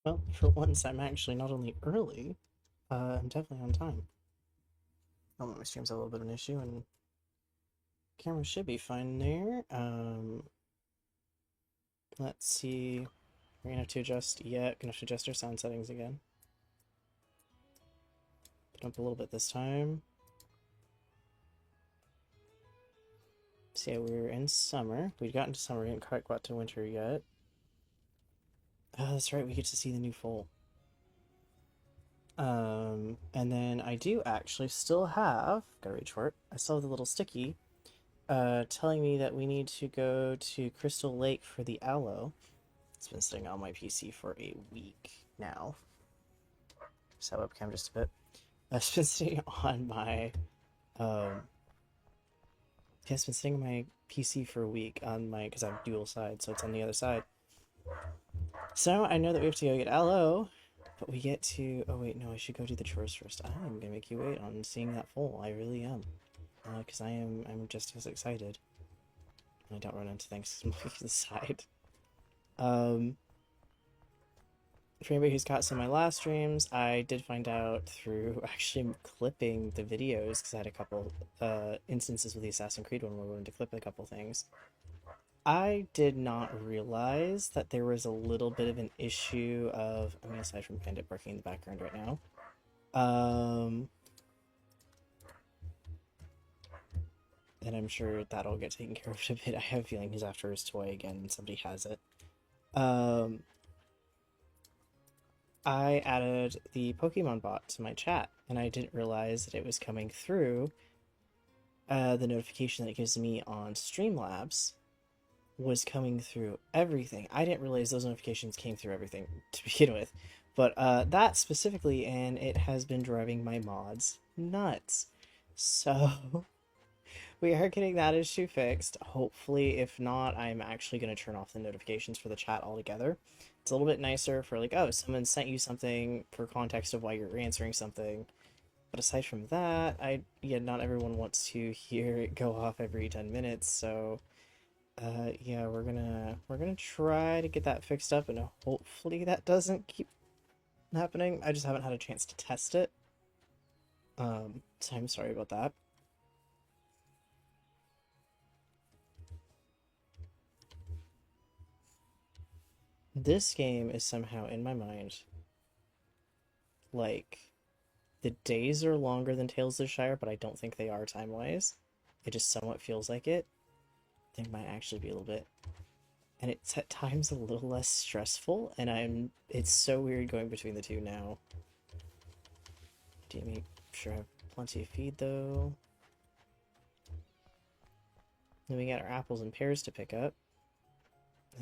Well, for once, I'm actually not only early, I'm definitely on time. Oh, my stream's a little bit of an issue, and camera should be fine there. Let's see. We're gonna have to adjust. Yeah, gonna have to adjust our sound settings again. Put up a little bit this time. So yeah, we're in summer. We'd gotten to summer, we didn't quite got to winter yet. Oh, that's right. We get to see the new fall. And then I do actually still have. Gotta reach for it. I still have the little sticky telling me that we need to go to Crystal Lake for the aloe. It's been sitting on my PC for a week now. Set webcam just a bit. It's been sitting on my um yeah, it's been sitting on my PC for a week on my because I have dual side, so it's on the other side. So I know that we have to go get aloe, but we get to oh wait, no, I should go do the chores first. I'm gonna make you wait on seeing that full. I really am. Because I'm just as excited. I don't run into things moving to the side. Um, for anybody who's caught some of my last streams, I did find out through actually clipping the videos because I had a couple instances with the Assassin's Creed one where we wanted to clip a couple things. I did not realize that there was a little bit of an issue of, I mean, aside from Bandit barking in the background right now, and I'm sure that'll get taken care of in a bit. I have a feeling he's after his toy again and somebody has it. Um, I added the Pokemon bot to my chat, and I didn't realize that it was coming through the notification that it gives me on Streamlabs was coming through everything. I didn't realize those notifications came through everything to begin with, but that specifically, and it has been driving my mods nuts. So we are getting that issue fixed. Hopefully, if not, I'm actually going to turn off the notifications for the chat altogether. It's a little bit nicer for like, oh, someone sent you something for context of why you're answering something. But aside from that, yeah, not everyone wants to hear it go off every 10 minutes, so yeah, we're gonna try to get that fixed up, and hopefully that doesn't keep happening. I just haven't had a chance to test it. So I'm sorry about that. This game is somehow in my mind like the days are longer than Tales of the Shire, but I don't think they are time-wise. It just somewhat feels like it. I think it might actually be a little bit. And it's at times a little less stressful, and it's so weird going between the two now. Do you make sure I have plenty of feed though? Then we got our apples and pears to pick up.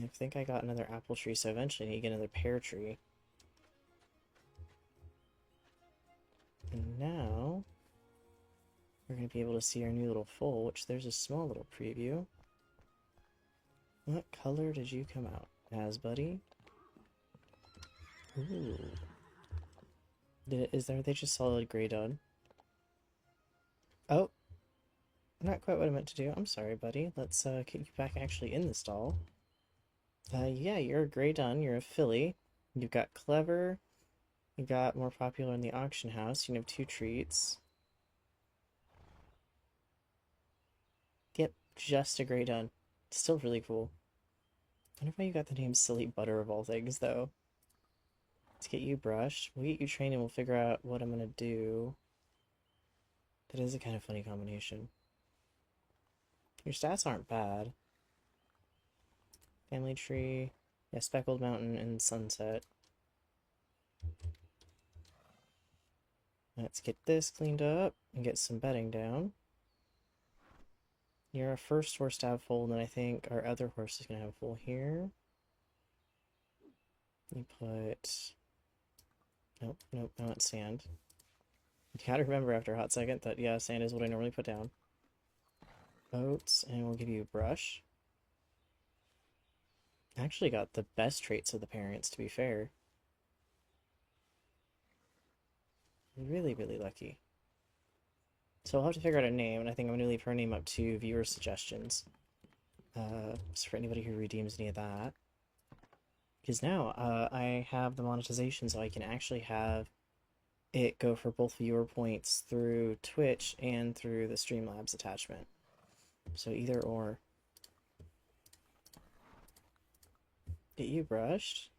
I think I got another apple tree, so eventually I need to get another pear tree. And now we're going to be able to see our new little foal, which there's a small little preview. What color did you come out as, buddy? Ooh. Are they just solid gray done? Oh, not quite what I meant to do. I'm sorry, buddy. Let's get you back actually in the stall. Yeah, you're a gray dun. You're a filly. You've got clever. You got more popular in the auction house. You can have two treats. Yep, just a gray dun. Still really cool. I wonder why you got the name Silly Butter of all things, though. Let's get you brushed. We'll get you trained and we'll figure out what I'm gonna do. That is a kind of funny combination. Your stats aren't bad. Family tree. Yeah, Speckled Mountain and Sunset. Let's get this cleaned up and get some bedding down. You're our first horse to have full, and then I think our other horse is going to have full here. You put... Nope, nope, I want sand. You gotta remember after a hot second that, yeah, sand is what I normally put down. Oats, and we'll give you a brush. Actually got the best traits of the parents, to be fair. Really, really lucky. So I'll have to figure out a name, and I think I'm going to leave her name up to viewer suggestions. So for anybody who redeems any of that. Because now I have the monetization, so I can actually have it go for both viewer points through Twitch and through the Streamlabs attachment. So either or. Get you brushed.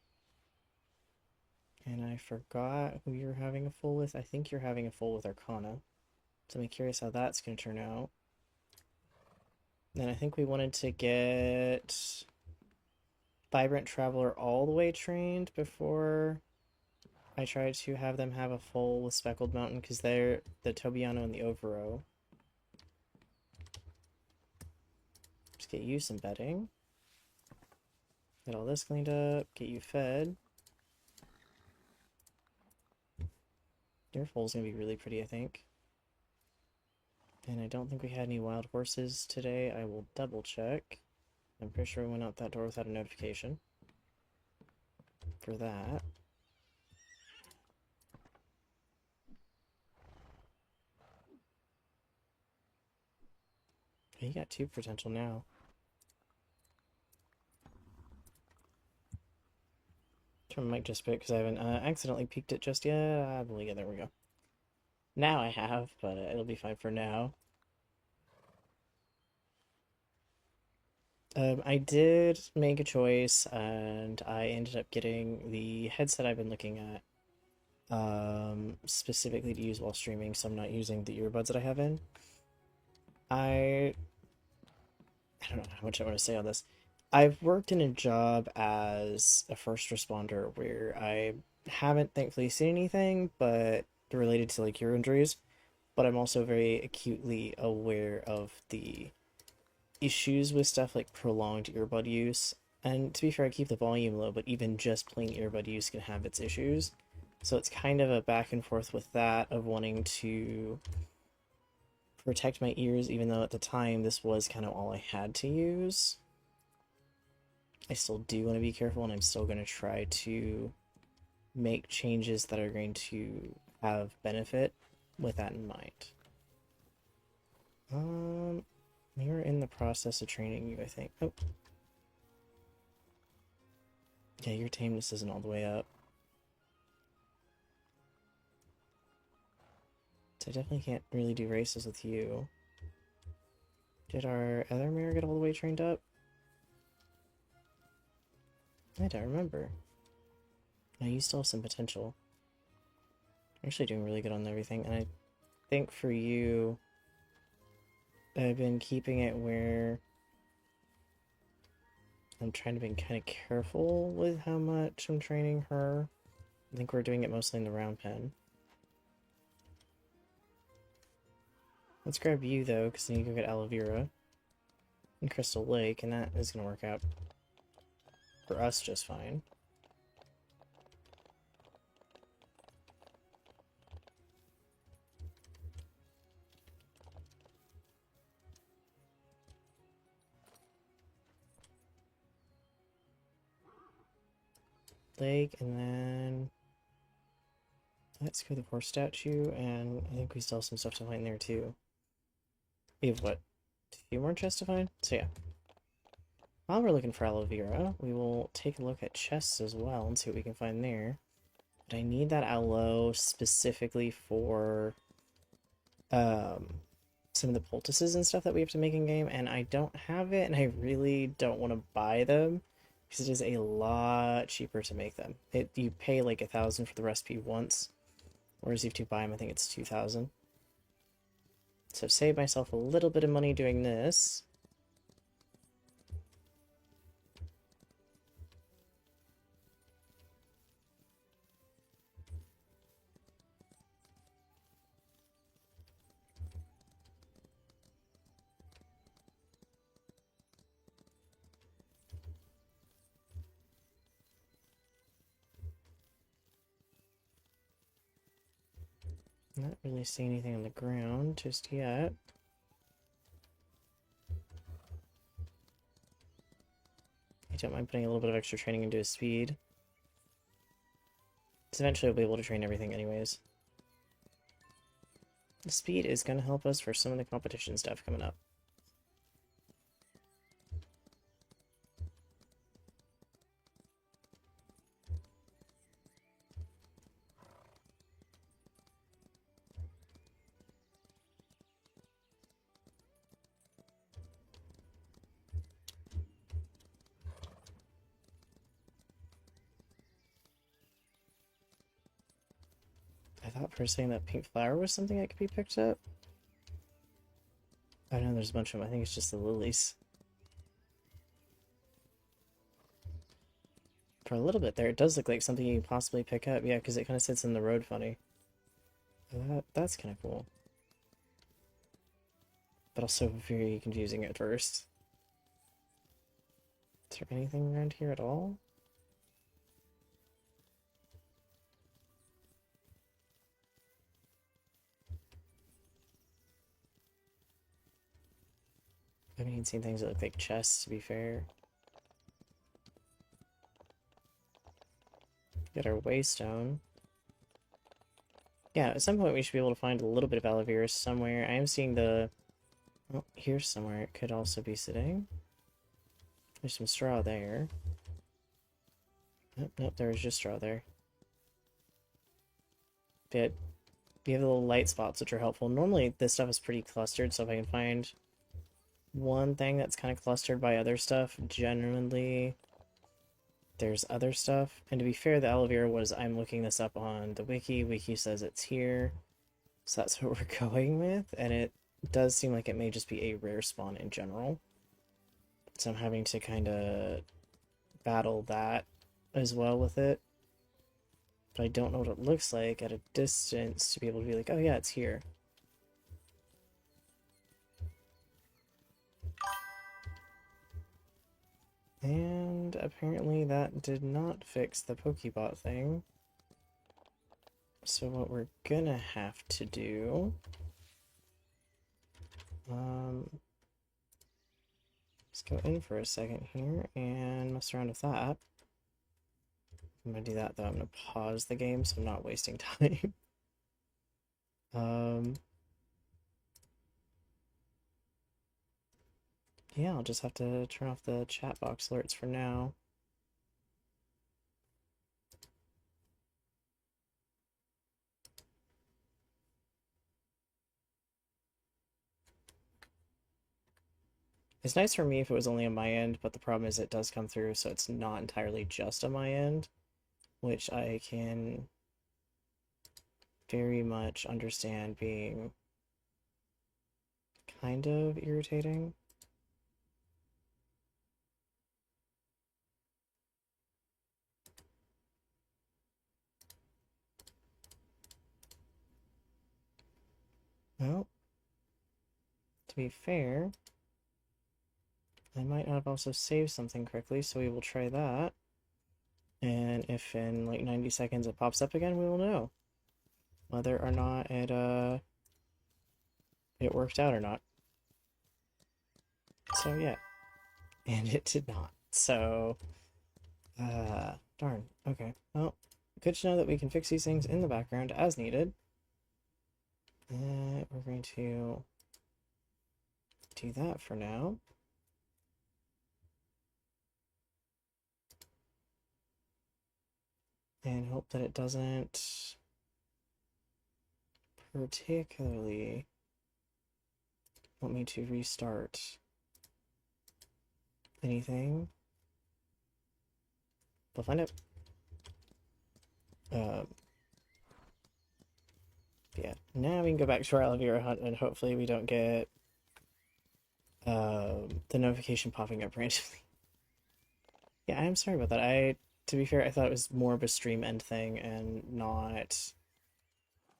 And I forgot who you're having a full with. I think you're having a full with Arcana. So I'm curious how that's going to turn out. Then I think we wanted to get Vibrant Traveler all the way trained before I tried to have them have a full with Speckled Mountain, because they're the Tobiano and the Overo. Just get you some bedding. Get all this cleaned up. Get you fed. Your foal's going to be really pretty, I think. And I don't think we had any wild horses today. I will double check. I'm pretty sure we went out that door without a notification for that. You got 2 potential now. Turn my mic just a bit because I haven't accidentally peeked it just yet. I believe, yeah, there we go. Now I have, but it'll be fine for now. I did make a choice, and I ended up getting the headset I've been looking at, specifically to use while streaming, so I'm not using the earbuds that I have in. I don't know how much I want to say on this. I've worked in a job as a first responder where I haven't thankfully seen anything but related to like ear injuries, but I'm also very acutely aware of the issues with stuff like prolonged earbud use. And to be fair, I keep the volume low, but even just plain earbud use can have its issues. So it's kind of a back and forth with that of wanting to protect my ears, even though at the time this was kind of all I had to use. I still do want to be careful, and I'm still going to try to make changes that are going to have benefit with that in mind. We are in the process of training you, I think. Oh. Yeah, your tameness isn't all the way up. So I definitely can't really do races with you. Did our other mare get all the way trained up? I don't remember. No, you still have some potential. You're actually doing really good on everything, and I think for you, I've been keeping it where I'm trying to be kind of careful with how much I'm training her. I think we're doing it mostly in the round pen. Let's grab you, though, because then you can go get aloe vera and Crystal Lake, and that is going to work out for us just fine. Lake, and then let's go to the horse statue, and I think we still have some stuff to find there too. We have what? 2 more chests to find? So yeah. While we're looking for aloe vera, we will take a look at chests as well and see what we can find there. But I need that aloe specifically for some of the poultices and stuff that we have to make in game, and I don't have it, and I really don't want to buy them because it is a lot cheaper to make them. You pay like 1,000 for the recipe once, whereas if you buy them, I think it's 2,000. So save myself a little bit of money doing this. Not really seeing anything on the ground just yet. I don't mind putting a little bit of extra training into his speed. Because eventually we'll be able to train everything anyways. The speed is going to help us for some of the competition stuff coming up. her saying that pink flower was something that could be picked up. I know there's a bunch of them. I think it's just the lilies. For a little bit there, it does look like something you can possibly pick up. Yeah, because it kind of sits in the road funny. That's kind of cool. But also very confusing at first. Is there anything around here at all? I haven't even seen things that look like chests, to be fair. Get our waystone. Yeah, at some point we should be able to find a little bit of aloe vera somewhere. I am seeing the... Oh, here's somewhere it could also be sitting. There's some straw there. Nope, there was just straw there. But you have the little light spots, which are helpful. Normally, this stuff is pretty clustered, so if I can find one thing that's kind of clustered by other stuff, generally there's other stuff. And to be fair, the aloe vera was, I'm looking this up on the wiki. Wiki says it's here. So that's what we're going with. And it does seem like it may just be a rare spawn in general. So I'm having to kind of battle that as well with it. But I don't know what it looks like at a distance to be able to be like, oh yeah, it's here. And apparently that did not fix the Pokebot thing. So what we're gonna have to do... let's go in for a second here and mess around with that. I'm gonna do that though. I'm gonna pause the game so I'm not wasting time. Yeah, I'll just have to turn off the chat box alerts for now. It's nice for me if it was only on my end, but the problem is it does come through, so it's not entirely just on my end, which I can very much understand being kind of irritating. Well, to be fair, I might not have also saved something correctly, so we will try that. And if in like 90 seconds it pops up again, we will know whether or not it worked out or not. So yeah, and it did not. So, darn. Okay, well, good to know that we can fix these things in the background as needed. We're going to do that for now. And hope that it doesn't particularly want me to restart anything. We'll find out. Yeah, now we can go back to our aloe vera hunt and hopefully we don't get the notification popping up randomly. Yeah, I'm sorry about that. To be fair, I thought it was more of a stream end thing and not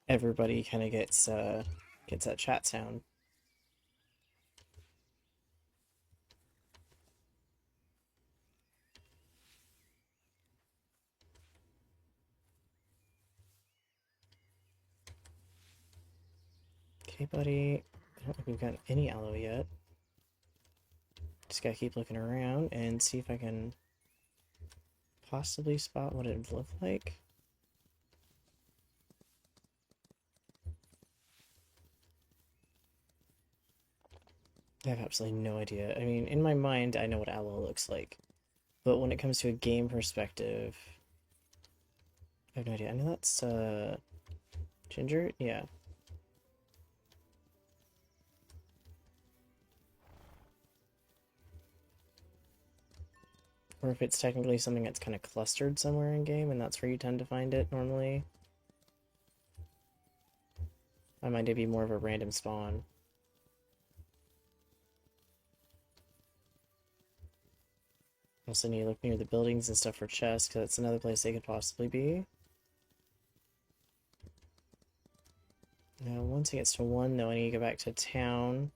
everybody kind of gets that chat sound. Okay, buddy. I don't think we've got any aloe yet. Just gotta keep looking around and see if I can possibly spot what it would look like. I have absolutely no idea. I mean, in my mind, I know what aloe looks like. But when it comes to a game perspective, I have no idea. I know that's, ginger? Yeah. Or if it's technically something that's kind of clustered somewhere in game, and that's where you tend to find it normally. I mind it'd be more of a random spawn. Also need to look near the buildings and stuff for chests, because that's another place they could possibly be. Now, once it gets to 1, though, I need to go back to town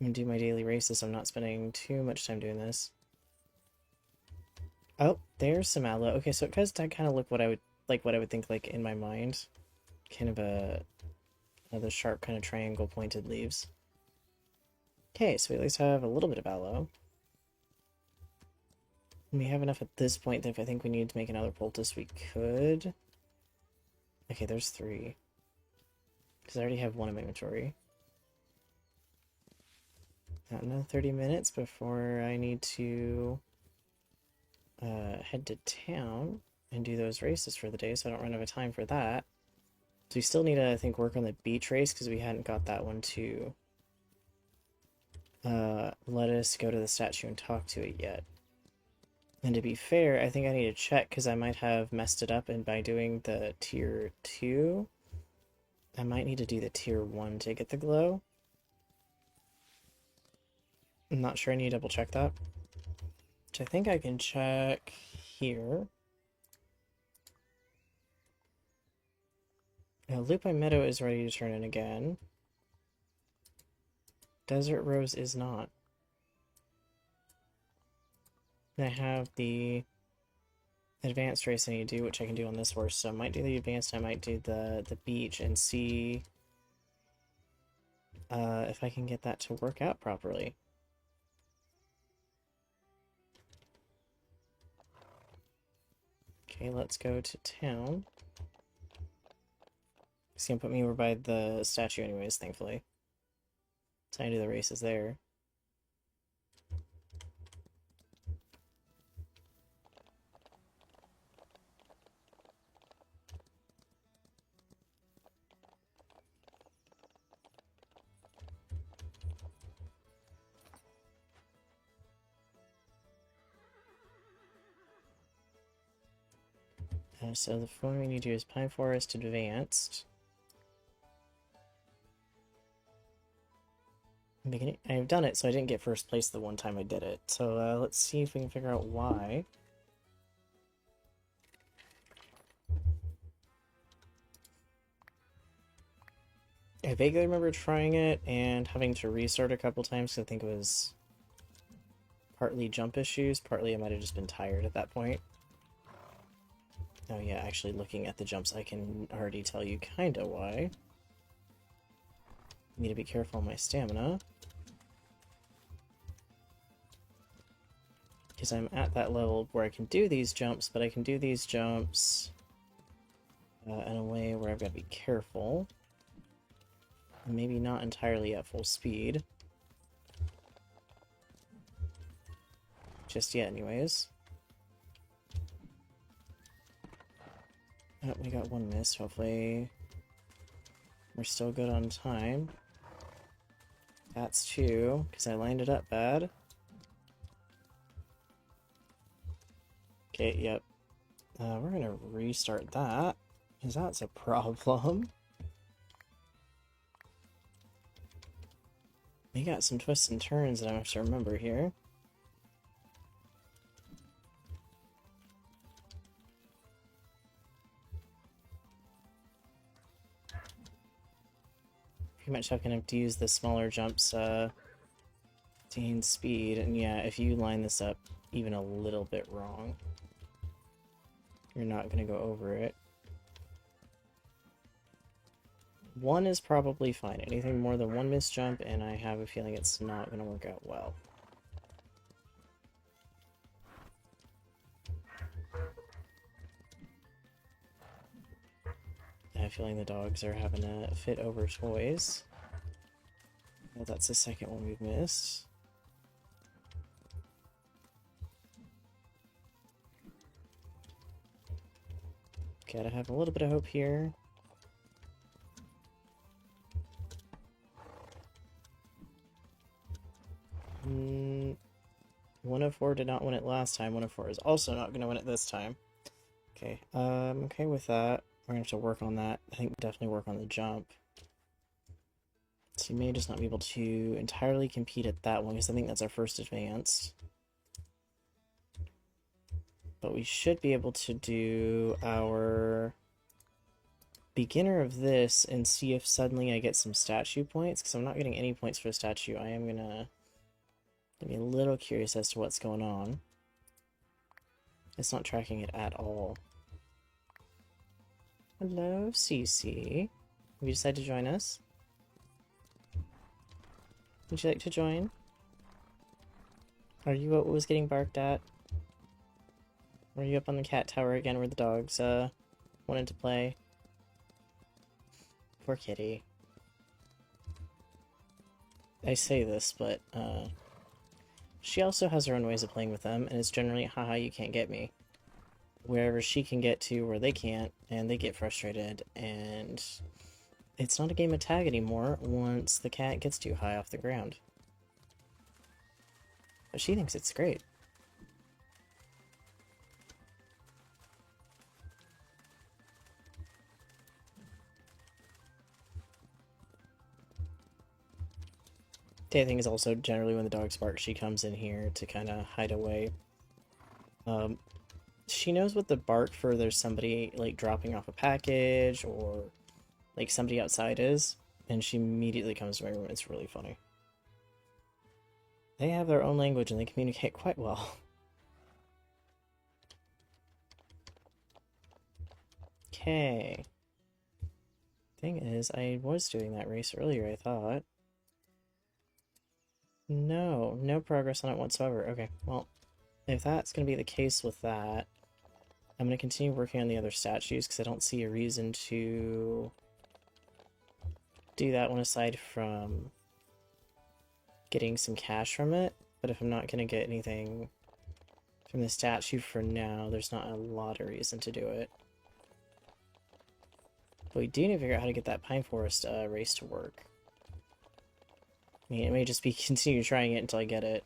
and do my daily races. So I'm not spending too much time doing this. Oh, there's some aloe. Okay, so it does kind of look what I would think like in my mind. Kind of another sharp kind of triangle pointed leaves. Okay, so we at least have a little bit of aloe. And we have enough at this point that if I think we need to make another poultice, we could. Okay, there's 3. Because I already have 1 in my inventory. Got another 30 minutes before I need to head to town and do those races for the day, so I don't run out of time for that. So we still need to, I think, work on the beach race, because we hadn't got that one to let us go to the statue and talk to it yet. And to be fair, I think I need to check, because I might have messed it up, and by doing the tier 2, I might need to do the tier 1 to get the glow. I'm not sure, I need to double check that. Which I think I can check here. Now, Lupi Meadow is ready to turn in again. Desert Rose is not. I have the advanced race I need to do, which I can do on this horse. So I might do the advanced, I might do the beach and see if I can get that to work out properly. Okay, let's go to town. It's gonna put me over by the statue anyways, thankfully. So I do the races there. So the one we need to do is Pine Forest Advanced. I've done it, so I didn't get first place the one time I did it. So let's see if we can figure out why. I vaguely remember trying it and having to restart a couple times, because I think it was partly jump issues, partly I might have just been tired at that point. Oh yeah, actually looking at the jumps, I can already tell you kinda why. Need to be careful on my stamina. Because I'm at that level where I can do these jumps, but I can do these jumps in a way where I've got to be careful. Maybe not entirely at full speed. Just yet, anyways. Oh, we got 1 miss. Hopefully we're still good on time. That's 2, because I lined it up bad. Okay, yep. We're gonna restart that, because that's a problem. We got some twists and turns that I have to remember here. Pretty much having to use the smaller jumps to gain speed, and yeah, if you line this up even a little bit wrong, you're not going to go over it. 1 is probably fine. Anything more than 1 missed jump, and I have a feeling it's not going to work out well. I have a feeling the dogs are having a fit over toys. Well, that's the second one we've missed. Gotta have a little bit of hope here. Hmm. 104 did not win it last time. 104 is also not going to win it this time. Okay, I'm okay with that. We're going to have to work on that. I think definitely work on the jump. So you may just not be able to entirely compete at that one, because I think that's our first advance. But we should be able to do our beginner of this and see if suddenly I get some statue points, because I'm not getting any points for a statue. I am gonna be a little curious as to what's going on. It's not tracking it at all. Hello, Cece. Have you decided to join us? Would you like to join? Are you what was getting barked at? Were you up on the cat tower again where the dogs wanted to play? Poor kitty. I say this, but she also has her own ways of playing with them, and it's generally, haha, you can't get me. Wherever she can get to where they can't, and they get frustrated, and it's not a game of tag anymore once the cat gets too high off the ground. But she thinks it's great. The other thing is also generally when the dogs bark, she comes in here to kind of hide away. She knows what the bark for there's somebody like dropping off a package or like somebody outside is, and she immediately comes to my room. It's really funny. They have their own language and they communicate quite well. Okay. Thing is, I was doing that race earlier, I thought. No progress on it whatsoever. Okay, well, if that's going to be the case with that, I'm going to continue working on the other statues because I don't see a reason to do that one aside from getting some cash from it. But if I'm not going to get anything from the statue for now, there's not a lot of reason to do it. But we do need to figure out how to get that Pine Forest race to work. I mean, it may just be continue trying it until I get it.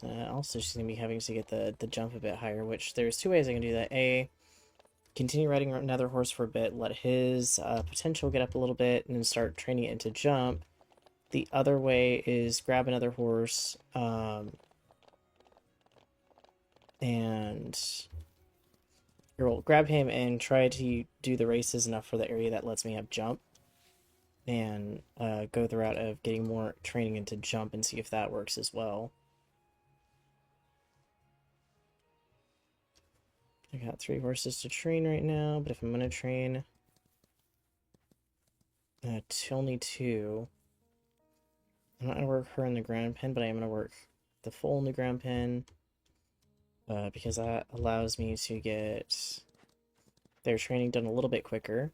Also, she's going to be having to get the jump a bit higher, which there's two ways I can do that. A, continue riding another horse for a bit, let his potential get up a little bit, and then start training it into jump. The other way is grab another horse, grab him and try to do the races enough for the area that lets me have jump, and go the route of getting more training into jump and see if that works as well. I got 3 horses to train right now, but if I'm going to train only 2, I'm not going to work her in the ground pen, but I am going to work the foal in the ground pen, because that allows me to get their training done a little bit quicker.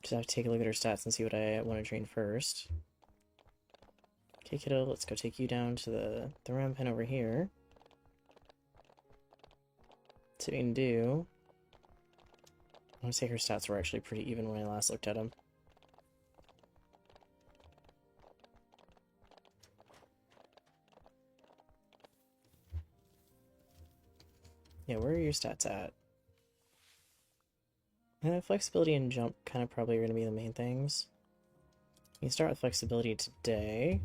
Just have to take a look at her stats and see what I want to train first. Okay, kiddo, let's go take you down to the round pen over here. So we can do... I want to say her stats were actually pretty even when I last looked at them. Yeah, where are your stats at? Flexibility and jump kind of probably are going to be the main things. You can start with flexibility today.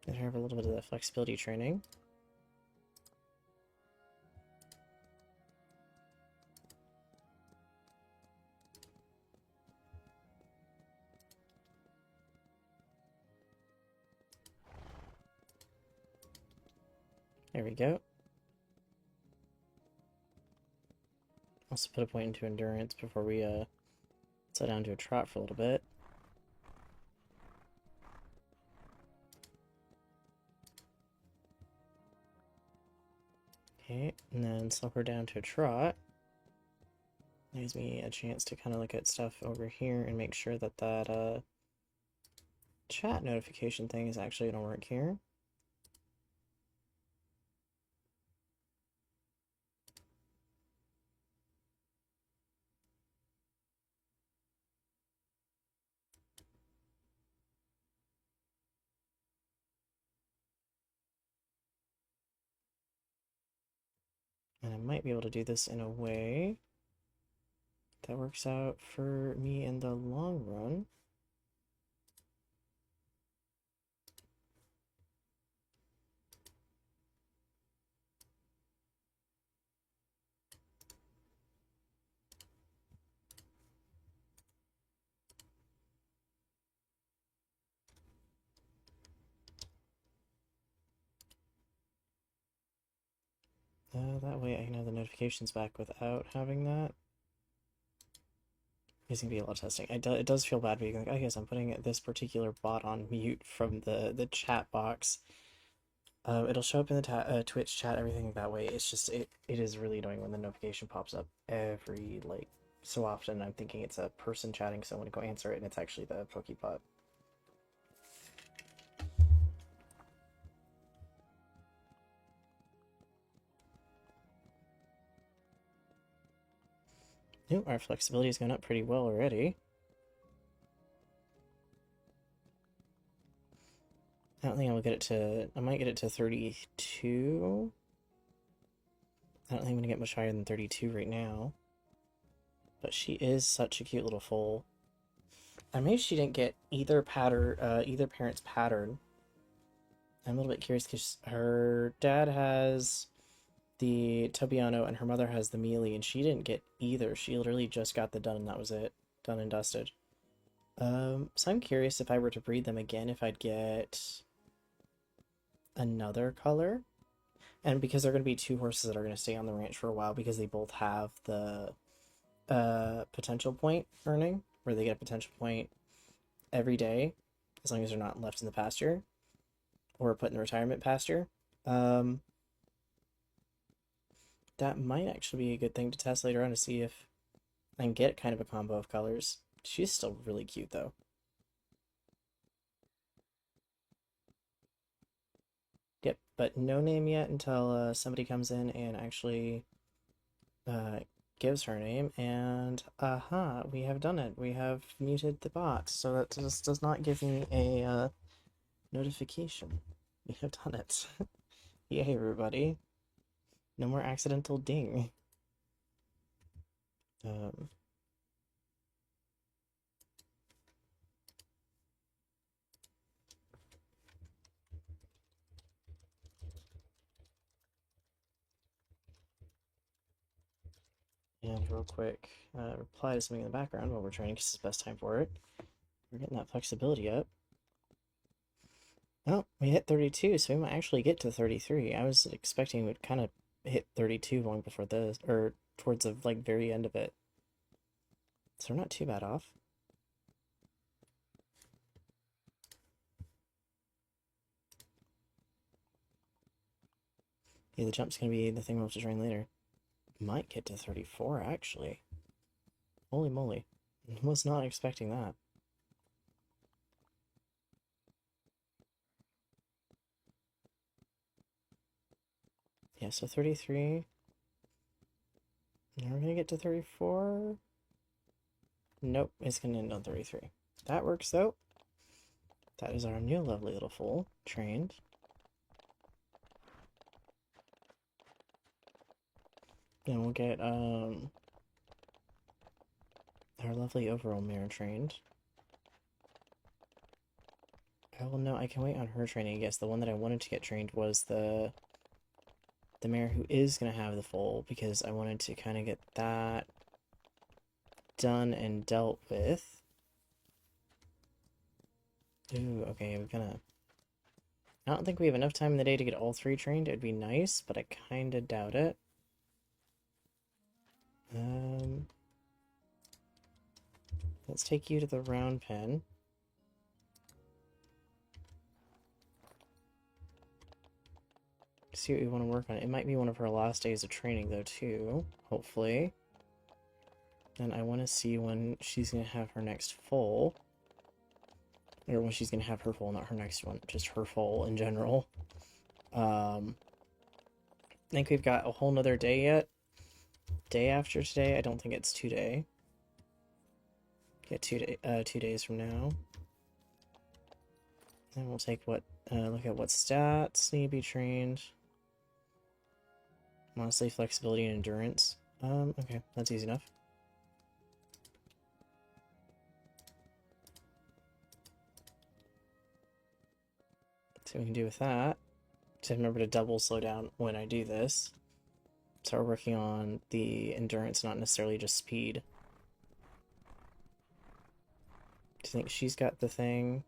Let her have a little bit of that flexibility training. There we go. Also put a point into endurance before we set down to a trot for a little bit. Okay, and then slow her down to a trot. Gives me a chance to kind of look at stuff over here and make sure that that chat notification thing is actually going to work here. And I might be able to do this in a way That works out for me in the long run. That way I can have the notifications back without having that. It's gonna be a lot of testing. It does feel bad being like, I guess I'm putting this particular bot on mute from the chat box. It'll show up in the Twitch chat, everything that way. It's just it is really annoying when the notification pops up every like so often. I'm thinking it's a person chatting, so I'm gonna go answer it, and it's actually the Pokebot. Nope, our flexibility has gone up pretty well already. I don't think I'll get it to... I might get it to 32. I don't think I'm gonna get much higher than 32 right now. But she is such a cute little foal. I made she didn't get either either parent's pattern. I'm a little bit curious because her dad has the Tobiano and her mother has the Mealy, and she didn't get either. She literally just got the done and that was it. Done and dusted. So I'm curious if I were to breed them again, if I'd get another color. And because they're going to be two horses that are going to stay on the ranch for a while because they both have the potential point earning, where they get a potential point every day, as long as they're not left in the pasture or put in the retirement pasture. That might actually be a good thing to test later on to see if I can get kind of a combo of colors. She's still really cute though. Yep, but no name yet until somebody comes in and actually gives her name, and aha, we have done it. We have muted the bot, so that just does not give me a notification. We have done it. Yay, everybody. No more accidental ding. And real quick, reply to something in the background while we're training because it's the best time for it. We're getting that flexibility up. Oh, we hit 32, so we might actually get to 33. I was expecting we'd kind of hit 32 long before this, or towards the like very end of it. So we're not too bad off. Yeah, the jump's gonna be the thing we'll have to train later. Might get to 34, actually. Holy moly. Was not expecting that. Yeah, so 33. Now we're gonna get to 34. Nope, it's gonna end on 33. That works, though. That is our new lovely little foal, trained. Then we'll get, our lovely overall mare trained. Oh, well, no, I can wait on her training. Yes, the one that I wanted to get trained was the mare who is going to have the foal, because I wanted to kind of get that done and dealt with. Ooh, okay, we're gonna... I don't think we have enough time in the day to get all three trained. It'd be nice, but I kind of doubt it. Let's take you to the round pen. See what we want to work on. It might be one of her last days of training, though, too. Hopefully. And I want to see when she's going to have her next foal. Or when she's going to have her foal, not her next one. Just her foal in general. I think we've got a whole nother day yet. Day after today. I don't think it's today. Get 2 days from now. Then we'll take what, look at what stats need to be trained. Honestly, flexibility and endurance. Okay, that's easy enough. See what we can do with that. To remember to double slow down when I do this. So we're working on the endurance, not necessarily just speed. Do you think she's got the thing?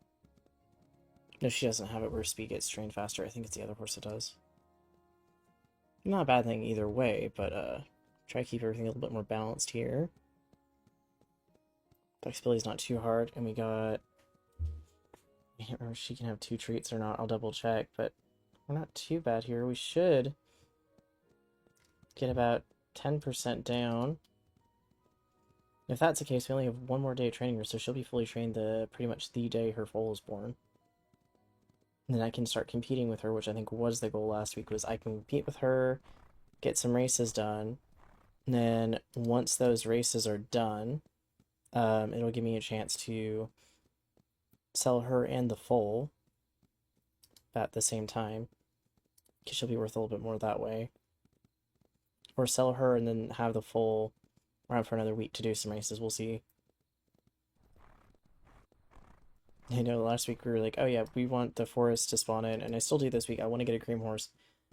No, she doesn't have it where speed gets trained faster. I think it's the other horse that does. Not a bad thing either way, but try to keep everything a little bit more balanced here. Flexibility's not too hard, and we got... I can't remember if she can have 2 treats or not. I'll double check, but we're not too bad here. We should get about 10% down. If that's the case, we only have 1 more day of training her, so she'll be fully trained pretty much the day her foal is born. And then I can start competing with her, which I think was the goal last week, was I can compete with her, get some races done, and then once those races are done, it'll give me a chance to sell her and the foal at the same time, because she'll be worth a little bit more that way. Or sell her and then have the foal around for another week to do some races. We'll see. I know last week we were like, oh yeah, we want the forest to spawn in, and I still do this week. I want to get a cream horse.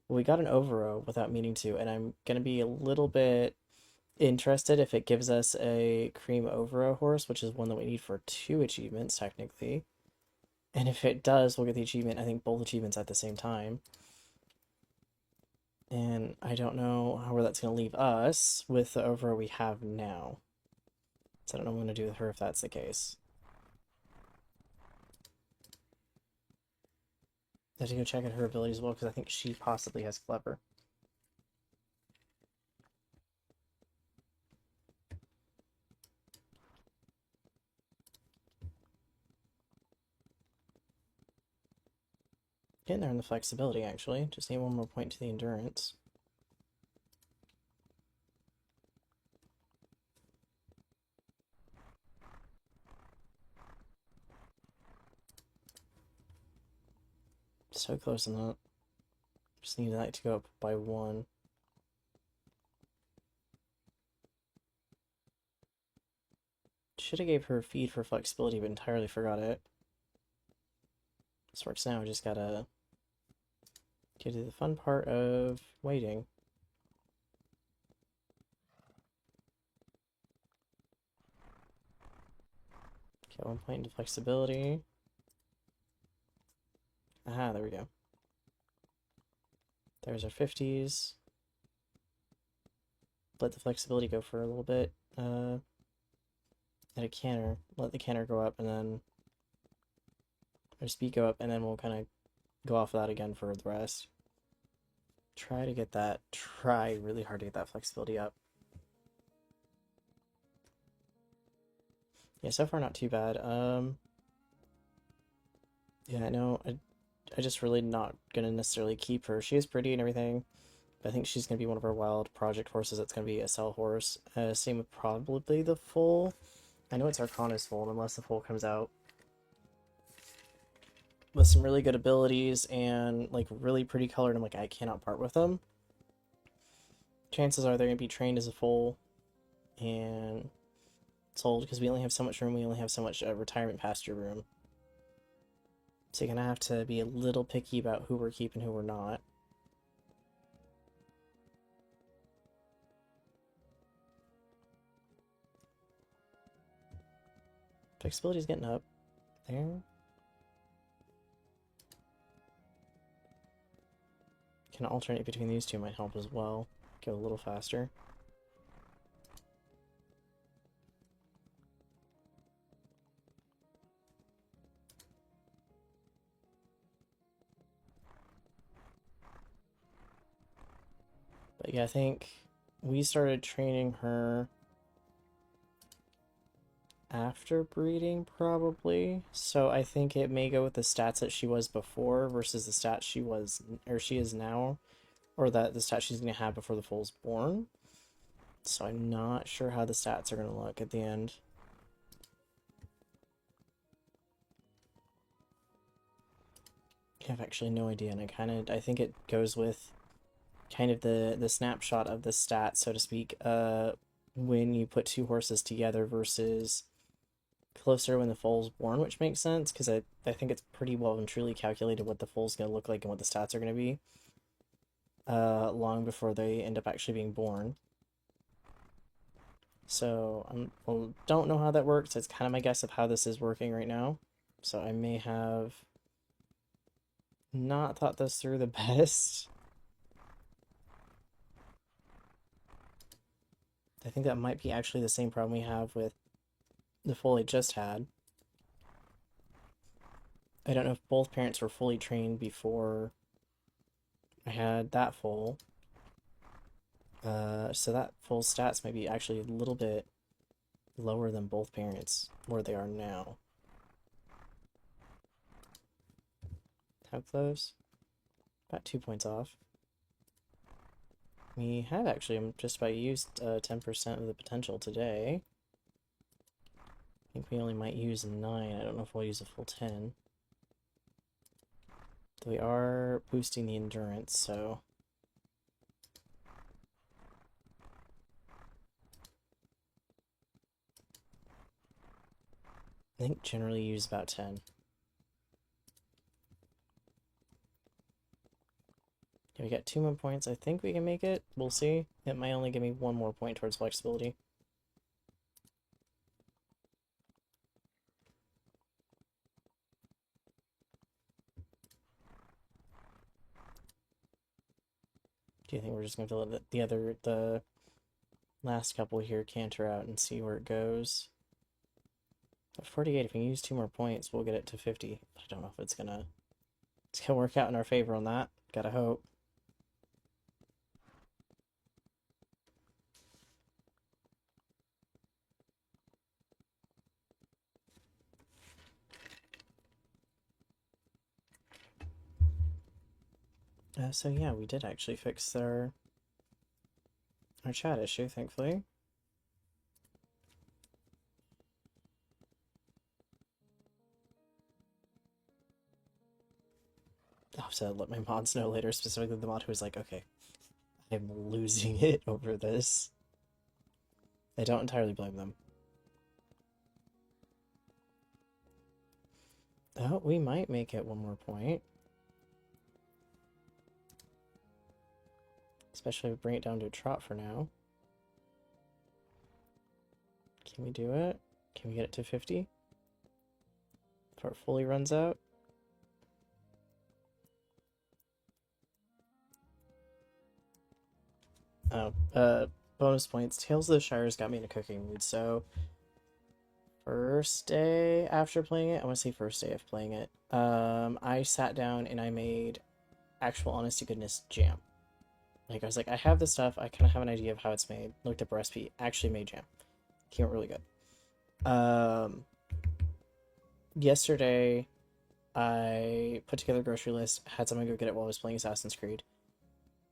Well, we got an Overo without meaning to, and I'm going to be a little bit interested if it gives us a cream Overo horse, which is one that we need for 2 achievements, technically. And if it does, we'll get the achievement, I think both achievements at the same time. And I don't know where that's going to leave us with the Overo we have now. So I don't know what I'm going to do with her if that's the case. I have to go check out her abilities as well, because I think she possibly has Clever. Getting there in the flexibility, actually. Just need 1 more point to the endurance. So close on that. Just need that to go up by 1. Should have gave her a feed for flexibility, but entirely forgot it. This works now, I just gotta get to the fun part of waiting. Get 1 point into flexibility. Aha, there we go. There's our 50s. Let the flexibility go for a little bit. At a canter. Let the canter go up, and then our speed go up, and then we'll kind of go off of that again for the rest. Try really hard to get that flexibility up. Yeah, so far not too bad. Yeah, I know, I just really not gonna necessarily keep her. She is pretty and everything, but I think she's gonna be one of our wild project horses that's gonna be a sell horse. Same with probably the foal. I know it's Arcana's foal, unless the foal comes out with some really good abilities and like really pretty colored. I'm like, I cannot part with them. Chances are they're gonna be trained as a foal and sold, because we only have so much room. We only have so much retirement pasture room. So you're gonna have to be a little picky about who we're keeping, who we're not. Flexibility's getting up. There. Can alternate between these two might help as well. Go a little faster. But yeah, I think we started training her after breeding, probably. So I think it may go with the stats that she was before versus the stats she is now, or that the stats she's gonna have before the foal's born. So I'm not sure how the stats are gonna look at the end. I have actually no idea, and I think it goes with kind of the snapshot of the stats, so to speak, when you put 2 horses together versus closer when the foal's born, which makes sense because I think it's pretty well and truly calculated what the foal's going to look like and what the stats are going to be long before they end up actually being born. So I don't know how that works. It's kind of my guess of how this is working right now. So I may have not thought this through the best. I think that might be actually the same problem we have with the foal I just had. I don't know if both parents were fully trained before I had that foal. So that foal's stats might be actually a little bit lower than both parents where they are now. How close? About 2 points off. We have actually just about used 10% of the potential today. I think we only might use 9. I don't know if we'll use a full 10. We are boosting the endurance, so I think generally use about 10. Okay, we got 2 more points. I think we can make it. We'll see. It might only give me 1 more point towards flexibility. Do you think we're just going to let the last couple here canter out and see where it goes? At 48, if we use 2 more points, we'll get it to 50. I don't know if it's gonna work out in our favor on that. Gotta hope. So yeah, we did actually fix our chat issue, thankfully. I'll have to let my mods know later, specifically the mod who was like, okay, I'm losing it over this. I don't entirely blame them. Oh, we might make it 1 more point. Especially if we bring it down to a trot for now. Can we do it? Can we get it to 50? Before it fully runs out? Oh, bonus points. Tales of the Shires got me in a cooking mood, so first day after playing it, I want to say first day of playing it, I sat down and I made actual honest to goodness jam. Like, I was like, I have this stuff, I kind of have an idea of how it's made, looked up a recipe, actually made jam. Came out really good. Yesterday, I put together a grocery list, had someone go get it while I was playing Assassin's Creed.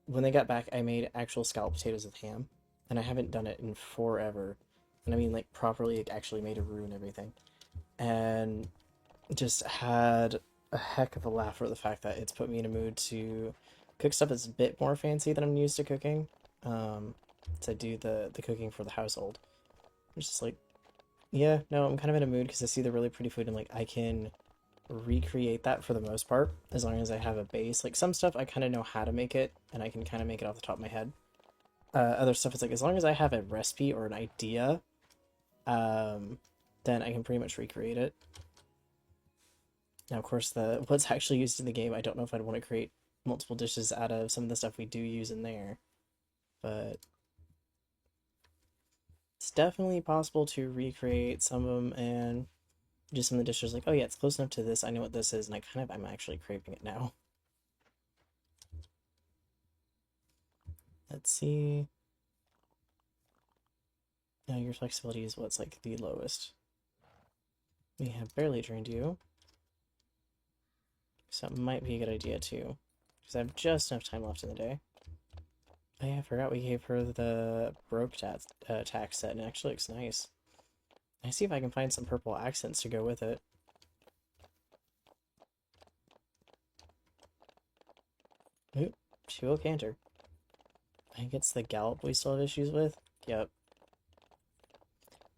When they got back, I made actual scalloped potatoes with ham, and I haven't done it in forever. And I mean, like, properly actually made a roux and everything. And just had a heck of a laugh for the fact that it's put me in a mood to cook stuff that's a bit more fancy than I'm used to cooking. To do the cooking for the household. It's just like, yeah, no, I'm kind of in a mood because I see the really pretty food and like I can recreate that for the most part as long as I have a base. Like some stuff I kind of know how to make it and I can kind of make it off the top of my head. Other stuff is like as long as I have a recipe or an idea, then I can pretty much recreate it. Now, of course, what's actually used in the game, I don't know if I'd want to create multiple dishes out of some of the stuff we do use in there, but it's definitely possible to recreate some of them and do some of the dishes like, oh yeah, it's close enough to this, I know what this is, and I'm actually craving it now. Let's see. Now your flexibility is what's like the lowest. We have barely trained you. So it might be a good idea too. Because I have just enough time left in the day. Oh yeah, I forgot we gave her the broke tax set, and it actually looks nice. I see if I can find some purple accents to go with it. Oop, she will canter. I think it's the gallop we still have issues with. Yep.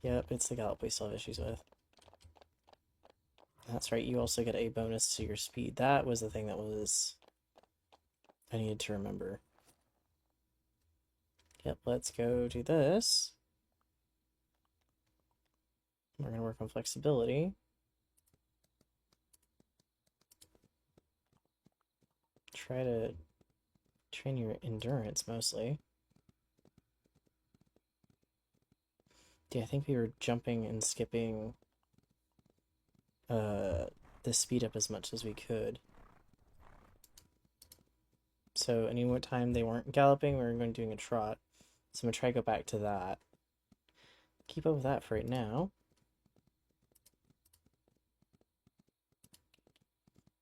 Yep, it's the gallop we still have issues with. That's right, you also get a bonus to your speed. That was the thing that was I needed to remember. Yep, let's go do this. We're going to work on flexibility. Try to train your endurance mostly. Yeah, I think we were jumping and skipping the speed up as much as we could. So any time they weren't galloping, we were going doing a trot. So I'm going to try to go back to that. Keep up with that for right now.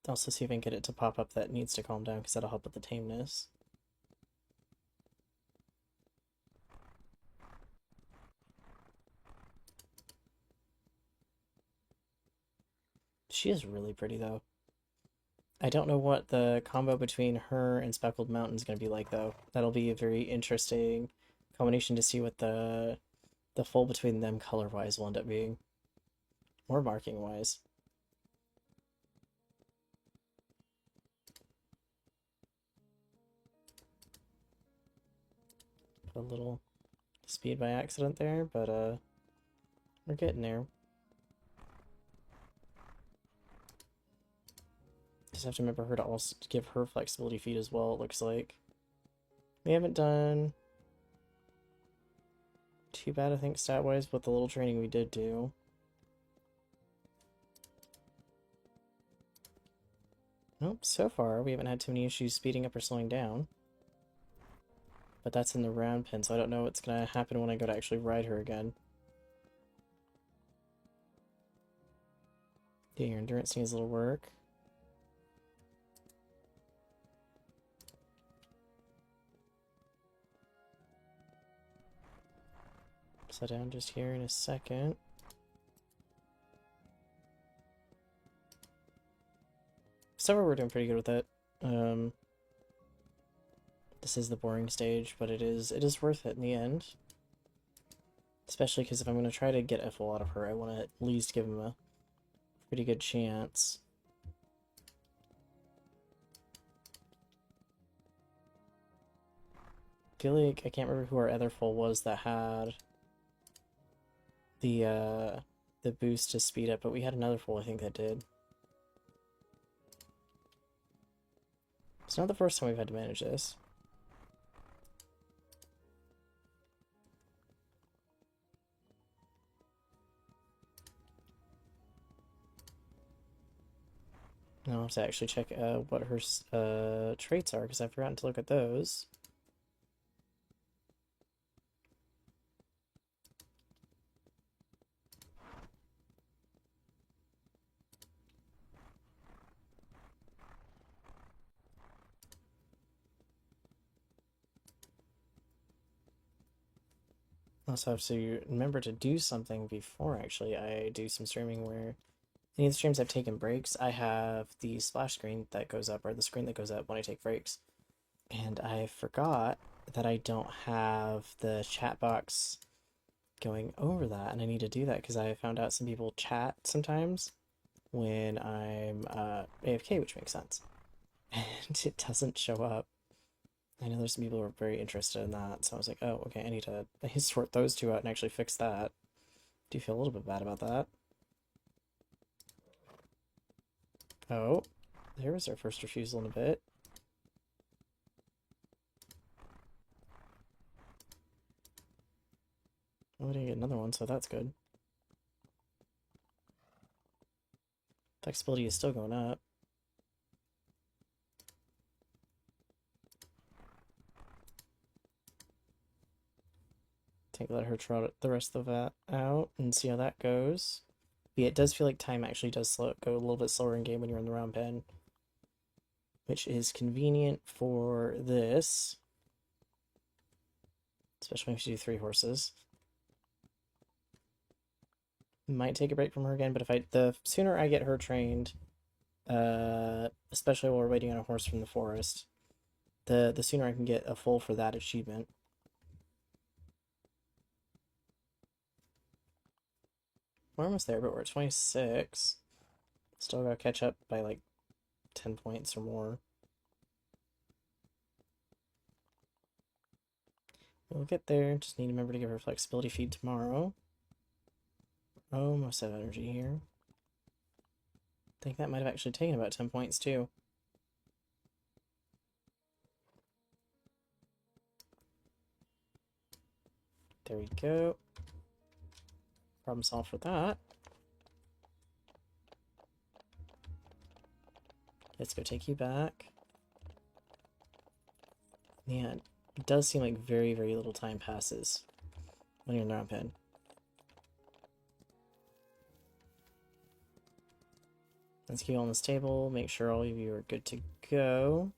Also see if I can get it to pop up that needs to calm down, because that'll help with the tameness. She is really pretty, though. I don't know what the combo between her and Speckled Mountain is going to be like, though. That'll be a very interesting combination to see what the fold between them color-wise will end up being. Or marking-wise. Put a little speed by accident there, but we're getting there. Just have to remember her to also give her flexibility feed as well, it looks like. We haven't done too bad, I think, stat-wise, with the little training we did do. Nope, so far we haven't had too many issues speeding up or slowing down. But that's in the round pen, so I don't know what's going to happen when I go to actually ride her again. Yeah, your endurance needs a little work. Set down just here in a second. So far we're doing pretty good with it. This is the boring stage, but it is worth it in the end. Especially because if I'm going to try to get F-full out of her, I want to at least give him a pretty good chance. I feel like I can't remember who our other full was that had the boost to speed up, but we had another full I think that did. It's not the first time we've had to manage this. I'll have to actually check what her traits are, because I've forgotten to look at those. Also have to remember to do something before actually I do some streaming where any of the streams I've taken breaks, I have the splash screen that goes up, or the screen that goes up when I take breaks. And I forgot that I don't have the chat box going over that, and I need to do that because I found out some people chat sometimes when I'm AFK, which makes sense. And it doesn't show up. I know there's some people who are very interested in that, so I was like, oh, okay, I need to sort those two out and actually fix that. Do feel a little bit bad about that. Oh, there was our first refusal in a bit. Oh, we didn't get another one, so that's good. Flexibility is still going up. Let her trot the rest of that out and see how that goes. But yeah, it does feel like time actually does go a little bit slower in game when you're in the round pen, which is convenient for this, especially if you do 3 horses. Might take a break from her again, but the sooner I get her trained, especially while we're waiting on a horse from the forest, the sooner I can get a full for that achievement. We're almost there, but we're at 26. Still gotta catch up by like 10 points or more. We'll get there. Just need to remember to give her flexibility feed tomorrow. Almost have energy here. I think that might have actually taken about 10 points too. There we go. Problem solved for that. Let's go take you back. Yeah, it does seem like very, very little time passes when you're in the round pen. Let's keep on this table, make sure all of you are good to go.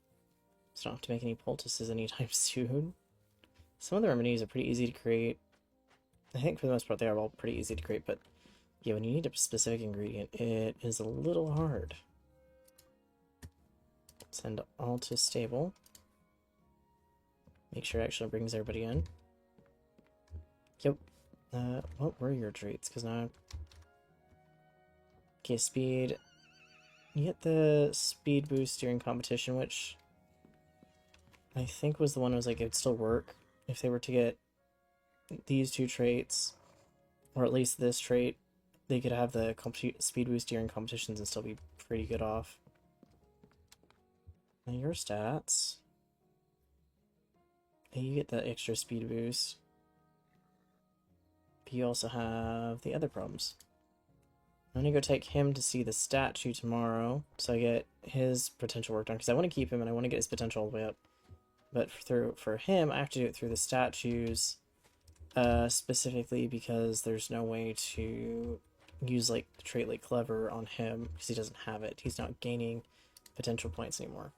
So don't have to make any poultices anytime soon. Some of the remedies are pretty easy to create. I think for the most part they are all pretty easy to create, but yeah, when you need a specific ingredient, it is a little hard. Send all to stable. Make sure it actually brings everybody in. Yep. What were your traits? Because now... Okay, speed. You get the speed boost during competition, which I think was the one that was like, it would still work if they were to get these two traits, or at least this trait. They could have the speed boost during competitions and still be pretty good off. Now your stats. You get the extra speed boost. But you also have the other problems. I'm gonna go take him to see the statue tomorrow, so I get his potential work done, because I want to keep him and I want to get his potential all the way up. But for him, I have to do it through the statues, specifically because there's no way to use like the trait like Clever on him, because he doesn't have it. He's not gaining potential points anymore.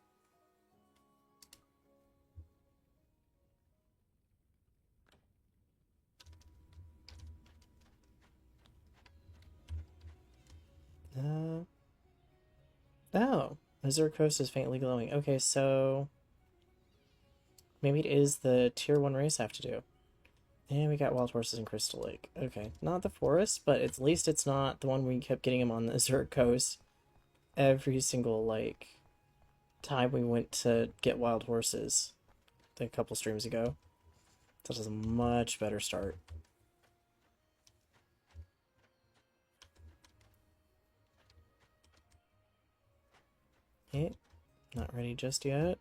Oh, Azure Coast is faintly glowing. Okay, so maybe it is the tier 1 race I have to do. And we got wild horses in Crystal Lake. Okay, not the forest, but at least it's not the one we kept getting him on the Azure Coast every single, like, time we went to get wild horses a couple streams ago. That was a much better start. Okay, not ready just yet.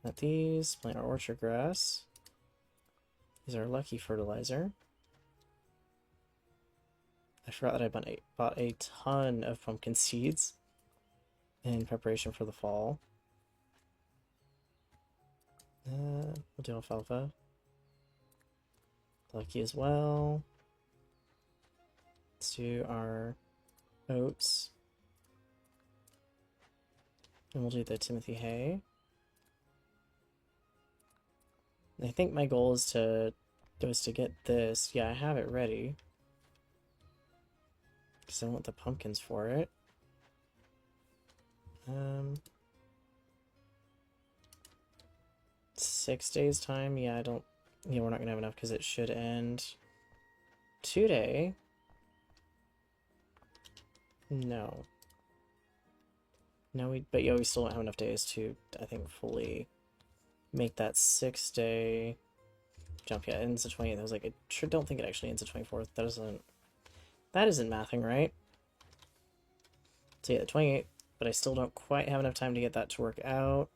Not these. Plant our orchard grass. These are lucky fertilizer. I forgot that I bought a ton of pumpkin seeds in preparation for the fall. We'll do alfalfa. Lucky as well. Let's do our oats. And we'll do the Timothy hay. And I think my goal is to get this. Yeah, I have it ready. Because I want the pumpkins for it. 6 days time? Yeah, I don't... Yeah, we're not gonna have enough because it should end today. No. No, but yeah, we still don't have enough days to, I think, fully make that 6-day jump. Yeah, it ends the 20th. I was like, I don't think it actually ends the 24th. That isn't mathing right. So yeah, the 28th, but I still don't quite have enough time to get that to work out.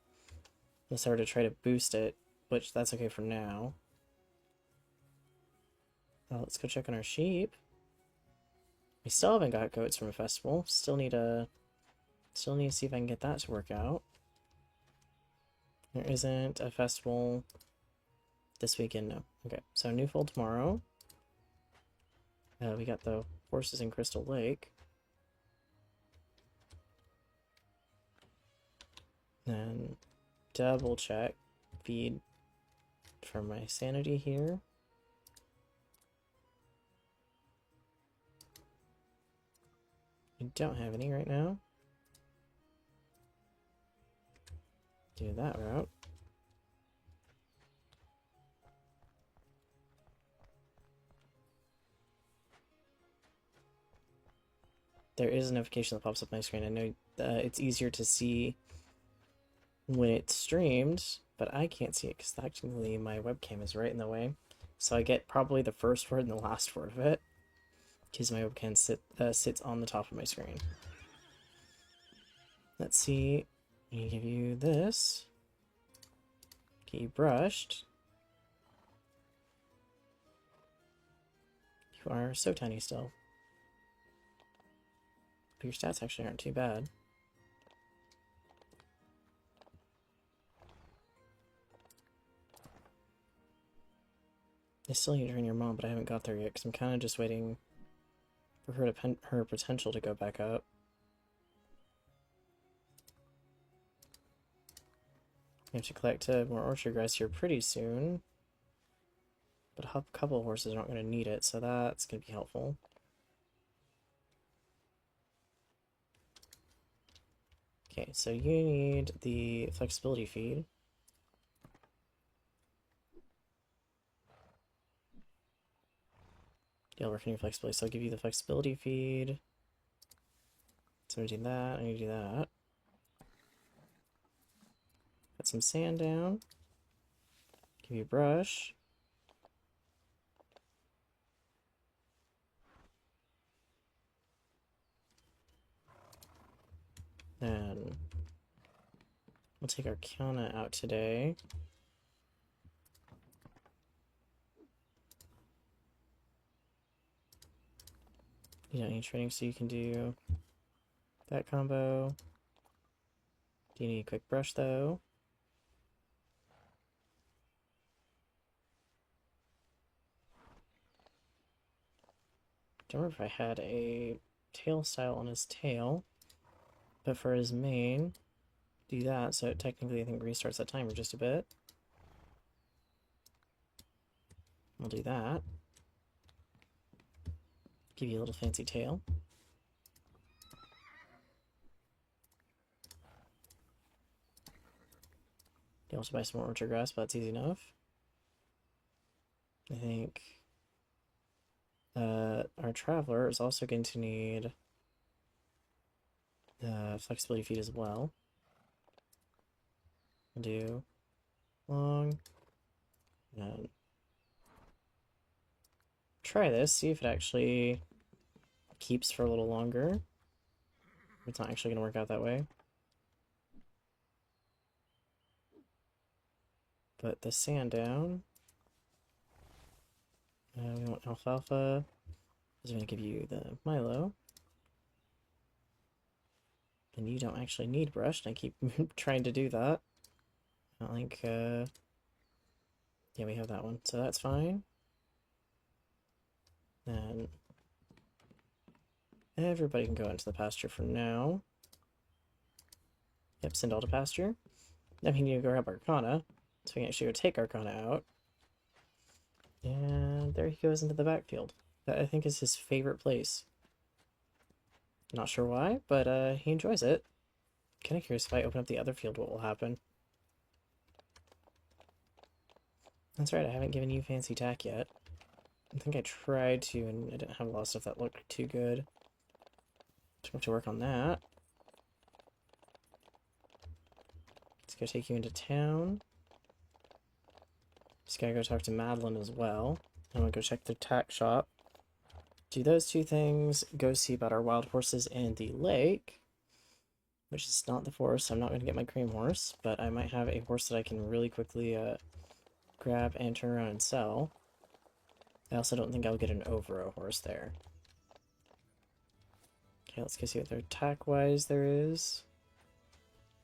Unless I were to try to boost it, which that's okay for now. Well, let's go check on our sheep. We still haven't got goats from a festival. Still need to see if I can get that to work out. There isn't a festival this weekend, no. Okay, so new fold tomorrow. We got the horses in Crystal Lake. Then double check feed for my sanity here. I don't have any right now. Do that route. there is a notification that pops up on my screen. I know it's easier to see when it's streamed, but I can't see it because actually my webcam is right in the way. So I get probably the first word and the last word of it because my webcam sits on the top of my screen. Let's see. I'm gonna give you this. Get you brushed. You are so tiny still. But your stats actually aren't too bad. I still need to train your mom, but I haven't got there yet because I'm kind of just waiting for her potential to go back up. We have to collect more orchard grass here pretty soon. But a couple of horses aren't going to need it, so that's going to be helpful. Okay, so you need the flexibility feed. Yeah, working your flexibility, so I'll give you the flexibility feed. So I'm gonna do that, I'm gonna do that. Put some sand down. Give you a brush. Then we'll take our Kiana out today. You don't need training, so you can do that combo. Do you need a quick brush though? Don't remember if I had a tail style on his tail, but for his mane, do that, so it technically I think restarts that timer just a bit. We'll do that. Give you a little fancy tail. You also buy some more orchard grass, but that's easy enough. I think our traveler is also going to need flexibility feed as well. We'll do long, and try this, see if it actually keeps for a little longer. It's not actually going to work out that way. Put the sand down. We want alfalfa. I'm going to give you the Milo. And you don't actually need brushed. I keep trying to do that. I don't think, yeah, we have that one, so that's fine. Then everybody can go into the pasture for now. Yep, send all to pasture. Then we need to go grab Arcana, so we can actually go take Arcana out. And there he goes into the backfield. That I think is his favorite place. Not sure why, but he enjoys it. Kind of curious if I open up the other field, what will happen. That's right, I haven't given you fancy tack yet. I think I tried to, and I didn't have a lot of stuff that looked too good. So I have to work on that. Let's go take you into town. Just gotta go talk to Madeline as well. I'm gonna go check the tack shop. Do those two things, go see about our wild horses in the lake, which is not the forest, so I'm not going to get my cream horse, but I might have a horse that I can really quickly grab and turn around and sell. I also don't think I'll get an Overo horse there. Okay, let's go see what their attack-wise there is.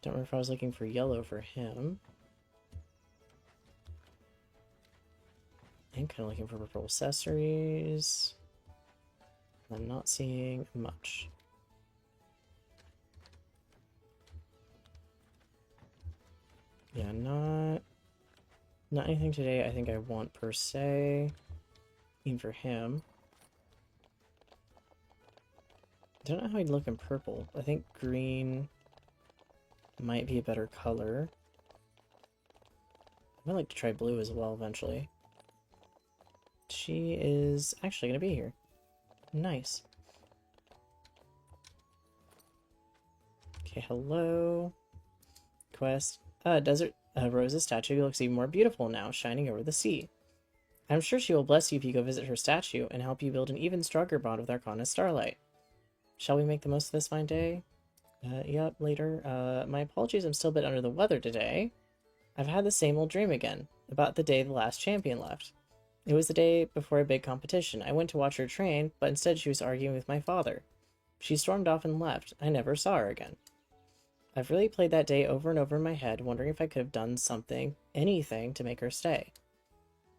Don't remember if I was looking for yellow for him. I'm kind of looking for purple accessories. I'm not seeing much. Yeah, not anything today I think I want per se. Even for him. I don't know how he'd look in purple. I think green might be a better color. I might like to try blue as well eventually. She is actually going to be here. Nice. hello. Quest. Desert Rose's statue looks even more beautiful now, shining over the sea. I'm sure she will bless you if you go visit her statue and help you build an even stronger bond with Arcana Starlight. Shall we make the most of this fine day? Yep, later. My apologies, I'm still a bit under the weather today. I've had the same old dream again, about the day the last champion left. It was the day before a big competition. I went to watch her train, but instead she was arguing with my father. She stormed off and left. I never saw her again. I've really played that day over and over in my head, wondering if I could have done something, anything, to make her stay.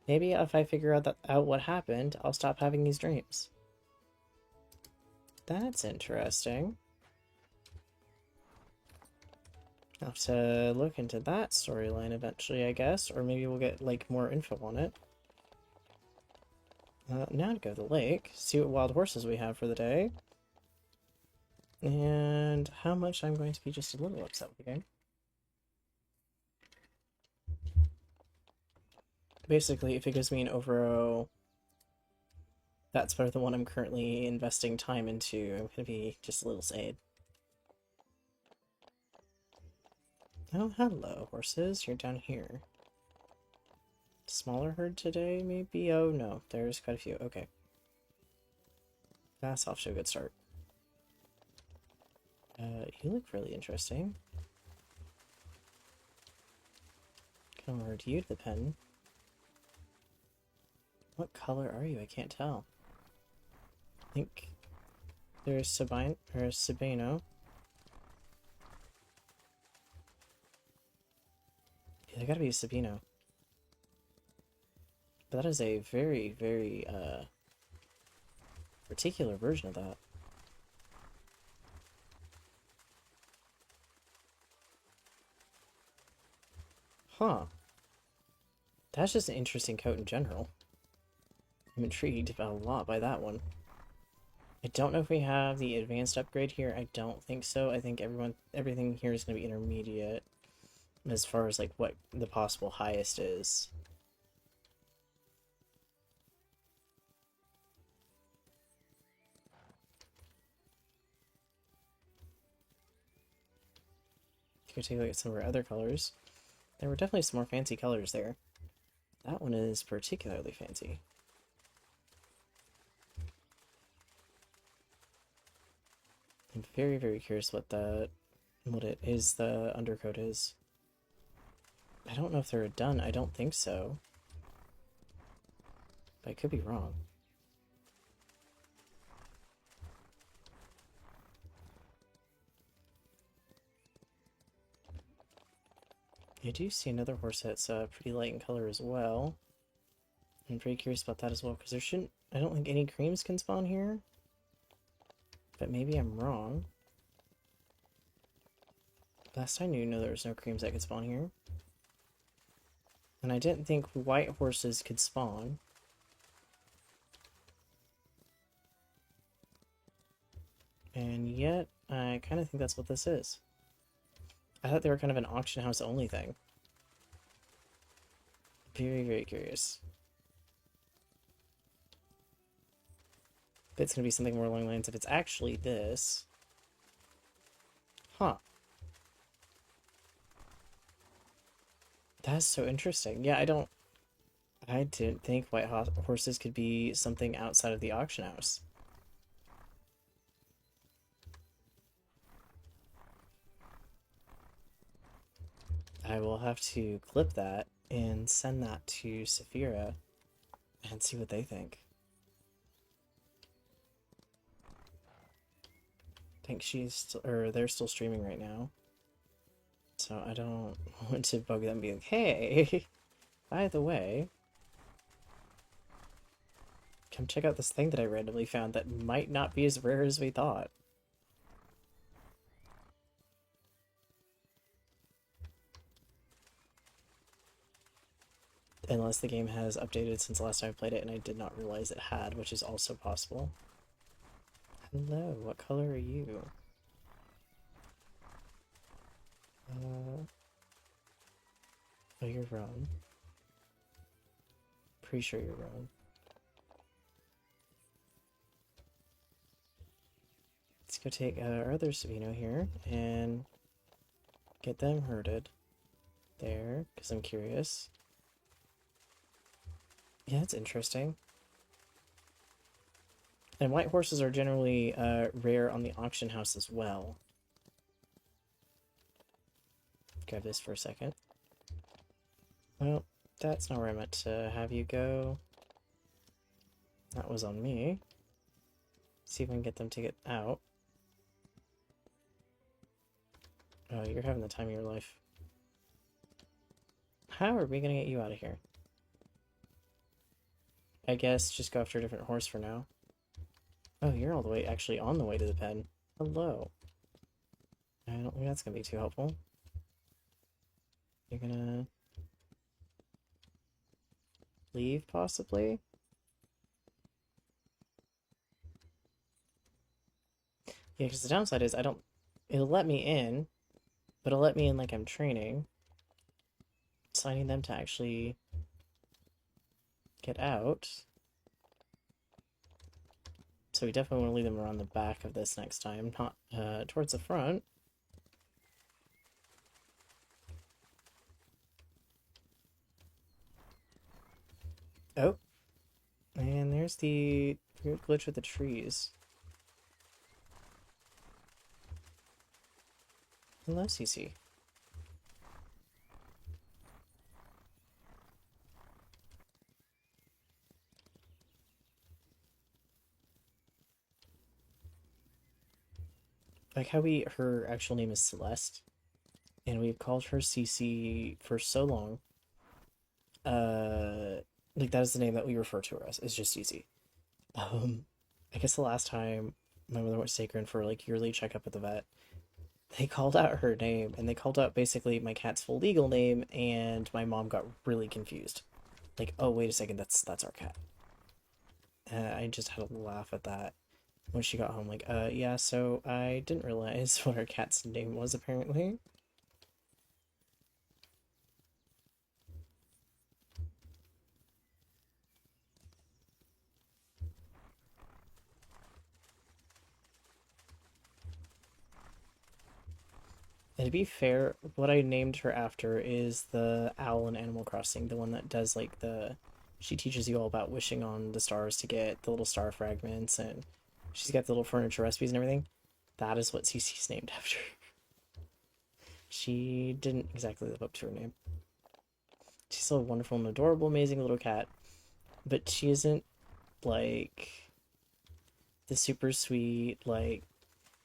Maybe if I figure out what happened, I'll stop having these dreams. That's interesting. I'll have to look into that storyline eventually, I guess, or maybe we'll get, like, more info on it. Now to go to the lake, see what wild horses we have for the day. And how much I'm going to be just a little upset with the game. Basically, if it gives me an overall, that's better than what I'm currently investing time into, I'm going to be just a little sad. Oh, hello, horses. You're down here. Smaller herd today, maybe? Oh, no. There's quite a few. Okay. That's off to a good start. You look really interesting. Come over to you to the pen. What color are you? I can't tell. I think there's Sabino, or Sabino. Yeah, there gotta be a Sabino. But that is a very, very, particular version of that. Huh. That's just an interesting coat in general. I'm intrigued about a lot by that one. I don't know if we have the advanced upgrade here. I don't think so. I think everything here is going to be intermediate as far as like what the possible highest is. You could take a look at some of our other colors. There were definitely some more fancy colors there. That one is particularly fancy. I'm very, very curious what it is the undercoat is. I don't know if they're done. I don't think so. But I could be wrong. I do see another horse that's pretty light in color as well. I'm pretty curious about that as well, because I don't think any creams can spawn here. But maybe I'm wrong. Last I knew, no, there was no creams that could spawn here. And I didn't think white horses could spawn. And yet, I kind of think that's what this is. I thought they were kind of an auction house only thing. Very, very curious. If it's going to be something more along the lines of it's actually this. Huh. That's so interesting. Yeah, I didn't think white horses could be something outside of the auction house. I will have to clip that and send that to Saphira and see what they think. I think they're still streaming right now. So I don't want to bug them and be like, hey, by the way, come check out this thing that I randomly found that might not be as rare as we thought. Unless the game has updated since the last time I played it and I did not realize it had, which is also possible. Hello, what color are you? Oh, you're wrong. Pretty sure you're wrong. Let's go take our other Savino here and Get them herded. There, because I'm curious. Yeah, that's interesting. And white horses are generally rare on the auction house as well. Grab this for a second. Well, that's not where I meant to have you go. That was on me. See if I can get them to get out. Oh, you're having the time of your life. How are we gonna get you out of here? I guess just go after a different horse for now. Oh, you're all the way, actually on the way to the pen. Hello. I don't think that's gonna be too helpful. You're gonna leave, possibly? Yeah, because the downside is it'll let me in, but it'll let me in like I'm training. So I need them to actually get out. So we definitely want to leave them around the back of this next time, not towards the front. Oh, and there's the weird glitch with the trees. Hello, CC. Like how her actual name is Celeste, and we've called her CC for so long. Like that is the name that we refer to her as. It's just CC. I guess the last time my mother went to take her in for like yearly checkup at the vet, they called out her name, and they called out basically my cat's full legal name, and my mom got really confused. Like, oh wait a second, that's our cat. I just had a laugh at that when she got home. Like, yeah, so I didn't realize what our cat's name was apparently. And to be fair, what I named her after is the owl in Animal Crossing, the one that does like the. She teaches you all about wishing on the stars to get the little star fragments, and she's got the little furniture recipes and everything. That is what CC's named after. She didn't exactly live up to her name. She's still a wonderful and adorable, amazing little cat, but she isn't like the super sweet, like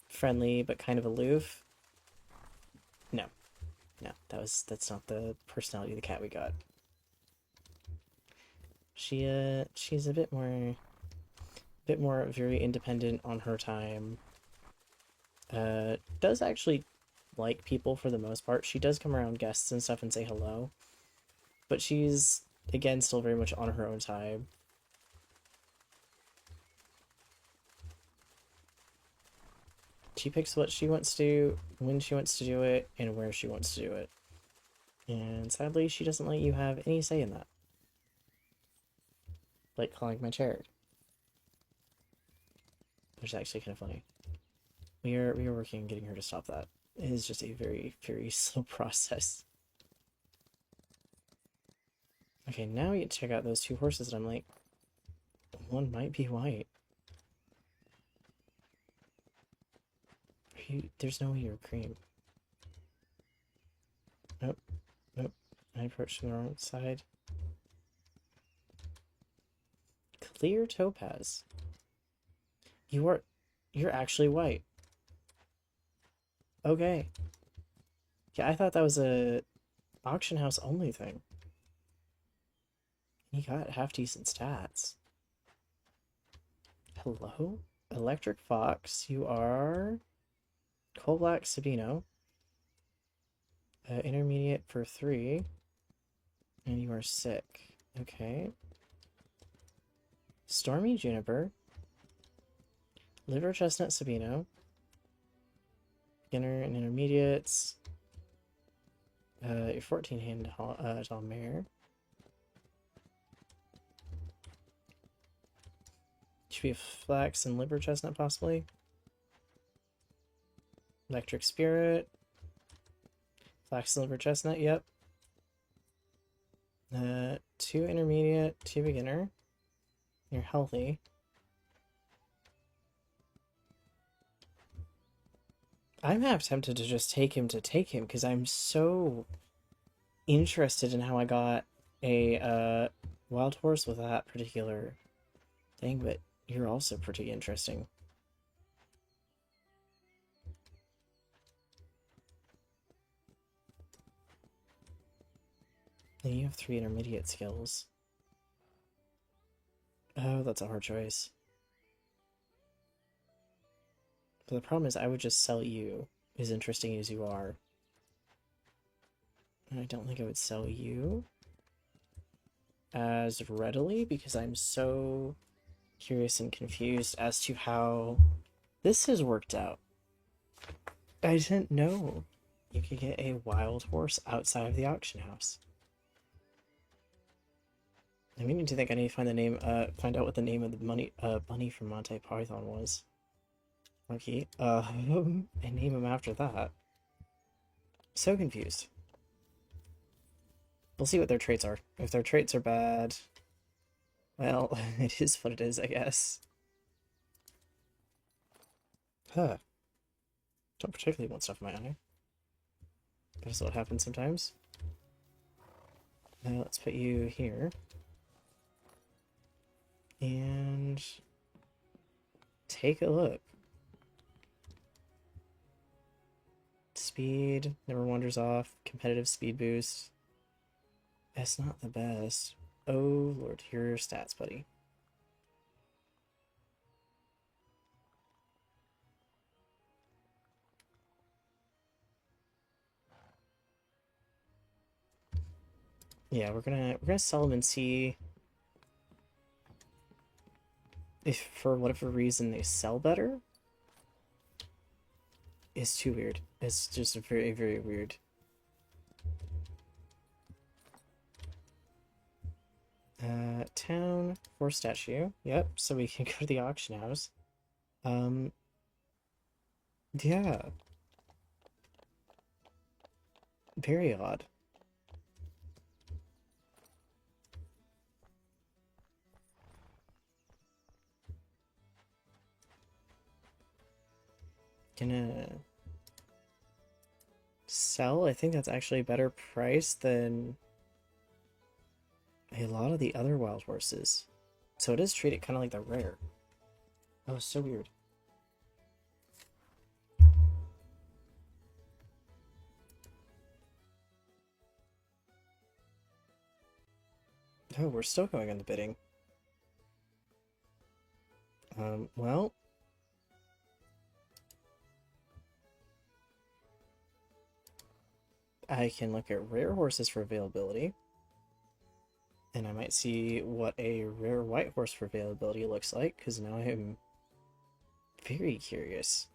friendly but kind of aloof. No, no, that's not the personality of the cat we got. She's a bit more very independent on her time. Does actually like people for the most part. She does come around guests and stuff and say hello, but she's again still very much on her own time. She picks what she wants to do, when she wants to do it, and where she wants to do it. And sadly, she doesn't let you have any say in that. Like calling my chair. Which is actually kind of funny. We are working on getting her to stop that. It is just a very, very slow process. Okay, now we get to check out those two horses, and I'm like, one might be white. There's no way you're cream. Nope, nope. I approached from the wrong side. Clear topaz. You're actually white. Okay. Yeah, I thought that was a auction house only thing. You got half decent stats. Hello? Electric Fox, you are Coal Black Sabino. Intermediate for 3. And you are sick. Okay. Stormy Juniper. Liver Chestnut Sabino. Beginner and intermediates. Your 14 hand tall mare. Should be a flax and liver chestnut possibly. Electric Spirit. Black silver chestnut, yep. 2 intermediate, 2 beginner. You're healthy. I'm half tempted to just take him because I'm so interested in how I got a wild horse with that particular thing, but you're also pretty interesting. And you have 3 intermediate skills. Oh, that's a hard choice. But the problem is I would just sell you, as interesting as you are. And I don't think I would sell you as readily because I'm so curious and confused as to how this has worked out. I didn't know you could get a wild horse outside of the auction house. I'm beginning to think I need to find the name, find out what the name of the bunny from Monty Python was. Okay, and name him after that. So confused. We'll see what their traits are. If their traits are bad, well, it is what it is, I guess. Huh. Don't particularly want stuff in my eye. That's what happens sometimes. Let's put you here. And take a look. Speed never wanders off. Competitive speed boost. That's not the best. Oh lord, here are your stats, buddy. Yeah, we're gonna sell them and see if for whatever reason they sell better. It's too weird. It's just very, very weird. Town for statue. Yep, so we can go to the auction house. Yeah. Very odd. Gonna sell. I think that's actually a better price than a lot of the other wild horses. So it is treated kind of like the rare. Oh, so weird. Oh, we're still going on the bidding. Well, I can look at rare horses for availability. And I might see what a rare white horse for availability looks like, because now I'm very curious.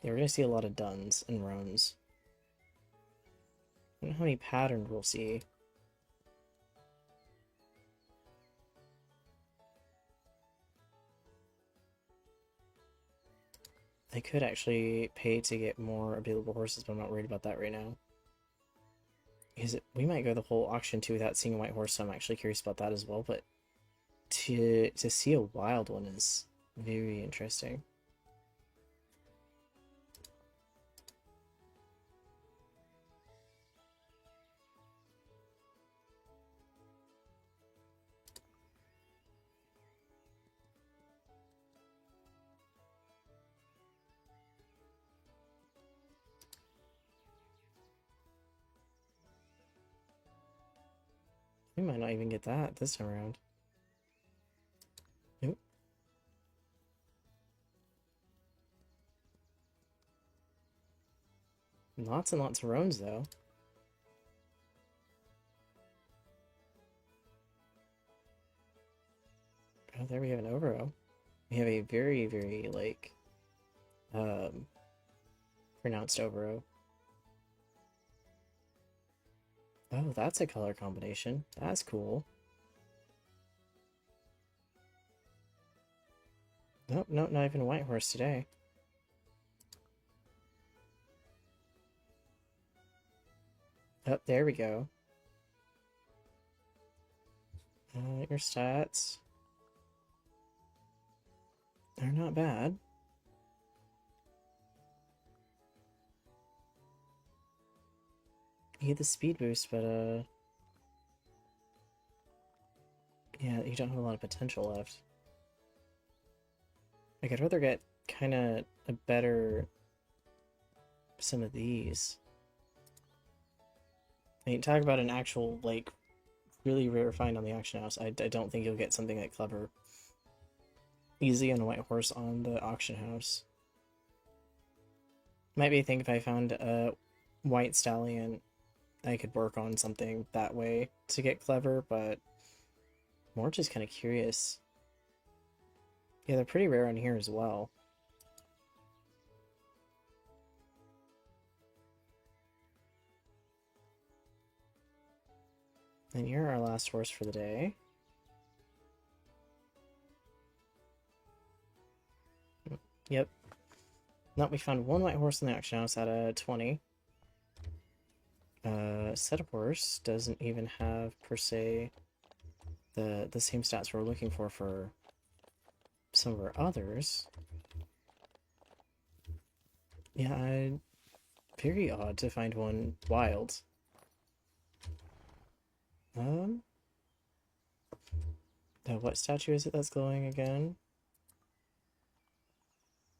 Yeah, we're gonna see a lot of duns and roans. I don't know how many patterns we'll see. I could actually pay to get more available horses, but I'm not worried about that right now. We might go the whole auction too without seeing a white horse, so I'm actually curious about that as well, but to see a wild one is very interesting. We might not even get that this time around. Nope. Lots and lots of roans, though. Oh, there we have an Overo. We have a very, very, like, pronounced Overo. Oh, that's a color combination. That's cool. Nope, nope, not even a white horse today. Oh, there we go. Your stats are not bad. You get the speed boost, but yeah, you don't have a lot of potential left. Like, I'd rather get kind of a better some of these. I mean, talk about an actual, like, really rare find on the auction house. I don't think you'll get something that clever. Easy on a white horse on the auction house. Might be a thing if I found a white stallion, I could work on something that way to get clever, but more just kind of curious. Yeah, they're pretty rare on here as well. And you're our last horse for the day. Yep. No, we found one white horse in the auction house out of 20. Set horse doesn't even have, per se, the same stats we're looking for some of our others. Yeah, very odd to find one wild. What statue is it that's glowing again?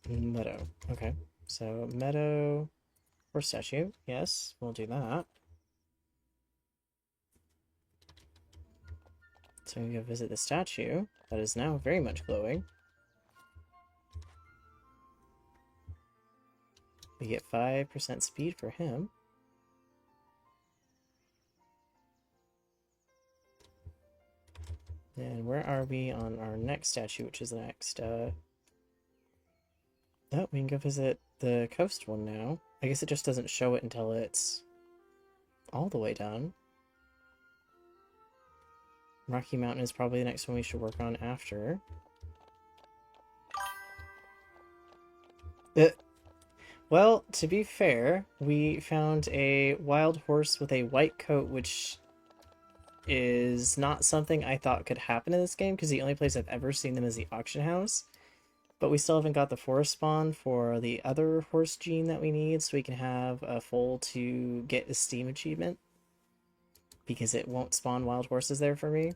Meadow. Okay, so meadow or statue. Yes, we'll do that. So we go visit the statue that is now very much glowing. We get 5% speed for him. And where are we on our next statue, which is the next, Oh, we can go visit the coast one now. I guess it just doesn't show it until it's all the way done. Rocky Mountain is probably the next one we should work on after. Well, to be fair, we found a wild horse with a white coat, which is not something I thought could happen in this game, because the only place I've ever seen them is the auction house. But we still haven't got the forest spawn for the other horse gene that we need, so we can have a foal to get the Steam achievement, because it won't spawn wild horses there for me.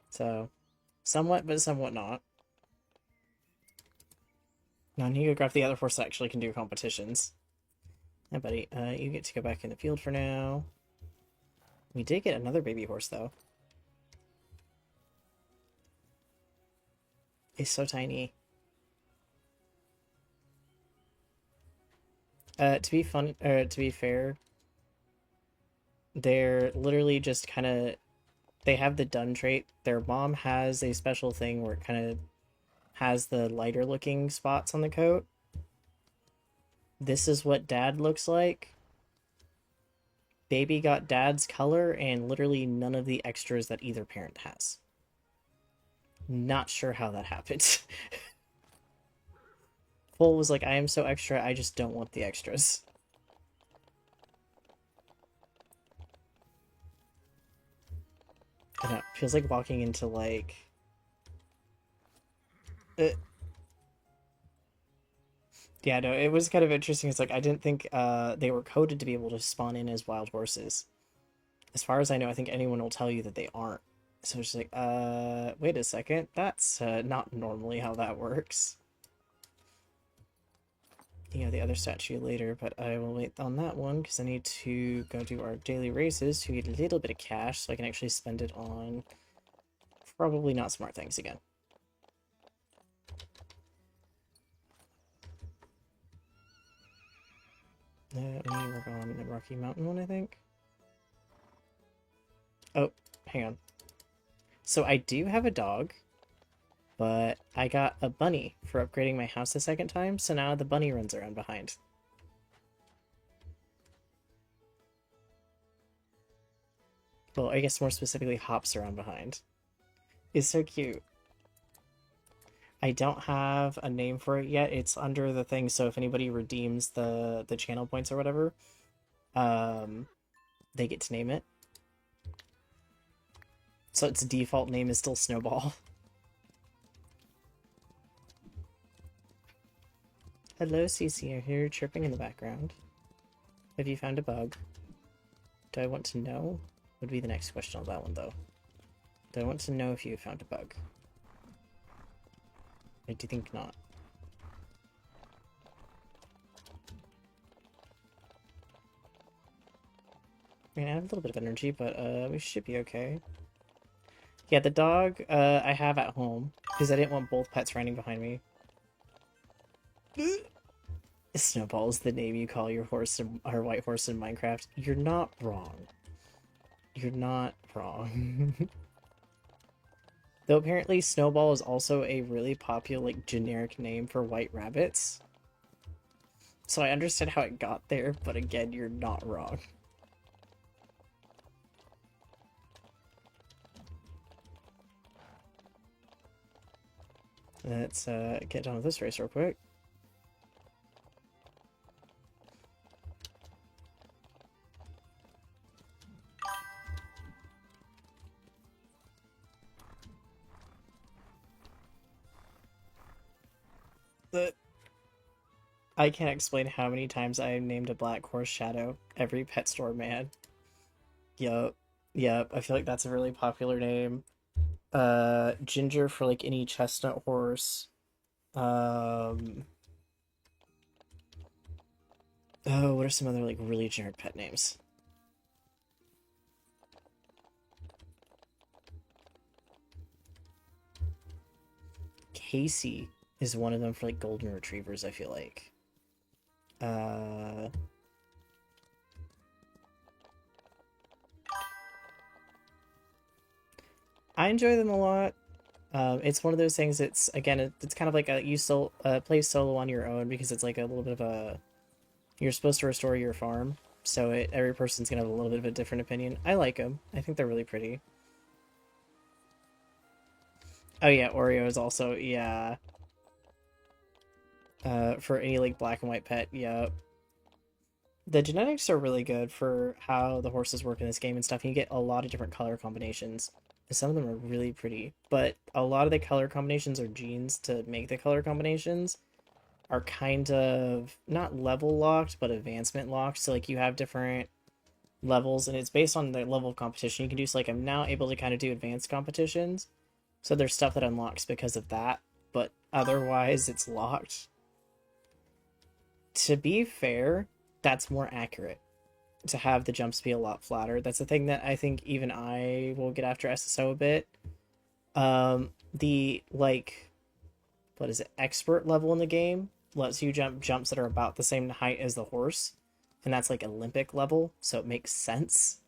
So, somewhat, but somewhat not. Now, I need to grab the other horse that actually can do competitions. Yeah, buddy, you get to go back in the field for now. We did get another baby horse, though. It's so tiny. To be fair, they're literally just kind of, they have the dun trait. Their mom has a special thing where it kind of has the lighter looking spots on the coat. This is what dad looks like. Baby got dad's color and literally none of the extras that either parent has. Not sure how that happened. Full was like, I am so extra, I just don't want the extras. I don't know, feels like walking into like... Yeah, no, it was kind of interesting. It's like, I didn't think they were coded to be able to spawn in as wild horses. As far as I know, I think anyone will tell you that they aren't. So it's like, wait a second, that's not normally how that works. You know, the other statue later, but I will wait on that one because I need to go do our daily races to get a little bit of cash so I can actually spend it on probably not smart things again. We need to work on the Rocky Mountain one, I think. Oh, hang on. So I do have a dog, but I got a bunny for upgrading my house the second time, so now the bunny runs around behind. Well, I guess more specifically hops around behind. It's so cute. I don't have a name for it yet. It's under the thing, so if anybody redeems the channel points or whatever, they get to name it. So its default name is still Snowball. Hello, CC. I hear chirping in the background. Have you found a bug? Do I want to know? Would be the next question on that one, though. Do I want to know if you found a bug? I do think not. I mean, I have a little bit of energy, but we should be okay. Yeah, the dog I have at home, because I didn't want both pets running behind me. Snowball is the name you call your horse or white horse in Minecraft. You're not wrong. You're not wrong. Though apparently Snowball is also a really popular, like, generic name for white rabbits. So I understand how it got there, but again, you're not wrong. Let's get done with this race real quick. I can't explain how many times I named a black horse Shadow every pet store man. Yup. Yep, I feel like that's a really popular name. Ginger for like any chestnut horse. Um oh, what are some other like really generic pet names? Casey is one of them for like golden retrievers, I feel like. Uh I enjoy them a lot. It's one of those things. It's again, it's kind of like you still play solo on your own because it's like a little bit of a. You're supposed to restore your farm, so every person's gonna have a little bit of a different opinion. I like them. I think they're really pretty. Oh yeah, Oreo is also yeah. For any like black and white pet, yeah. The genetics are really good for how the horses work in this game and stuff. You get a lot of different color combinations. Some of them are really pretty, but a lot of the color combinations or genes to make the color combinations are kind of not level locked, but advancement locked. So like you have different levels, and it's based on the level of competition you can do. So like I'm now able to kind of do advanced competitions. So there's stuff that unlocks because of that, but otherwise it's locked. To be fair, that's more accurate to have the jumps be a lot flatter. That's the thing that I think even I will get after SSO a bit. The like what is it, expert level in the game lets you jump jumps that are about the same height as the horse, and that's like Olympic level, so it makes sense.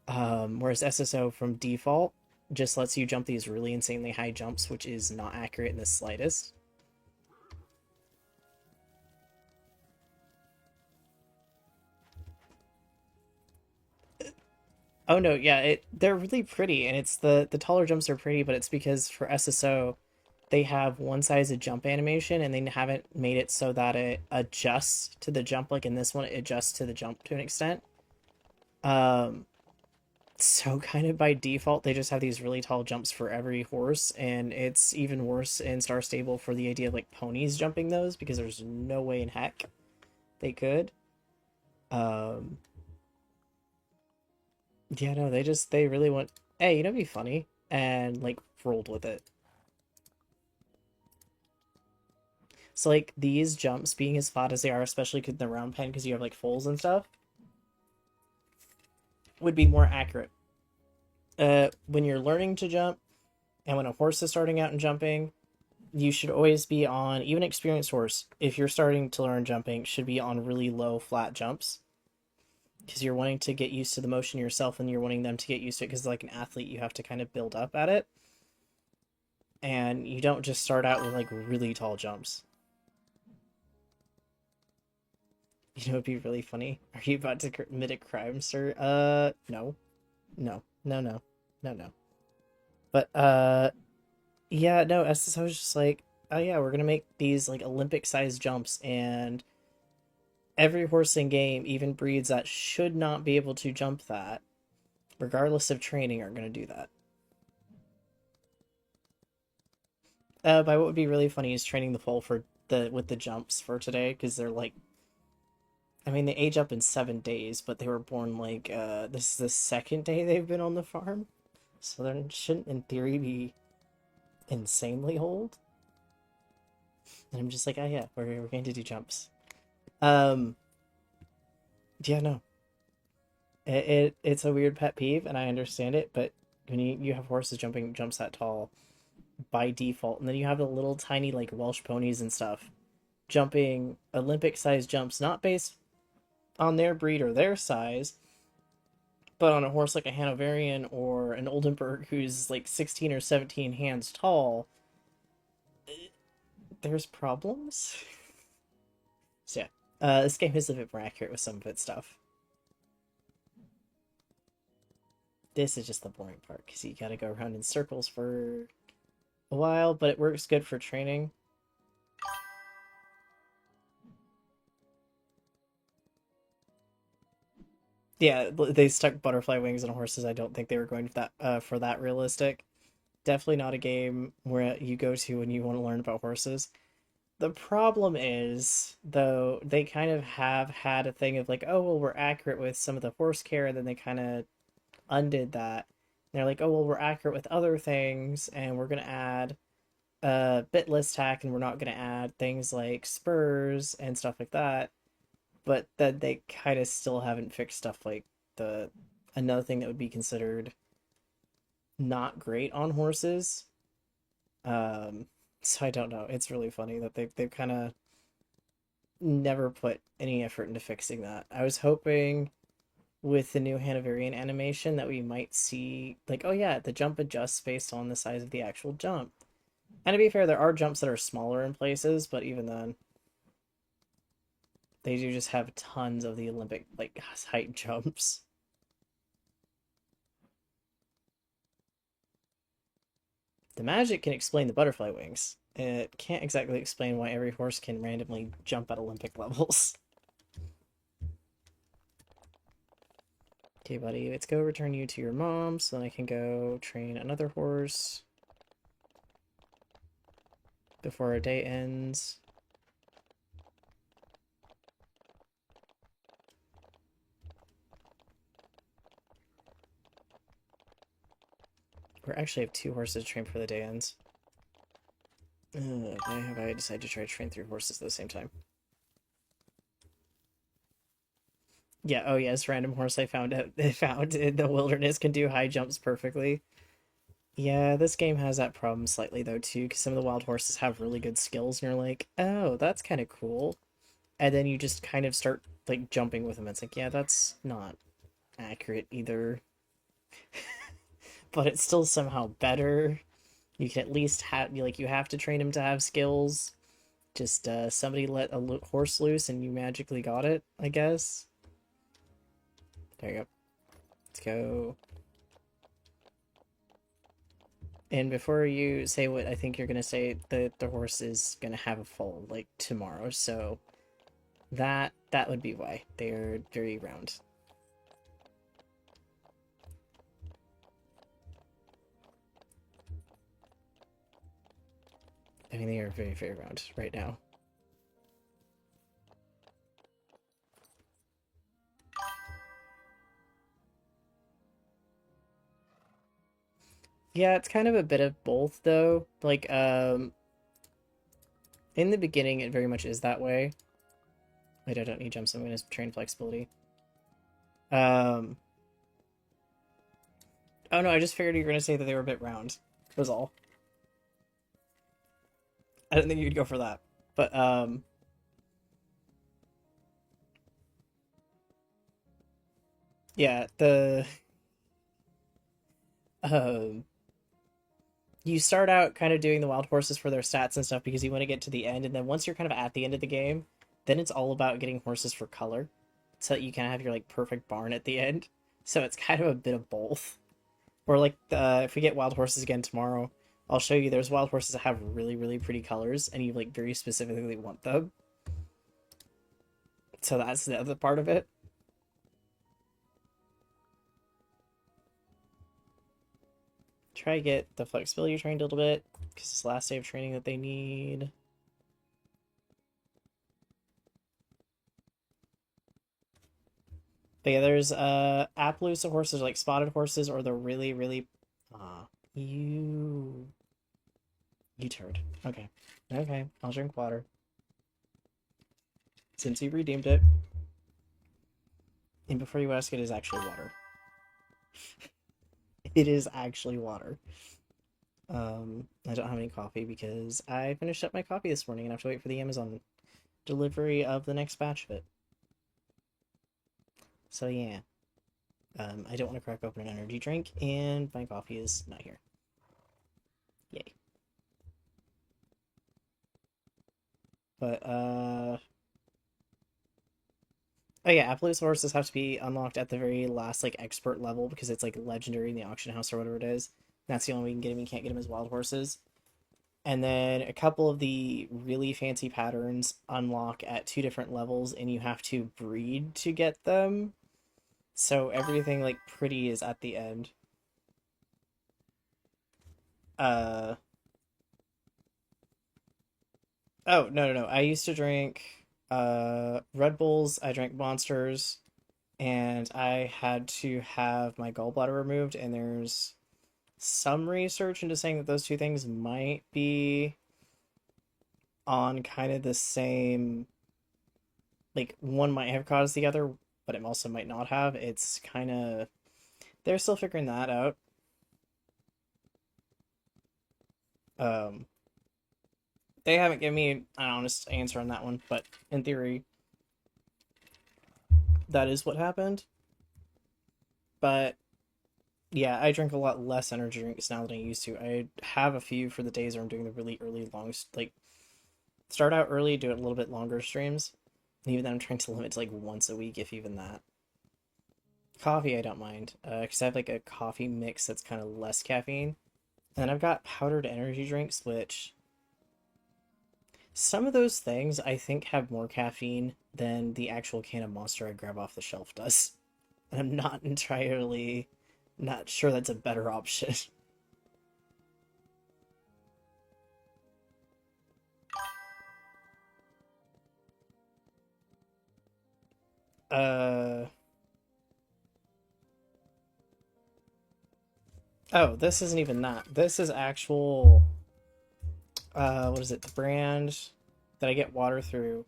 Whereas SSO from default just lets you jump these really insanely high jumps, which is not accurate in the slightest. Oh no, yeah, they're really pretty, and it's the taller jumps are pretty, but it's because for SSO they have one size of jump animation, and they haven't made it so that it adjusts to the jump. Like in this one, it adjusts to the jump to an extent. Um, so kind of by default, they just have these really tall jumps for every horse, and it's even worse in Star Stable for the idea of like ponies jumping those because there's no way in heck they could. Um, yeah, no, they really want. Hey, you know, be funny and like rolled with it. So like these jumps being as flat as they are, especially in the round pen because you have like foals and stuff, would be more accurate. When you're learning to jump, and when a horse is starting out and jumping, you should always be on, even experienced horse, if you're starting to learn jumping, should be on really low flat jumps because you're wanting to get used to the motion yourself, and you're wanting them to get used to it because like an athlete you have to kind of build up at it, and you don't just start out with like really tall jumps. You know, it'd be really funny. Are you about to commit a crime, sir? No. No. No, no. No, no. But, yeah, no, SSO was just like, oh yeah, we're gonna make these, like, Olympic-sized jumps, and Every horse in game, even breeds that should not be able to jump that, regardless of training, are going to do that. But what would be really funny is training the foal for the with the jumps for today, because they're like, I mean, they age up in 7 days, but they were born like this is the second day they've been on the farm, so they shouldn't, in theory, be insanely old. And I'm just like, oh yeah, we're going to do jumps. Um, yeah, no, it's a weird pet peeve, and I understand it, but when you have horses jumping jumps that tall by default, and then you have the little tiny like Welsh ponies and stuff jumping Olympic sized jumps, not based on their breed or their size, but on a horse like a Hanoverian or an Oldenburg who's like 16 or 17 hands tall, there's problems. So yeah, this game is a bit more accurate with some of its stuff. This is just the boring part because you gotta go around in circles for a while, but it works good for training. Yeah, they stuck butterfly wings on horses. I don't think they were going for that realistic. Definitely not a game where you go to when you want to learn about horses. The problem is, though, they kind of have had a thing of like, oh, well, we're accurate with some of the horse care, and then they kind of undid that. And they're like, oh, well, we're accurate with other things, and we're going to add bitless tack, and we're not going to add things like spurs and stuff like that. But then they kind of still haven't fixed stuff like the another thing that would be considered not great on horses. Um, so I don't know. It's really funny that they've kind of never put any effort into fixing that. I was hoping with the new Hanoverian animation that we might see like, oh yeah, the jump adjusts based on the size of the actual jump. And to be fair, there are jumps that are smaller in places, but even then, they do just have tons of the Olympic like height jumps. The magic can explain the butterfly wings. It can't exactly explain why every horse can randomly jump at Olympic levels. Okay, buddy, let's go return you to your mom so then I can go train another horse before our day ends. We actually have 2 horses to train before the day ends. Why have I decided to try to train 3 horses at the same time? Yeah, oh yes, random horse I found in the wilderness can do high jumps perfectly. Yeah, this game has that problem slightly though too, because some of the wild horses have really good skills, and you're like, oh, that's kind of cool. And then you just kind of start like jumping with them. It's like, yeah, that's not accurate either, but it's still somehow better. You can at least have like you have to train him to have skills. Just somebody let a horse loose and you magically got it, I guess. There you go. Let's go. And before you say what I think you're gonna say, the horse is gonna have a foal like tomorrow, so that would be why they're very round. I mean, they are very, very round right now. Yeah, it's kind of a bit of both though. Like, in the beginning, it very much is that way. Wait, I don't need jumps. I'm going to train flexibility. Um. Oh no, I just figured you were going to say that they were a bit round. Was all. I didn't think you'd go for that. But yeah, the um, you start out kind of doing the wild horses for their stats and stuff because you want to get to the end, and then once you're kind of at the end of the game, then it's all about getting horses for color, so that you can have your like perfect barn at the end. So it's kind of a bit of both. Or like if we get wild horses again tomorrow, I'll show you there's wild horses that have really, really pretty colors, and you like very specifically want them. So that's the other part of it. Try to get the flexibility trained a little bit because it's the last day of training that they need. But yeah, there's Appaloosa horses, like spotted horses, or the really, really you you turd. Okay. Okay, I'll drink water. Since you redeemed it. And before you ask, it is actually water. It is actually water. I don't have any coffee because I finished up my coffee this morning and I have to wait for the Amazon delivery of the next batch of it. So yeah. I don't want to crack open an energy drink, and my coffee is not here. Yay. But, oh yeah, Appaloosa horses have to be unlocked at the very last, like, expert level because it's, like, legendary in the auction house or whatever it is. That's the only way you can get them. You can't get them as wild horses. And then a couple of the really fancy patterns unlock at two different levels, and you have to breed to get them. So everything, like, pretty is at the end. Uh, oh, no. I used to drink Red Bulls, I drank Monsters, and I had to have my gallbladder removed, and there's some research into saying that those two things might be on kind of the same, like one might have caused the other, but it also might not have. It's kind of they're still figuring that out. Um, they haven't given me an honest answer on that one, but in theory, that is what happened. But yeah, I drink a lot less energy drinks now than I used to. I have a few for the days where I'm doing the really early long, like start out early, do it a little bit longer streams. And even then, I'm trying to limit to like once a week, if even that. Coffee, I don't mind, because I have like a coffee mix that's kind of less caffeine. And I've got powdered energy drinks, which some of those things I think have more caffeine than the actual can of Monster I grab off the shelf does. And I'm not entirely not sure that's a better option. Uh oh, this isn't even that. This is actual what is it? The brand that I get water through.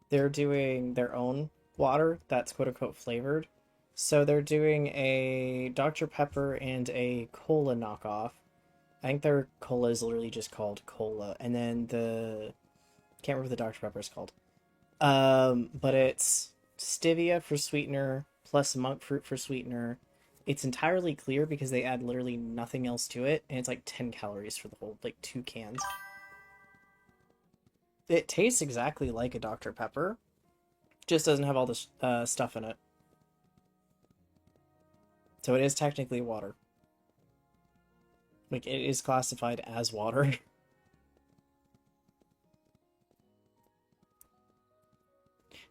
They're doing their own water that's quote unquote flavored. So they're doing a Dr. Pepper and a cola knockoff. I think their cola is literally just called cola, and then the can't remember what the Dr. Pepper is called. But it's stevia for sweetener plus monk fruit for sweetener. It's entirely clear because they add literally nothing else to it, and it's like 10 calories for the whole like two cans. It tastes exactly like a Dr. Pepper, just doesn't have all this stuff in it. So it is technically water. Like it is classified as water.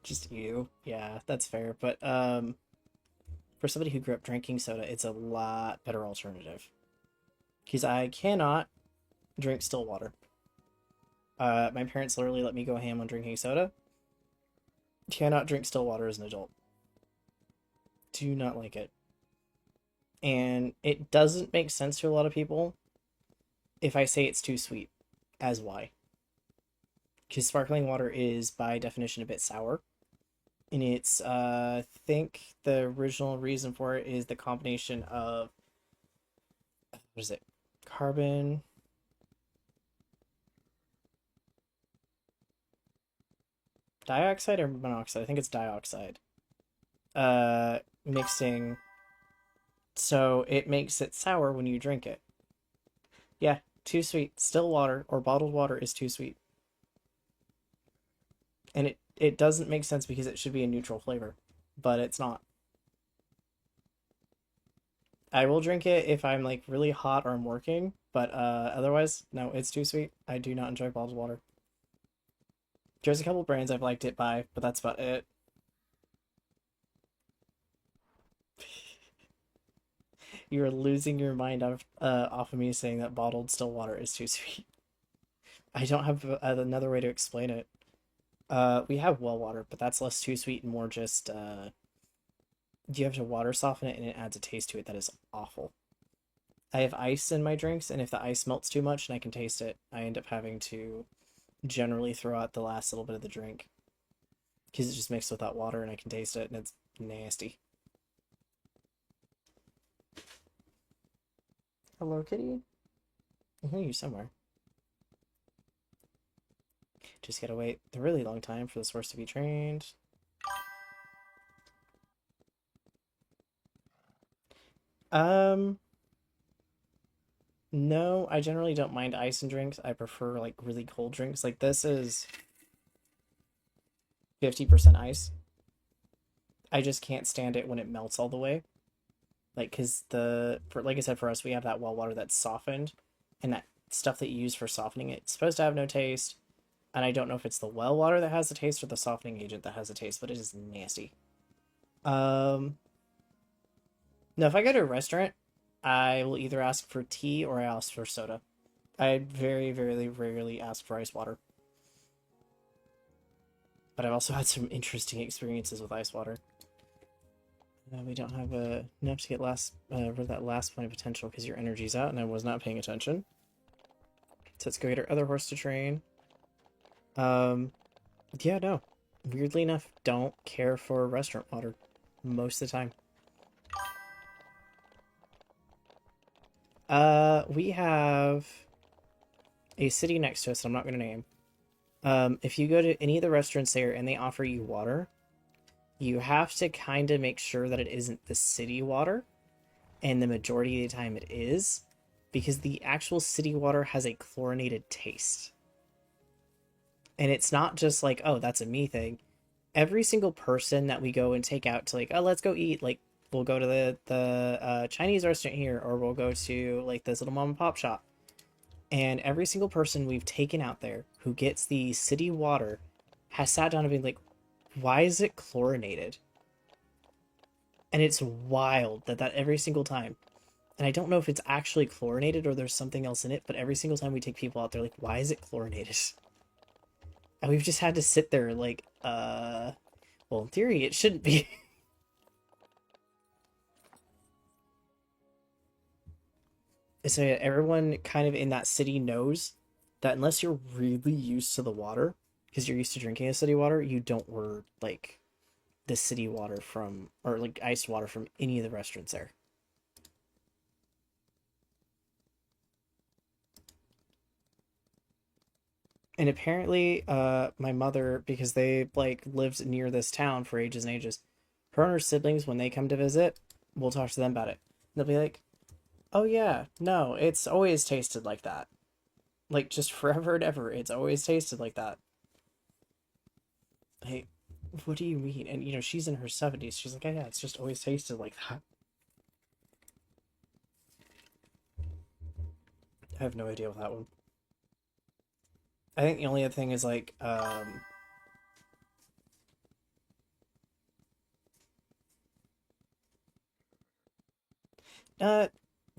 Just you. Yeah, that's fair. But for somebody who grew up drinking soda, it's a lot better alternative. Because I cannot drink still water. My parents literally let me go ham on drinking soda. Cannot drink still water as an adult. Do not like it. And it doesn't make sense to a lot of people if I say it's too sweet, as why. Because sparkling water is, by definition, a bit sour. And it's, I think the original reason for it is the combination of, what is it? Carbon dioxide or monoxide? I think it's dioxide. Mixing. So it makes it sour when you drink it. Yeah, too sweet. Still water or bottled water is too sweet. And it doesn't make sense because it should be a neutral flavor, but it's not. I will drink it if I'm like really hot or I'm working, but otherwise, no, it's too sweet. I do not enjoy bottled water. There's a couple brands I've liked it by, but that's about it. You're losing your mind off of me saying that bottled still water is too sweet. I don't have another way to explain it. We have well water, but that's less too sweet and more just you have to water soften it and it adds a taste to it that is awful. I have ice in my drinks, and if the ice melts too much and I can taste it, I end up having to generally throw out the last little bit of the drink because it just mixed with that water and I can taste it and it's nasty. Hello, kitty. I hear you somewhere. Just gotta wait a really long time for this horse to be trained. Um, no, I generally don't mind ice in drinks. I prefer like really cold drinks. Like this is 50% ice. I just can't stand it when it melts all the way. Like, cause like I said, for us, we have that well water that's softened, and that stuff that you use for softening it, it's supposed to have no taste. And I don't know if it's the well water that has the taste or the softening agent that has the taste, but it is nasty. Um, no, if I go to a restaurant, I will either ask for tea or I ask for soda. I very, very rarely ask for ice water. But I've also had some interesting experiences with ice water. We don't have enough to get for that last point of potential because your energy's out and I was not paying attention. So let's go get our other horse to train. Yeah, no. Weirdly enough, don't care for restaurant water most of the time. We have a city next to us that I'm not going to name. If you go to any of the restaurants there and they offer you water, you have to kind of make sure that it isn't the city water, and the majority of the time it is, because the actual city water has a chlorinated taste. And it's not just like, oh, that's a me thing. Every single person that we go and take out to like, oh, let's go eat, like we'll go to the Chinese restaurant here, or we'll go to like this little mom and pop shop. And every single person we've taken out there who gets the city water has sat down and been like, why is it chlorinated? And it's wild that every single time. And I don't know if it's actually chlorinated or there's something else in it, but every single time we take people out there, like, why is it chlorinated? And we've just had to sit there like, well, in theory, it shouldn't be. So yeah, everyone kind of in that city knows that unless you're really used to the water, because you're used to drinking a city water, you don't order like the city water from or like iced water from any of the restaurants there. And apparently, my mother, because they like lived near this town for ages and ages, her and her siblings, when they come to visit, we'll talk to them about it. They'll be like, "Oh yeah, no, it's always tasted like that. Like just forever and ever, it's always tasted like that." Hey, what do you mean? And you know, she's in her 70s. She's like, "Oh, yeah, it's just always tasted like that." I have no idea with that one. I think the only other thing is like, uh,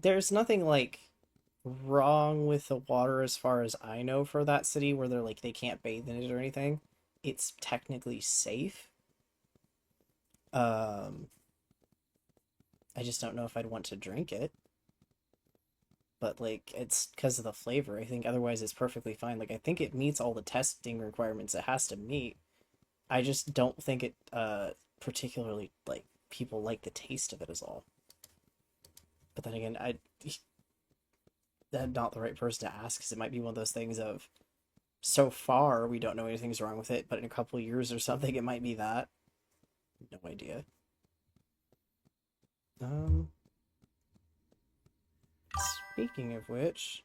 there's nothing like wrong with the water as far as I know for that city where they're like they can't bathe in it or anything. It's technically safe. Um, I just don't know if I'd want to drink it. But like it's because of the flavor. I think otherwise it's perfectly fine. Like I think it meets all the testing requirements it has to meet. I just don't think it particularly like people like the taste of it is all. But then again, I'm not the right person to ask because it might be one of those things of so far we don't know anything's wrong with it, but in a couple of years or something it might be that. No idea. Um, Speaking of which,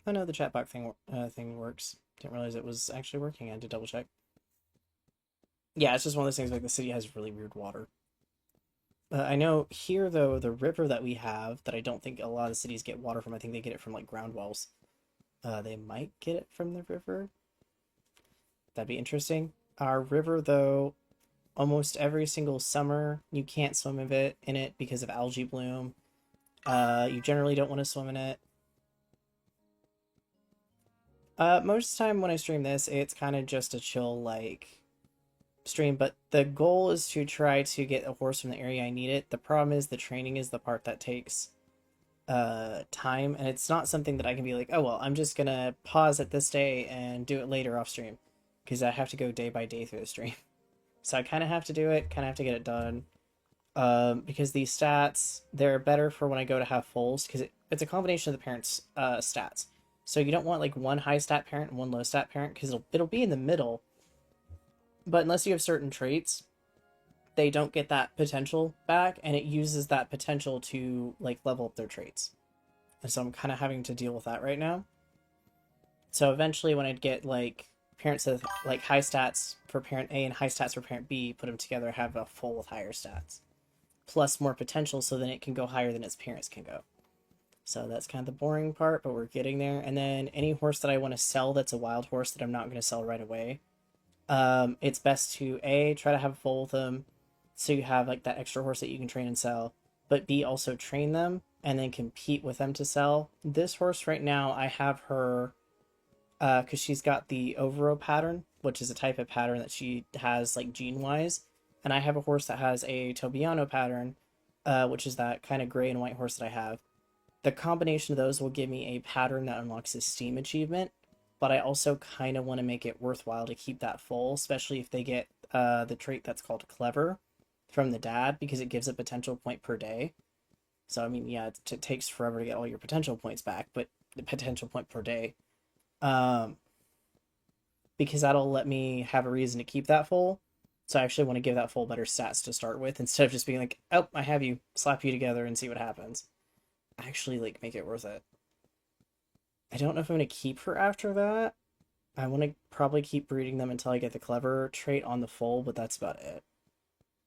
I know the chat box thing works. Didn't realize it was actually working. I had to double check. Yeah, it's just one of those things like the city has really weird water. I know here though the river that we have that I don't think a lot of cities get water from. I think they get it from like ground wells. They might get it from the river. That'd be interesting. Our river though almost every single summer. You can't swim in it because of algae bloom. You generally don't want to swim in it. Most of the time when I stream this, it's kind of just a chill, like, stream, but the goal is to try to get a horse from the area I need it. The problem is the training is the part that takes time, and it's not something that I can be like, oh well, I'm just gonna pause at this day and do it later off stream, because I have to go day by day through the stream. So I kind of have to do it, kind of have to get it done. Because these stats, they're better for when I go to have foals, because it's a combination of the parents' stats. So you don't want like one high stat parent and one low stat parent, because it'll be in the middle. But unless you have certain traits, they don't get that potential back, and it uses that potential to like level up their traits. And so I'm kind of having to deal with that right now. So eventually, when I'd get like parents with like high stats for parent A and high stats for parent B, put them together, have a foal with higher stats, plus more potential, so then it can go higher than its parents can go. So that's kind of the boring part, but we're getting there. And then any horse that I want to sell that's a wild horse that I'm not going to sell right away, it's best to A, try to have a foal with them, so you have like that extra horse that you can train and sell, but B, also train them and then compete with them to sell. This horse right now, I have her because she's got the Overo pattern, which is a type of pattern that she has like gene wise, and I have a horse that has a Tobiano pattern, which is that kind of gray and white horse that I have. The combination of those will give me a pattern that unlocks a Steam achievement, but I also kind of want to make it worthwhile to keep that full, especially if they get the trait that's called Clever from the dad, because it gives a potential point per day. So, I mean, yeah, it takes forever to get all your potential points back, but the potential point per day. Um, because that'll let me have a reason to keep that full. So I actually want to give that full better stats to start with, instead of just being like, oh, I have you, slap you together and see what happens. Actually, like, make it worth it. I don't know if I'm going to keep her after that. I want to probably keep breeding them until I get the Clever trait on the full, but that's about it.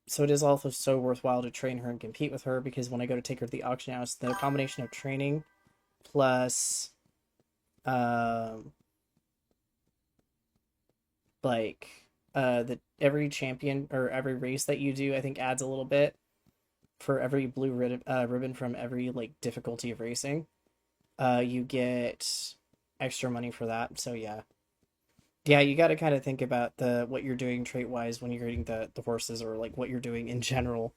So it is also so worthwhile to train her and compete with her, because when I go to take her to the auction house, the combination of training plus um like the every champion or every race that you do, I think adds a little bit for every blue ribbon from every like difficulty of racing. You get extra money for that. So yeah, you got to kind of think about the what you're doing trait wise when you're getting the horses, or like what you're doing in general.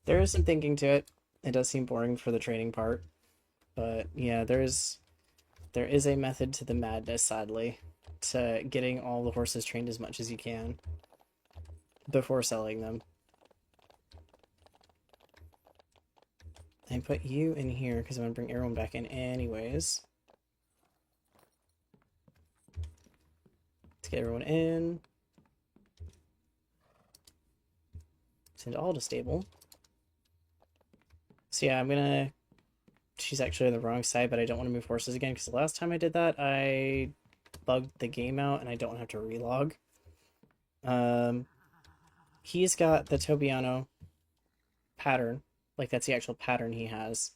There is some thinking to it. It does seem boring for the training part, but yeah, there is a method to the madness, sadly, to getting all the horses trained as much as you can before selling them. I put you in here because I'm going to bring everyone back in anyways. Let's get everyone in. Send all to stable. So yeah, I'm going to... She's actually on the wrong side, but I don't want to move horses again, because the last time I did that, I bugged the game out and I don't have to relog. He's got the Tobiano pattern. Like, that's the actual pattern he has.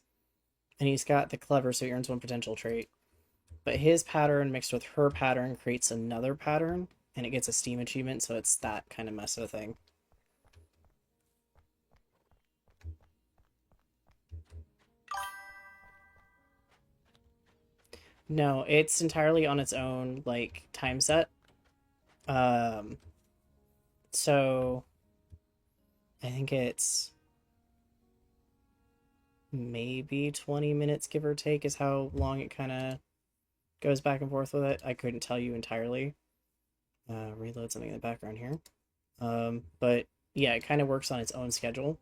And he's got the Clever, so he earns one potential trait. But his pattern mixed with her pattern creates another pattern, and it gets a Steam achievement, so it's that kind of mess of a thing. No, it's entirely on its own, like, time set. Um, so I think it's maybe 20 minutes, give or take, is how long it kind of goes back and forth with it. I couldn't tell you entirely. Reload something in the background here. But yeah, it kind of works on its own schedule.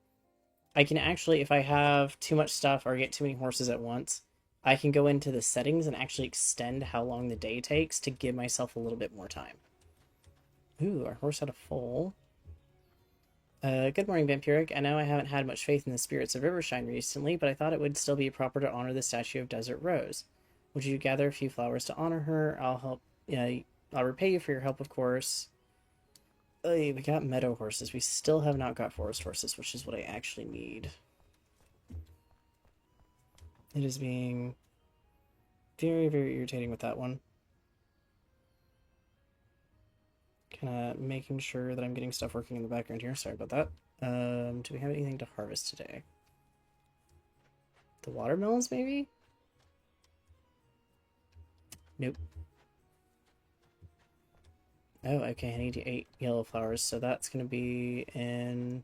I can actually, if I have too much stuff or get too many horses at once, I can go into the settings and actually extend how long the day takes to give myself a little bit more time. Ooh, our horse had a foal. Good morning, Vampiric. I know I haven't had much faith in the spirits of Rivershine recently, but I thought it would still be proper to honor the statue of Desert Rose. Would you gather a few flowers to honor her? I'll help. I'll repay you for your help, of course. We got meadow horses. We still have not got forest horses, which is what I actually need. It is being very, very irritating with that one. kind of making sure that I'm getting stuff working in the background here. Sorry about that. Do we have anything to harvest today? The watermelons, maybe? Nope. Oh, okay, I need 8 yellow flowers, so that's going to be in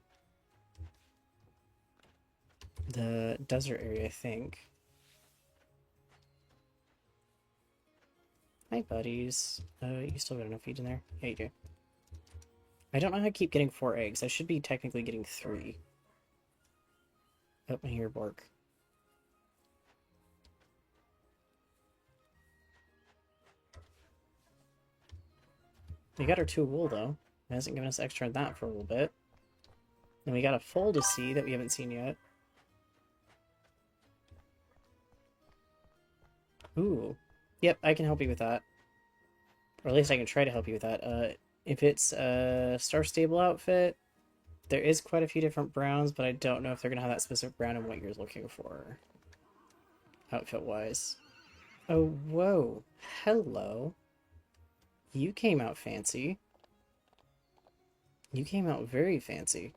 the desert area, I think. Hi, buddies. You still got enough feed in there? Yeah, you do. I don't know how I keep getting 4 eggs. I should be technically getting 3. Oh, I hear Bork. We got our 2 wool, though. It hasn't given us extra on that for a little bit. And we got a foal to see that we haven't seen yet. Ooh. Yep, I can help you with that. Or at least I can try to help you with that. If it's a Star Stable outfit, there is quite a few different browns, but I don't know if they're going to have that specific brown and what you're looking for. Outfit-wise. Oh, whoa. Hello. You came out fancy. You came out very fancy.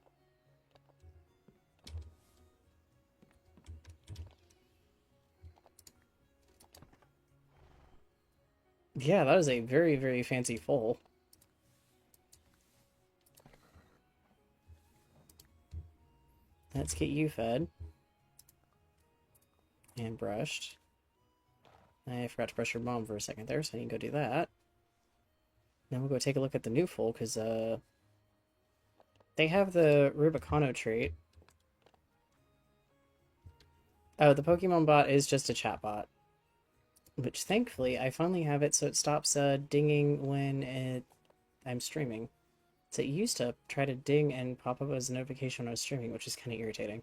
Yeah, that was a very, very fancy foal. Let's get you fed. And brushed. I forgot to brush your mom for a second there, so I need to go do that. Then we'll go take a look at the new foal, because, they have the Rubicano trait. Oh, the Pokemon bot is just a chat bot. Which, thankfully, I finally have it so it stops, dinging when I'm streaming. So it used to try to ding and pop up as a notification when I was streaming, which is kind of irritating.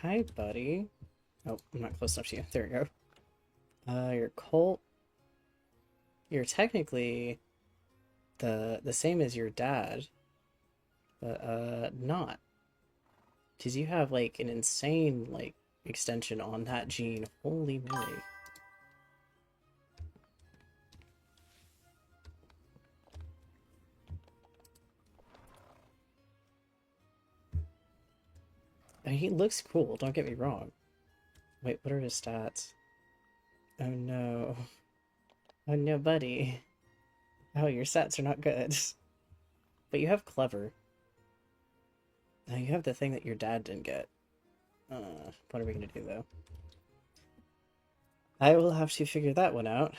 Hi, buddy. Oh, I'm not close enough to you. There we go. You're Colt. You're technically the same as your dad, but not. Because you have like an insane like extension on that gene. Holy moly. I mean, he looks cool, don't get me wrong. Wait, what are his stats? Oh no. Oh no, buddy. Oh, your stats are not good. But you have clever. Now you have the thing that your dad didn't get. What are we gonna do though? I will have to figure that one out.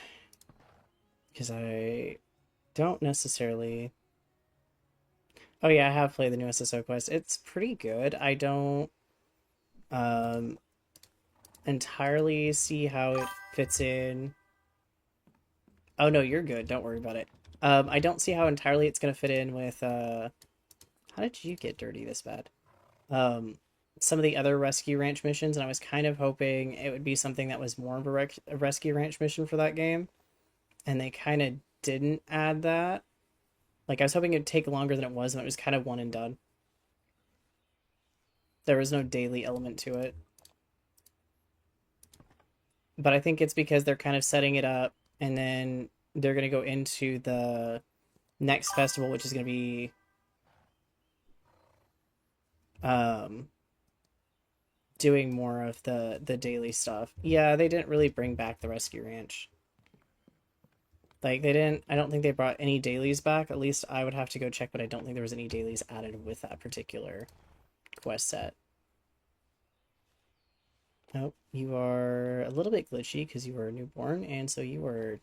Because I don't necessarily... Oh yeah, I have played the new SSO quest. It's pretty good. I don't entirely see how it fits in. Oh no, you're good. Don't worry about it. I don't see how entirely it's gonna fit in with how did you get dirty this bad? Some of the other rescue ranch missions, and I was kind of hoping it would be something that was more of a rescue ranch mission for that game, and they kind of didn't add that. Like, I was hoping it'd take longer than it was, and it was kind of one and done. There was no daily element to it. But I think it's because they're kind of setting it up, and then they're going to go into the next festival, which is going to be doing more of the daily stuff. Yeah, they didn't really bring back the rescue ranch. Like, they didn't... I don't think they brought any dailies back. At least I would have to go check, but I don't think there was any dailies added with that particular quest set. Oh, you are a little bit glitchy because you are a newborn, and so you are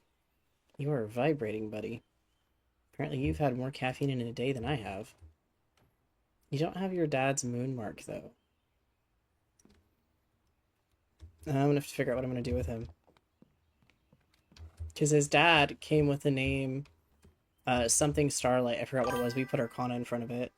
vibrating, buddy. Apparently you've had more caffeine in a day than I have. You don't have your dad's moon mark, though. I'm gonna have to figure out what I'm gonna do with him. Because his dad came with the name something Starlight. I forgot what it was. We put Arcana in front of it.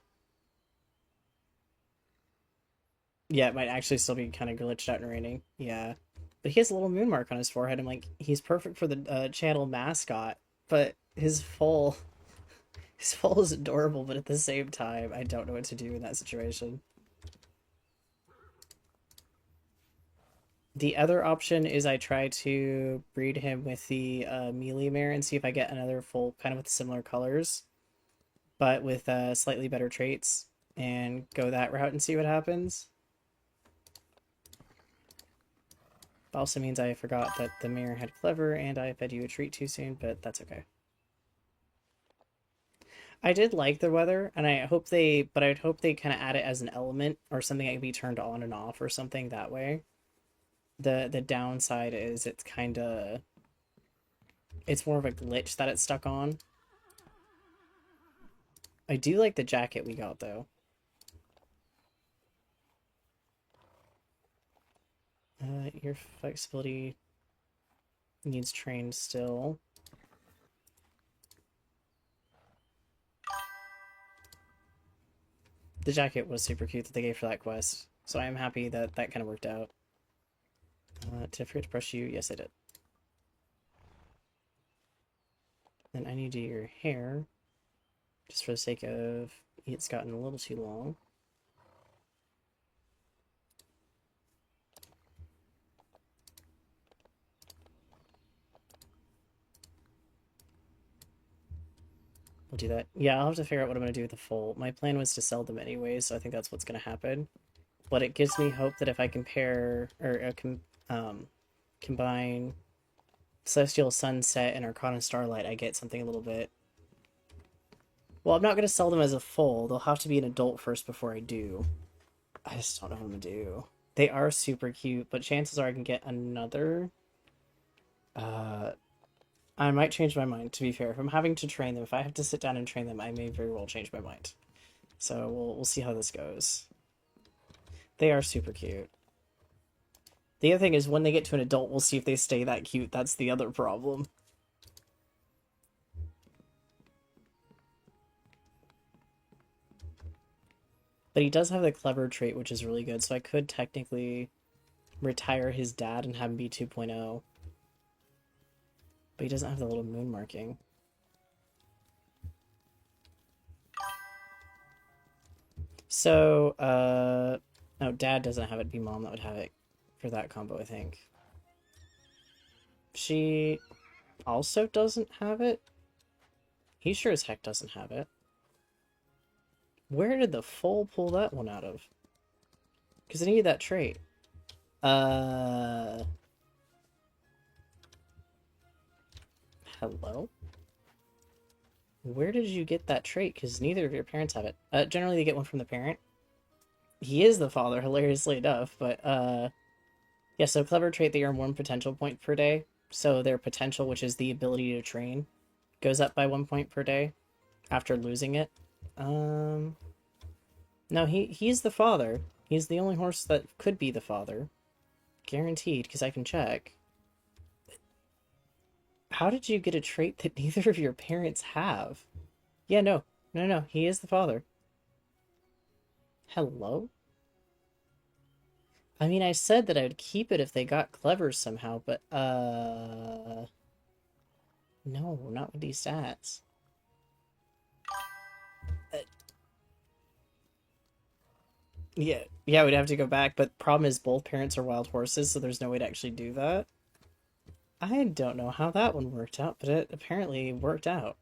Yeah, it might actually still be kind of glitched out and raining. Yeah. But he has a little moon mark on his forehead. I'm like, he's perfect for the channel mascot. But his foal is adorable, but at the same time, I don't know what to do in that situation. The other option is I try to breed him with the melee mare and see if I get another full kind of with similar colors, but with slightly better traits, and go that route and see what happens. Also means I forgot that the mare had clever and I fed you a treat too soon, but that's okay. I did like the weather, and I'd hope they kind of add it as an element or something that can be turned on and off or something that way. The downside is it's more of a glitch that it's stuck on. I do like the jacket we got though. Your flexibility needs trained still. The jacket was super cute that they gave for that quest, so I am happy that that kind of worked out. Did I forget to brush you? Yes, I did. Then I need to do your hair, just for the sake of it's gotten a little too long. We'll do that. Yeah, I'll have to figure out what I'm going to do with the full. My plan was to sell them anyways, so I think that's what's going to happen. But it gives me hope that if I compare, or combine Celestial Sunset and Arcana Starlight, I get something a little bit... Well, I'm not going to sell them as a full. They'll have to be an adult first before I do. I just don't know what I'm going to do. They are super cute, but chances are I can get another... I might change my mind, to be fair. If I'm having to train them, if I have to sit down and train them, I may very well change my mind. So we'll see how this goes. They are super cute. The other thing is, when they get to an adult, we'll see if they stay that cute. That's the other problem. But he does have the clever trait, which is really good, so I could technically retire his dad and have him be 2.0. But he doesn't have the little moon marking. So, no, dad doesn't have it, be mom that would have it for that combo, I think. She also doesn't have it? He sure as heck doesn't have it. Where did the foal pull that one out of? Because I needed that trait. Hello? Where did you get that trait? Because neither of your parents have it. Generally they get one from the parent. He is the father, hilariously enough, but, yeah, so clever trait, they earn 1 potential point per day. So their potential, which is the ability to train, goes up by 1 point per day after losing it. No, he's the father. He's the only horse that could be the father. Guaranteed, because I can check. How did you get a trait that neither of your parents have? Yeah, no. No, he is the father. Hello? I mean, I said that I would keep it if they got clever somehow, but, no, not with these stats. Yeah, we'd have to go back, but problem is both parents are wild horses, so there's no way to actually do that. I don't know how that one worked out, but it apparently worked out.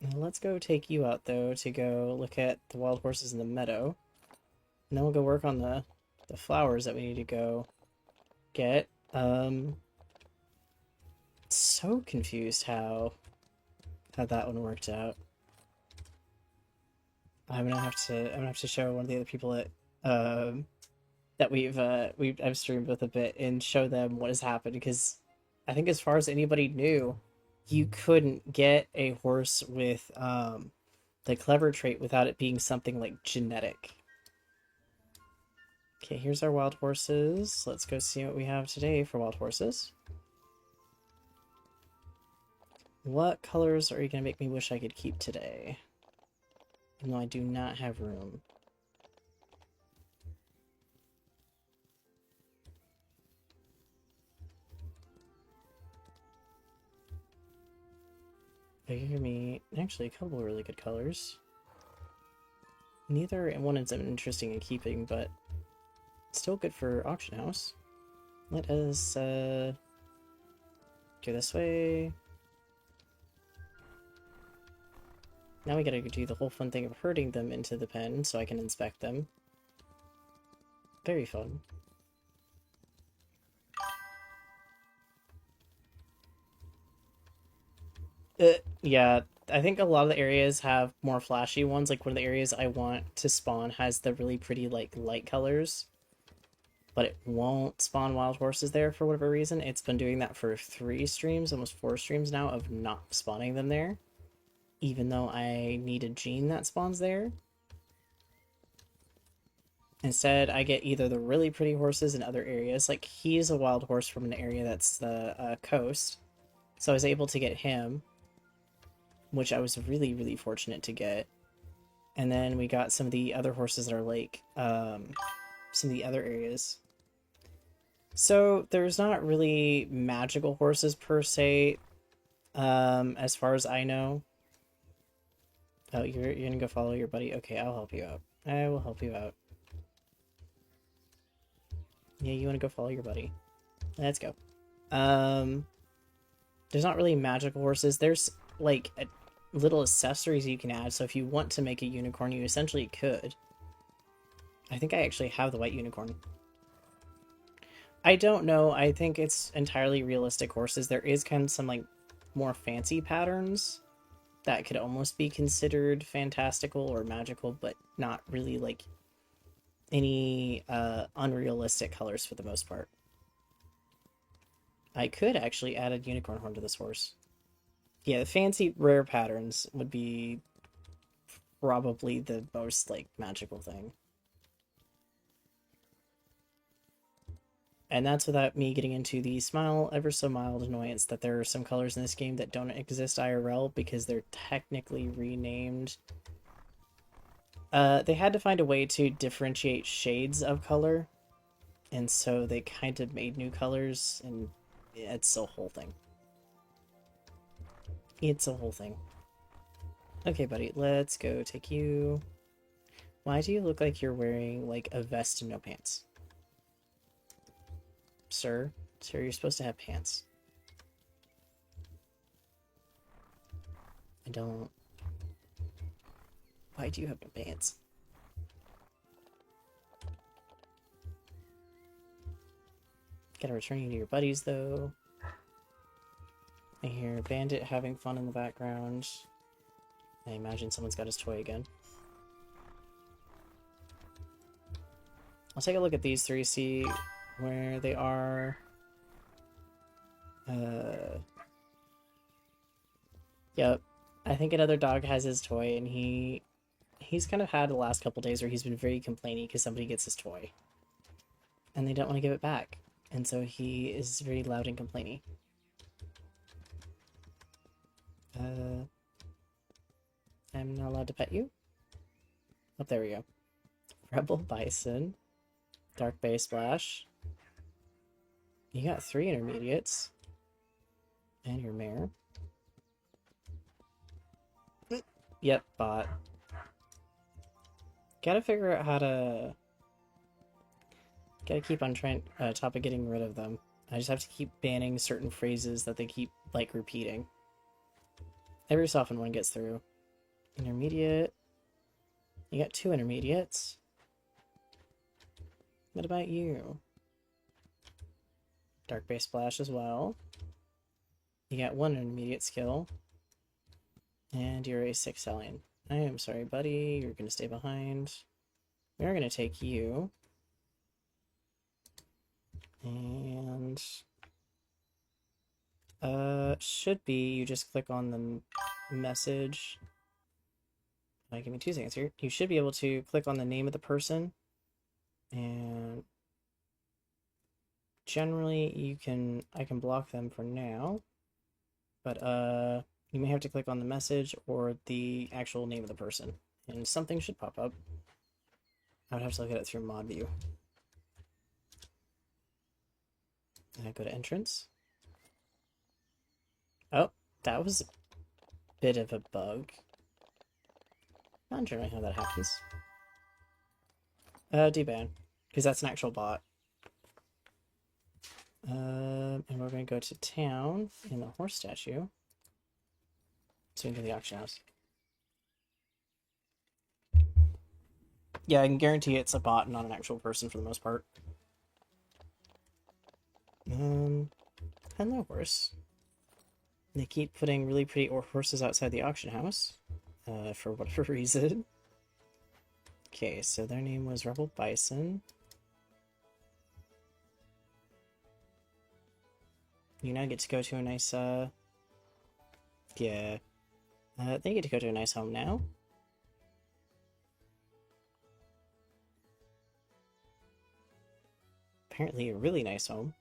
Now let's go take you out, though, to go look at the wild horses in the meadow. And then we'll go work on the flowers that we need to go get. So confused how that one worked out. I'm gonna have to show one of the other people that I've streamed with a bit and show them what has happened, because I think as far as anybody knew, you couldn't get a horse with the clever trait without it being something like genetic. Okay, here's our wild horses. Let's go see what we have today for wild horses. What colors are you gonna make me wish I could keep today? Even though I do not have room. They give me actually a couple of really good colors. Neither one is interesting in keeping, but Still good for auction house. Let us go this way. Now we gotta do the whole fun thing of herding them into the pen so I can inspect them. Very fun. Yeah, I think a lot of the areas have more flashy ones. Like one of the areas I want to spawn has the really pretty like light colors, but it won't spawn wild horses there for whatever reason. It's been doing that for 3 streams, almost 4 streams now, of not spawning them there, even though I need a gene that spawns there. Instead, I get either the really pretty horses in other areas, like he's a wild horse from an area that's the coast, so I was able to get him, which I was really, really fortunate to get. And then we got some of the other horses that are like some of the other areas. So there's not really magical horses per se, as far as I know. Oh, you're gonna go follow your buddy? Okay, I'll help you out. I will help you out. Yeah, you want to go follow your buddy? Let's go. There's not really magical horses. There's like little accessories you can add. So if you want to make a unicorn, you essentially could. I think I actually have the white unicorn. I don't know. I think it's entirely realistic horses. There is kind of some like more fancy patterns that could almost be considered fantastical or magical, but not really like any unrealistic colors for the most part. I could actually add a unicorn horn to this horse. Yeah, the fancy rare patterns would be probably the most like magical thing. And that's without me getting into the smile ever so mild annoyance that there are some colors in this game that don't exist IRL because they're technically renamed. They had to find a way to differentiate shades of color, and so they kind of made new colors, and it's a whole thing. It's a whole thing. Okay, buddy, let's go take you. Why do you look like you're wearing, like, a vest and no pants? Sir, you're supposed to have pants. I don't... Why do you have no pants? Gotta return you to your buddies, though. I hear Bandit having fun in the background. I imagine someone's got his toy again. I'll take a look at these 3, see where they are. Yep. I think another dog has his toy, and he's kind of had the last couple days where he's been very complaining because somebody gets his toy. And they don't want to give it back. And so he is very loud and complaining. I'm not allowed to pet you? Oh, there we go. Rebel Bison. Dark Bay Splash. You got 3 intermediates. And your mare. Yep, bot. Gotta figure out how to... Gotta keep on trying, top of getting rid of them. I just have to keep banning certain phrases that they keep, like, repeating. Every so often one gets through. Intermediate. You got 2 intermediates. What about you? Dark Bay Splash as well. You got 1 intermediate skill. And you're a 6 stallion. I am sorry, buddy. You're going to stay behind. We are going to take you. And... should be, you just click on the message. Give me 2 seconds here. You should be able to click on the name of the person. And... generally, I can block them for now. But, you may have to click on the message or the actual name of the person. And something should pop up. I would have to look at it through mod view. And I go to entrance. Oh, that was a bit of a bug. Not generally how that happens. Deban. because that's an actual bot. And we're going to go to town in the horse statue. So into the auction house. Yeah, I can guarantee it's a bot, not an actual person for the most part. Hello, horse. They keep putting really pretty horses outside the auction house, for whatever reason. Okay, so their name was Rebel Bison. You now get to go to a nice, yeah. They get to go to a nice home now. Apparently a really nice home.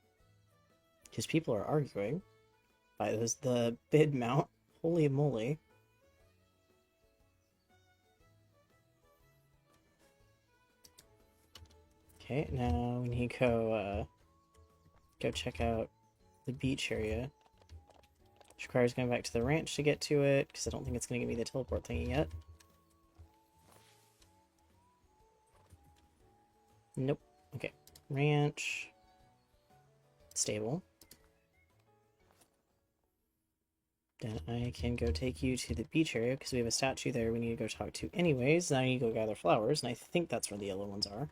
Because people are arguing. By the bid mount. Holy moly. Okay, now we need to go check out the beach area. Which requires going back to the ranch to get to it, because I don't think it's going to give me the teleport thingy yet. Nope. Okay. Ranch. Stable. Then I can go take you to the beach area, because we have a statue there we need to go talk to anyways. Now I need to go gather flowers, and I think that's where the yellow ones are.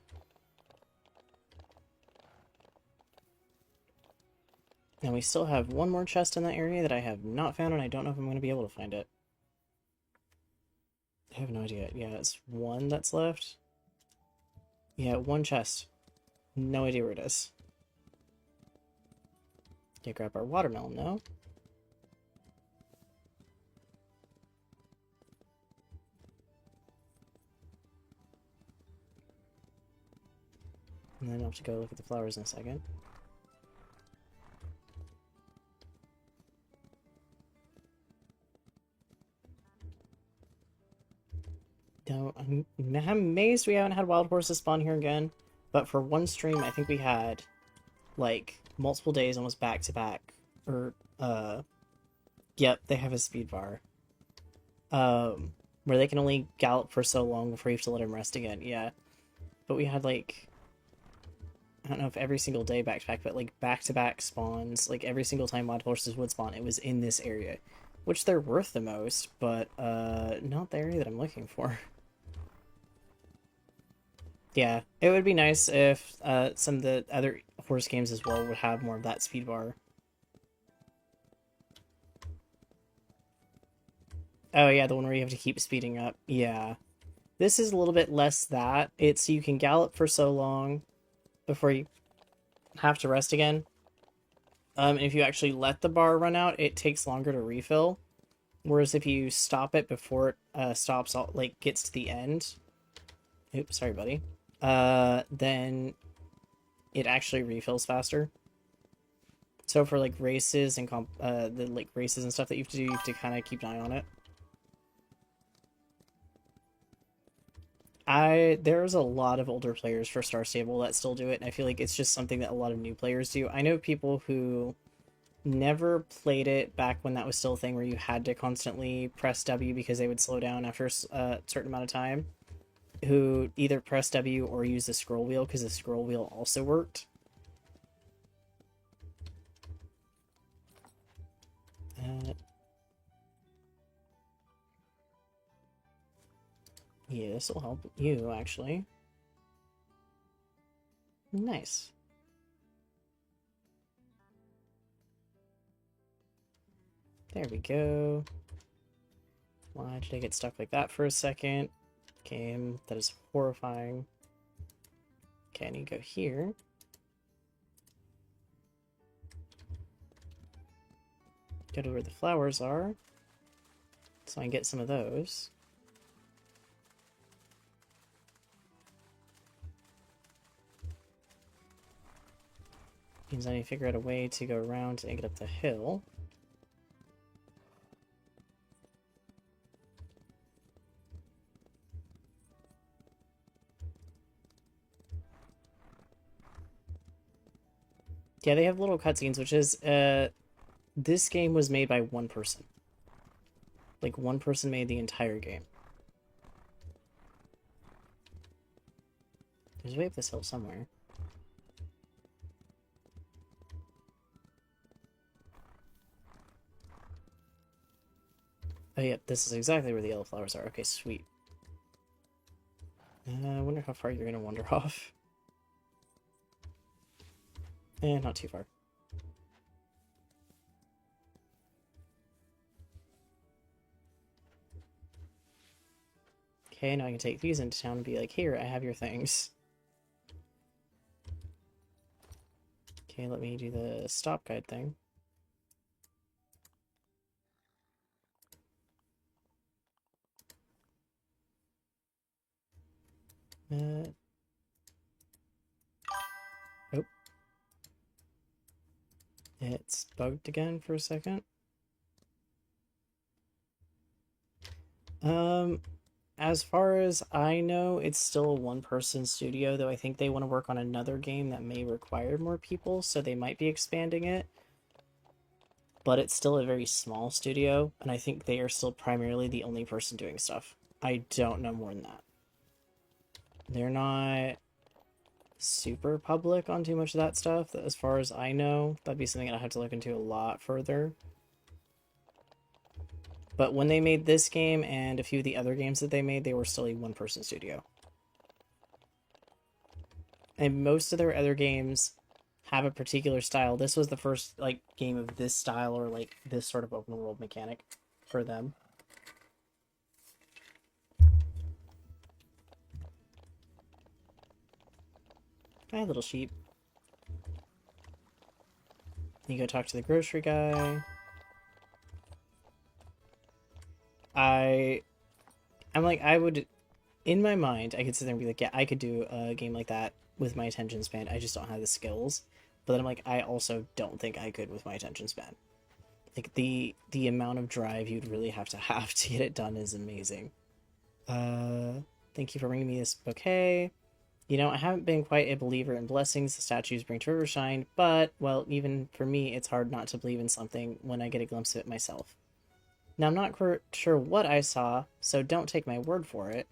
And we still have one more chest in that area that I have not found, and I don't know if I'm going to be able to find it. I have no idea. Yeah, it's one that's left. Yeah, one chest. No idea where it is. Okay, grab our watermelon, though. And then I'll have to go look at the flowers in a second. No, I'm amazed we haven't had wild horses spawn here again. But for one stream, I think we had, like, multiple days almost back to back. Or, yep, they have a speed bar. Where they can only gallop for so long before you have to let them rest again, yeah. But we had, like, I don't know if every single day back to back, but, like, back to back spawns, like, every single time wild horses would spawn, it was in this area. Which they're worth the most, but, not the area that I'm looking for. Yeah, it would be nice if some of the other horse games as well would have more of that speed bar. Oh yeah, the one where you have to keep speeding up. Yeah. This is a little bit less that. It's you can gallop for so long before you have to rest again. And if you actually let the bar run out, it takes longer to refill. Whereas if you stop it before it stops, like, gets to the end. Oops, sorry, buddy. Then it actually refills faster. So for, like, races and the, like, races and stuff that you have to do, you have to kind of keep an eye on it. There's a lot of older players for Star Stable that still do it, and I feel like it's just something that a lot of new players do. I know people who never played it back when that was still a thing where you had to constantly press W because they would slow down after a certain amount of time, who either press W or use the scroll wheel because the scroll wheel also worked. Yeah, this will help you, actually. Nice. There we go. Why did I get stuck like that for a second? Game, that is horrifying. Okay, I need to go here. Go to where the flowers are, so I can get some of those. Means I need to figure out a way to go around and get up the hill. Yeah, they have little cutscenes, which is, this game was made by one person. Like, one person made the entire game. There's a way up this hill somewhere. Oh, yep, this is exactly where the yellow flowers are. Okay, sweet. I wonder how far you're going to wander off. Not too far. Okay, now I can take these into town and be like, here, I have your things. Okay, let me do the stop guide thing. Oh. It's bugged again for a second. As far as I know, it's still a one-person studio, though I think they want to work on another game that may require more people, so they might be expanding it. But it's still a very small studio, and I think they are still primarily the only person doing stuff. I don't know more than that. They're not super public on too much of that stuff, as far as I know. That'd be something I'd have to look into a lot further. But when they made this game and a few of the other games that they made, they were still a one-person studio. And most of their other games have a particular style. This was the first like game of this style or like this sort of open world mechanic for them. Hi, little sheep. You go talk to the grocery guy. I'm like, I would, in my mind, I could sit there and be like, yeah, I could do a game like that with my attention span. I just don't have the skills. But then I'm like, I also don't think I could with my attention span. Like the amount of drive you'd really have to get it done is amazing. Thank you for bringing me this bouquet. You know, I haven't been quite a believer in blessings the statues bring to Rivershine, but, well, even for me, it's hard not to believe in something when I get a glimpse of it myself. Now, I'm not sure what I saw, so don't take my word for it,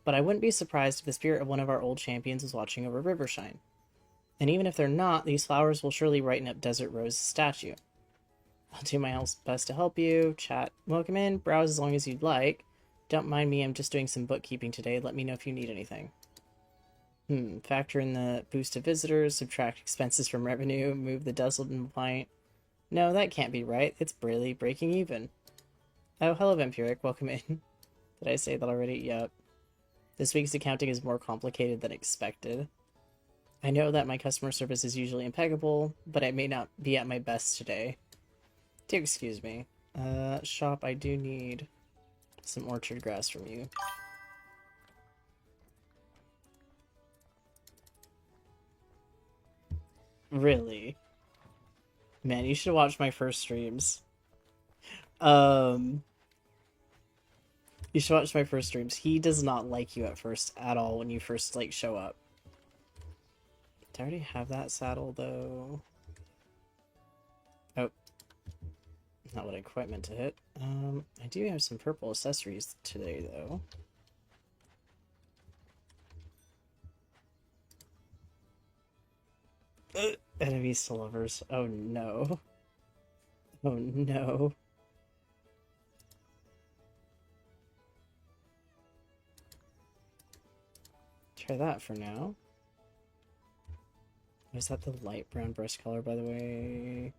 but I wouldn't be surprised if the spirit of one of our old champions was watching over Rivershine. And even if they're not, these flowers will surely brighten up Desert Rose's statue. I'll do my best to help you. Chat, welcome in, browse as long as you'd like. Don't mind me, I'm just doing some bookkeeping today. Let me know if you need anything. Factor in the boost of visitors, subtract expenses from revenue, move the dazzled and compliant. No, that can't be right. It's barely breaking even. Oh, hello, Vampiric. Welcome in. Did I say that already? Yep. This week's accounting is more complicated than expected. I know that my customer service is usually impeccable, but I may not be at my best today. Do excuse me. Shop, I do need some orchard grass from you. Really? Man, you should watch my first streams. You should watch my first streams. He does not like you at first at all when you first, like, show up. Do I already have that saddle, though? Oh. Not what I quite meant to hit. I do have some purple accessories today, though. Enemies to lovers. Oh, no. Oh, no. Try that for now. Was that the light brown breast color, by the way?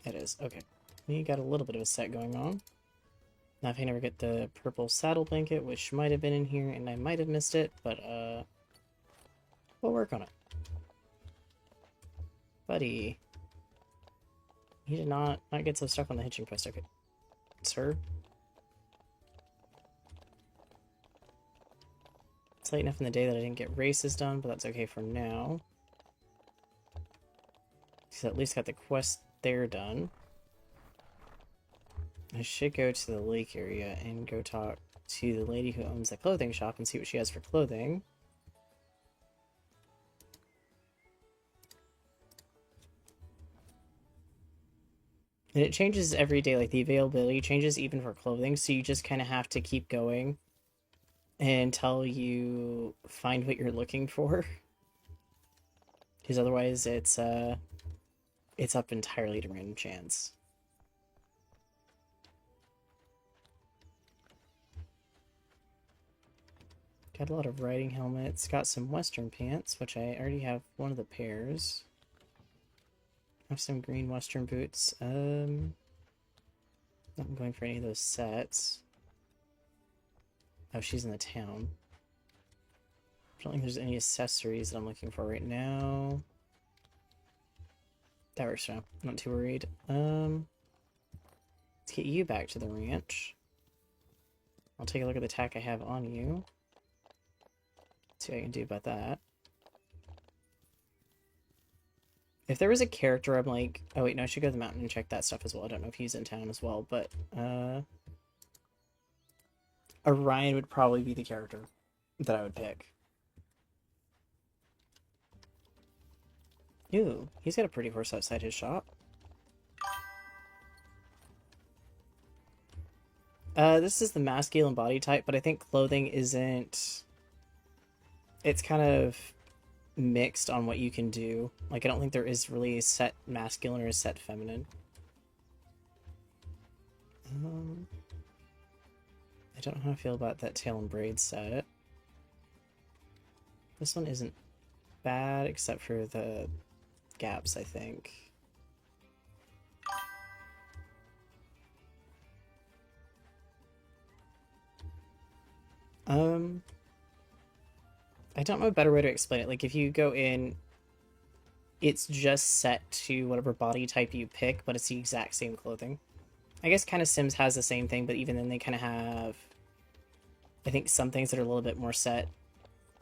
It is. Okay. We got a little bit of a set going on. Now, if I never get the purple saddle blanket, which might have been in here, and I might have missed it, but, we'll work on it. Buddy. You did not get so stuck on the hitching post. Okay. Sir? It's late enough in the day that I didn't get races done, but that's okay for now. Because I at least got the quest there done. I should go to the lake area and go talk to the lady who owns the clothing shop and see what she has for clothing. And it changes every day, like the availability changes even for clothing, so you just kind of have to keep going until you find what you're looking for. Because otherwise it's up entirely to random chance. Got a lot of riding helmets, got some western pants, which I already have one of the pairs. Have some green western boots. Not going for any of those sets. Oh, she's in the town. I don't think there's any accessories that I'm looking for right now. That works for now. Not too worried. Let's get you back to the ranch. I'll take a look at the tack I have on you. See what I can do about that. If there was a character I'm like, oh wait, no, I should go to the mountain and check that stuff as well. I don't know if he's in town as well, but Orion would probably be the character that I would pick. Ooh, he's got a pretty horse outside his shop. This is the masculine body type, but I think clothing isn't... It's kind of mixed on what you can do. Like, I don't think there is really a set masculine or a set feminine. I don't know how I feel about that tail and braid set. This one isn't bad, except for the gaps, I think. I don't know a better way to explain it. Like, if you go in, it's just set to whatever body type you pick, but it's the exact same clothing. I guess kind of Sims has the same thing, but even then they kind of have, I think, some things that are a little bit more set.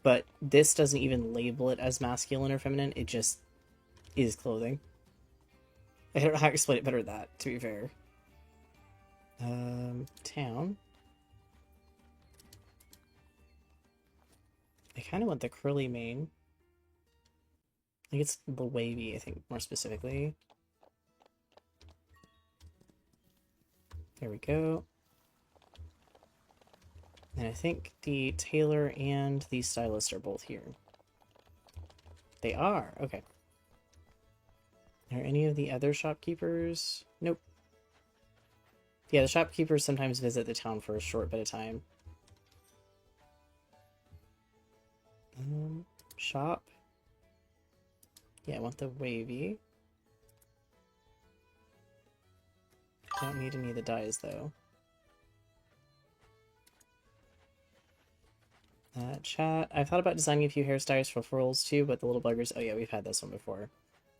But this doesn't even label it as masculine or feminine. It just is clothing. I don't know how to explain it better than that, to be fair. Town. I kind of want the curly mane. I think it's the wavy, I think, more specifically. There we go. And I think the tailor and the stylist are both here. They are, okay. Are any of the other shopkeepers? Nope. Yeah, the shopkeepers sometimes visit the town for a short bit of time. Shop. Yeah, I want the wavy. Don't need any of the dyes, though. Chat. I've thought about designing a few hairstyles for furls too, but the little buggers... Oh yeah, we've had this one before.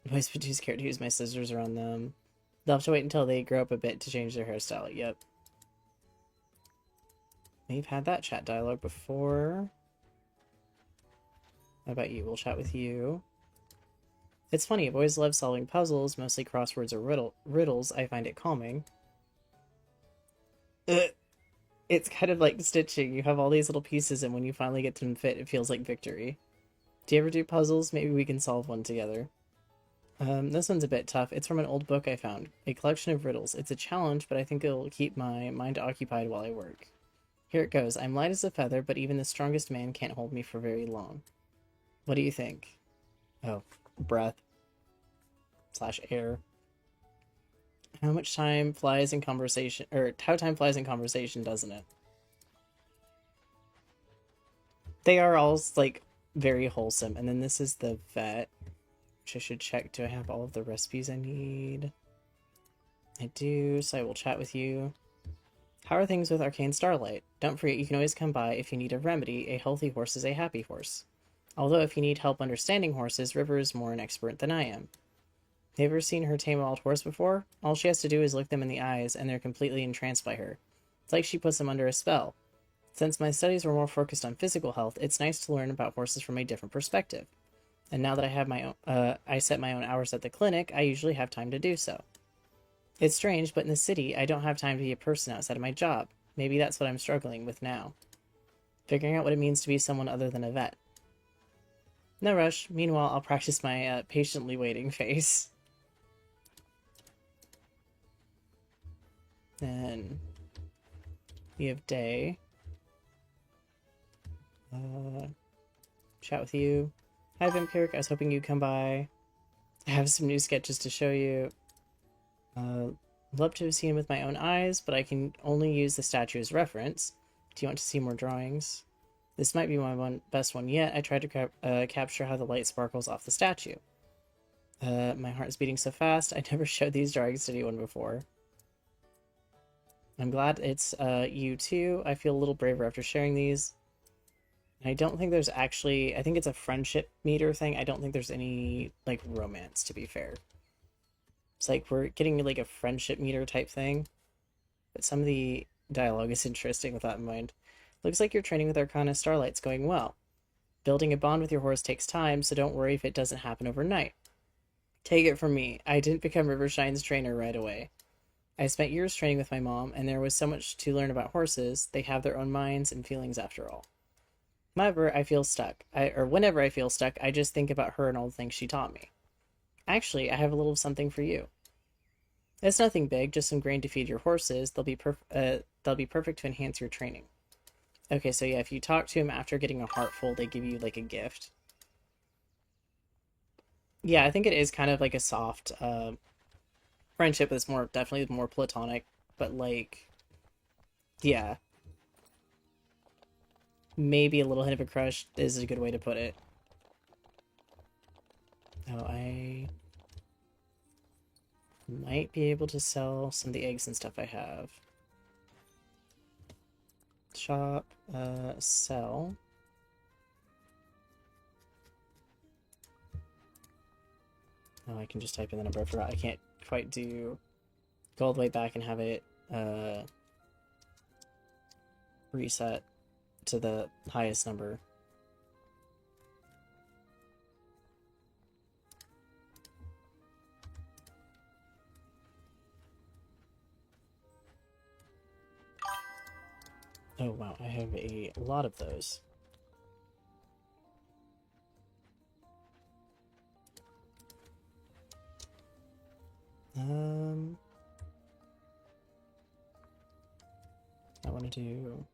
I'm always too scared to use my scissors around them. They'll have to wait until they grow up a bit to change their hairstyle. Yep. We've had that chat dialogue before. How about you? We'll chat with you. It's funny, I've always loved solving puzzles, mostly crosswords or riddles. I find it calming. It's kind of like stitching. You have all these little pieces, and when you finally get them fit, it feels like victory. Do you ever do puzzles? Maybe we can solve one together. This one's a bit tough. It's from an old book I found. A collection of riddles. It's a challenge, but I think it'll keep my mind occupied while I work. Here it goes. I'm light as a feather, but even the strongest man can't hold me for very long. What do you think? Oh, breath. / air. How much time flies in conversation, or how time flies in conversation, doesn't it? They are all, like, very wholesome. And then this is the vet, which I should check. Do I have all of the recipes I need? I do, so I will chat with you. How are things with Arcane Starlight? Don't forget, you can always come by if you need a remedy. A healthy horse is a happy horse. Although if you need help understanding horses, River is more an expert than I am. Have you ever seen her tame a wild horse before? All she has to do is look them in the eyes, and they're completely entranced by her. It's like she puts them under a spell. Since my studies were more focused on physical health, it's nice to learn about horses from a different perspective. And now that I have my own, I set my own hours at the clinic, I usually have time to do so. It's strange, but in the city, I don't have time to be a person outside of my job. Maybe that's what I'm struggling with now. Figuring out what it means to be someone other than a vet. No rush. Meanwhile, I'll practice my patiently waiting face. Then we have Day. Chat with you. Hi, Vampiric. I was hoping you'd come by. I have some new sketches to show you. Love to have seen with my own eyes, but I can only use the statue as reference. Do you want to see more drawings? This might be my best one yet. I tried to capture how the light sparkles off the statue. My heart is beating so fast. I never showed these drawings to anyone before. I'm glad it's you too. I feel a little braver after sharing these. I don't think there's actually... I think it's a friendship meter thing. I don't think there's any, like, romance, to be fair. It's like we're getting, like, a friendship meter type thing. But some of the dialogue is interesting with that in mind. Looks like your training with Arcana Starlight's going well. Building a bond with your horse takes time, so don't worry if it doesn't happen overnight. Take it from me, I didn't become Rivershine's trainer right away. I spent years training with my mom, and there was so much to learn about horses. They have their own minds and feelings after all. Whenever I feel stuck, I just think about her and all the things she taught me. Actually, I have a little something for you. It's nothing big, just some grain to feed your horses. They'll be perfect to enhance your training. Okay, so yeah, if you talk to him after getting a heart full, they give you, like, a gift. Yeah, I think it is kind of like a soft friendship that's definitely more platonic, but, like, yeah. Maybe a little hint of a crush is a good way to put it. Oh, I might be able to sell some of the eggs and stuff I have. Shop, sell. Oh, I can just type in the number. I forgot. I can't quite go all the way back and have it reset to the highest number. Oh wow, I have a lot of those. I want to do...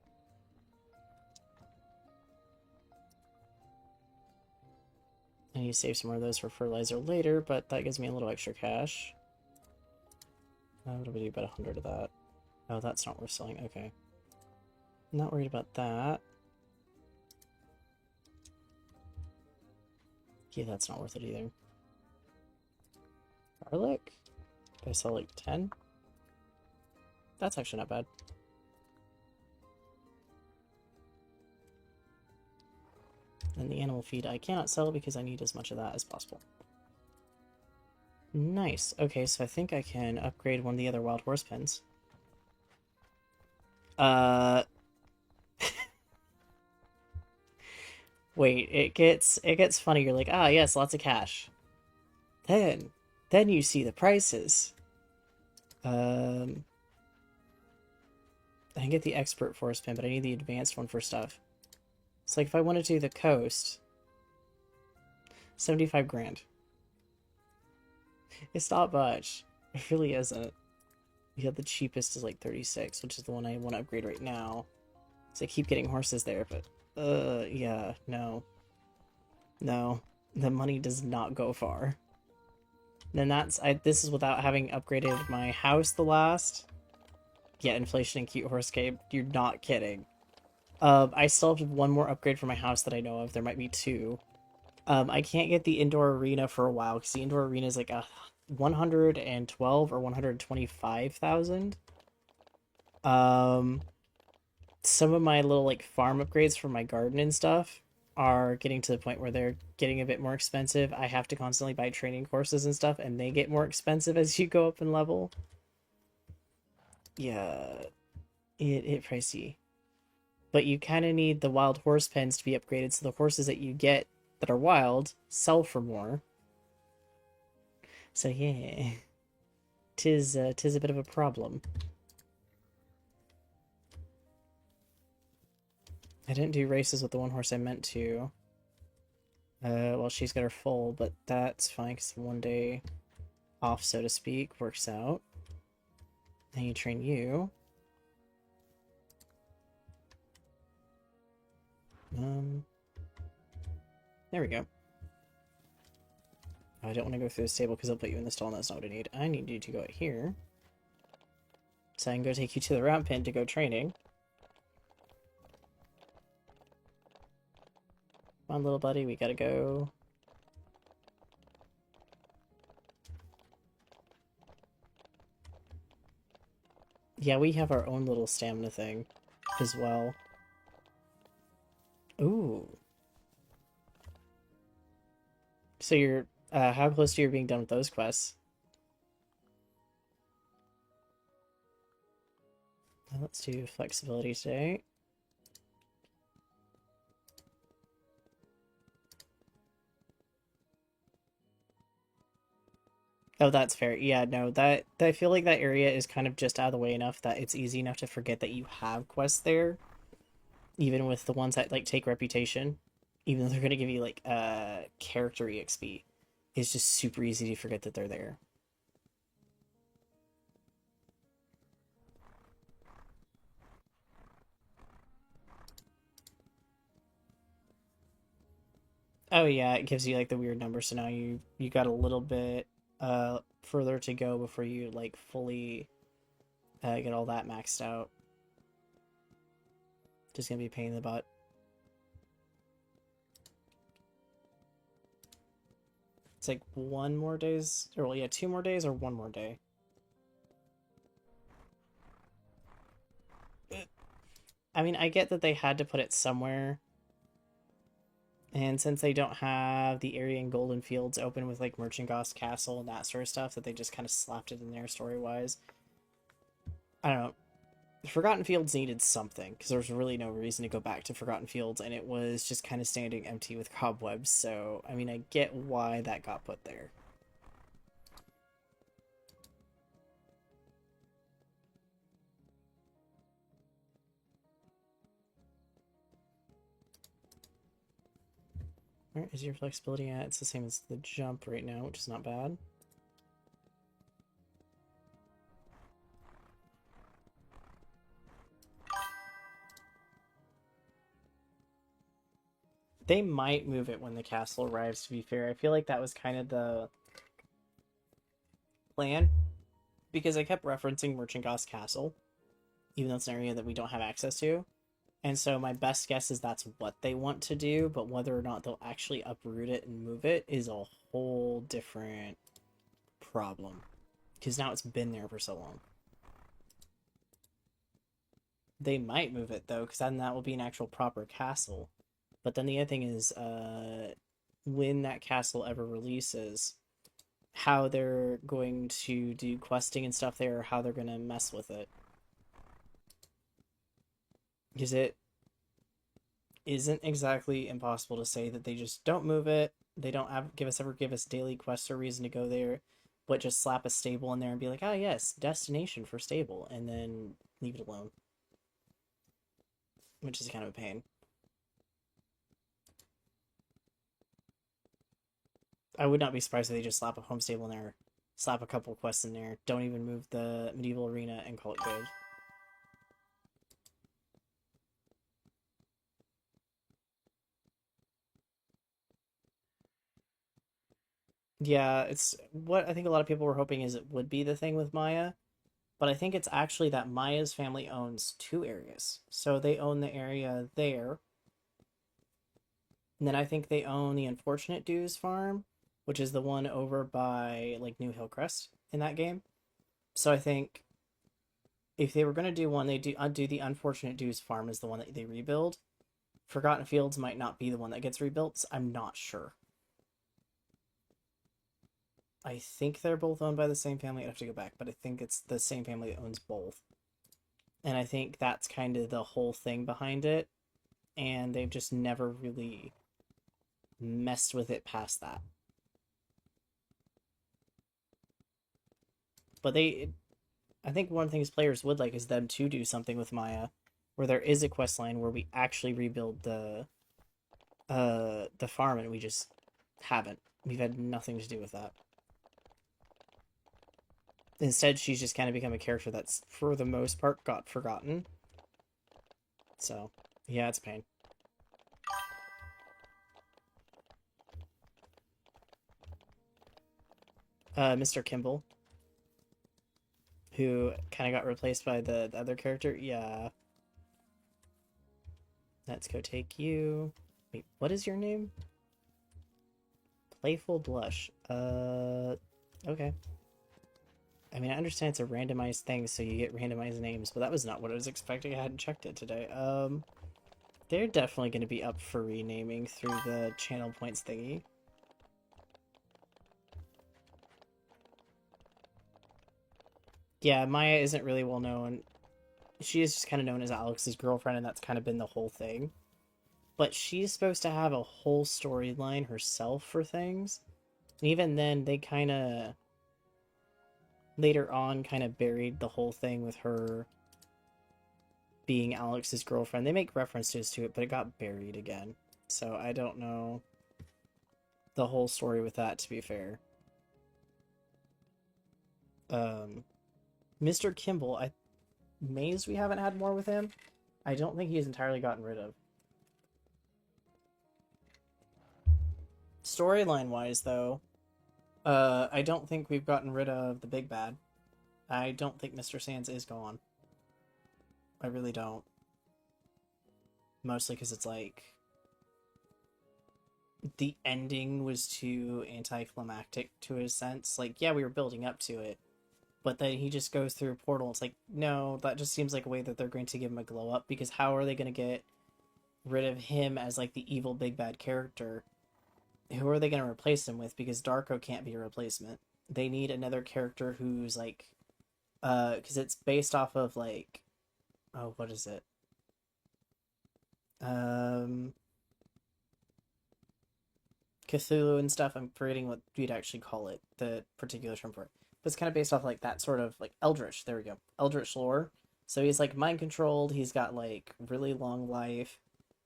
I need to save some more of those for fertilizer later, but that gives me a little extra cash. What do we do about 100 of that? Oh, that's not worth selling. Okay. Not worried about that. Yeah, that's not worth it either. Garlic? Do I sell like 10? That's actually not bad. And the animal feed I cannot sell because I need as much of that as possible. Nice. Okay, so I think I can upgrade one of the other wild horse pens. Wait, it gets funny. You're like, ah, yes, lots of cash. Then you see the prices. I can get the expert forest pen, but I need the advanced one for stuff. It's like if I wanted to do the coast, 75 grand. It's not much. It really isn't. Yeah, the cheapest is like 36, which is the one I want to upgrade right now. So I keep getting horses there, but yeah, no. No. The money does not go far. Then this is without having upgraded my house the last. Yeah, inflation and cute horse cave. You're not kidding. I still have one more upgrade for my house that I know of. There might be two. I can't get the indoor arena for a while because the indoor arena is like a 112 or 125,000. Some of my little like farm upgrades for my garden and stuff are getting to the point where they're getting a bit more expensive. I have to constantly buy training courses and stuff, and they get more expensive as you go up in level. Yeah, it pricey. But you kind of need the wild horse pens to be upgraded, so the horses that you get that are wild sell for more. So yeah, tis a bit of a problem. I didn't do races with the one horse I meant to. Well, she's got her full, but that's fine because one day off, so to speak, works out. Then you train you. There we go. I don't want to go through the stable because I'll put you in the stall and that's not what I need. I need you to go out here. So I can go take you to the round pen to go training. Come on, little buddy, we gotta go. Yeah, we have our own little stamina thing as well. Ooh. So you're, how close to you being done with those quests? Let's do flexibility today. Oh, that's fair. Yeah, no, that I feel like that area is kind of just out of the way enough that it's easy enough to forget that you have quests there, even with the ones that like take reputation, even though they're gonna give you like character EXP. It's just super easy to forget that they're there. Oh yeah, it gives you like the weird number, so now you got a little bit further to go before you like fully get all that maxed out. Just gonna be a pain in the butt. It's like one more days, or well, yeah, 2 more days or one more day. I mean, I get that they had to put it somewhere, and since they don't have the area in Golden Fields open with like Merchant Goss Castle and that sort of stuff, that they just kind of slapped it in there story wise. I don't know. Forgotten Fields needed something because there was really no reason to go back to Forgotten Fields, and it was just kind of standing empty with cobwebs. So, I mean, I get why that got put there. Where is your flexibility at? It's the same as the jump right now, which is not bad. They might move it when the castle arrives, to be fair. I feel like that was kind of the plan, because I kept referencing Merchant Goss Castle, even though it's an area that we don't have access to. And so my best guess is that's what they want to do, but whether or not they'll actually uproot it and move it is a whole different problem. Because now it's been there for so long. They might move it though, because then that will be an actual proper castle. But then the other thing is, when that castle ever releases, how they're going to do questing and stuff there, or how they're going to mess with it. Because it isn't exactly impossible to say that they just don't move it. They don't give us daily quests or reason to go there, but just slap a stable in there and be like, ah, yes, destination for stable, and then leave it alone, which is kind of a pain. I would not be surprised if they just slap a home stable in there, slap a couple quests in there, don't even move the medieval arena, and call it good. Yeah, it's what I think a lot of people were hoping is it would be the thing with Maya, but I think it's actually that Maya's family owns two areas. So they own the area there, and then I think they own the Unfortunate Dews farm, which is the one over by like New Hillcrest in that game. So I think if they were going to do one, they do the Unfortunate Dews farm is the one that they rebuild. Forgotten Fields might not be the one that gets rebuilt. I'm not sure. I think they're both owned by the same family. I have to go back, but I think it's the same family that owns both. And I think that's kind of the whole thing behind it. And they've just never really messed with it past that. But I think one of the things players would like is them to do something with Maya, where there is a quest line where we actually rebuild the farm, and we just haven't. We've had nothing to do with that. Instead, she's just kind of become a character that's, for the most part, got forgotten. So, yeah, it's a pain. Mr. Kimball, who kind of got replaced by the other character. Yeah, let's go take you. Wait, what is your name? Playful Blush. Okay. I mean, I understand it's a randomized thing, so you get randomized names, but that was not what I was expecting. I hadn't checked it today. They're definitely going to be up for renaming through the channel points thingy. Yeah, Maya isn't really well known. She is just kind of known as Alex's girlfriend, and that's kind of been the whole thing. But she's supposed to have a whole storyline herself for things. And even then, they kind of later on kind of buried the whole thing with her being Alex's girlfriend. They make references to it, but it got buried again. So I don't know the whole story with that, to be fair. Um, Mr. Kimball, I amazed we haven't had more with him. I don't think he's entirely gotten rid of. Storyline wise, though, I don't think we've gotten rid of the big bad. I don't think Mr. Sands is gone. I really don't. Mostly because it's like the ending was too anticlimactic to his sense. Like, yeah, we were building up to it, but then he just goes through a portal. It's like, no, that just seems like a way that they're going to give him a glow up, because how are they going to get rid of him as like the evil big bad character? Who are they going to replace him with? Because Darko can't be a replacement. They need another character who's like, because it's based off of like, oh, what is it? Um, Cthulhu and stuff. I'm forgetting what you'd actually call it, the particular term for it. But it's kind of based off like that sort of like Eldritch. There we go, Eldritch lore. So he's like mind controlled. He's got like really long life.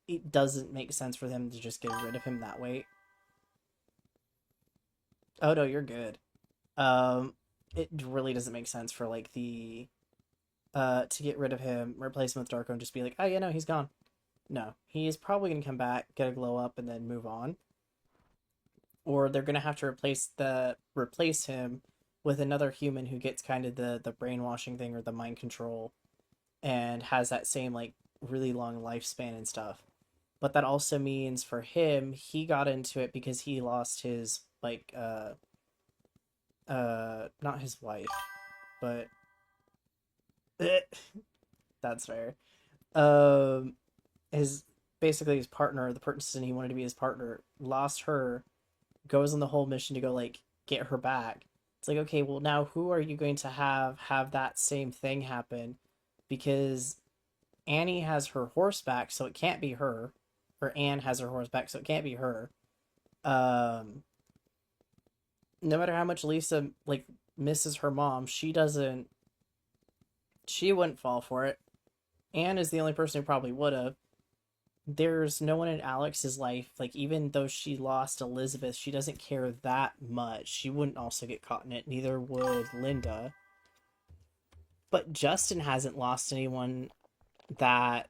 It doesn't make sense for them to just get rid of him that way. Oh no, you're good. Um, it really doesn't make sense for like the to get rid of him, replace him with Darko, and just be like, oh yeah, no, he's gone. No, he is probably gonna come back, get a glow up, and then move on. Or they're gonna have to replace him with another human who gets kind of the brainwashing thing or the mind control, and has that same like really long lifespan and stuff. But that also means for him, he got into it because he lost his like not his wife, but that's fair. Um, his basically his partner, the person he wanted to be his partner, lost her, goes on the whole mission to go like get her back. It's like, okay, well now who are you going to have that same thing happen? Because Annie has her horse back, so it can't be her. Or Anne has her horse back, so it can't be her. Um, no matter how much Lisa like misses her mom, she wouldn't fall for it. Anne is the only person who probably would have. There's no one in Alex's life, like, even though she lost Elizabeth, she doesn't care that much. She wouldn't also get caught in it, neither would Linda. But Justin hasn't lost anyone that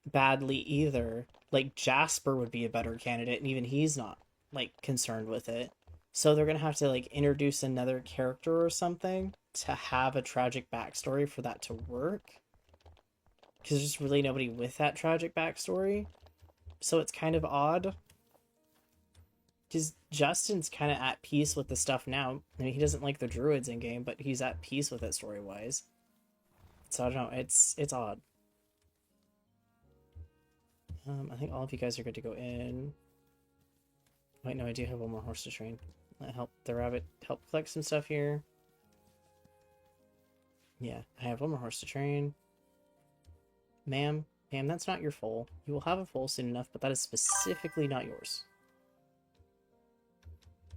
badly either. Like, Jasper would be a better candidate, and even he's not, like, concerned with it. So they're gonna have to, like, introduce another character or something to have a tragic backstory for that to work. Because there's just really nobody with that tragic backstory. So it's kind of odd. Because Justin's kind of at peace with the stuff now. I mean, he doesn't like the druids in game, but he's at peace with it story wise. So I don't know. It's odd. I think all of you guys are good to go in. Wait, no, I do have one more horse to train. Help the rabbit help collect some stuff here. Yeah, I have one more horse to train. Ma'am, that's not your foal. You will have a foal soon enough, but that is specifically not yours.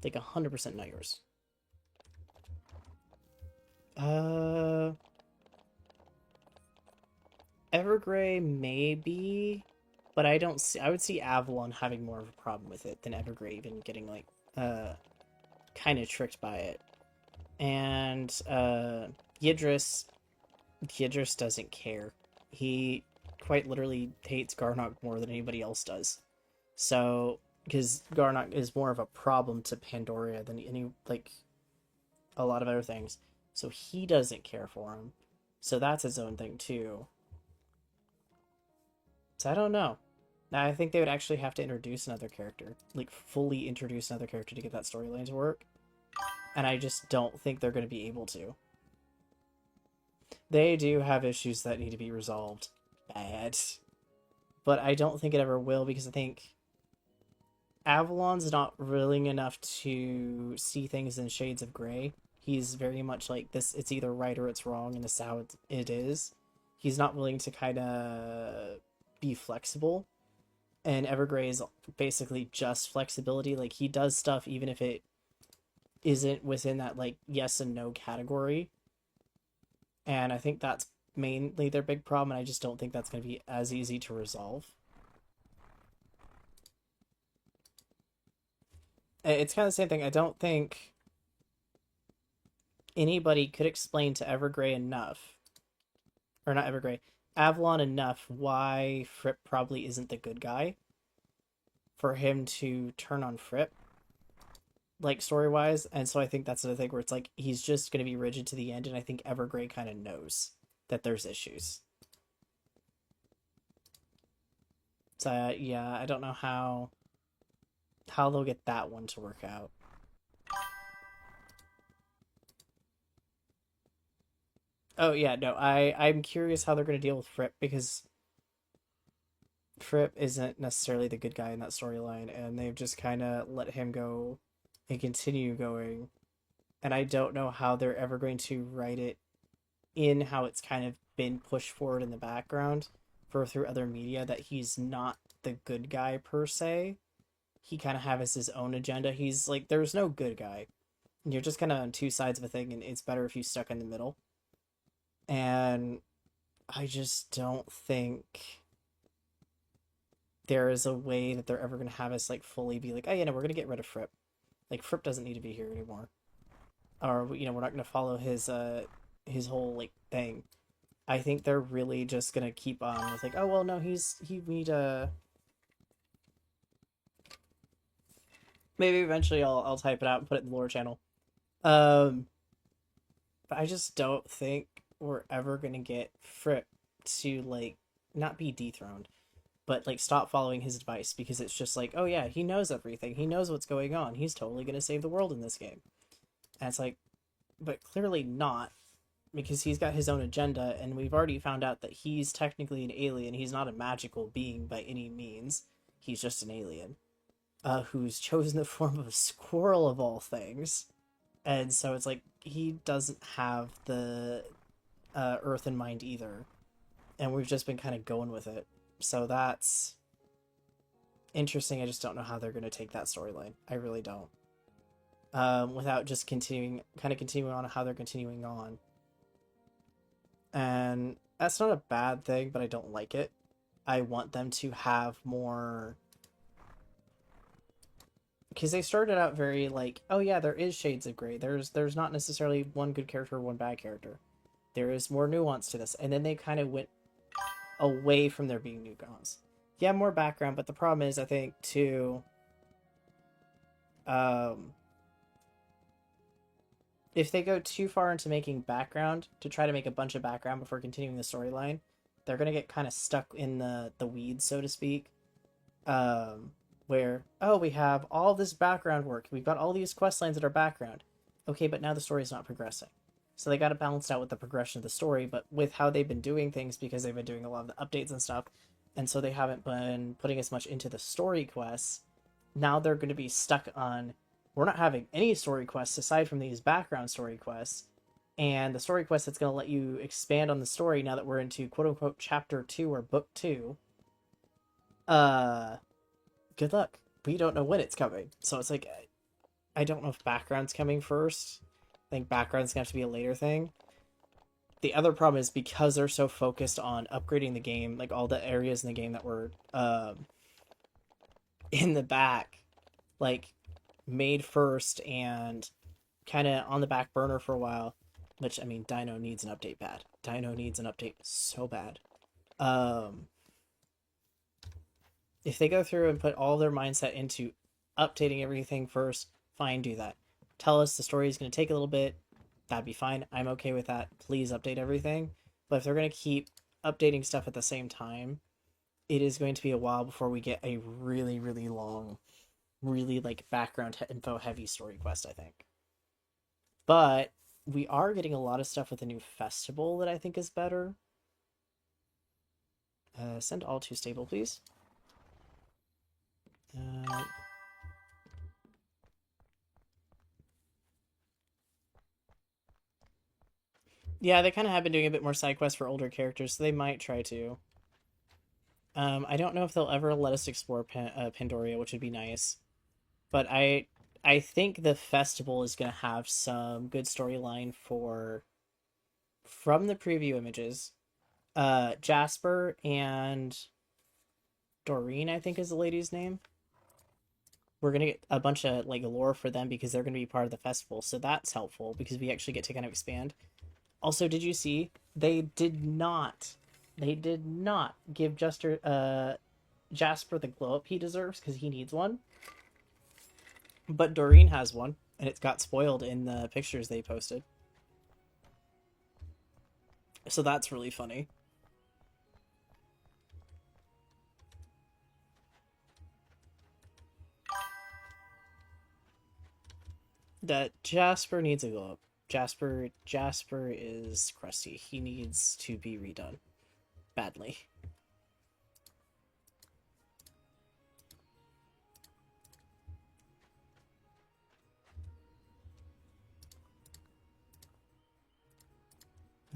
Like 100% not yours. Evergrey maybe, but I don't see. I would see Avalon having more of a problem with it than Evergrey even getting like kind of tricked by it. And Yidris doesn't care. He quite literally hates Garnock more than anybody else does. So, because Garnock is more of a problem to Pandoria than any, like, a lot of other things. So he doesn't care for him. So that's his own thing too. So I don't know. Now I think they would actually have to introduce another character, like fully introduce another character to get that storyline to work. And I just don't think they're going to be able to. They do have issues that need to be resolved bad. But I don't think it ever will because I think Avalon's not willing enough to see things in shades of gray. He's very much like this, it's either right or it's wrong, and this is how it is. He's not willing to kind of be flexible. And Evergrey is basically just flexibility. Like, he does stuff even if it isn't within that, like, yes and no category. And I think that's mainly their big problem, and I just don't think that's going to be as easy to resolve. It's kind of the same thing. I don't think anybody could explain to Evergrey enough, or not Evergrey, Avalon enough why Fripp probably isn't the good guy for him to turn on Fripp, like story-wise. And so I think that's the thing where it's like he's just going to be rigid to the end, and I think Evergrey kind of knows that there's issues. So yeah, I don't know how they'll get that one to work out. Oh yeah, no, I'm curious how they're going to deal with Fripp because Fripp isn't necessarily the good guy in that storyline, and they've just kind of let him go and continue going. And I don't know how they're ever going to write it in how it's kind of been pushed forward in the background for through other media that he's not the good guy per se. He kind of has his own agenda. He's like, there's no good guy. You're just kind of on two sides of a thing, and it's better if you stuck in the middle. And I just don't think there is a way that they're ever going to have us like fully be like, oh yeah, no, we're going to get rid of Fripp. Like, Fripp doesn't need to be here anymore, or you know, we're not going to follow his whole like thing. I think they're really just going to keep on with like, oh well, no, he need maybe eventually I'll type it out and put it in the lore channel. Um, but I just don't think we're ever gonna get Fripp to like not be dethroned, but like stop following his advice because it's just like, oh yeah, he knows everything. He knows what's going on. He's totally gonna save the world in this game. And it's like, but clearly not, because he's got his own agenda, and we've already found out that he's technically an alien. He's not a magical being by any means. He's just an alien, who's chosen the form of a squirrel of all things. And so it's like he doesn't have the Earth in mind either, and we've just been kind of going with it. So that's interesting. I just don't know how they're going to take that storyline. I really don't. Without just continuing on how they're continuing on. And that's not a bad thing, but I don't like it. I want them to have more, because they started out very like, oh yeah, there is shades of gray. There's not necessarily one good character or one bad character. There is more nuance to this, and then they kind of went away from there being nuance. Yeah, more background, but the problem is, I think too, if they go too far into making background to try to make a bunch of background before continuing the storyline, they're gonna get kind of stuck in the weeds, so to speak. Where, oh, we have all this background work, we've got all these quest lines that are background. Okay, but now the story's not progressing. So they got it balanced out with the progression of the story, but with how they've been doing things, because they've been doing a lot of the updates and stuff, and so they haven't been putting as much into the story quests, now they're going to be stuck on, we're not having any story quests aside from these background story quests, and the story quest that's going to let you expand on the story now that we're into quote-unquote chapter 2 or book 2, good luck. We don't know when it's coming. So it's like, I don't know if background's coming first. I think background's gonna have to be a later thing. The other problem is because they're so focused on upgrading the game, like all the areas in the game that were in the back, like made first and kind of on the back burner for a while, which I mean, Dino needs an update bad. Dino needs an update so bad. If they go through and put all their mindset into updating everything first, fine, do that. Tell us the story is going to take a little bit, that'd be fine. I'm okay with that. Please update everything. But if they're going to keep updating stuff at the same time, it is going to be a while before we get a really, really long, really like background info heavy story quest, I think. But we are getting a lot of stuff with the new festival that I think is better. Send all to stable, please. Uh, yeah, they kind of have been doing a bit more side quests for older characters, so they might try to. I don't know if they'll ever let us explore Pandoria, which would be nice. But I think the festival is going to have some good storyline for from the preview images. Jasper and Doreen, I think is the lady's name. We're gonna get a bunch of like lore for them because they're gonna be part of the festival, so that's helpful because we actually get to kind of expand. Also, did you see they did not give Jasper the glow up he deserves because he needs one, but Doreen has one, and it's got spoiled in the pictures they posted. So that's really funny. That Jasper needs a glow up. Jasper is crusty. He needs to be redone badly.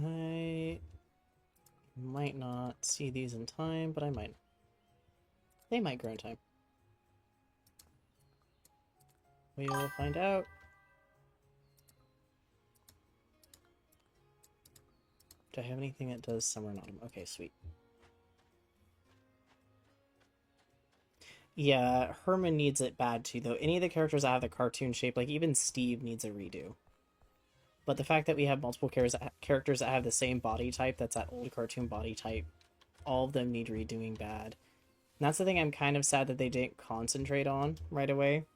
I might not see these in time, but I might. They might grow in time. We will find out. Do I have anything that does summer and autumn? Okay, sweet. Yeah, Herman needs it bad too, though. Any of the characters that have the cartoon shape, like even Steve needs a redo. But the fact that we have multiple characters that have the same body type, that's that old cartoon body type, all of them need redoing bad. And that's the thing I'm kind of sad that they didn't concentrate on right away.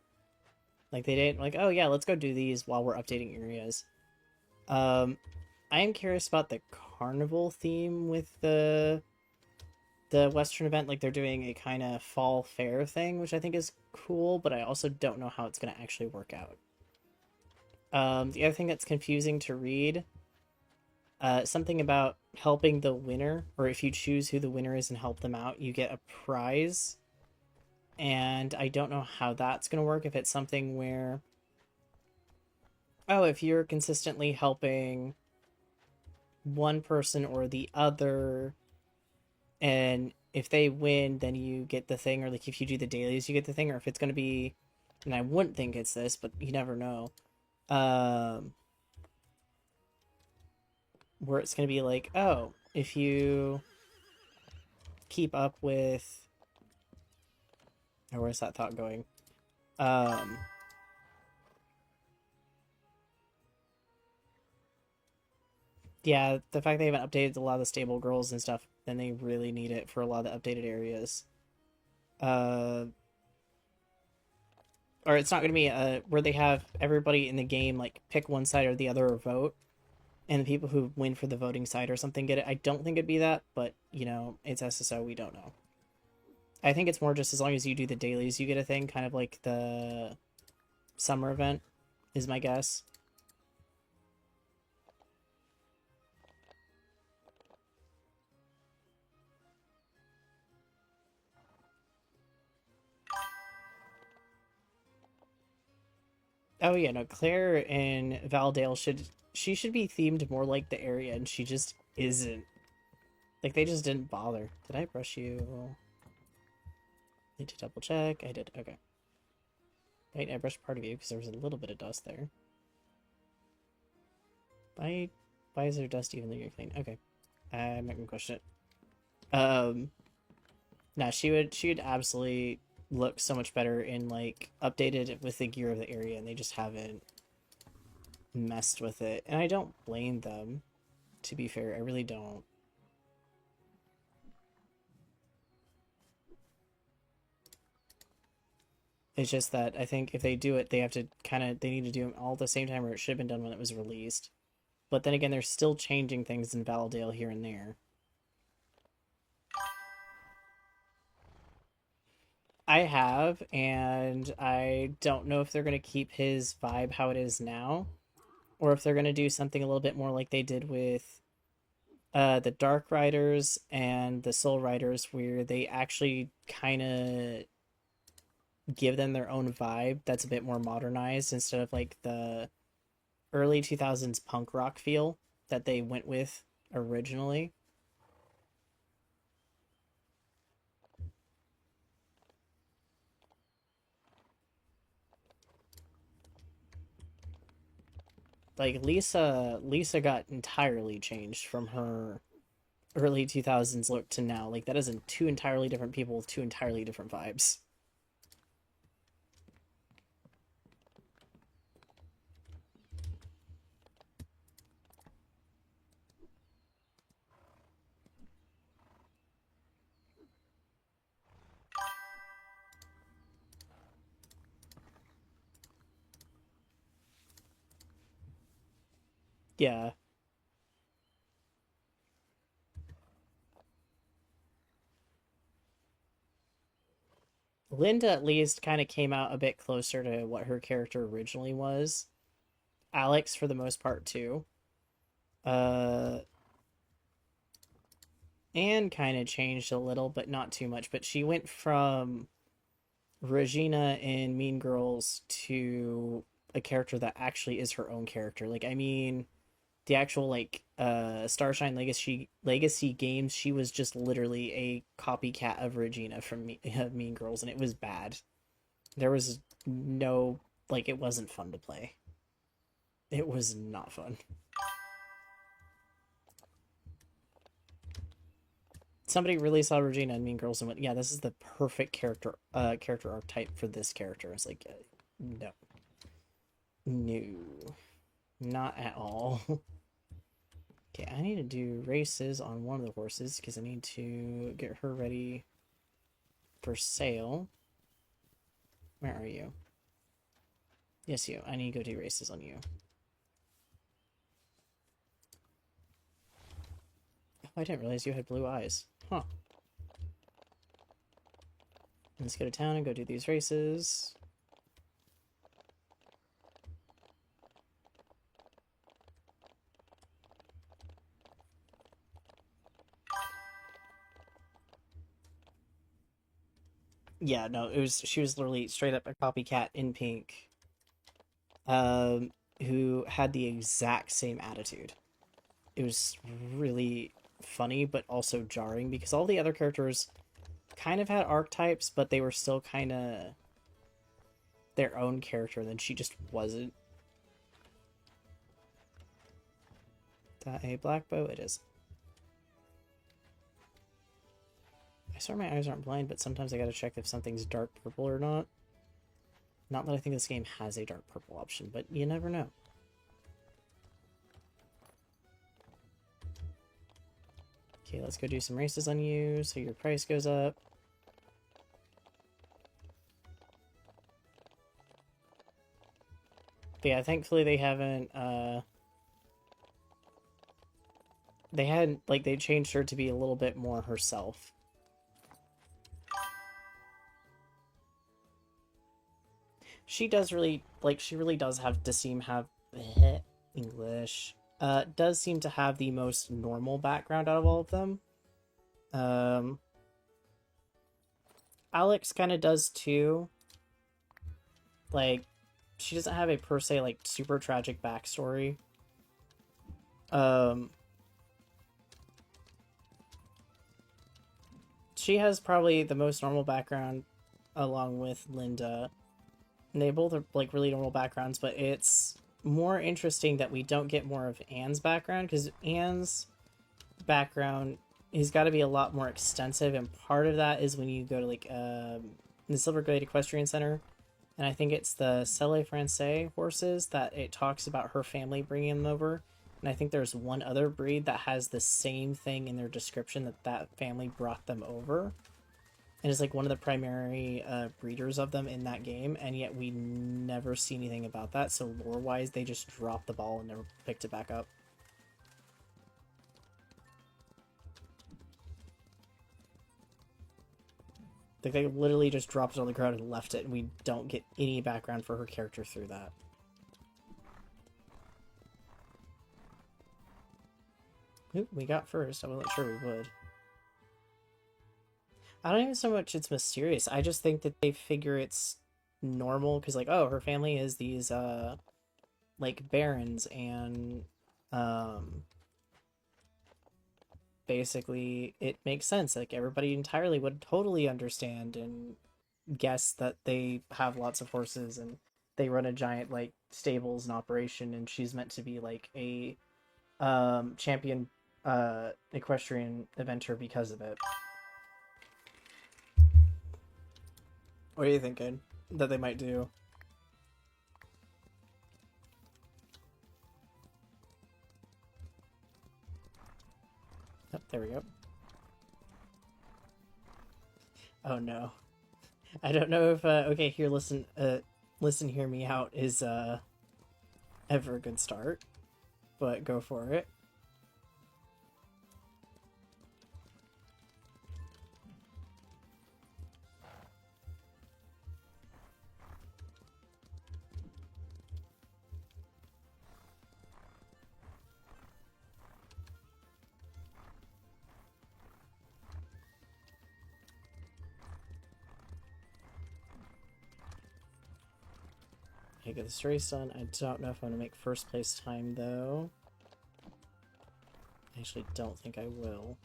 Like they didn't like, oh yeah, let's go do these while we're updating areas. I am curious about the carnival theme with the Western event. Like they're doing a kind of fall fair thing, which I think is cool, but I also don't know how it's going to actually work out. The other thing that's confusing to read, something about helping the winner, or if you choose who the winner is and help them out, you get a prize. And I don't know how that's going to work. If it's something where, oh, if you're consistently helping one person or the other, and if they win, then you get the thing, or like if you do the dailies, you get the thing, or if it's going to be, and I wouldn't think it's this, but you never know. Where it's going to be like, oh, if you keep up with, or where's that thought going? Yeah, the fact they haven't updated a lot of the stable girls and stuff, then they really need it for a lot of the updated areas. Uh, or it's not going to be where they have everybody in the game like pick one side or the other or vote, and the people who win for the voting side or something get it. I don't think it'd be that, but you know, it's SSO. We don't know. I think it's more just as long as you do the dailies, you get a thing, kind of like the summer event, is my guess. Oh yeah, no, Claire and Valdale should be themed more like the area, and she just isn't. Like they just didn't bother. Did I brush you? Need to double check. I did. Okay. Wait, I brushed part of you because there was a little bit of dust there. Why, why is there dust even though you're clean? Okay. I'm not gonna question it. No, she would absolutely look so much better in like updated with the gear of the area, and they just haven't messed with it. And I don't blame them, to be fair. I really don't. It's just that I think if they do it, they have to kind of they need to do them all at the same time, or it should have been done when it was released. But then again, they're still changing things in Valdale here and there. I have, and I don't know if they're going to keep his vibe how it is now, or if they're going to do something a little bit more like they did with the Dark Riders and the Soul Riders, where they actually kind of give them their own vibe that's a bit more modernized instead of like the early 2000s punk rock feel that they went with originally. Like Lisa got entirely changed from her early 2000s look to now. Like that isn't two entirely different people with two entirely different vibes. Yeah. Linda at least kind of came out a bit closer to what her character originally was. Alex for the most part too. Uh Anne kind of changed a little, but not too much. But she went from Regina in Mean Girls to a character that actually is her own character. Like I mean, the actual like Starshine Legacy games, she was just literally a copycat of Regina from Mean Girls, and it was bad. There was no like it wasn't fun to play. It was not fun. Somebody really saw Regina and Mean Girls and went, "Yeah, this is the perfect character archetype for this character." It's like, no, no, not at all. Okay, I need to do races on one of the horses because I need to get her ready for sale. Where are you? Yes, you. I need to go do races on you. Oh, I didn't realize you had blue eyes. Huh. Let's go to town and go do these races. Yeah, no, she was literally straight up a copycat in pink. Who had the exact same attitude. It was really funny, but also jarring because all the other characters kind of had archetypes, but they were still kind of their own character, and then she just wasn't. That a black bow? It is. I swear my eyes aren't blind, but sometimes I gotta check if something's dark purple or not. Not that I think this game has a dark purple option, but you never know. Okay, let's go do some races on you so your price goes up. But yeah, thankfully they haven't, they hadn't, like, they changed her to be a little bit more herself. She does really, like, she really does have to seem have, English, does seem to have the most normal background out of all of them. Um, Alex kind of does too. Like, she doesn't have a per se, like, super tragic backstory. Um, she has probably the most normal background along with Linda. And they both are like really normal backgrounds, but it's more interesting that we don't get more of Anne's background because Anne's background has got to be a lot more extensive, and part of that is when you go to like the Silver Glade Equestrian Center, and I think it's the Selle Francais horses that it talks about her family bringing them over. And I think there's one other breed that has the same thing in their description that that family brought them over. And is like one of the primary breeders of them in that game, and yet we never see anything about that. So lore-wise, they just dropped the ball and never picked it back up. Like, they literally just dropped it on the ground and left it, and we don't get any background for her character through that. Oop, we got first. I wasn't sure we would. I don't even so much it's mysterious. I just think that they figure it's normal, because, like, oh, her family is these, like, barons, and, basically it makes sense. Like, everybody entirely would totally understand and guess that they have lots of horses and they run a giant, like, stables and operation, and she's meant to be like a champion equestrian eventer because of it. What are you thinking that they might do? Oh, there we go. Oh no. I don't know if okay, here, listen, hear me out is ever a good start, but go for it. Okay, get this race done. I don't know if I'm gonna make first place time though. I actually don't think I will.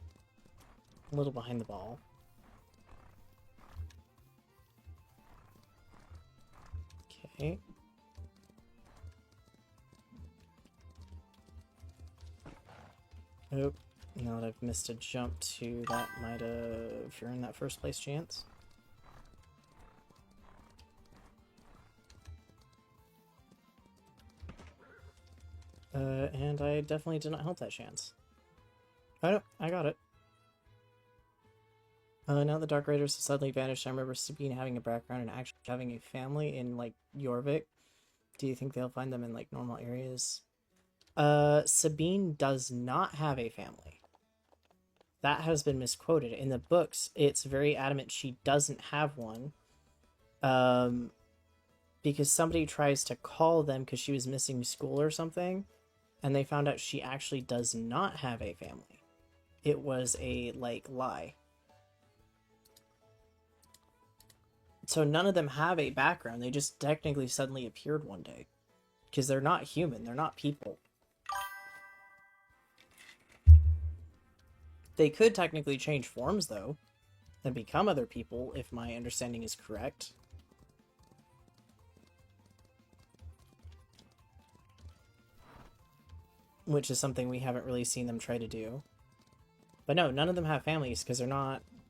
A little behind the ball. Okay. Oh, now that I've missed a jump too, that might have earned that first place chance. And I definitely did not help that chance. Oh no, I got it. Now the Dark Raiders have suddenly vanished. I remember Sabine having a background and actually having a family in, like, Jorvik. Do you think they'll find them in, like, normal areas? Sabine does not have a family. That has been misquoted. In the books, it's very adamant she doesn't have one. Because somebody tries to call them because she was missing school or something, and they found out she actually does not have a family. It was a, like, lie. So none of them have a background. They just technically suddenly appeared one day. Because they're not human. They're not people. They could technically change forms, though, and become other people, if my understanding is correct. Which is something we haven't really seen them try to do. But no, none of them have families, because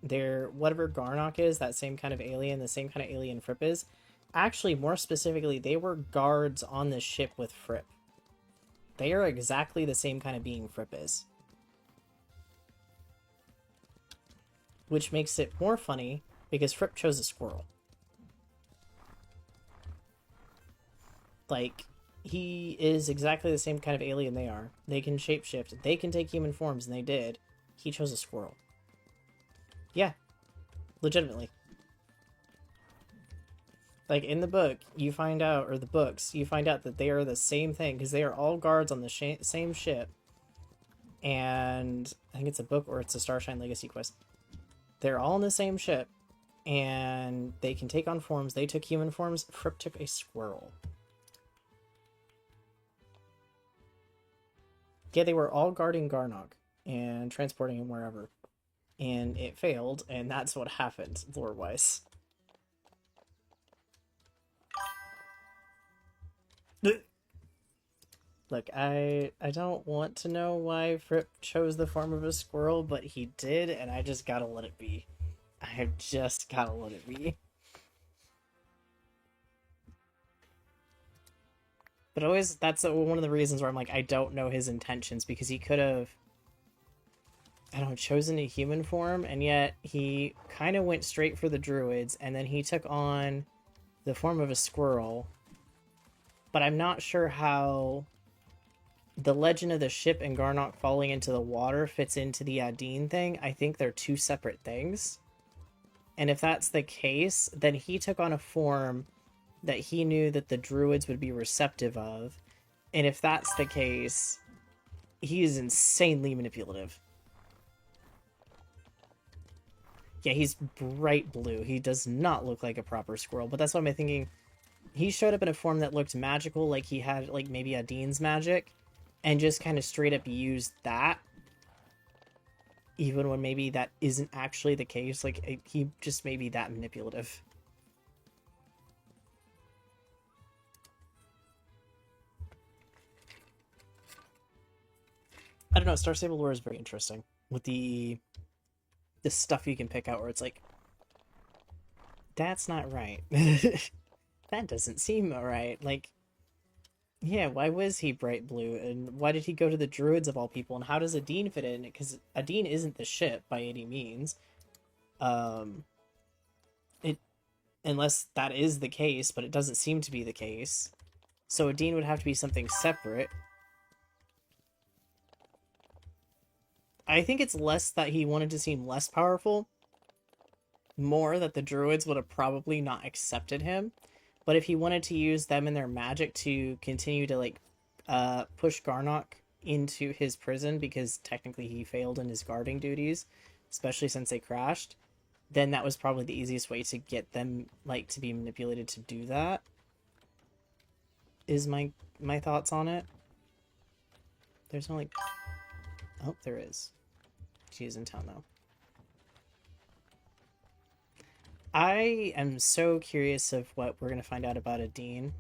they're whatever Garnock is, that same kind of alien, the same kind of alien Fripp is. Actually, more specifically, they were guards on the ship with Fripp. They are exactly the same kind of being Fripp is. Which makes it more funny, because Fripp chose a squirrel. Like, he is exactly the same kind of alien they are. They can shapeshift. They can take human forms, and they did. He chose a squirrel. Yeah. Legitimately. Like, in the book, you find out, or the books, you find out that they are the same thing, because they are all guards on the same ship. And I think it's a book, or it's a Starshine Legacy quest. They're all on the same ship, and they can take on forms. They took human forms. Fripp took a squirrel. Yeah, they were all guarding Garnock and transporting him wherever. And it failed, and that's what happened, lore-wise. Look, I don't want to know why Fripp chose the form of a squirrel, but he did, and I just gotta let it be. I have just gotta let it be. But always, that's one of the reasons where I'm like, I don't know his intentions, because he could have, I don't know, chosen a human form, and yet he kind of went straight for the druids, and then he took on the form of a squirrel. But I'm not sure how the legend of the ship and Garnock falling into the water fits into the Adine thing. I think they're two separate things. And if that's the case, then he took on a form that he knew that the druids would be receptive of. And if that's the case, he is insanely manipulative. Yeah, he's bright blue. He does not look like a proper squirrel, but that's what I'm thinking. He showed up in a form that looked magical, like he had like maybe Adin's magic, and just kind of straight up used that, even when maybe that isn't actually the case. Like he just may be that manipulative. I don't know. Star Stable lore is very interesting with the stuff you can pick out where it's like, that's not right. That doesn't seem alright. Like, yeah, why was he bright blue? And why did he go to the druids of all people? And how does Adine fit in? Because Adine isn't the ship by any means. Um, it unless that is the case, but it doesn't seem to be the case. So Adine would have to be something separate. I think it's less that he wanted to seem less powerful, more that the druids would have probably not accepted him. But if he wanted to use them and their magic to continue to like push Garnock into his prison, because technically he failed in his guarding duties, especially since they crashed, then that was probably the easiest way to get them like to be manipulated to do that. Is my thoughts on it. There's no like, oh, there is. She is in town though. I am so curious of what we're going to find out about Adine.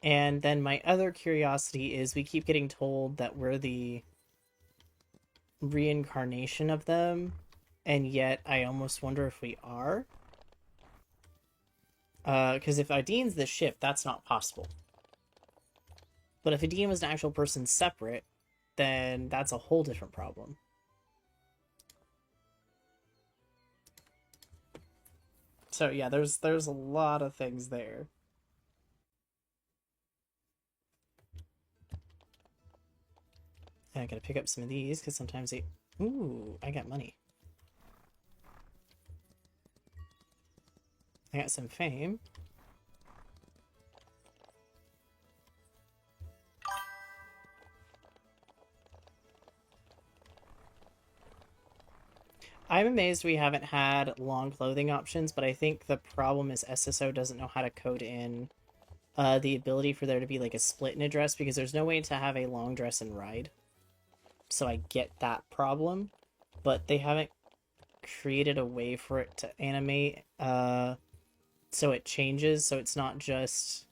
And then my other curiosity is we keep getting told that we're the reincarnation of them, and yet I almost wonder if we are. Because if Adine's the ship, that's not possible. But if Adine was an actual person separate, then that's a whole different problem. So yeah, there's a lot of things there. And I gotta pick up some of these because sometimes they. Ooh, I got money. I got some fame. I'm amazed we haven't had long clothing options, but I think the problem is SSO doesn't know how to code in the ability for there to be like a split in a dress, because there's no way to have a long dress and ride. So I get that problem, but they haven't created a way for it to animate so it changes, so it's not just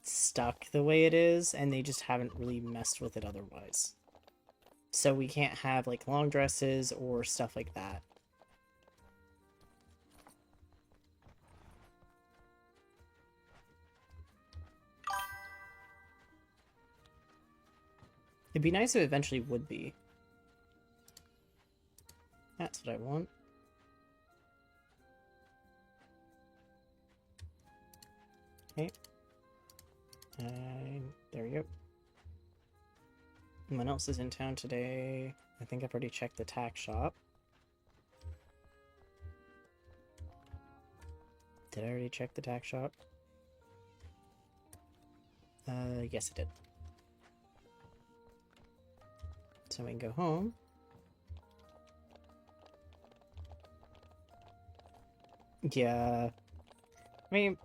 stuck the way it is, and they just haven't really messed with it otherwise. So we can't have like long dresses or stuff like that. It'd be nice if it eventually would be. That's what I want. Okay. There we go. What else is in town today? I think I've already checked the tack shop. Did I already check the tack shop? Yes, I did. So we can go home. Yeah. I mean,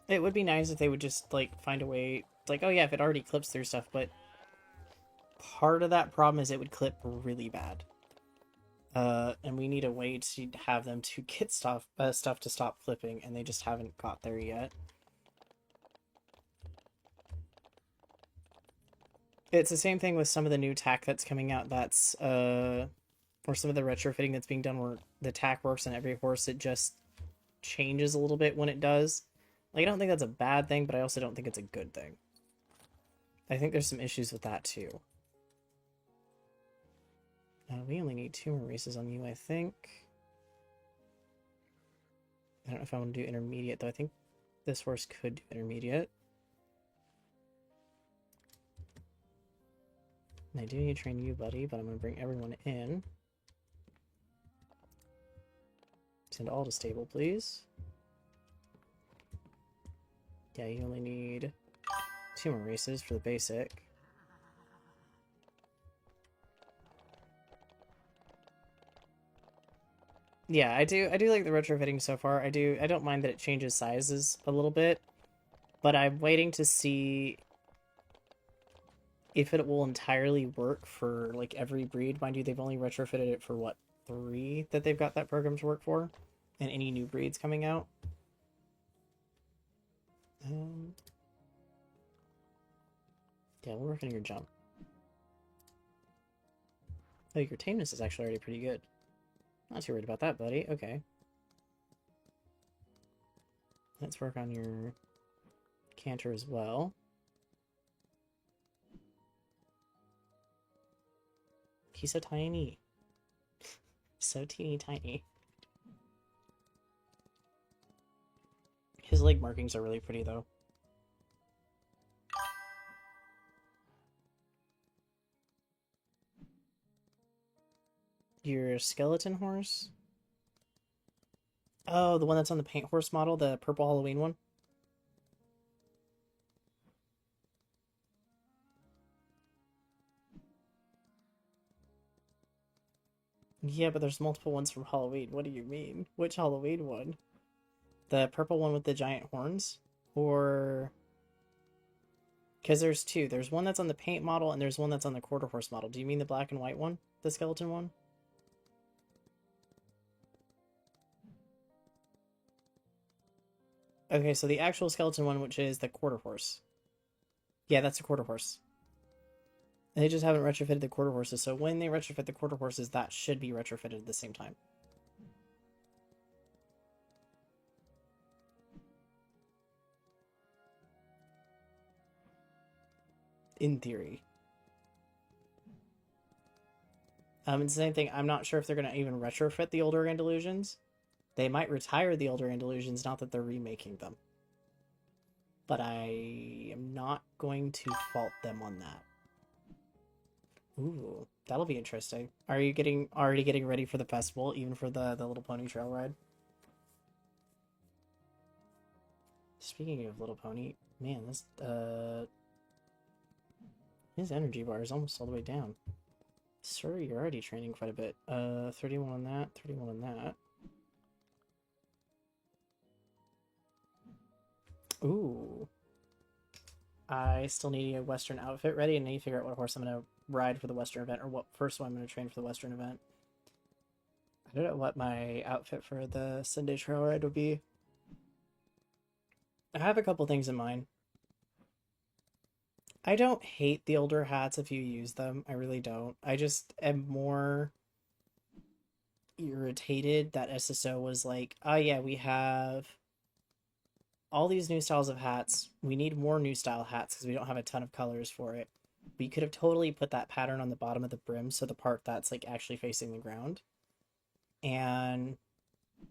it would be nice if they would just, like, find a way... It's like, oh yeah, if it already clips through stuff, but... Part of that problem is it would clip really bad. And we need a way to have them to get stuff to stop clipping, and they just haven't got there yet. It's the same thing with some of the new tack that's coming out that's, or some of the retrofitting that's being done where the tack works on every horse, it just changes a little bit when it does. Like, I don't think that's a bad thing, but I also don't think it's a good thing. I think there's some issues with that, too. We only need 2 more races on you, I think. I don't know if I want to do intermediate, though. I think this horse could do intermediate. And I do need to train you, buddy, but I'm going to bring everyone in. Send all to stable, please. Yeah, you only need 2 more races for the basic. Yeah, I do like the retrofitting so far. I don't mind that it changes sizes a little bit, but I'm waiting to see if it will entirely work for like every breed. Mind you, they've only retrofitted it for what, 3 that they've got that program to work for, and any new breeds coming out. Yeah, we'll work on your jump. Oh, your tameness is actually already pretty good. Not too worried about that, buddy. Okay. Let's work on your canter as well. He's so tiny. So teeny tiny. His leg markings are really pretty, though. Your skeleton horse? Oh, the one that's on the paint horse model, the purple Halloween one? Yeah, but there's multiple ones from Halloween. What do you mean? Which Halloween one? The purple one with the giant horns? Or... Because there's 2. There's one that's on the paint model, and there's one that's on the quarter horse model. Do you mean the black and white one? The skeleton one? Okay, so the actual skeleton one, which is the quarter horse. Yeah, that's a quarter horse. They just haven't retrofitted the quarter horses, so when they retrofit the quarter horses, that should be retrofitted at the same time. In theory. It's the same thing. I'm not sure if they're going to even retrofit the older Andalusians. They might retire the older Andalusians, not that they're remaking them. But I am not going to fault them on that. Ooh, that'll be interesting. Are you already getting ready for the festival, even for the Little Pony trail ride? Speaking of Little Pony, man, this his energy bar is almost all the way down. Sir, you're already training quite a bit. 31 on that, 31 on that. Ooh. I still need a Western outfit ready, and I need to figure out what horse I'm going to ride for the Western event, or what first one I'm going to train for the Western event. I don't know what my outfit for the Sunday trail ride would be. I have a couple things in mind. I don't hate the older hats if you use them. I really don't. I just am more irritated that SSO was like, oh yeah, we have all these new styles of hats. We need more new style hats because we don't have a ton of colors for it. But you could have totally put that pattern on the bottom of the brim, so the part that's like actually facing the ground. And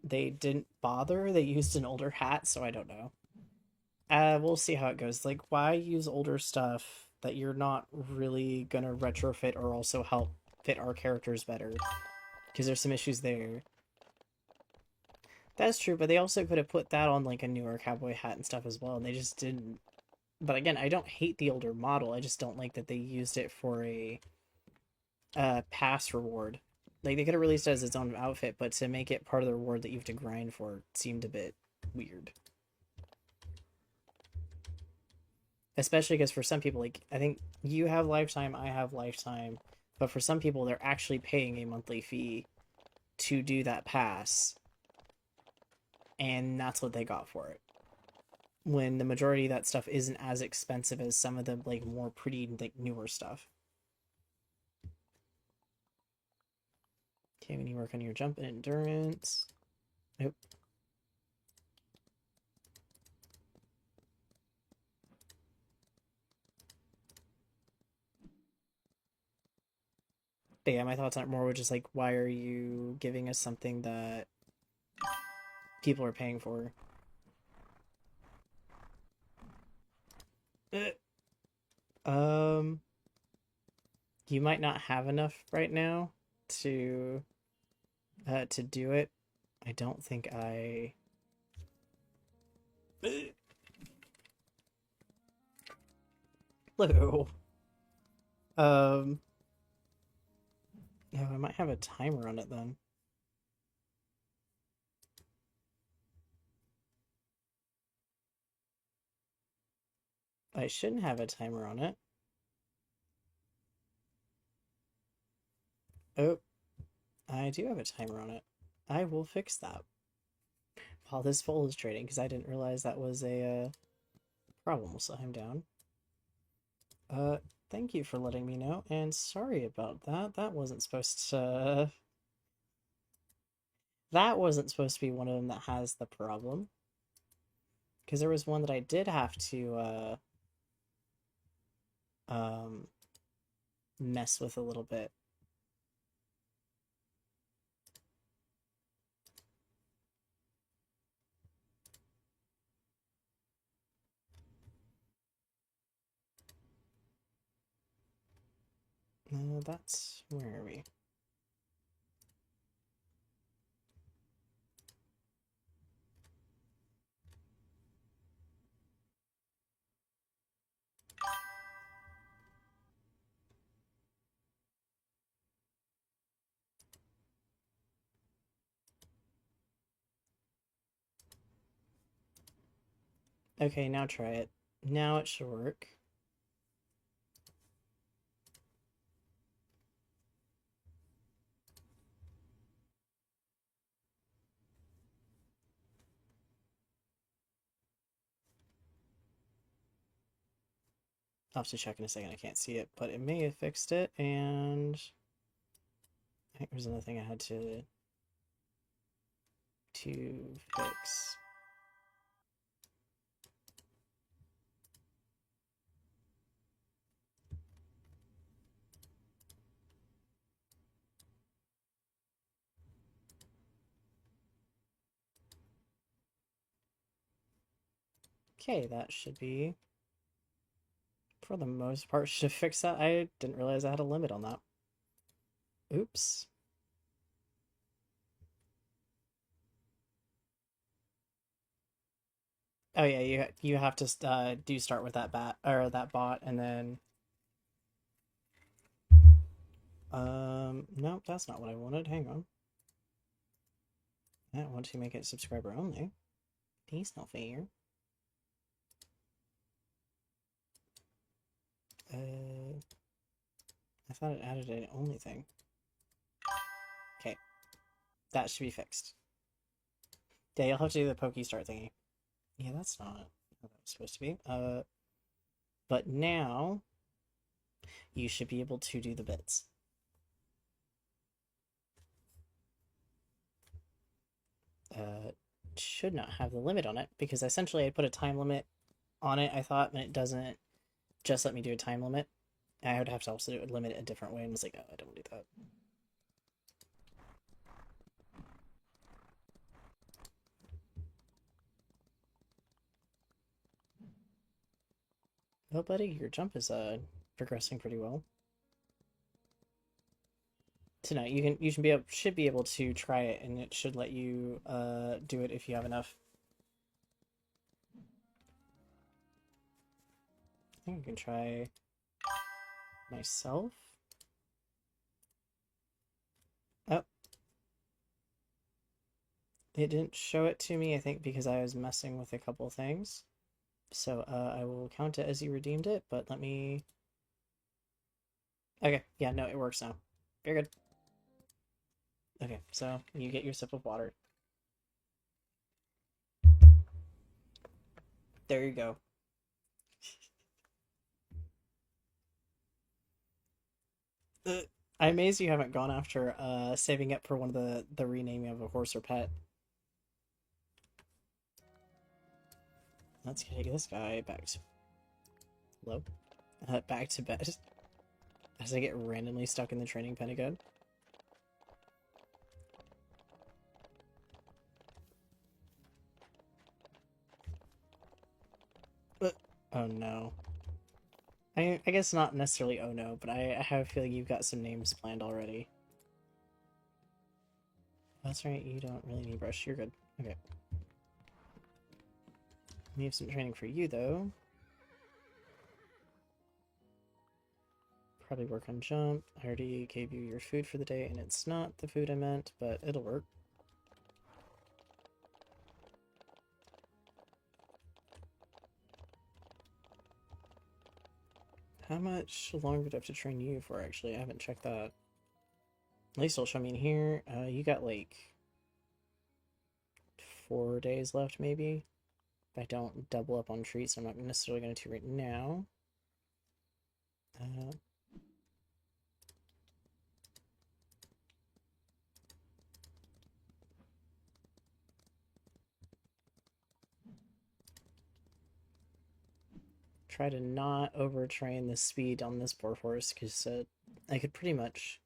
they didn't bother. They used an older hat, so I don't know. We'll see how it goes. Like, why use older stuff that you're not really gonna retrofit or also help fit our characters better? Because there's some issues there. That's true, but they also could have put that on like a newer cowboy hat and stuff as well, and they just didn't. But again, I don't hate the older model. I just don't like that they used it for a pass reward. Like, they could have released it as its own outfit, but to make it part of the reward that you have to grind for seemed a bit weird. Especially because for some people, like, I think you have lifetime, I have lifetime, but for some people, they're actually paying a monthly fee to do that pass, and that's what they got for it. When the majority of that stuff isn't as expensive as some of the, like, more pretty, like, newer stuff. Okay, we need to work on your jump and endurance. Nope. But yeah, my thoughts aren't more just like, why are you giving us something that people are paying for? Um, you might not have enough right now to do it. I don't think I... Hello. Um, no, I might have a timer on it then. I shouldn't have a timer on it. Oh, I do have a timer on it. I will fix that while this poll is trading, because I didn't realize that was a problem. We'll slow him down. Uh, Thank you for letting me know, and sorry about that. That wasn't supposed to... That wasn't supposed to be one of them that has the problem. Because there was one that I did have to, um, mess with a little bit. That's... Where are we? Okay, now try it. Now it should work. I'll have to check in a second. I can't see it, but it may have fixed it, and I think there's another thing I had to fix. Okay, that should be, for the most part, should fix that. I didn't realize I had a limit on that. Oops. Oh yeah, you have to do start with that bat or that bot, and then no, that's not what I wanted. Hang on. I want to make it subscriber only. He's not fair. I thought it added an only thing. Okay, that should be fixed. Yeah, you'll have to do the pokey start thingy. Yeah, that's not how that was supposed to be. But now you should be able to do the bits. Should not have the limit on it because essentially I put a time limit on it, I thought, and it doesn't just let me do a time limit. I would have to also limit it a different way, and was like, oh, I don't do that. Oh, buddy, your jump is progressing pretty well. Tonight you should be able to try it, and it should let you do it if you have enough. I think I can try myself. Oh, it didn't show it to me, I think because I was messing with a couple things. So I will count it as you redeemed it, but let me... Okay, yeah, no, it works now. Very good. Okay, so you get your sip of water. There you go. I'm amazed you haven't gone after saving up for one of the renaming of a horse or pet. Let's take this guy back to... Hello? Back to bed. As I get randomly stuck in the training pen again. Oh no. I guess not necessarily oh no, but I have a feeling you've got some names planned already. That's right, you don't really need brush. You're good. Okay. We have some training for you, though. Probably work on jump. I already gave you your food for the day, and it's not the food I meant, but it'll work. How much longer do I have to train you for, actually? I haven't checked that. At least it'll show me in here. You got, like, 4 days left, maybe? If I don't double up on treats, I'm not necessarily going to right now. Try to not overtrain the speed on this poor horse, because I could pretty much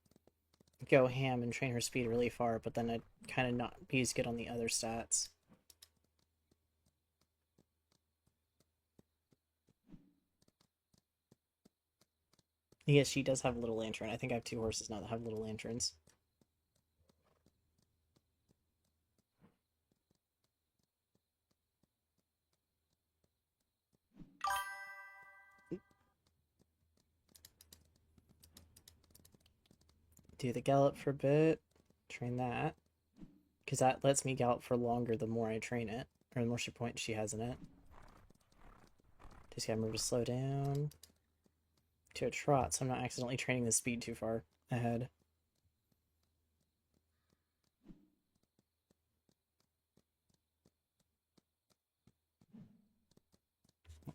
go ham and train her speed really far, but then I'd kind of not be as good on the other stats. Yes, she does have a little lantern. I think I have 2 horses now that have little lanterns. Do the gallop for a bit. Train that. Because that lets me gallop for longer the more I train it. Or the more points she has in it. Just gotta remember to slow down to a trot, so I'm not accidentally training the speed too far ahead.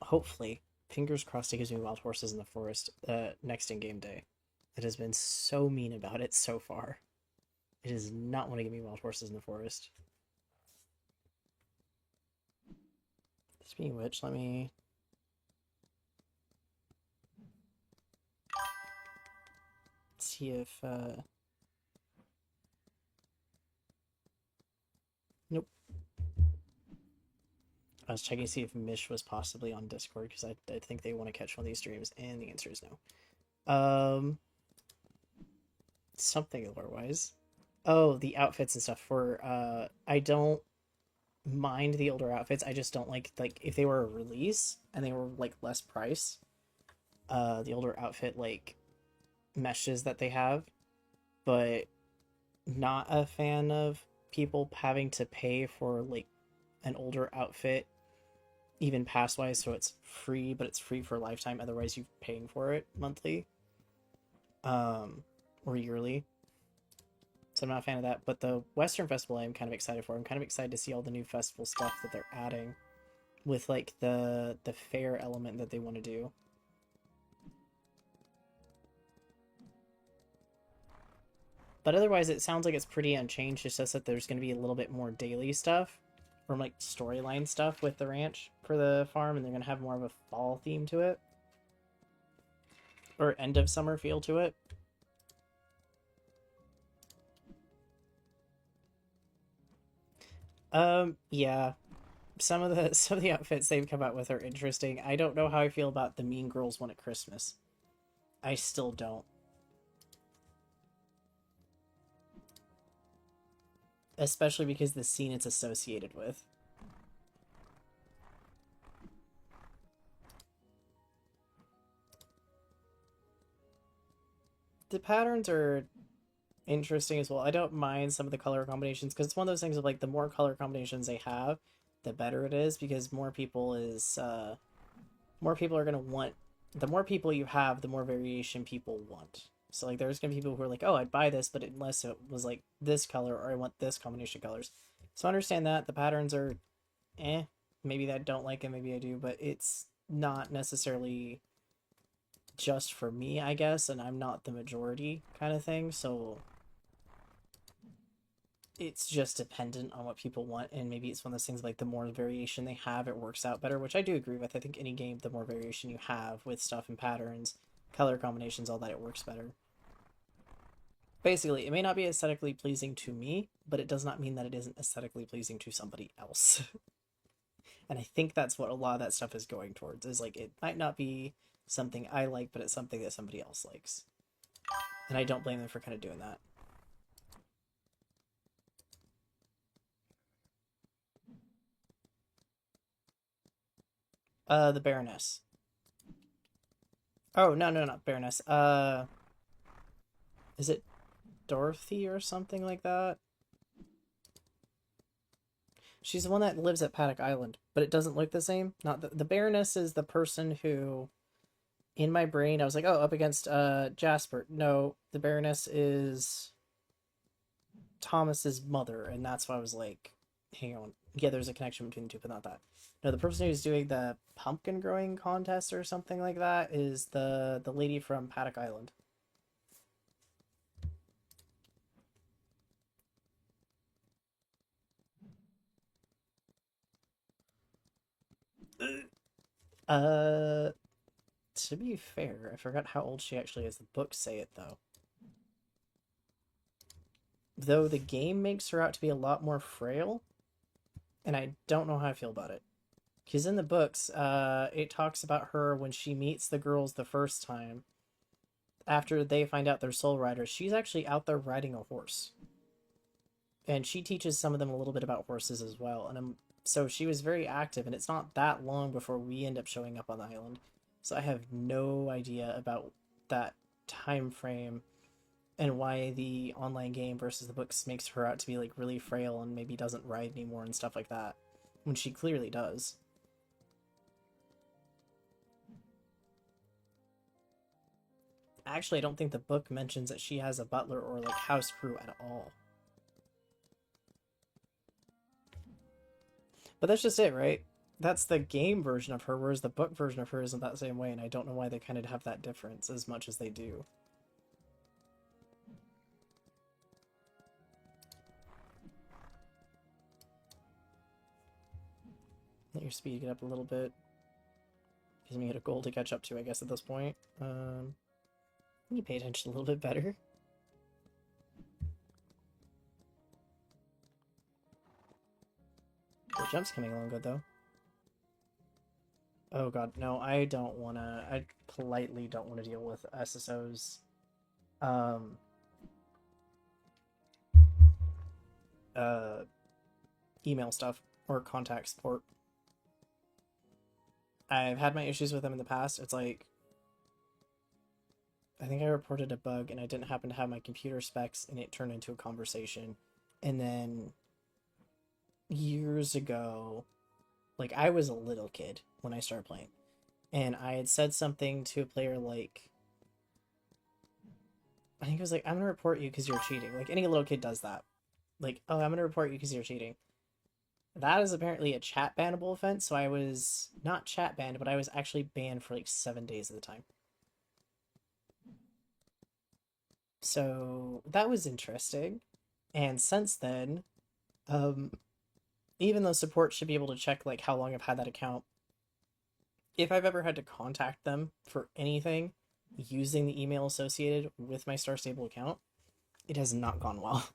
Hopefully, fingers crossed, it gives me wild horses in the forest next in game day. It has been so mean about it so far. It does not want to give me wild horses in the forest. Speaking of which, let me see if nope. I was checking to see if Mish was possibly on Discord, because I think they want to catch one of these streams, and the answer is no. Something lore-wise. Oh, the outfits and stuff for I don't mind the older outfits. I just don't like if they were a release and they were like less price. The older outfit like meshes that they have, but not a fan of people having to pay for like an older outfit even pass wise, so it's free, but it's free for a lifetime, otherwise you're paying for it monthly or yearly. So I'm not a fan of that. But the Western Festival I'm kind of excited for. I'm kind of excited to see all the new festival stuff that they're adding with like the fair element that they want to do. But otherwise it sounds like it's pretty unchanged. It's just that there's going to be a little bit more daily stuff from like storyline stuff with the ranch for the farm, and they're going to have more of a fall theme to it. Or end of summer feel to it. Yeah. Some of the outfits they've come out with are interesting. I don't know how I feel about the Mean Girls one at Christmas. I still don't. Especially because the scene it's associated with. The patterns are interesting as well. I don't mind some of the color combinations, because it's one of those things of like the more color combinations they have, the better it is, because more people are gonna want, the more people you have, the more variation people want. So like there's gonna be people who are like, oh, I'd buy this, but unless it was like this color, or I want this combination of colors. So I understand that the patterns are maybe I don't like it, maybe I do, but it's not necessarily just for me, I guess, and I'm not the majority kind of thing. So it's just dependent on what people want, and maybe it's one of those things like the more variation they have, it works out better, which I do agree with. I think any game, the more variation you have with stuff and patterns, color combinations, all that, it works better. Basically, it may not be aesthetically pleasing to me, but it does not mean that it isn't aesthetically pleasing to somebody else. And I think that's what a lot of that stuff is going towards, is like it might not be something I like, but it's something that somebody else likes. And I don't blame them for kind of doing that. The Baroness. Oh, no, no, not Baroness. Is it Dorothy or something like that? She's the one that lives at Paddock Island, but it doesn't look the same. Not the Baroness is the person who, in my brain, I was like, oh, up against Jasper. No, the Baroness is Thomas's mother, and that's why I was like, hang on. Yeah, there's a connection between the two, but not that. No, the person who's doing the pumpkin growing contest or something like that is the lady from Paddock Island. Uh, to be fair, I forgot how old she actually is. The books say it though. Though the game makes her out to be a lot more frail, and I don't know how I feel about it. Because in the books, it talks about her when she meets the girls the first time. After they find out they're soul riders, she's actually out there riding a horse, and she teaches some of them a little bit about horses as well. So she was very active, and it's not that long before we end up showing up on the island. So I have no idea about that time frame and why the online game versus the books makes her out to be like really frail and maybe doesn't ride anymore and stuff like that, when she clearly does. Actually, I don't think the book mentions that she has a butler or like house crew at all. But that's just it, right? That's the game version of her, whereas the book version of her isn't that same way, and I don't know why they kind of have that difference as much as they do. Let your speed get up a little bit. Gives me a goal to catch up to, I guess, at this point. You pay attention a little bit better. The jump's coming along good, though. Oh god, no, I don't wanna... I politely don't want to deal with SSO's... Um... email stuff, or contact support. I've had my issues with them in the past. It's like... I think I reported a bug, and I didn't happen to have my computer specs, and it turned into a conversation. And then... years ago... Like, I was a little kid when I started playing. And I had said something to a player like... I think it was like, I'm gonna report you because you're cheating. Like, any little kid does that. Like, oh, I'm gonna report you because you're cheating. That is apparently a chat bannable offense, so I was not chat banned, but I was actually banned for like 7 days at the time. So that was interesting. And since then, um, even though support should be able to check like how long I've had that account, if I've ever had to contact them for anything using the email associated with my Star Stable account, it has not gone well.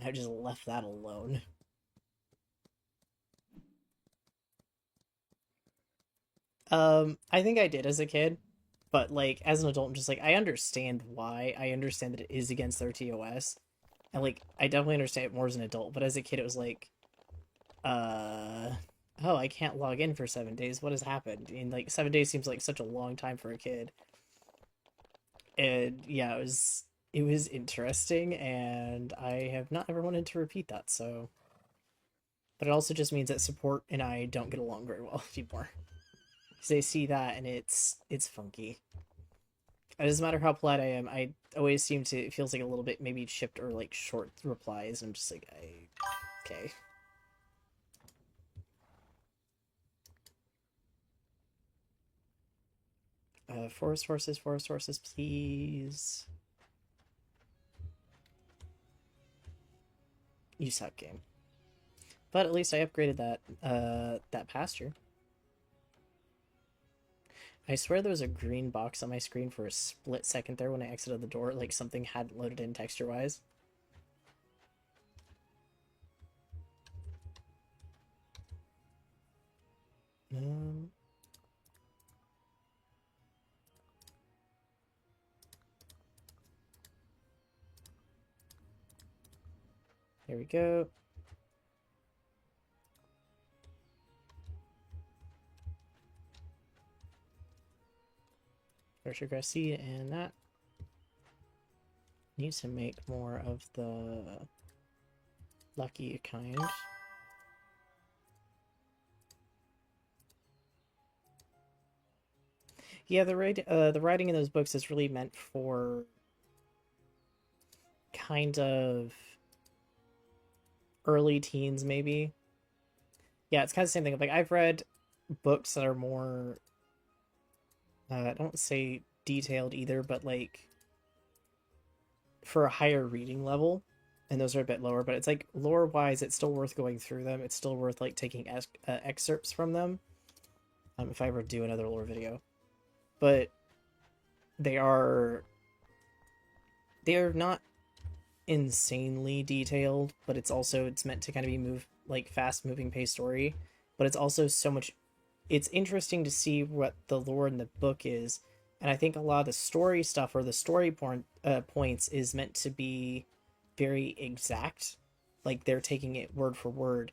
I've just left that alone. I think I did as a kid, but like as an adult, I'm just like I understand why. I understand that it is against their TOS, and like I definitely understand it more as an adult. But as a kid, it was like, uh, oh, I can't log in for 7 days. What has happened? And like 7 days seems like such a long time for a kid. And yeah, it was interesting, and I have not ever wanted to repeat that. So, but it also just means that support and I don't get along very well anymore. Because they see that and it's funky. It doesn't matter how polite I am. I always seem to, it feels like a little bit maybe chipped or like short replies. I'm just like, okay. Forest horses, please. You suck, game. But at least I upgraded that pasture. I swear there was a green box on my screen for a split second there when I exited the door, like something hadn't loaded in texture-wise. Um, there we go. pressure grass seed, and that needs to make more of the lucky kind. Yeah, the writing in those books is really meant for kind of early teens, maybe. Yeah, it's kind of the same thing. Like I've read books that are more, I don't say detailed either, but like for a higher reading level, and those are a bit lower. But it's like lore wise, it's still worth going through them. It's still worth like taking excerpts from them. If I ever do another lore video, but they are not insanely detailed, but it's meant to kind of be fast moving pace story, but it's also so much. It's interesting to see what the lore in the book is, and I think a lot of the story stuff or the points is meant to be very exact, like they're taking it word for word,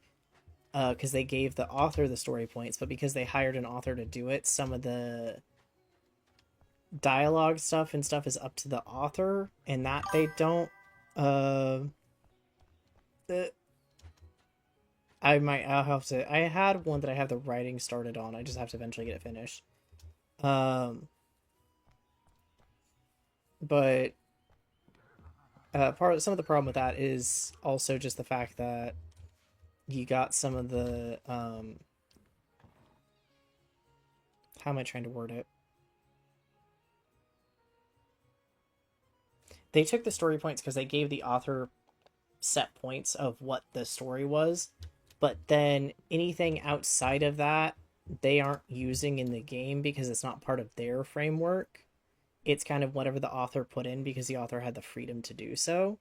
because they gave the author the story points, but because they hired an author to do it, some of the dialogue stuff and stuff is up to the author, and that they don't. Uh, I'll have to. I had one that I have the writing started on. I just have to eventually get it finished. Um, but some of the problem with that is also just the fact that you got some of the how am I trying to word it? They took the story points because they gave the author set points of what the story was, but then anything outside of that they aren't using in the game because it's not part of their framework. It's kind of whatever the author put in because the author had the freedom to do so,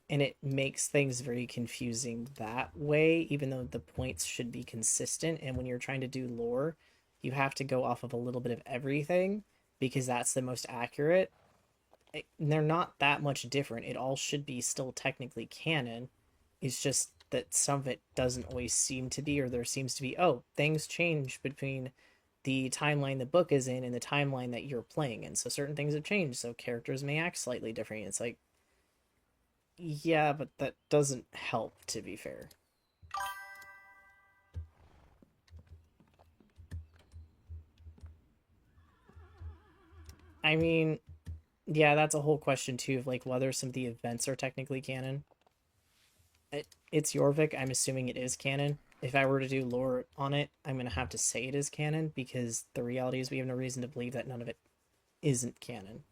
and it makes things very confusing that way, even though the points should be consistent. And when you're trying to do lore, you have to go off of a little bit of everything because that's the most accurate. They're not that much different. It all should be still technically canon. It's just that some of it doesn't always seem to be, or there seems to be, oh, things change between the timeline the book is in and the timeline that you're playing in. So certain things have changed, so characters may act slightly different. It's like, yeah, but that doesn't help, to be fair. I mean, yeah, that's a whole question too of like whether some of the events are technically canon. It's Jorvik. I'm assuming it is canon. If I were to do lore on it, I'm gonna have to say it is canon because the reality is we have no reason to believe that none of it isn't canon.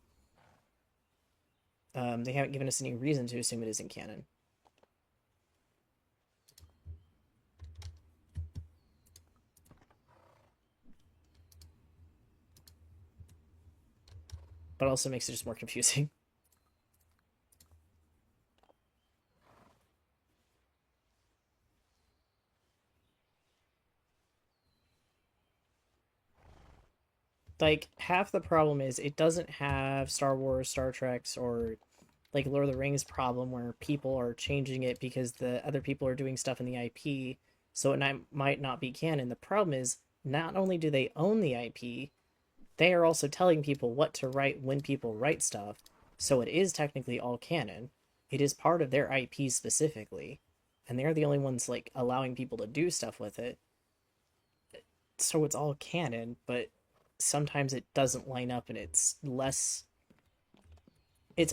They haven't given us any reason to assume it isn't canon. But also makes it just more confusing. Like, half the problem is it doesn't have Star Wars, Star Trek's, or like Lord of the Rings problem where people are changing it because the other people are doing stuff in the IP, so it might not be canon. The problem is not only do they own the IP, they are also telling people what to write when people write stuff, so it is technically all canon. It is part of their IP specifically, and they're the only ones like allowing people to do stuff with it. So it's all canon, but sometimes it doesn't line up and it's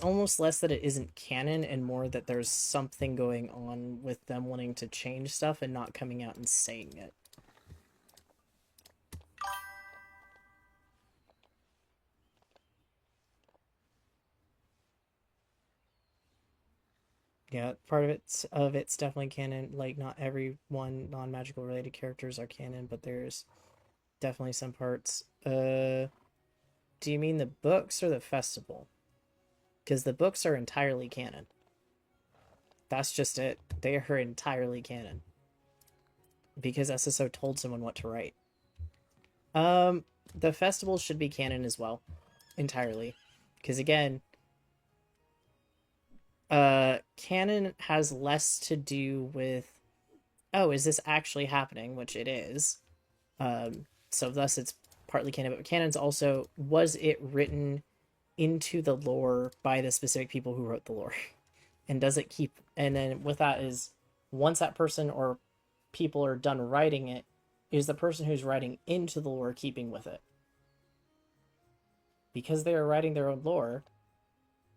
almost less that it isn't canon and more that there's something going on with them wanting to change stuff and not coming out and saying it. Yeah, part of it's definitely canon. Like not every one non-magical related characters are canon, but there's definitely some parts. Do you mean the books or the festival? Because the books are entirely canon. That's just it. They are entirely canon. Because SSO told someone what to write. Um, the festival should be canon as well. Entirely. Because again, canon has less to do with, oh, is this actually happening? Which it is. So thus it's partly canon, but canon's also, was it written into the lore by the specific people who wrote the lore? And does it keep, and then with that is, once that person or people are done writing it, is the person who's writing into the lore keeping with it? Because they are writing their own lore,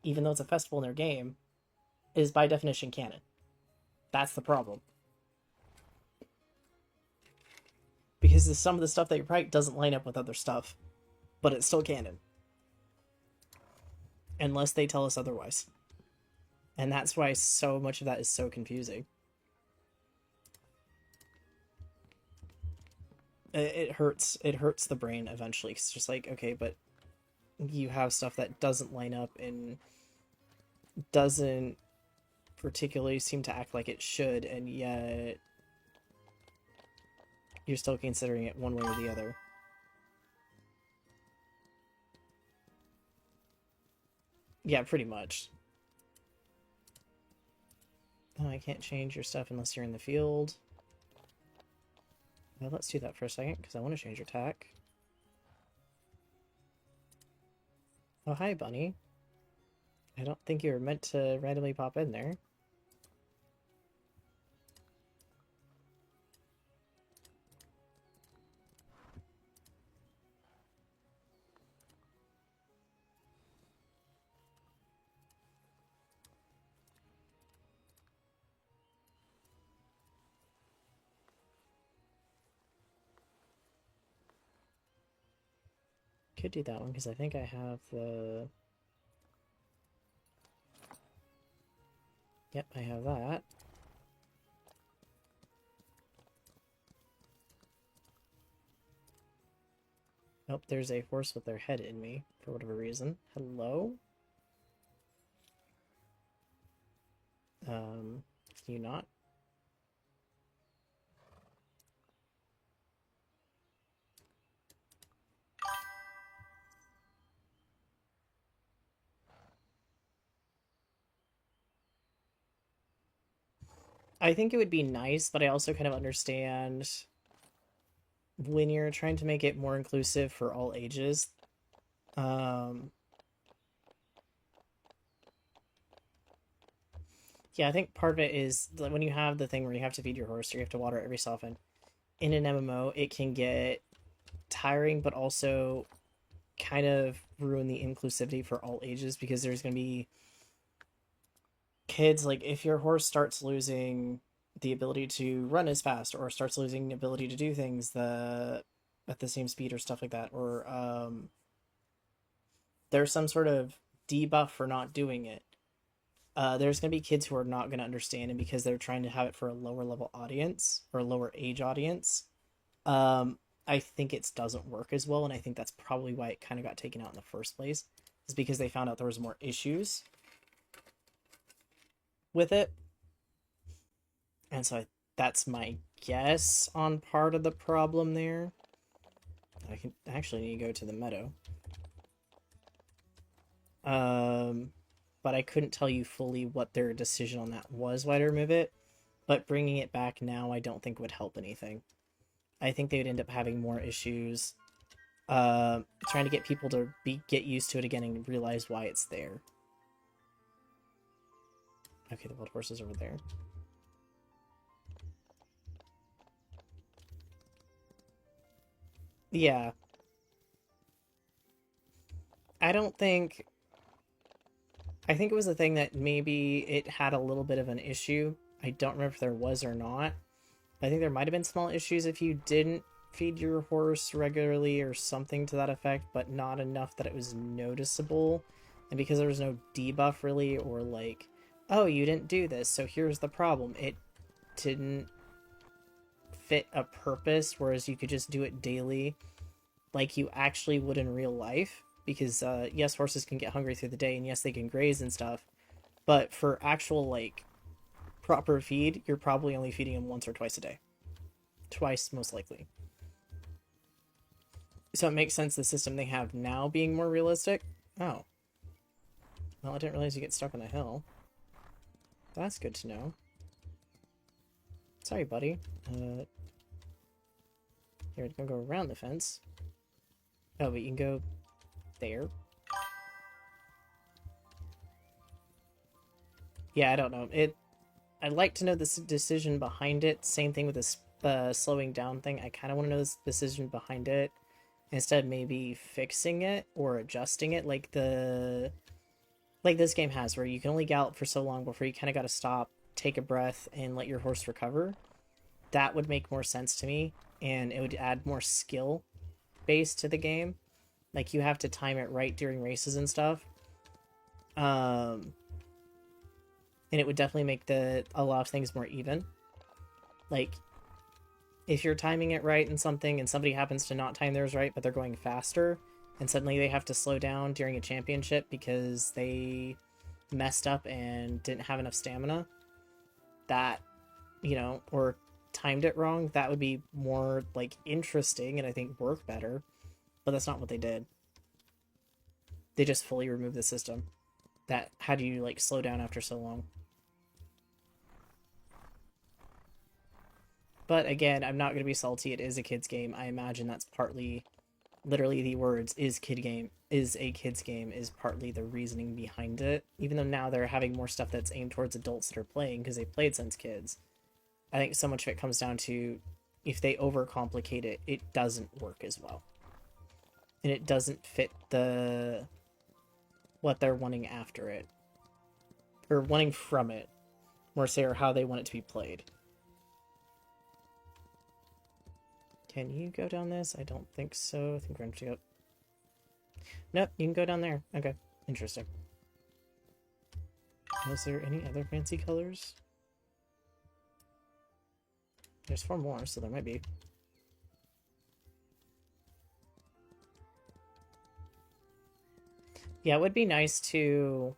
even though it's a festival in their game, is by definition canon. That's the problem. Because some of the stuff that you write doesn't line up with other stuff, but it's still canon. Unless they tell us otherwise. And that's why so much of that is so confusing. It hurts the brain eventually. It's just like, okay, but you have stuff that doesn't line up and doesn't particularly seem to act like it should, and yet you're still considering it one way or the other. Yeah, pretty much. Oh, I can't change your stuff unless you're in the field. Well, let's do that for a second, because I want to change your tack. Oh, hi, bunny. I don't think you were meant to randomly pop in there. Could do that one, because I think I have the... Yep, I have that. Nope, there's a horse with their head in me, for whatever reason. Hello? Can you not? I think it would be nice, but I also kind of understand when you're trying to make it more inclusive for all ages. Yeah, I think part of it is when you have the thing where you have to feed your horse or you have to water it every so often. In an MMO, it can get tiring, but also kind of ruin the inclusivity for all ages, because there's going to be kids, like if your horse starts losing the ability to run as fast or starts losing the ability to do things at the same speed or stuff like that, or there's some sort of debuff for not doing it, there's going to be kids who are not going to understand, and because they're trying to have it for a lower level audience or a lower age audience, I think it doesn't work as well, and I think that's probably why it kind of got taken out in the first place, is because they found out there was more issues with it. And so that's my guess on part of the problem there. I can actually need to go to the meadow. But I couldn't tell you fully what their decision on that was, why to remove it. But bringing it back now, I don't think would help anything. I think they would end up having more issues trying to get people to get used to it again and realize why it's there. Okay, the wild horse is over there. Yeah. I don't think... I think it was a thing that maybe it had a little bit of an issue. I don't remember if there was or not. I think there might have been small issues if you didn't feed your horse regularly or something to that effect, but not enough that it was noticeable. And because there was no debuff really, or like, oh, you didn't do this, so here's the problem. It didn't fit a purpose, whereas you could just do it daily like you actually would in real life. Because, yes, horses can get hungry through the day, and yes, they can graze and stuff. But for actual, like, proper feed, you're probably only feeding them once or twice a day. Twice, most likely. So it makes sense the system they have now being more realistic. Oh. Well, I didn't realize you get stuck on a hill. That's good to know. Sorry, buddy. Here, we're gonna go around the fence. Oh, but you can go there. Yeah, I don't know. I'd like to know the decision behind it. Same thing with this slowing down thing. I kind of want to know the decision behind it instead of maybe fixing it or adjusting it like this game has, where you can only gallop for so long before you kind of got to stop, take a breath, and let your horse recover. That would make more sense to me, and it would add more skill base to the game. Like, you have to time it right during races and stuff. And it would definitely make a lot of things more even. Like, if you're timing it right in something and somebody happens to not time theirs right, but they're going faster, and suddenly they have to slow down during a championship because they messed up and didn't have enough stamina, that, or timed it wrong, that would be more, like, interesting and I think work better. But that's not what they did. They just fully removed the system. How do you, like, slow down after so long? But again, I'm not going to be salty. It is a kid's game. I imagine that's partly, literally the words is a kid's game is partly the reasoning behind it. Even though now they're having more stuff that's aimed towards adults that are playing because they've played since kids. I think so much of it comes down to if they overcomplicate it, it doesn't work as well. And it doesn't fit what they're wanting after it. Or wanting from it. More say, or how they want it to be played. Can you go down this? I don't think so. I think we're going to go... Nope, you can go down there. Okay, interesting. Was there any other fancy colors? There's 4 more, so there might be. Yeah, it would be nice to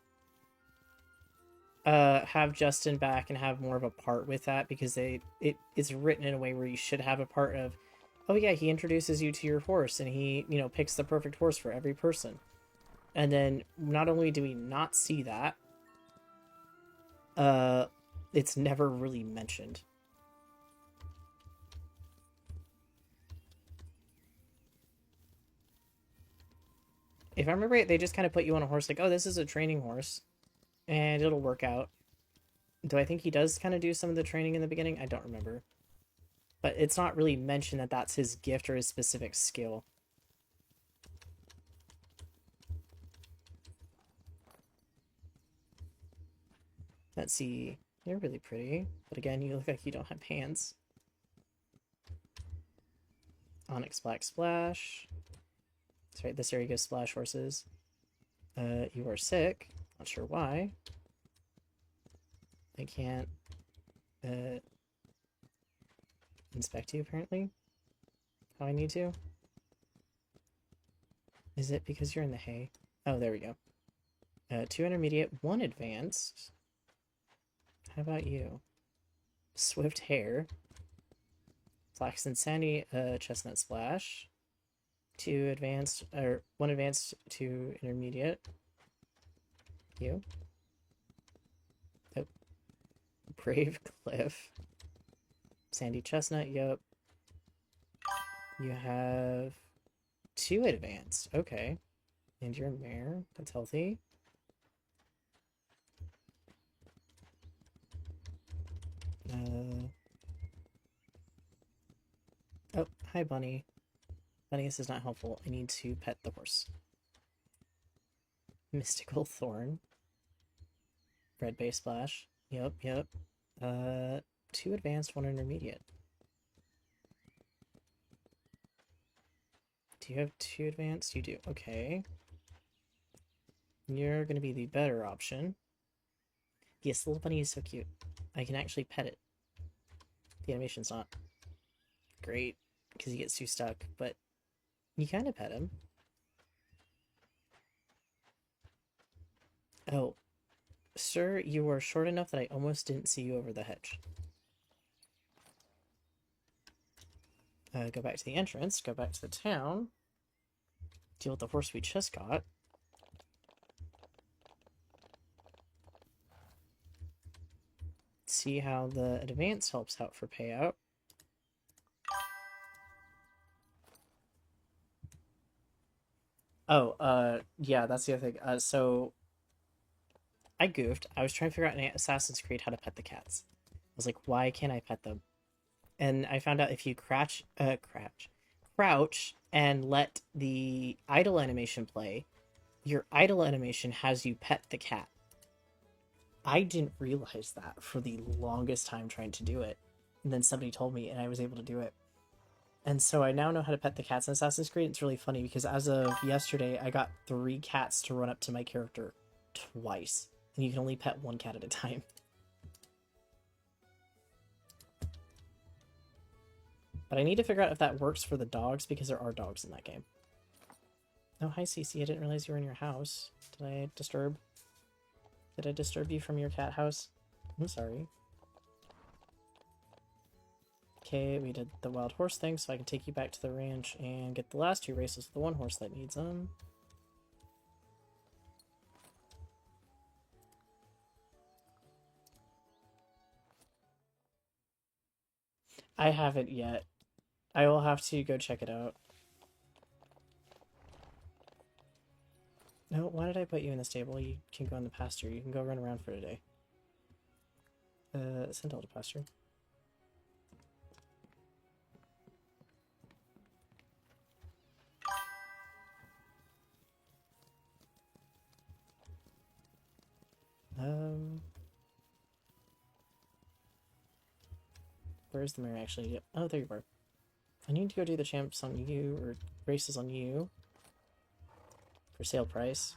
have Justin back and have more of a part with that, because it is written in a way where you should have a part of, oh yeah, he introduces you to your horse and he, picks the perfect horse for every person. And then not only do we not see that, it's never really mentioned. If I remember right, they just kind of put you on a horse like, oh, this is a training horse, and it'll work out. Do I think he does kind of do some of the training in the beginning? I don't remember. But it's not really mentioned that that's his gift or his specific skill. Let's see. You're really pretty. But again, you look like you don't have hands. Onyx Black Splash. That's right, this area gives splash horses. You are sick. Not sure why. I can't inspect you, apparently. How I need to. Is it because you're in the hay? Oh, there we go. 2 intermediate, 1 advanced. How about you? Swift hair. Flaxen Sandy, Chestnut Splash. 2 advanced, or 1 advanced, 2 intermediate. You. Oh. Brave Cliff. Sandy Chestnut, yep. You have 2 advanced, okay. And you're a mare, that's healthy. Oh, hi Bunny. Bunny, this is not helpful. I need to pet the horse. Mystical Thorn. Red Base Splash. Yep. 2 advanced, 1 intermediate. Do you have 2 advanced? You do. Okay. You're going to be the better option. Yes, the little bunny is so cute. I can actually pet it. The animation's not great because he gets too stuck, but you kind of pet him. Oh, sir, you are short enough that I almost didn't see you over the hedge. Go back to the entrance, go back to the town, deal with the horse we just got. See how the advance helps out for payout. Oh, yeah, that's the other thing. So I goofed. I was trying to figure out in Assassin's Creed how to pet the cats. I was like, why can't I pet them? And I found out if you crouch, and let the idle animation play, your idle animation has you pet the cat. I didn't realize that for the longest time trying to do it. And then somebody told me, and I was able to do it. And so I now know how to pet the cats in Assassin's Creed. It's really funny because as of yesterday, I got 3 cats to run up to my character twice. And you can only pet 1 cat at a time. But I need to figure out if that works for the dogs because there are dogs in that game. Oh, hi, Cece. I didn't realize you were in your house. Did I disturb? Did I disturb you from your cat house? I'm sorry. Okay, we did the wild horse thing, so I can take you back to the ranch and get the last 2 races with the 1 horse that needs them. I haven't yet. I will have to go check it out. No, why did I put you in the stable? You can go in the pasture. You can go run around for today. Send all to pasture. Where's the mirror actually? Yep. Oh, there you are. I need to go do the champs on you, or races on you. For sale price.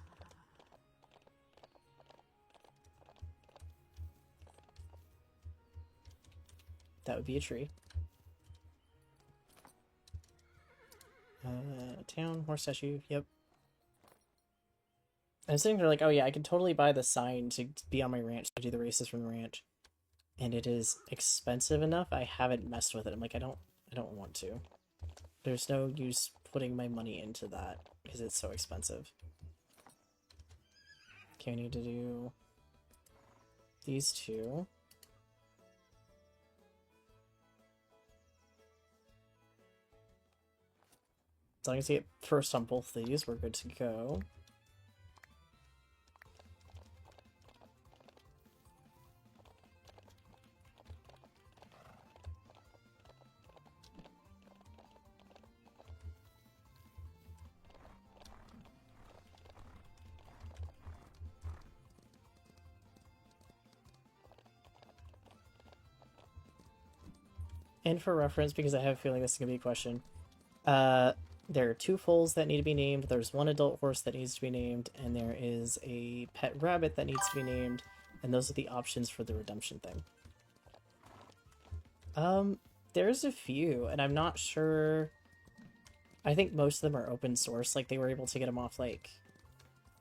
That would be a tree. Town, horse statue, yep. I was sitting there like, oh yeah, I could totally buy the sign to be on my ranch to do the races from the ranch. And it is expensive enough, I haven't messed with it. I'm like, I don't want to. There's no use putting my money into that because it's so expensive. Okay, I need to do these 2. As long as I get first on both of these, we're good to go. And for reference, because I have a feeling this is going to be a question, there are 2 foals that need to be named, there's 1 adult horse that needs to be named, and there is a pet rabbit that needs to be named, and those are the options for the redemption thing. There's a few, and I'm not sure. I think most of them are open source, like they were able to get them off, like,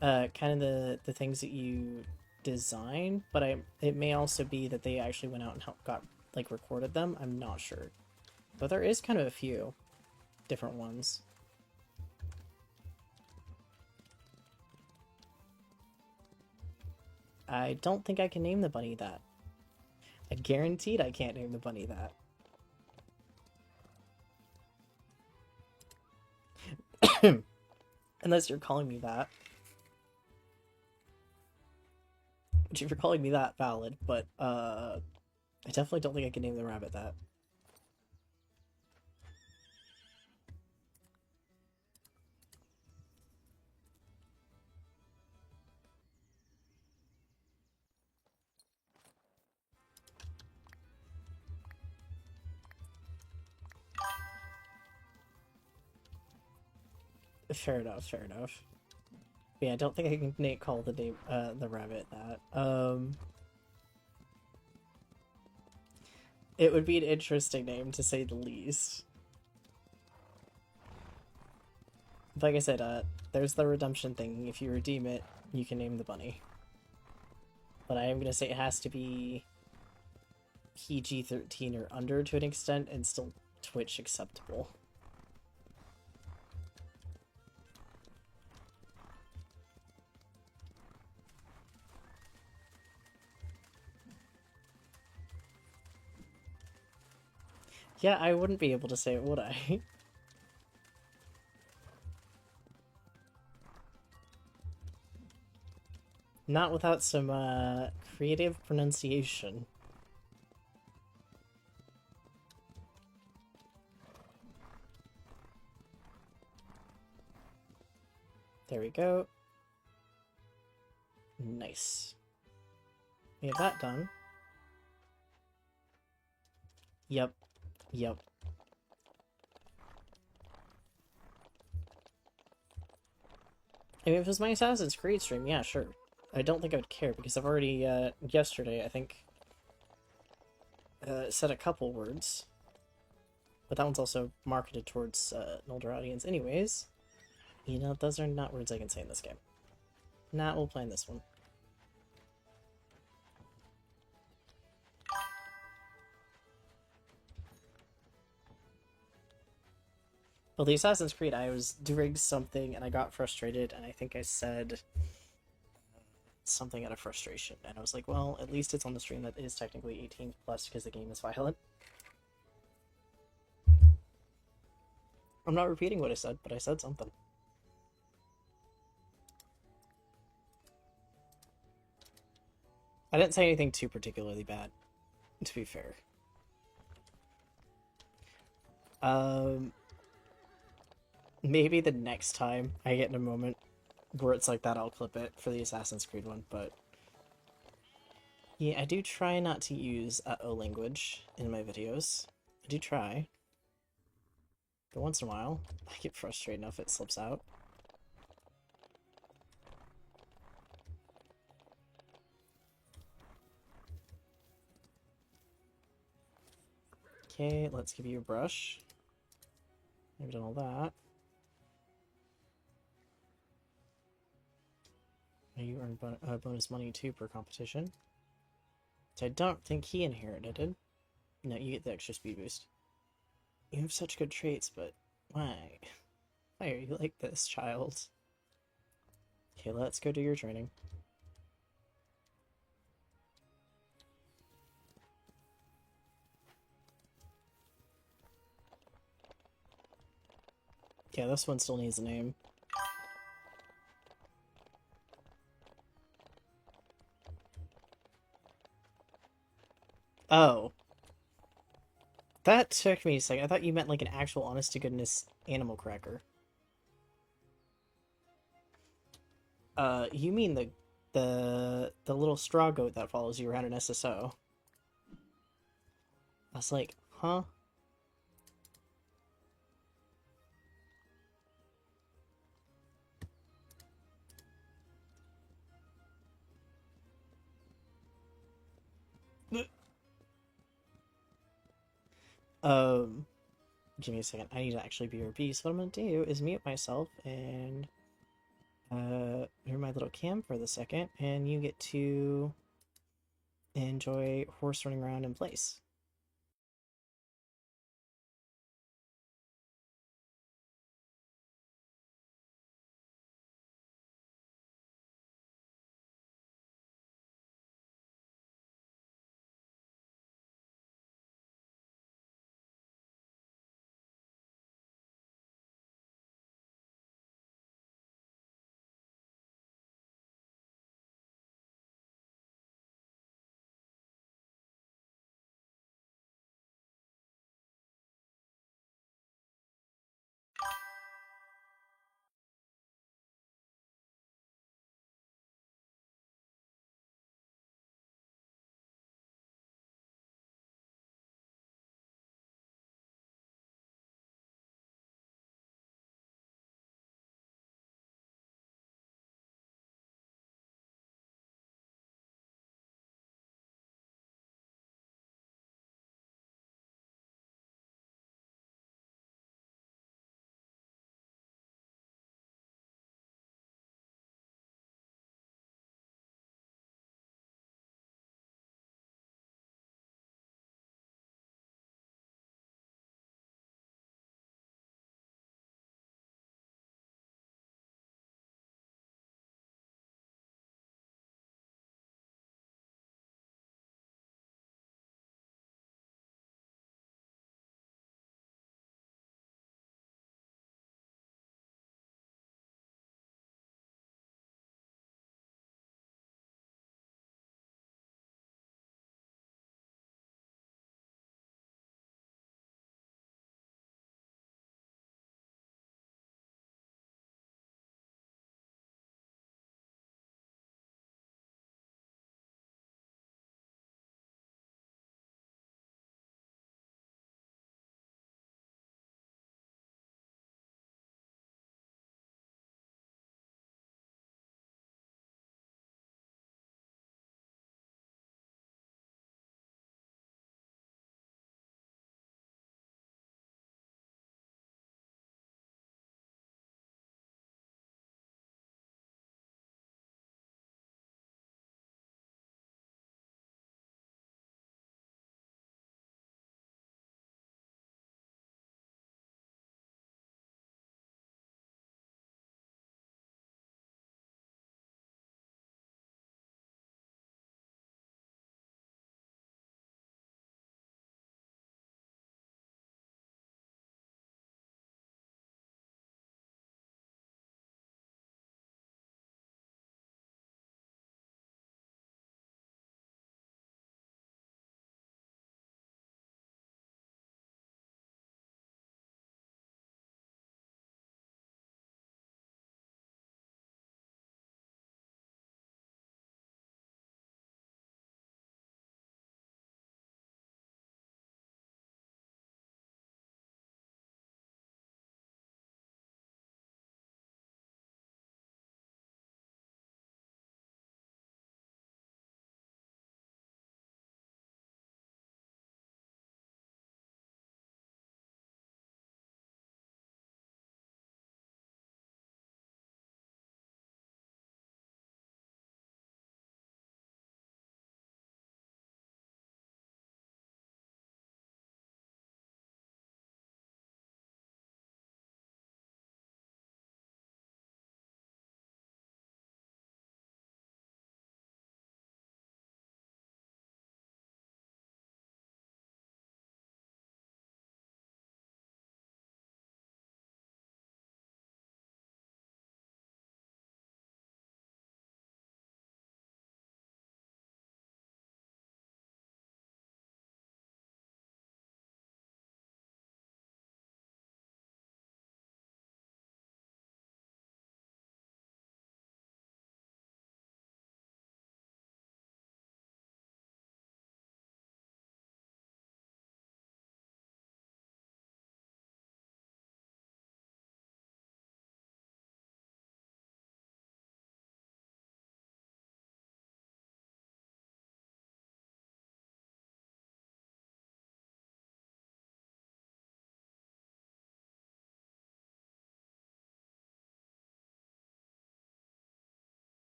kind of the things that you design, but it may also be that they actually went out and got, like, recorded them. I'm not sure. But there is kind of a few different ones. I don't think I can name the bunny that. I guaranteed I can't name the bunny that. Unless you're calling me that. Which, if you're calling me that, valid, but, I definitely don't think I can name the rabbit that. Fair enough, fair enough. Yeah, I don't think I can call the name, the rabbit that. It would be an interesting name, to say the least. Like I said, there's the redemption thing. If you redeem it, you can name the bunny. But I am gonna say it has to be PG-13 or under to an extent, and still Twitch acceptable. Yeah, I wouldn't be able to say it, would I? Not without some creative pronunciation. There we go. Nice. We have that done. Yep. Yep. I mean, if it was my Assassin's Creed stream, yeah, sure. I don't think I would care, because I've already, yesterday, I think, said a couple words. But that one's also marketed towards an older audience anyways. You know, those are not words I can say in this game. Nah, we'll play in this one. Well, the Assassin's Creed, I was doing something and I got frustrated, and I think I said something out of frustration. And I was like, well, at least it's on the stream that is technically 18 plus because the game is violent. I'm not repeating what I said, but I said something. I didn't say anything too particularly bad, to be fair. Maybe the next time I get in a moment where it's like that, I'll clip it for the Assassin's Creed one, but yeah, I do try not to use uh-oh language in my videos. I do try. But once in a while, I get frustrated enough it slips out. Okay, let's give you a brush. I've done all that. Now you earn bonus money too per competition. So I don't think he inherited it. No, you get the extra speed boost. You have such good traits, but why? Why are you like this, child? Okay, let's go do your training. Yeah, this one still needs a name. Oh. That took me a second. I thought you meant like an actual honest-to-goodness animal cracker. You mean the little straw goat that follows you around an SSO. I was like, huh? Um, Give me a second. I need to actually BRB. So what I'm gonna do is mute myself and hear my little cam for the second, and you get to enjoy horse running around in place.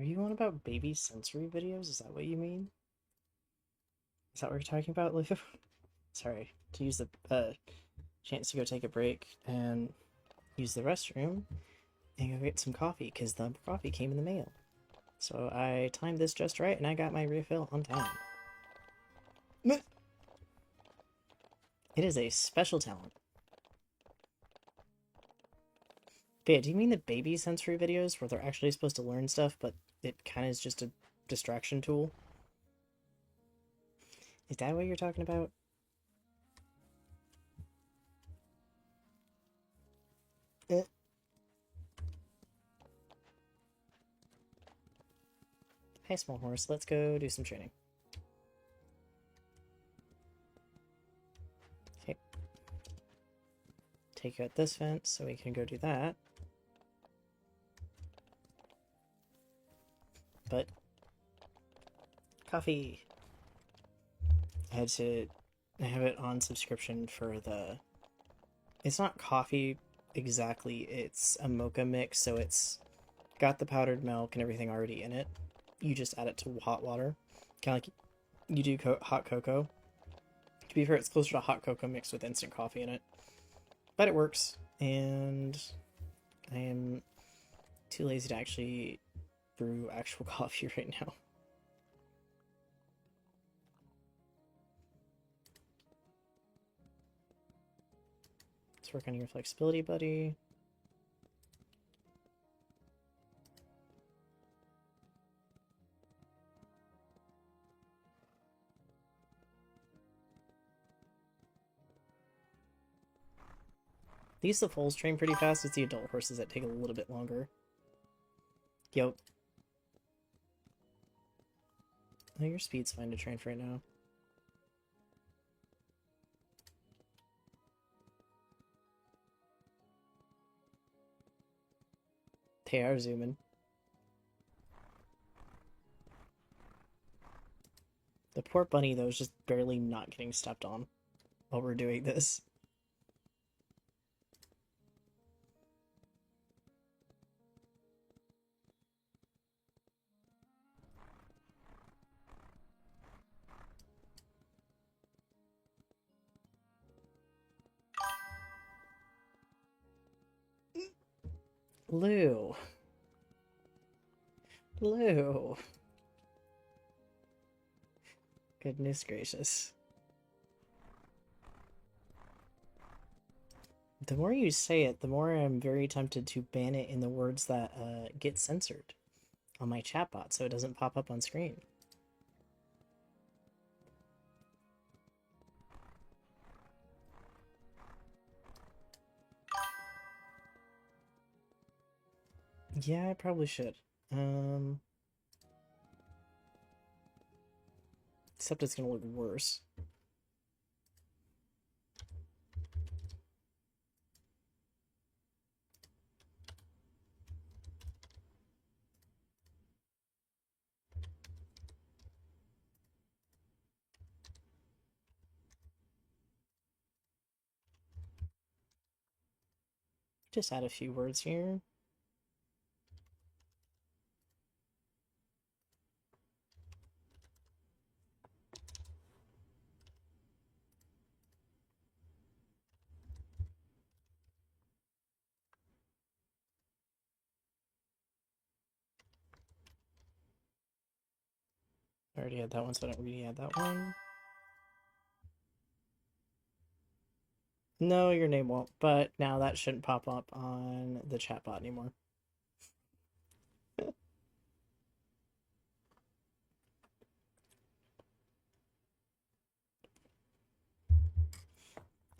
Are you on about baby sensory videos? Is that what you mean? Is that what you're talking about, Lou? Sorry, to use the chance to go take a break and use the restroom and go get some coffee because the coffee came in the mail. So I timed this just right and I got my refill on time. It is a special talent. But yeah, do you mean the baby sensory videos where they're actually supposed to learn stuff, but it kind of is just a distraction tool? Is that what you're talking about? Eh. Hey, small horse, let's go do some training. Okay. Take out this fence so we can go do that. But coffee. I had to have it on subscription for the... It's not coffee exactly, it's a mocha mix, so it's got the powdered milk and everything already in it. You just add it to hot water. Kind of like you do hot cocoa. To be fair, it's closer to hot cocoa mixed with instant coffee in it. But it works, and I am too lazy to actually brew actual coffee right now. Let's work on your flexibility, buddy. These the foals train pretty fast. It's the adult horses that take a little bit longer. Yep. Oh, your speed's fine to train for right now. They are zooming. The poor bunny, though, is just barely not getting stepped on while we're doing this. Lou. Lou. Goodness gracious. The more you say it, the more I'm very tempted to ban it in the words that get censored on my chatbot so it doesn't pop up on screen. Yeah, I probably should. Except it's gonna look worse. Just add a few words here. I already had that one, so I don't really add that one. No, your name won't, but now that shouldn't pop up on the chatbot anymore.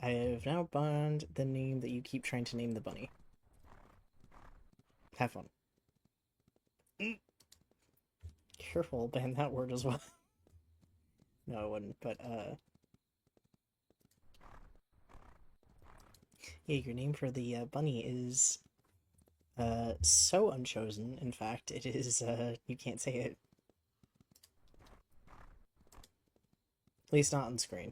I have now banned the name that you keep trying to name the bunny. Have fun. Careful, ban that word as well. No, I wouldn't, but yeah, your name for the bunny is so unchosen. In fact, it is you can't say it. At least not on screen.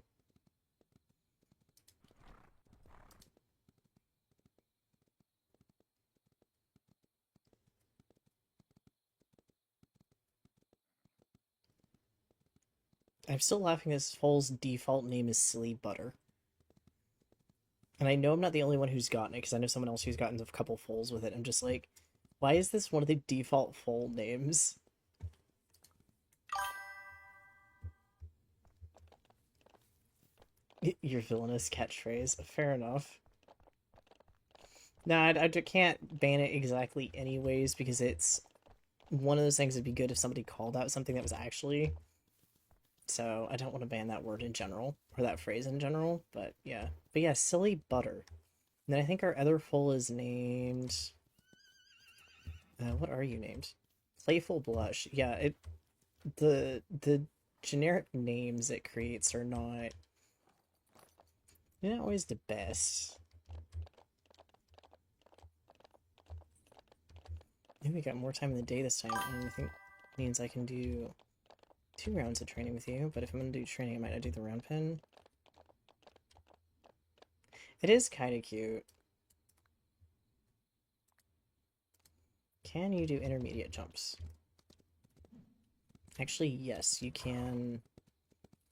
I'm still laughing this foal's default name is Silly Butter. And I know I'm not the only one who's gotten it, because I know someone else who's gotten a couple foals with it. I'm just like, why is this one of the default foal names? Your villainous catchphrase. Fair enough. No, I can't ban it exactly anyways, because it's one of those things that'd be good if somebody called out something that was actually. So I don't want to ban that word in general, or that phrase in general, but yeah. But yeah, Silly Butter. And then I think our other foal is named... what are you named? Playful Blush. Yeah, the generic names it creates are not... They're not always the best. Maybe we got more time in the day this time, and I think means I can do 2 rounds of training with you, but if I'm going to do training, I might not do the round pen. It is kind of cute. Can you do intermediate jumps? Actually, yes, you can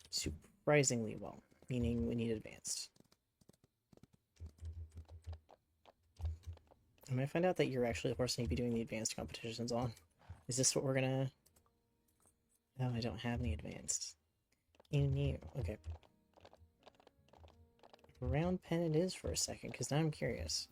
surprisingly well, meaning we need advanced. I'm going to find out that you're actually the horse I need to be doing the advanced competitions on. Is this what we're gonna... Oh, I don't have any advanced. New. Okay. Round pen it is for a second, because now I'm curious.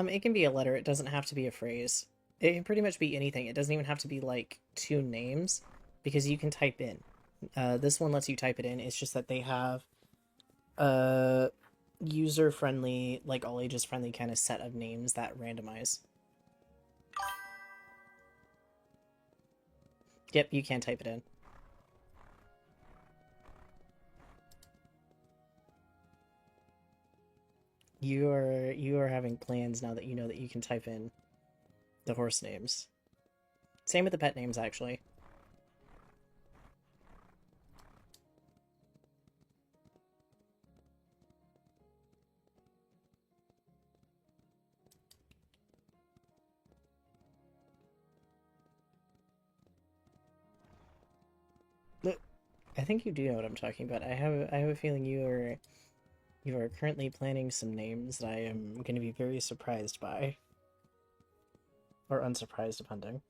It can be a letter. It doesn't have to be a phrase. It can pretty much be anything. It doesn't even have to be, like, 2 names, because you can type in. This one lets you type it in. It's just that they have a user-friendly, like, all-ages-friendly kind of set of names that randomize. Yep, you can type it in. You are having plans now that you know that you can type in the horse names. Same with the pet names, actually. Look, I think you do know what I'm talking about. I have a feeling you are currently planning some names that I am going to be very surprised by, or unsurprised, depending.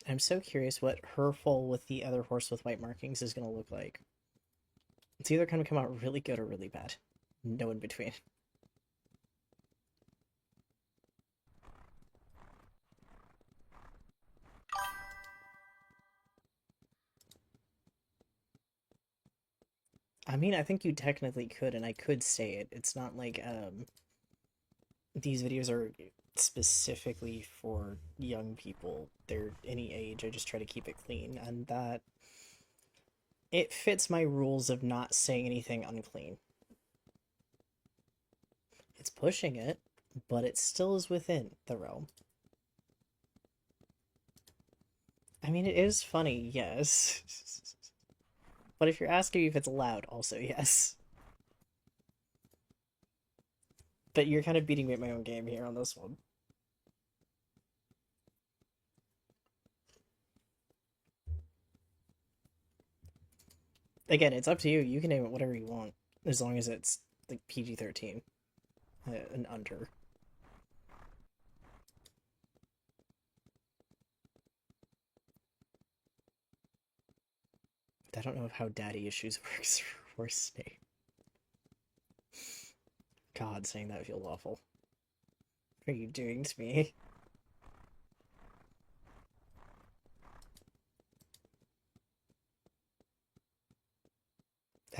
I'm so curious what her foal with the other horse with white markings is going to look like. It's either going to come out really good or really bad. No in between. I mean, I think you technically could, and I could say it. It's not like these videos are specifically for young people. They're any age. I just try to keep it clean, and that it fits my rules of not saying anything unclean. It's pushing it, but it still is within the realm. I mean, it is funny, yes. But if you're asking if it's loud, also yes. But you're kind of beating me at my own game here on this one. Again, it's up to you. You can name it whatever you want, as long as it's like PG-13 and under. I don't know how daddy issues works for horse name. God, saying that feels awful. What are you doing to me?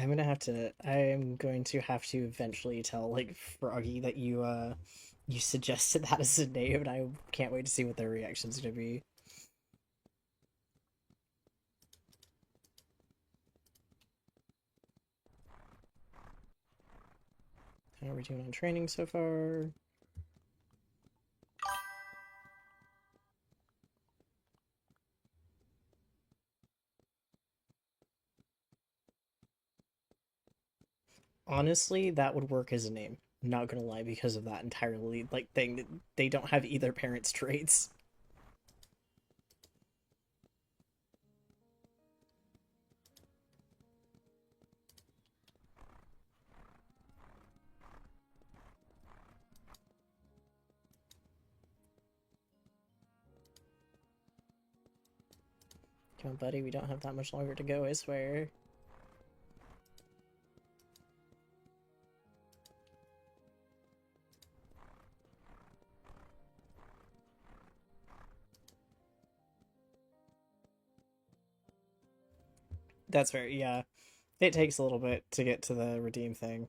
I'm going to have to eventually tell like Froggy that you suggested that as a name, and I can't wait to see what their reaction's gonna be. How are we doing on training so far? Honestly, that would work as a name. I'm not gonna lie, because of that entirely like thing. They don't have either parent's traits. Come on, buddy, we don't have that much longer to go, I swear. That's fair, yeah. It takes a little bit to get to the redeem thing.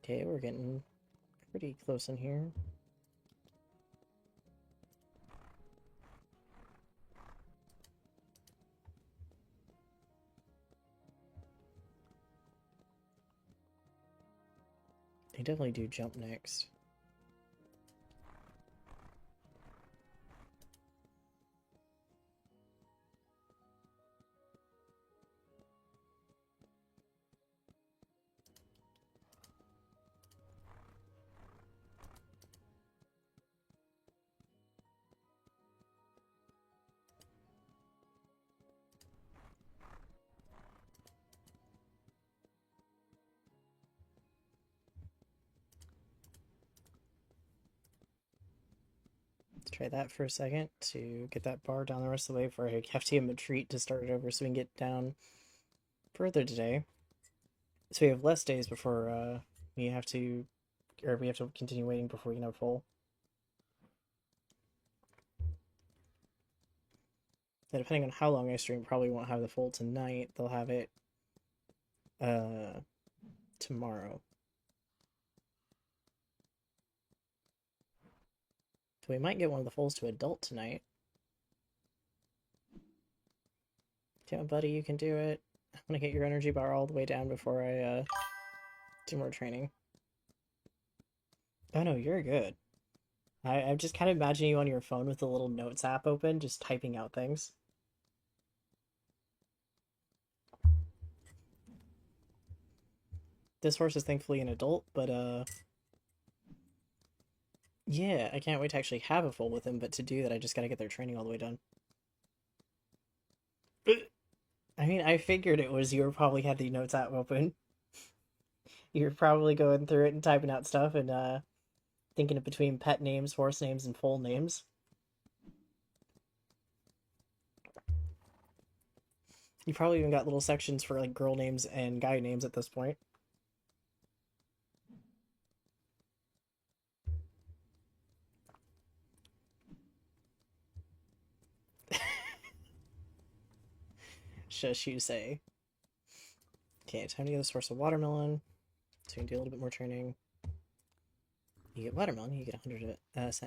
Okay, we're getting pretty close in here. They definitely do jump next. Let's try that for a second to get that bar down the rest of the way before I have to give him a treat to start it over so we can get down further today. So we have less days before we have to, or we have to continue waiting before we can have full. And depending on how long I stream, probably won't have the full tonight. They'll have it uh tomorrow. So we might get one of the fulls to adult tonight. Come on, buddy, you can do it. I want to get your energy bar all the way down before I do more training. Oh no, you're good. I'm just kind of imagining you on your phone with the little notes app open, just typing out things. This horse is thankfully an adult, but yeah, I can't wait to actually have a full with him, but to do that I just gotta get their training all the way done. I mean, I figured it was you were probably had the notes app open. You're probably going through it and typing out stuff and thinking of between pet names, horse names, and full names. You probably even got little sections for like girl names and guy names at this point. Shush you say. Okay, time to get a source of watermelon. So you can do a little bit more training. You get watermelon, you get 100%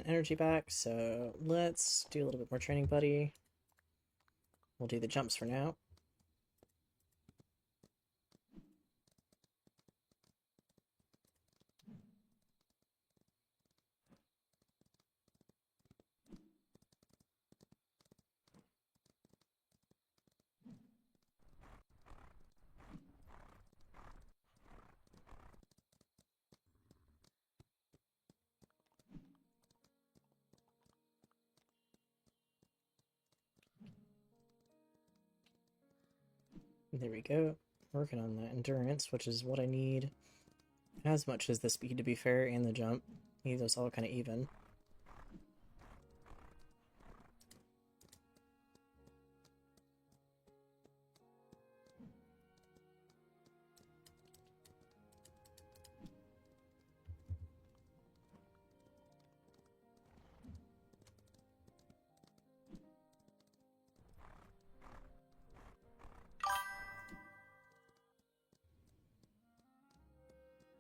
energy back. So let's do a little bit more training, buddy. We'll do the jumps for now. There we go. Working on that endurance, which is what I need as much as the speed, to be fair, and the jump. He was all kind of even.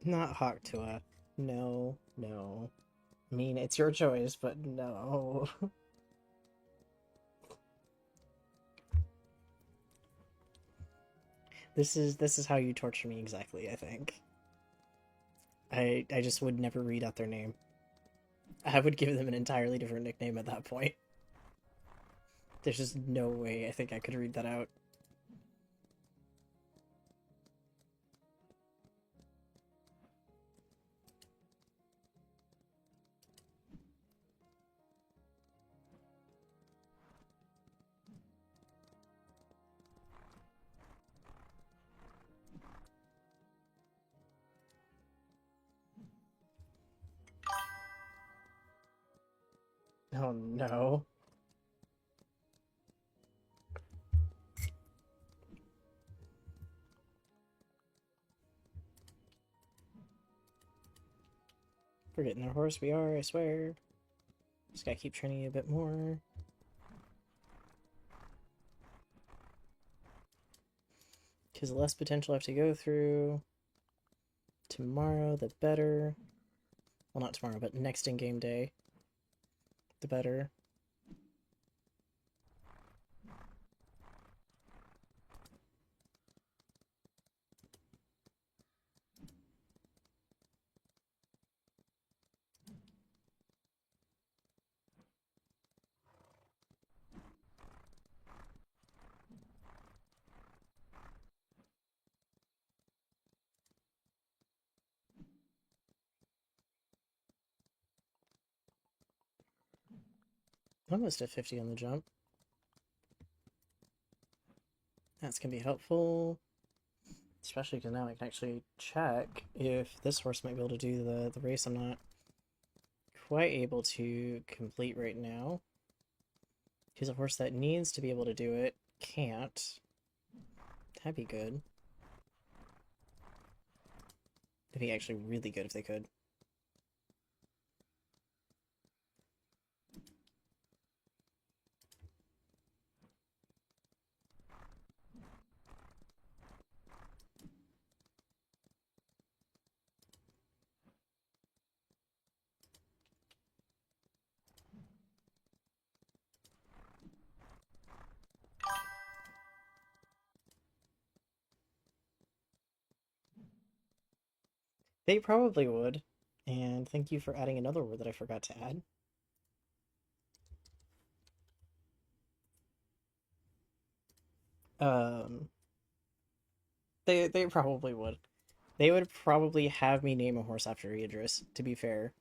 Not Hawktua. No, no. I mean, it's your choice, but no. This is how you torture me exactly, I think. I just would never read out their name. I would give them an entirely different nickname at that point. There's just no way I think I could read that out. Oh no. Forgetting their horse we are, I swear. Just gotta keep training you a bit more. Because the less potential I have to go through tomorrow, the better. Well, not tomorrow, but next in-game day, the better. Almost at 50 on the jump. That's gonna be helpful. Especially because now I can actually check if this horse might be able to do the race I'm not quite able to complete right now. Because a horse that needs to be able to do it can't. That'd be good. It'd be actually really good if they could. They probably would. And thank you for adding another word that I forgot to add. Um, they probably would. They would probably have me name a horse after Idris, to be fair.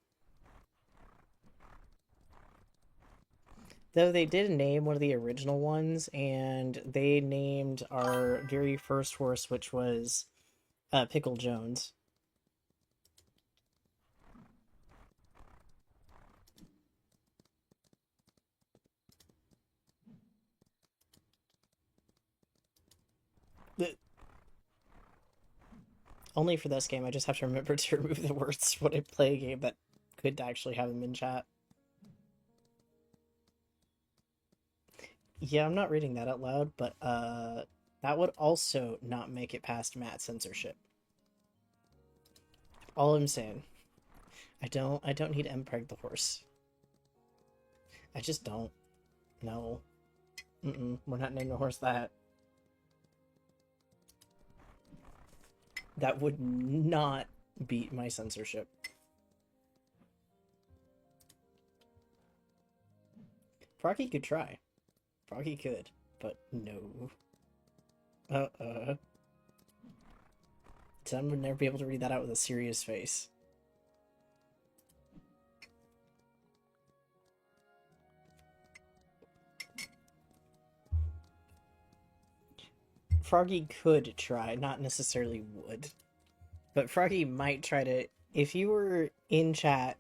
Though they did name one of the original ones, and they named our very first horse, which was Pickle Jones. The, only for this game, I just have to remember to remove the words when I play a game that could actually have them in chat. Yeah, I'm not reading that out loud, but that would also not make it past Matt censorship. All I'm saying. I don't need Mpreg the horse. I just don't. No. We're not naming the horse that. That would not beat my censorship. Froggy could try. Froggy could, but no. Tim would never be able to read that out with a serious face. Froggy could try, not necessarily would. But Froggy might try to. If you were in chat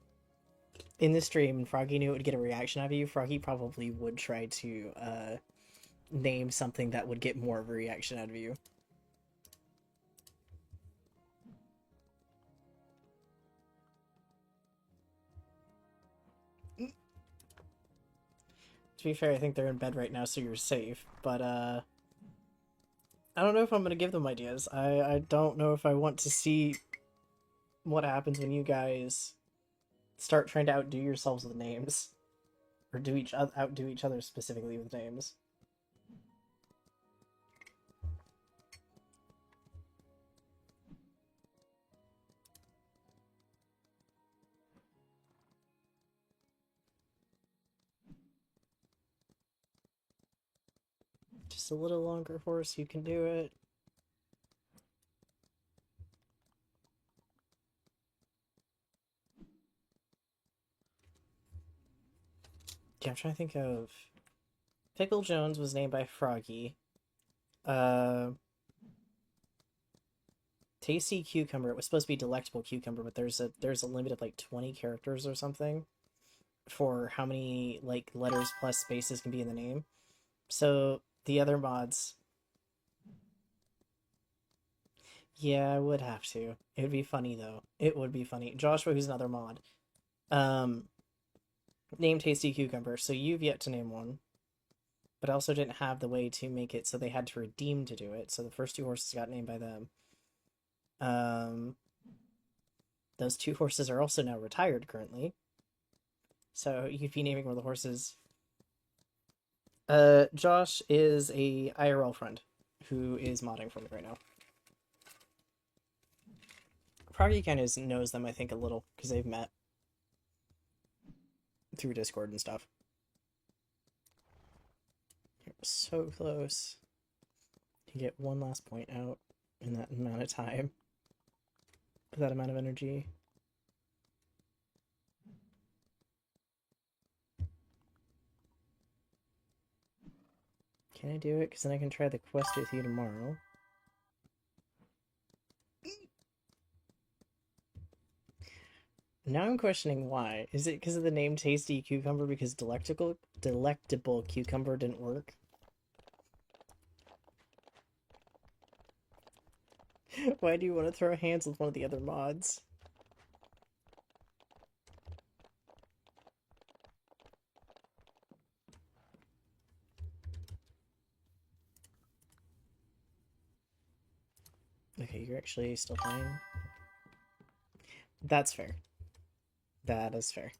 in the stream and Froggy knew it would get a reaction out of you, Froggy probably would try to name something that would get more of a reaction out of you. To be fair, I think they're in bed right now, so you're safe. But, I don't know if I'm going to give them ideas. I don't know if I want to see what happens when you guys start trying to outdo yourselves with names. Or outdo each other specifically with names. Just a little longer horse, you can do it. Yeah, I'm trying to think of... Pickle Jones was named by Froggy. Tasty Cucumber. It was supposed to be Delectable Cucumber, but there's a limit of like 20 characters or something for how many like letters plus spaces can be in the name. So the other mods... Yeah, I would have to. It would be funny though. It would be funny. Joshua, who's another mod, named Tasty Cucumber, so you've yet to name one. But I also didn't have the way to make it so they had to redeem to do it, so the first two horses got named by them. Those two horses are also now retired currently. So you'd be naming one of the horses. Josh is a IRL friend who is modding for me right now. Probably kind of knows them, I think, a little, because they've met through Discord and stuff. You're so close to get one last point out in that amount of time. With that amount of energy. Can I do it? Because then I can try the quest with you tomorrow. Now I'm questioning why. Is it because of the name Tasty Cucumber because delectable Cucumber didn't work? Why do you want to throw hands with one of the other mods? Okay, you're actually still playing. That's fair. That is fair.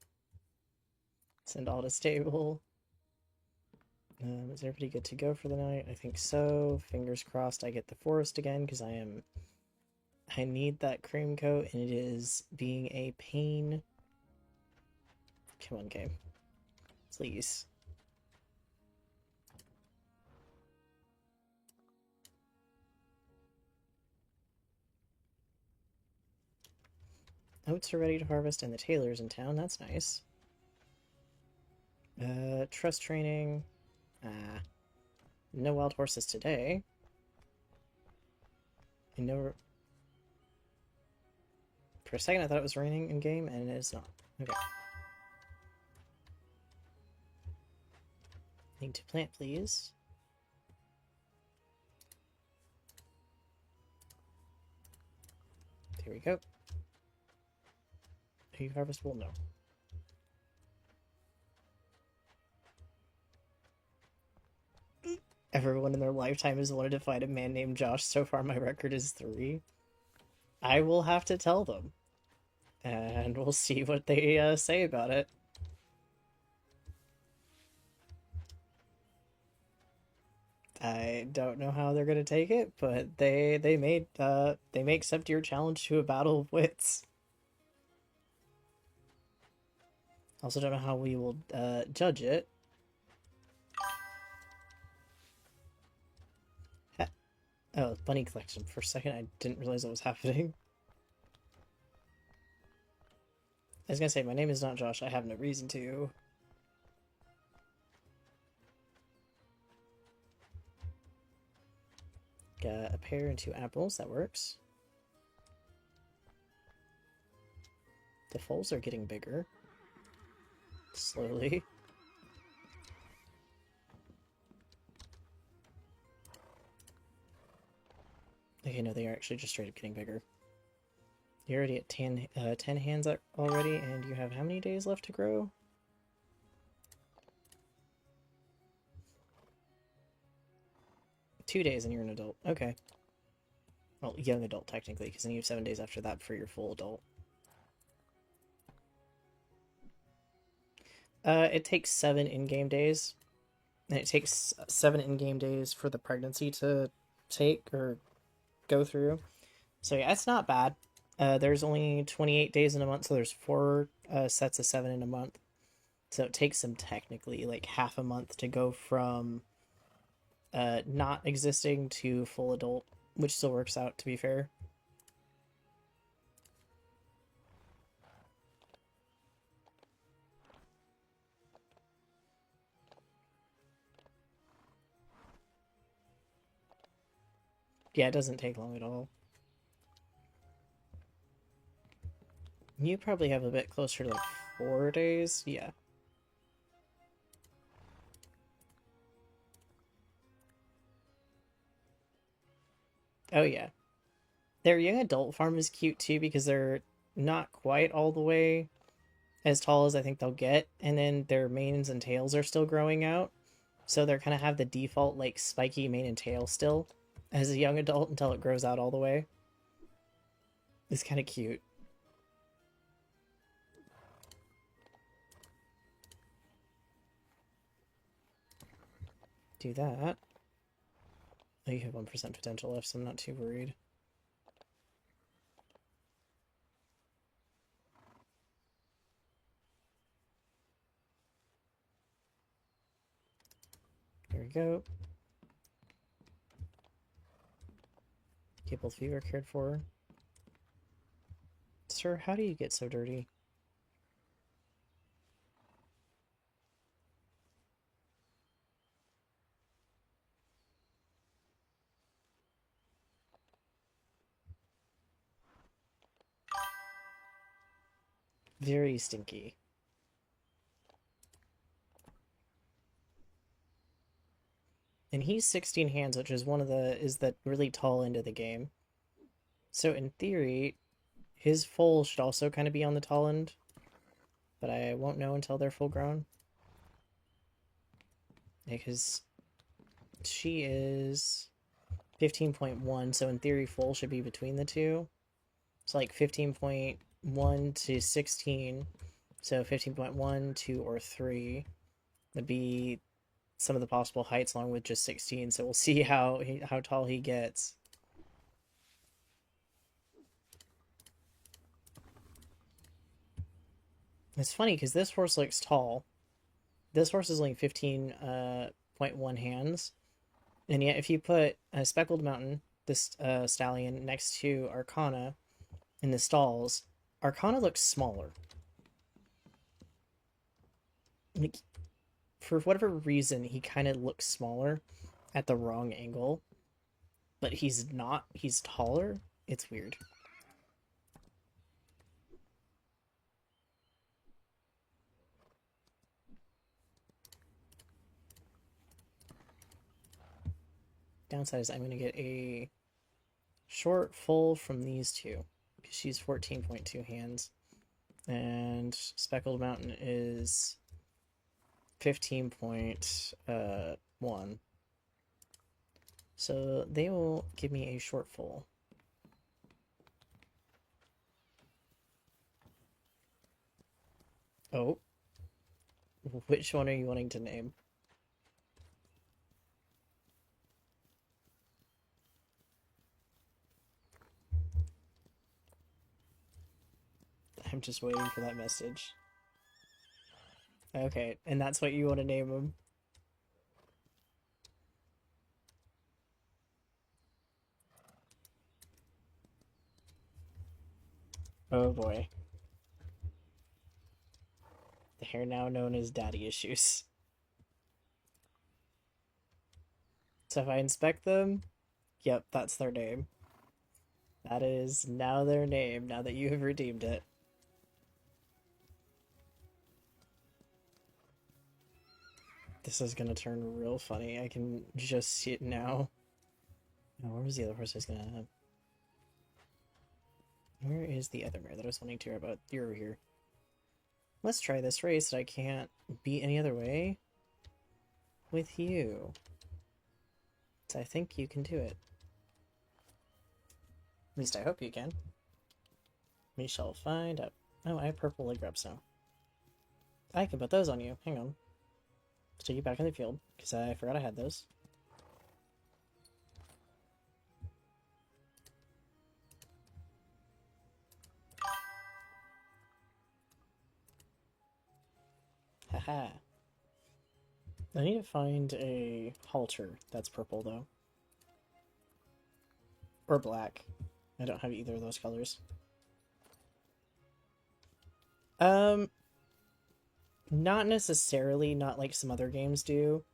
Send all to stable. Is everybody good to go for the night? I think so. Fingers crossed I get the forest again, because I need that cream coat, and it is being a pain. Come on, game. Please. Oats are ready to harvest, and the tailor's in town. That's nice. Trust training. No wild horses today. I never... For a second I thought it was raining in-game, and it is not. Okay. Need to plant, please. There we go. Are you harvestable? No. Everyone in their lifetime has wanted to find a man named Josh. So far my record is 3. I will have to tell them. And we'll see what they say about it. I don't know how they're gonna take it, but they may accept your challenge to a battle of wits. Also don't know how we will judge it. Oh, bunny collection. For a second I didn't realize that was happening. I was gonna say, my name is not Josh, I have no reason to. Got a pear and 2 apples, that works. The foals are getting bigger. slowly. Okay, no, they are actually just straight up getting bigger. You're already at 10 hands already, and you have how many days left to grow? 2 days and you're an adult. Okay. Well, young adult, technically, because then you have 7 days after that for your full adult. It takes 7 in-game days, and it takes 7 in-game days for the pregnancy to take or go through. So yeah, it's not bad. There's only 28 days in a month, so there's 4 sets of 7 in a month. So it takes them technically like half a month to go from not existing to full adult, which still works out, to be fair. Yeah, it doesn't take long at all. You probably have a bit closer to like 4 days. Yeah. Oh, yeah. Their young adult farm is cute too because they're not quite all the way as tall as I think they'll get, and then their manes and tails are still growing out. So they're kind of have the default like spiky mane and tail still as a young adult until it grows out all the way. It's kind of cute. Do that. Oh, you have 1% potential left, so I'm not too worried. There we go. Get both fever cared for. Sir, how do you get so dirty? Very stinky. And he's 16 hands, which is the really tall end of the game. So in theory, his foal should also kind of be on the tall end, but I won't know until they're full grown. Because she is 15.1, so in theory foal should be between the two. It's like 15.1 to 16, so 15.1, 2, or 3 would be some of the possible heights along with just 16, so we'll see how tall he gets. It's funny because this horse looks tall. This horse is only 15.1 hands, and yet if you put a Speckled Mountain, this stallion, next to Arcana in the stalls, Arcana looks smaller. Like, for whatever reason, he kind of looks smaller at the wrong angle, but he's not. He's taller. It's weird. Downside is I'm going to get a short full from these two because she's 14.2 hands, and Speckled Mountain is 15.1. So they will give me a short full. Oh, which one are you wanting to name? I'm just waiting for that message. Okay, and that's what you want to name him? Oh boy. The hair now known as daddy issues. So if I inspect them, yep, that's their name. That is now their name, now that you have redeemed it. This is gonna turn real funny. I can just see it now. Oh, where was the other horse I was gonna have? Where is the other mare that I was wanting to hear about? You're over here. Let's try this race that I can't beat any other way with you. So I think you can do it. At least I hope you can. We shall find out. Oh, I have purple leg wraps now. I can put those on you. Hang on. Stick you back in the field, because I forgot I had those. Haha. I need to find a halter that's purple, though. Or black. I don't have either of those colors. Not necessarily, not like some other games do.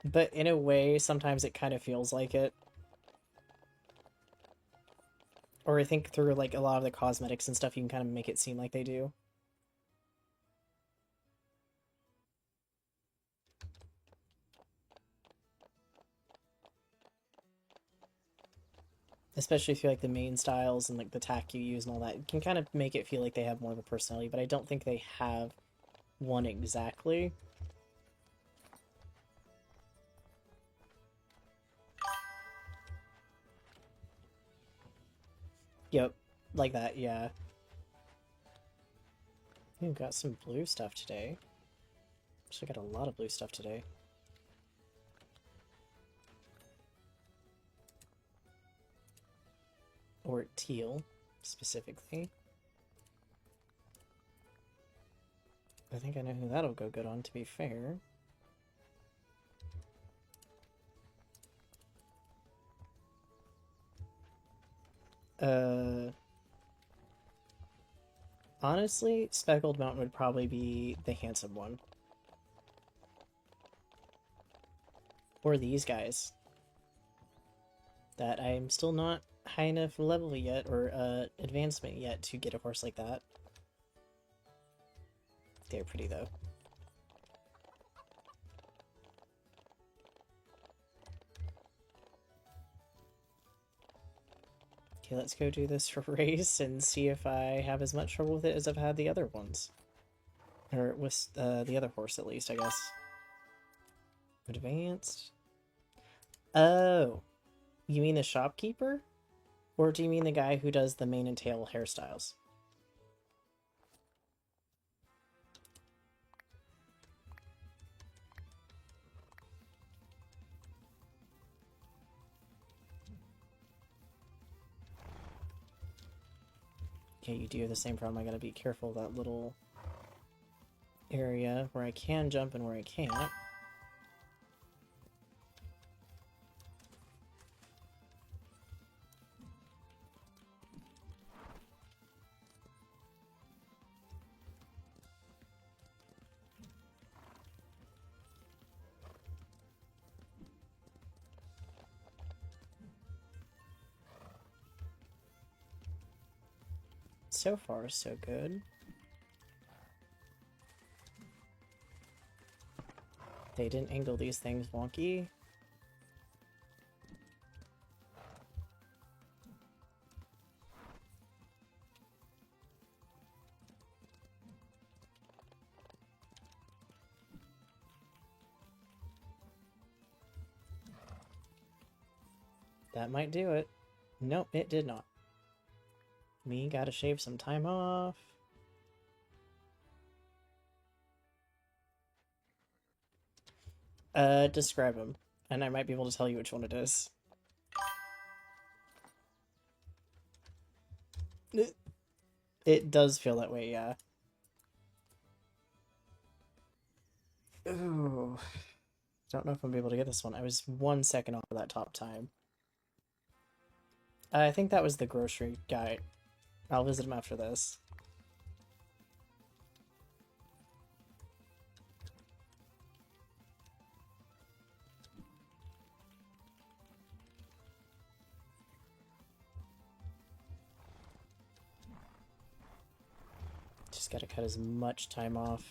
But in a way, sometimes it kind of feels like it. Or I think through like a lot of the cosmetics and stuff, you can kind of make it seem like they do. Especially through like the main styles and like the tack you use and all that. It can kind of make it feel like they have more of a personality, but I don't think they have one exactly. Yep, like that, yeah. We've got some blue stuff today. Actually got a lot of blue stuff today. Or teal, specifically. I think I know who that'll go good on, to be fair. Honestly, Speckled Mountain would probably be the handsome one. Or these guys. That I'm still not high enough level yet, or advancement yet, to get a horse like that. They're pretty, though. Okay, let's go do this race and see if I have as much trouble with it as I've had the other ones. Or with the other horse, at least, I guess. Advanced. Oh. You mean the shopkeeper? Or do you mean the guy who does the mane and tail hairstyles? Okay, you do have the same problem. I gotta be careful of that little area where I can jump and where I can't. So far, so good. They didn't angle these things wonky. That might do it. Nope, it did not. Me gotta shave some time off. Describe him, and I might be able to tell you which one it is. It does feel that way, yeah. Ooh. Don't know if I'm able to get this one. I was 1 second off of that top time. I think that was the grocery guy. I'll visit him after this. Just gotta cut as much time off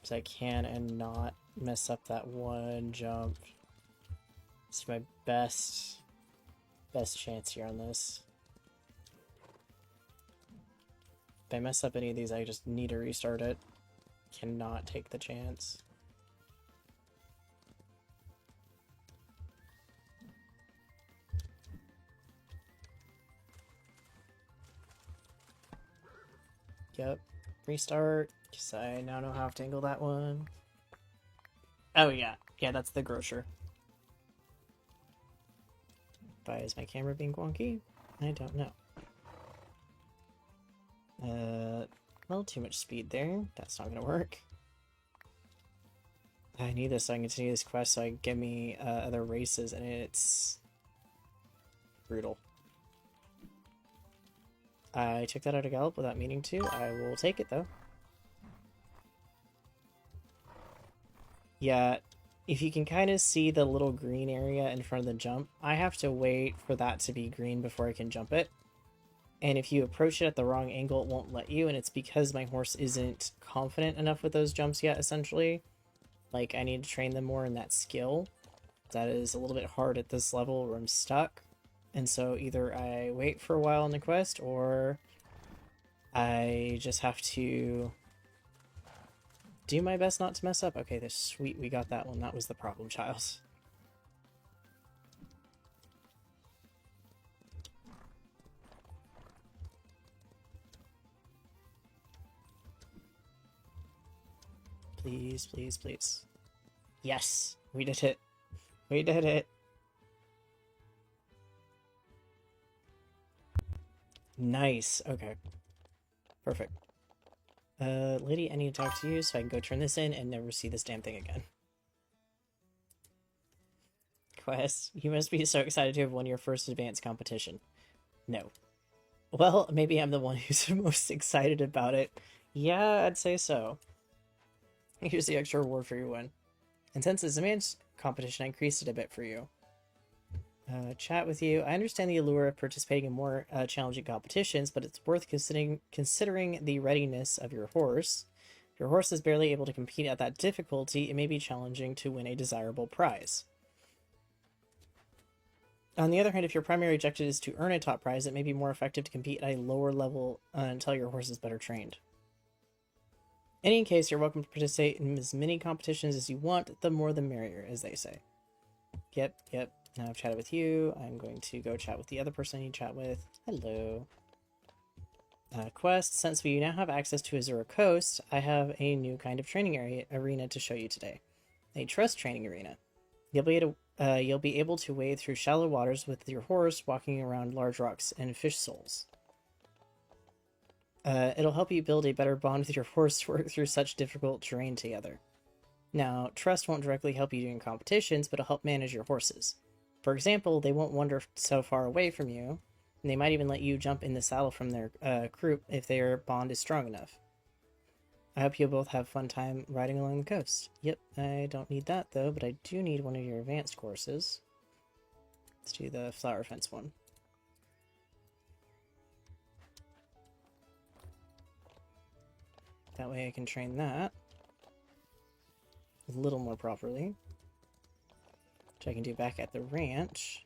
as I can and not mess up that one jump. It's my best chance here on this. If I mess up any of these, I just need to restart it. Cannot take the chance. Yep. Restart, because I now know how to angle that one. Oh yeah. Yeah, that's the grocer. Why is my camera being wonky? I don't know. A little too much speed there. That's not gonna work. I need this so I can continue this quest so I can get me other races, and it's brutal. I took that out of gallop without meaning to. I will take it though. Yeah, if you can kind of see the little green area in front of the jump, I have to wait for that to be green before I can jump it. And if you approach it at the wrong angle, it won't let you, and it's because my horse isn't confident enough with those jumps yet, essentially. Like, I need to train them more in that skill. That is a little bit hard at this level where I'm stuck. And so either I wait for a while on the quest, or I just have to do my best not to mess up. Okay, this sweet, we got that one. That was the problem child. Please, please, please. Yes, we did it. We did it. Nice. Okay. Perfect. Lady, I need to talk to you so I can go turn this in and never see this damn thing again. Quest, you must be so excited to have won your first advanced competition. No. Well, maybe I'm the one who's most excited about it. Yeah, I'd say so. Here's the extra reward for your win. And since it's a advanced competition, I increased it a bit for you. Chat with you. I understand the allure of participating in more challenging competitions, but it's worth considering the readiness of your horse. If your horse is barely able to compete at that difficulty, it may be challenging to win a desirable prize. On the other hand, if your primary objective is to earn a top prize, it may be more effective to compete at a lower level until your horse is better trained. In any case, you're welcome to participate in as many competitions as you want, the more the merrier, as they say. Yep. Now I've chatted with you. I'm going to go chat with the other person I need to chat with. Hello. Quest, since we now have access to Azura Coast, I have a new kind of training arena to show you today. A trust training arena. You'll be able to wade through shallow waters with your horse, walking around large rocks and fish souls. It'll help you build a better bond with your horse to work through such difficult terrain together. Now, trust won't directly help you during competitions, but it'll help manage your horses. For example, they won't wander so far away from you, and they might even let you jump in the saddle from their croup if their bond is strong enough. I hope you'll both have fun time riding along the coast. Yep, I don't need that though, but I do need one of your advanced courses. Let's do the flower fence one. That way I can train that a little more properly, which I can do back at the ranch.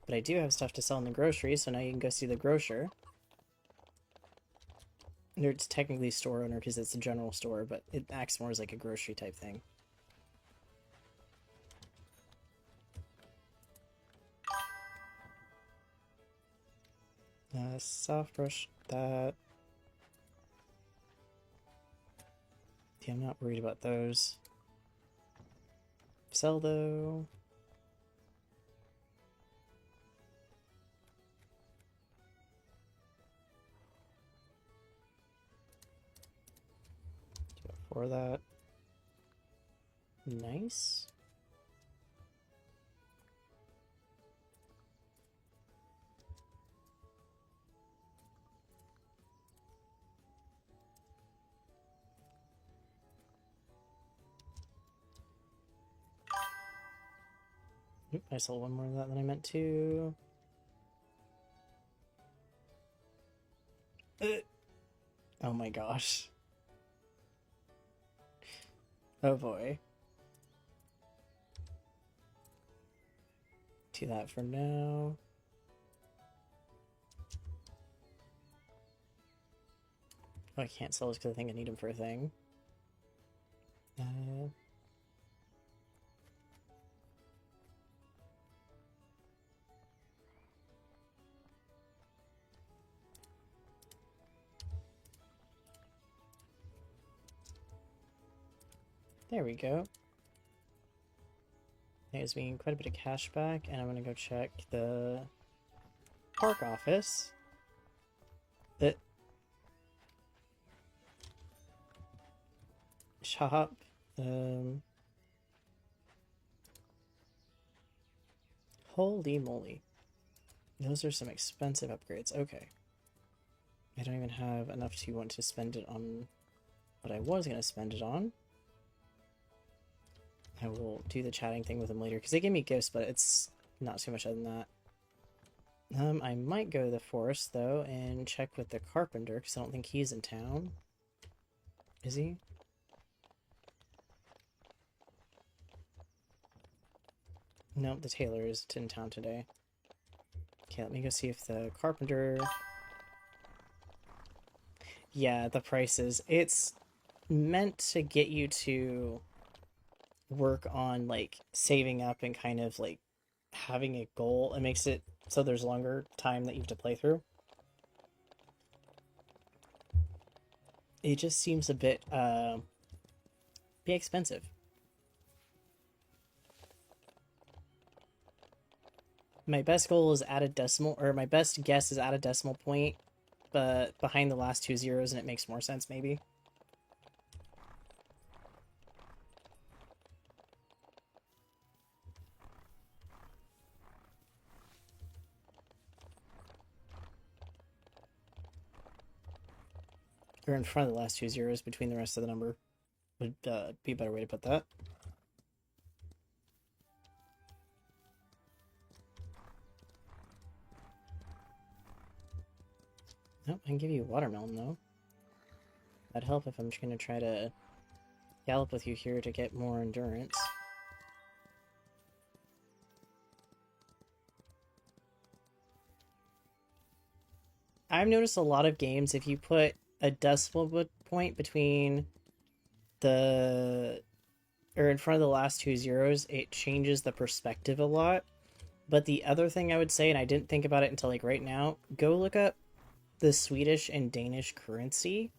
But I do have stuff to sell in the grocery, so now you can go see the grocer. It's technically store owner because it's a general store, but it acts more as like a grocery type thing. Soft brush that. Yeah, I'm not worried about those. Sell though. For that. Nice. Oop, I sold one more of that than I meant to. Oh my gosh. Oh boy. Do that for now. Oh, I can't sell this because I think I need them for a thing. There we go. That gives me quite a bit of cash back, and I'm gonna go check the park office. Shop. Holy moly. Those are some expensive upgrades. Okay. I don't even have enough to want to spend it on what I was going to spend it on. I will do the chatting thing with them later, because they gave me gifts, but it's not too much other than that. I might go to the forest, though, and check with the carpenter, because I don't think he's in town. Is he? Nope, the tailor is in town today. Okay, let me go see if the carpenter... Yeah, the prices. It's meant to get you to work on, like, saving up and kind of, like, having a goal. It makes it so there's longer time that you have to play through. It just seems a bit expensive. My best goal is add a decimal, or my best guess is add a decimal point, but behind the last 2 zeros, and it makes more sense, maybe. Or in front of the last 2 zeros between the rest of the number would be a better way to put that. Nope, I can give you a watermelon, though. That'd help if I'm just going to try to gallop with you here to get more endurance. I've noticed a lot of games, if you put a decimal point between the... or in front of the last 2 zeros, it changes the perspective a lot. But the other thing I would say, and I didn't think about it until, like, right now, go look up the Swedish and Danish currency,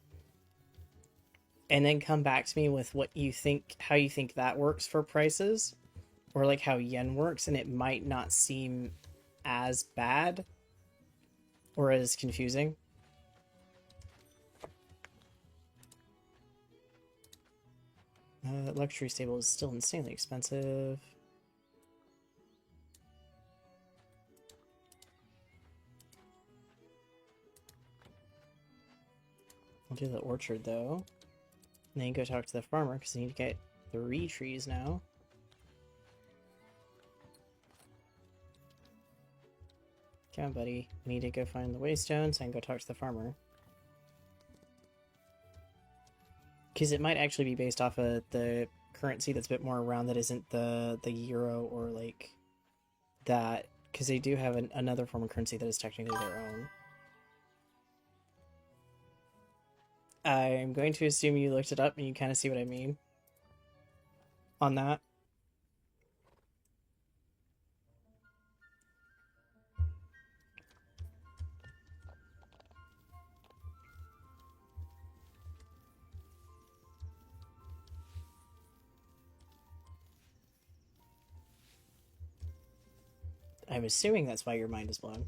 and then come back to me with what you think, how you think that works for prices, or like how yen works, and it might not seem as bad or as confusing. Luxury stable is still insanely expensive. I'll do the orchard, though. And then you go talk to the farmer, because you need to get 3 trees now. Come on, buddy. I need to go find the waystone so I can go talk to the farmer. Because it might actually be based off of the currency that's a bit more around that isn't the euro or, like, that. Because they do have another form of currency that is technically their own. I'm going to assume you looked it up and you kind of see what I mean on that. I'm assuming that's why your mind is blown.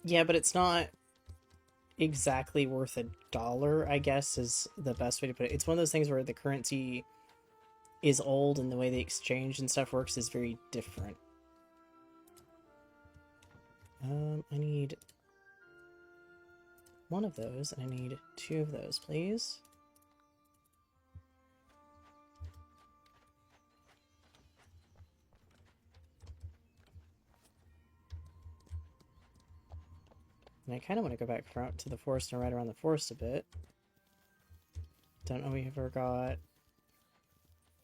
Yeah, but it's not exactly worth $1, I guess, is the best way to put it. It's one of those things where the currency is old and the way the exchange and stuff works is very different. I need 1 of those, and I need 2 of those, please. And I kind of want to go back out to the forest and ride around the forest a bit. don't know we ever got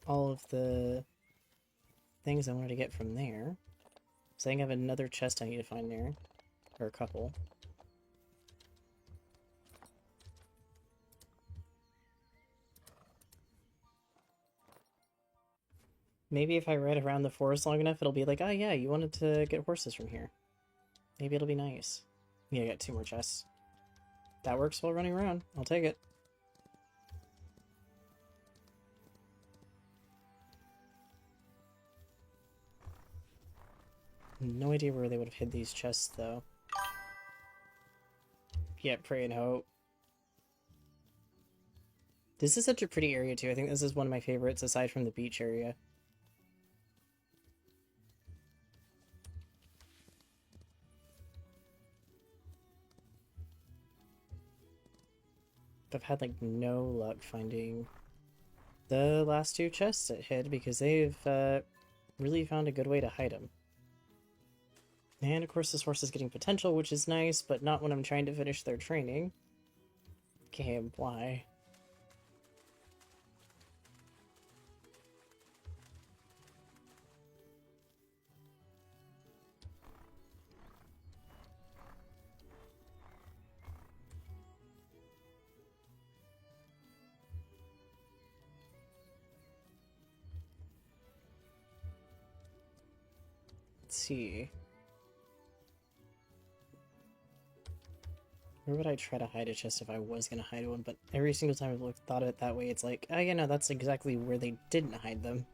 all of the things I wanted to get from there. So I think I have another chest I need to find there. Or a couple. Maybe if I ride around the forest long enough, it'll be like, oh yeah, you wanted to get horses from here. Maybe it'll be nice. Yeah, I got 2 more chests. That works while running around. I'll take it. No idea where they would have hid these chests, though. Yeah, pray and hope. This is such a pretty area, too. I think this is one of my favorites, aside from the beach area. I've had, like, no luck finding the last 2 chests it hid, because they've really found a good way to hide them. And, of course, this horse is getting potential, which is nice, but not when I'm trying to finish their training. Game, why? Let's see. Where would I try to hide a chest if I was going to hide one? But every single time I've thought of it that way, it's like, oh yeah, no, that's exactly where they didn't hide them.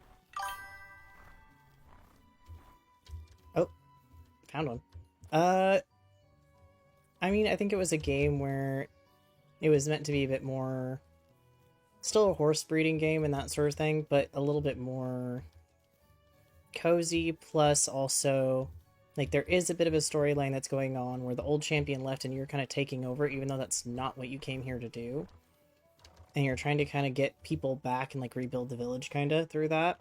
Oh, found one. I mean, I think it was a game where it was meant to be a bit more... Still a horse breeding game and that sort of thing, but a little bit more cozy, plus also... Like, there is a bit of a storyline that's going on where the old champion left and you're kind of taking over, even though that's not what you came here to do. And you're trying to kind of get people back and, like, rebuild the village, kind of, through that.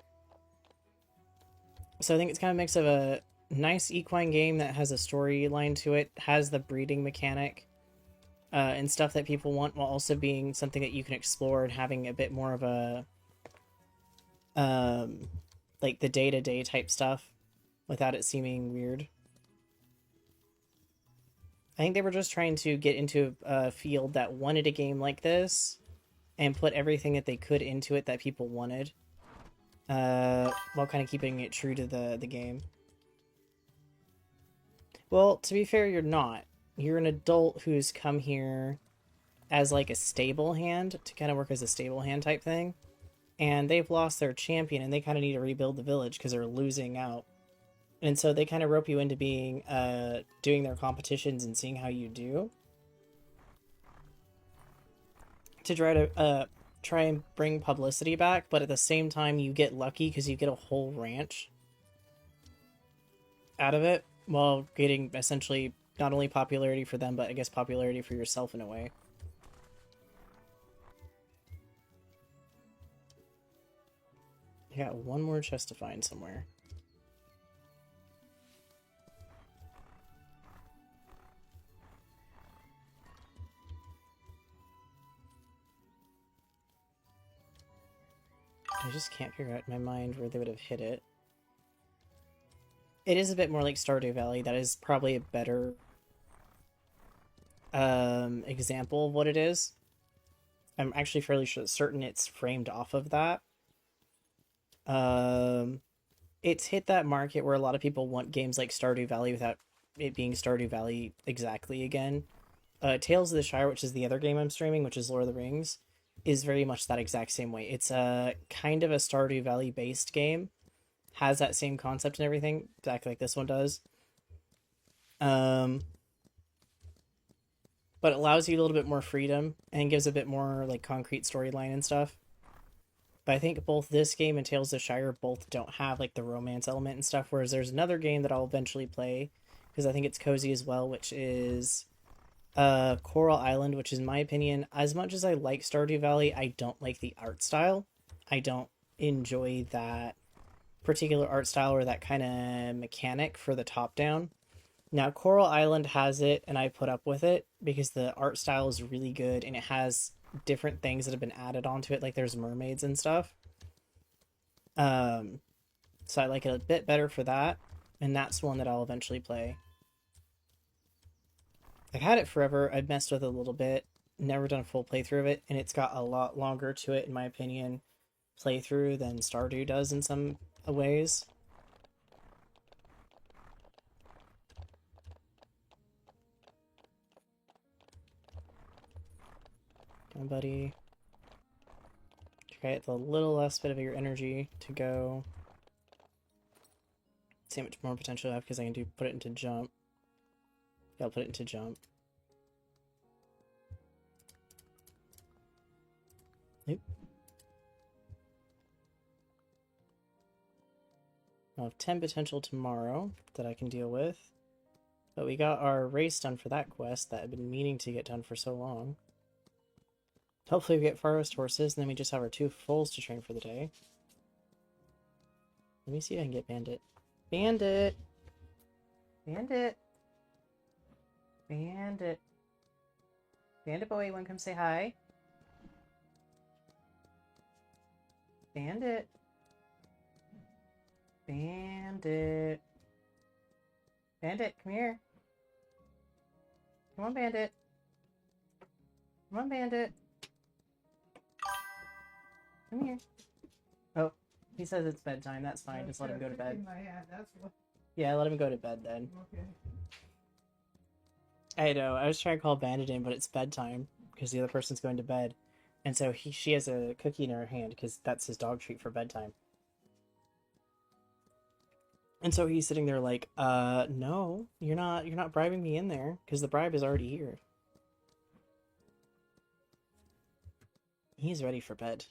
So I think it's kind of a mix of a nice equine game that has a storyline to it, has the breeding mechanic, and stuff that people want, while also being something that you can explore and having a bit more of a, like, the day-to-day type stuff, without it seeming weird. I think they were just trying to get into a field that wanted a game like this and put everything that they could into it that people wanted, while kind of keeping it true to the game. Well, to be fair, you're not. You're an adult who's come here as like a stable hand, to kind of work as a stable hand type thing, and they've lost their champion and they kind of need to rebuild the village because they're losing out. And so they kind of rope you into being, doing their competitions and seeing how you do, to try and bring publicity back, but at the same time you get lucky because you get a whole ranch out of it, while getting essentially not only popularity for them, but I guess popularity for yourself in a way. I got one more chest to find somewhere. I just can't figure out in my mind where they would have hit it. It is a bit more like Stardew Valley. That is probably a better example of what it is. I'm actually fairly certain it's framed off of that. It's hit that market where a lot of people want games like Stardew Valley without it being Stardew Valley exactly again. Tales of the Shire, which is the other game I'm streaming, which is Lord of the Rings, is very much that exact same way. It's a kind of a Stardew Valley based game, has that same concept and everything, exactly like this one does. But it allows you a little bit more freedom and gives a bit more like concrete storyline and stuff. But I think both this game and Tales of the Shire both don't have like the romance element and stuff, whereas there's another game that I'll eventually play because I think it's cozy as well, which is Coral Island, which is, in my opinion, as much as I like Stardew Valley, I don't like the art style. I don't enjoy that particular art style or that kind of mechanic for the top down. Now, Coral Island has it, and I put up with it, because the art style is really good and it has different things that have been added onto it, like there's mermaids and stuff. Um, so I like it a bit better for that, and that's one that I'll eventually play. I've had it forever. I've messed with it a little bit, never done a full playthrough of it, and it's got a lot longer to it, in my opinion, playthrough than Stardew does in some ways. Come on, buddy. Okay, it's a little less bit of your energy to go. See how much more potential I have because I can put it into jump. Yeah, I'll put it into jump. Nope. I'll have 10 potential tomorrow that I can deal with. But we got our race done for that quest that I've been meaning to get done for so long. Hopefully we get Forest Horses, and then we just have our 2 foals to train for the day. Let me see if I can get Bandit. Bandit! Bandit! Bandit! Bandit boy, wanna come say hi? Bandit! Bandit! Bandit, come here! Come on, Bandit! Come on, Bandit! Come here. Oh, he says it's bedtime. That's fine. Just let him go to bed. Yeah, let him go to bed then. Okay. I know. I was trying to call Bandit in, but it's bedtime because the other person's going to bed, and so she has a cookie in her hand because that's his dog treat for bedtime. And so he's sitting there like, no, you're not bribing me in there because the bribe is already here. He's ready for bed.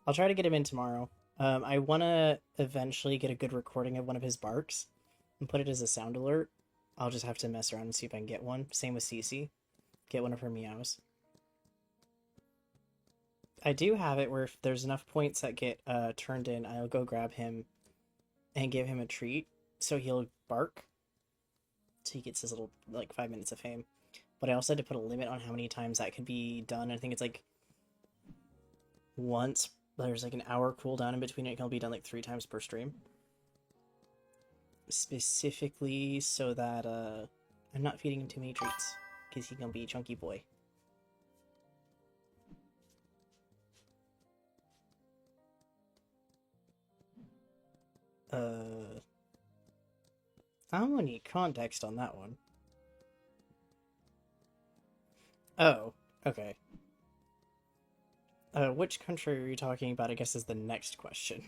I'll try to get him in tomorrow. I want to eventually get a good recording of one of his barks and put it as a sound alert. I'll just have to mess around and see if I can get one. Same with Cece. Get one of her meows. I do have it where if there's enough points that get turned in, I'll go grab him and give him a treat so he'll bark. So he gets his little, like, 5 minutes of fame. But I also had to put a limit on how many times that could be done. I think it's like once. There's like an hour cooldown in between it. It can be done like 3 times per stream. Specifically so that I'm not feeding him too many treats. Because he's gonna be a chunky boy. I'm gonna need context on that one. Oh, okay. Which country are you talking about, I guess, is the next question.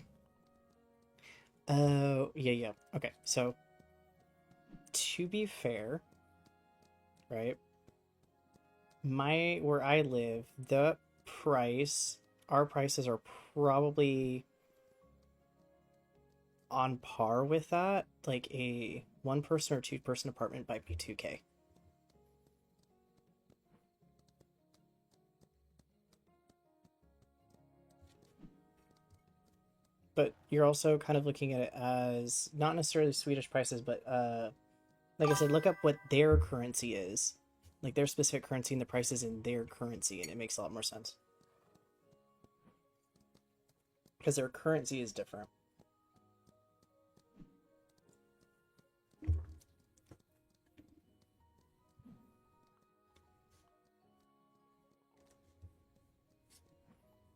Oh, yeah. Okay, so, to be fair, right, where I live, our prices are probably on par with that. Like, a 1-person or 2-person apartment might be 2K. But you're also kind of looking at it as not necessarily Swedish prices, but like I said, look up what their currency is, like their specific currency and the prices in their currency, and it makes a lot more sense because their currency is different.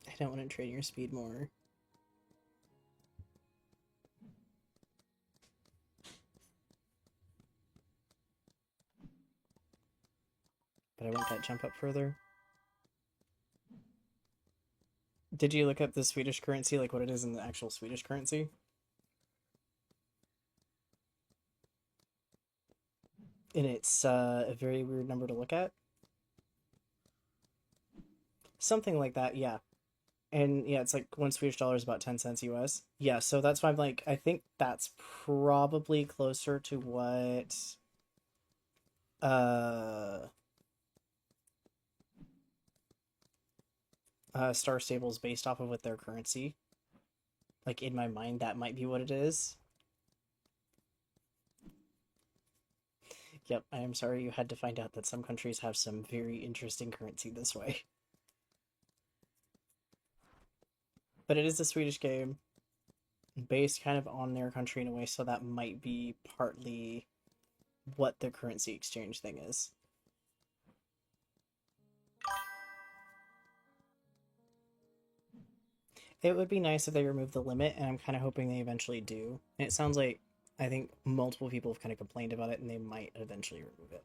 I don't want to trade your speed more. But I want that jump up further. Did you look up the Swedish currency, like what it is in the actual Swedish currency? And it's a very weird number to look at. Something like that, yeah. And yeah, it's like $1 is about 10 cents US. Yeah, so that's why I'm like, I think that's probably closer to what Star Stable is based off of with their currency. Like in my mind, that might be what it is. Yep, I am sorry you had to find out that some countries have some very interesting currency this way. But it is a Swedish game, based kind of on their country in a way, so that might be partly what the currency exchange thing is. It would be nice if they removed the limit, and I'm kind of hoping they eventually do. And it sounds like I think multiple people have kind of complained about it, and they might eventually remove it.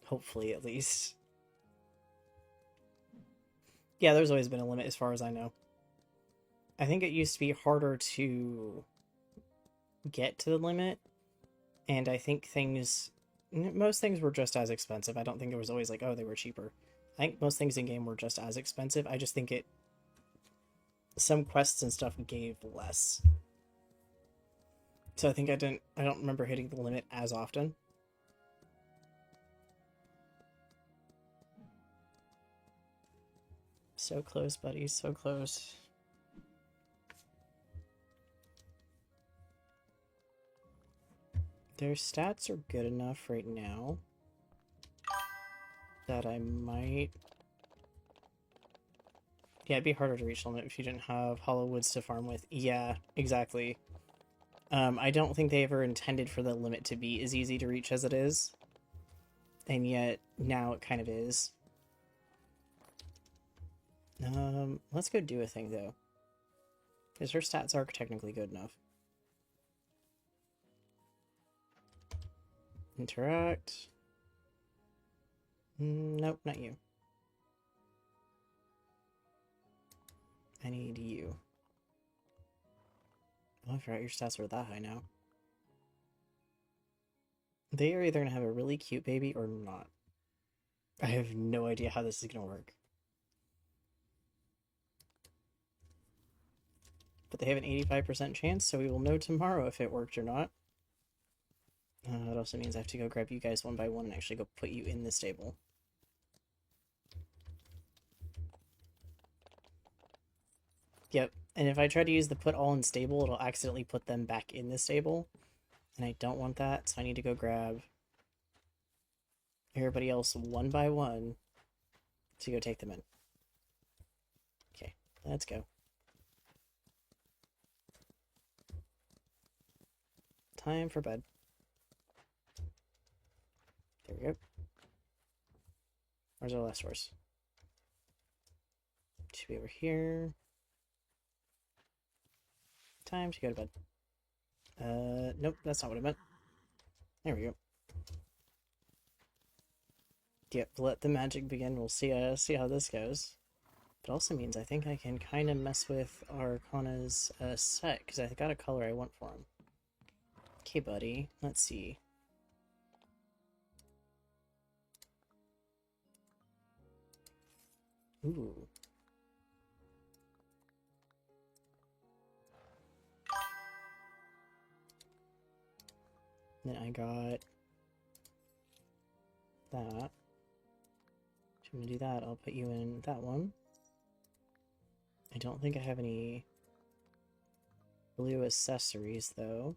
Hopefully, at least. Yeah, there's always been a limit as far as I know. I think it used to be harder to get to the limit, and I think most things were just as expensive. I don't think it was always like, oh, they were cheaper. I think most things in game were just as expensive. I just think some quests and stuff gave less. So I think I don't remember hitting the limit as often. So close, buddy, so close. Their stats are good enough right now that I might... Yeah, it'd be harder to reach the limit if you didn't have hollow woods to farm with. Yeah, exactly. I don't think they ever intended for the limit to be as easy to reach as it is. And yet, now it kind of is. Let's go do a thing, though. Because her stats are technically good enough. Interact. Nope, not you. I need you. Oh, I forgot your stats were that high now. They are either going to have a really cute baby or not. I have no idea how this is going to work. But they have an 85% chance, so we will know tomorrow if it worked or not. That also means I have to go grab you guys one by one and actually go put you in the stable. Yep, and if I try to use the put all in stable, it'll accidentally put them back in the stable. And I don't want that, so I need to go grab everybody else one by one to go take them in. Okay, let's go. Time for bed. There we go. Where's our last horse? Should be over here. Time to go to bed. Nope, that's not what I meant. There we go. Yep, let the magic begin. We'll see how this goes. It also means I think I can kind of mess with Arcana's set, because I got a color I want for him. Okay, buddy. Let's see. Ooh. Then I got that. If I'm gonna do that, I'll put you in that one. I don't think I have any blue accessories, though.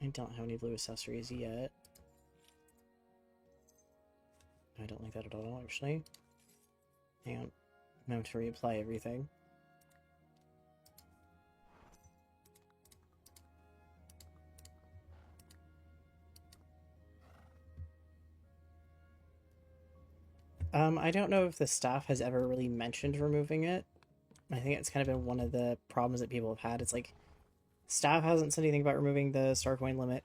I don't have any blue accessories yet. I don't like that at all, actually. Hang on. I have to reapply everything. I don't know if the staff has ever really mentioned removing it. I think it's kind of been one of the problems that people have had. It's like, staff hasn't said anything about removing the star coin limit,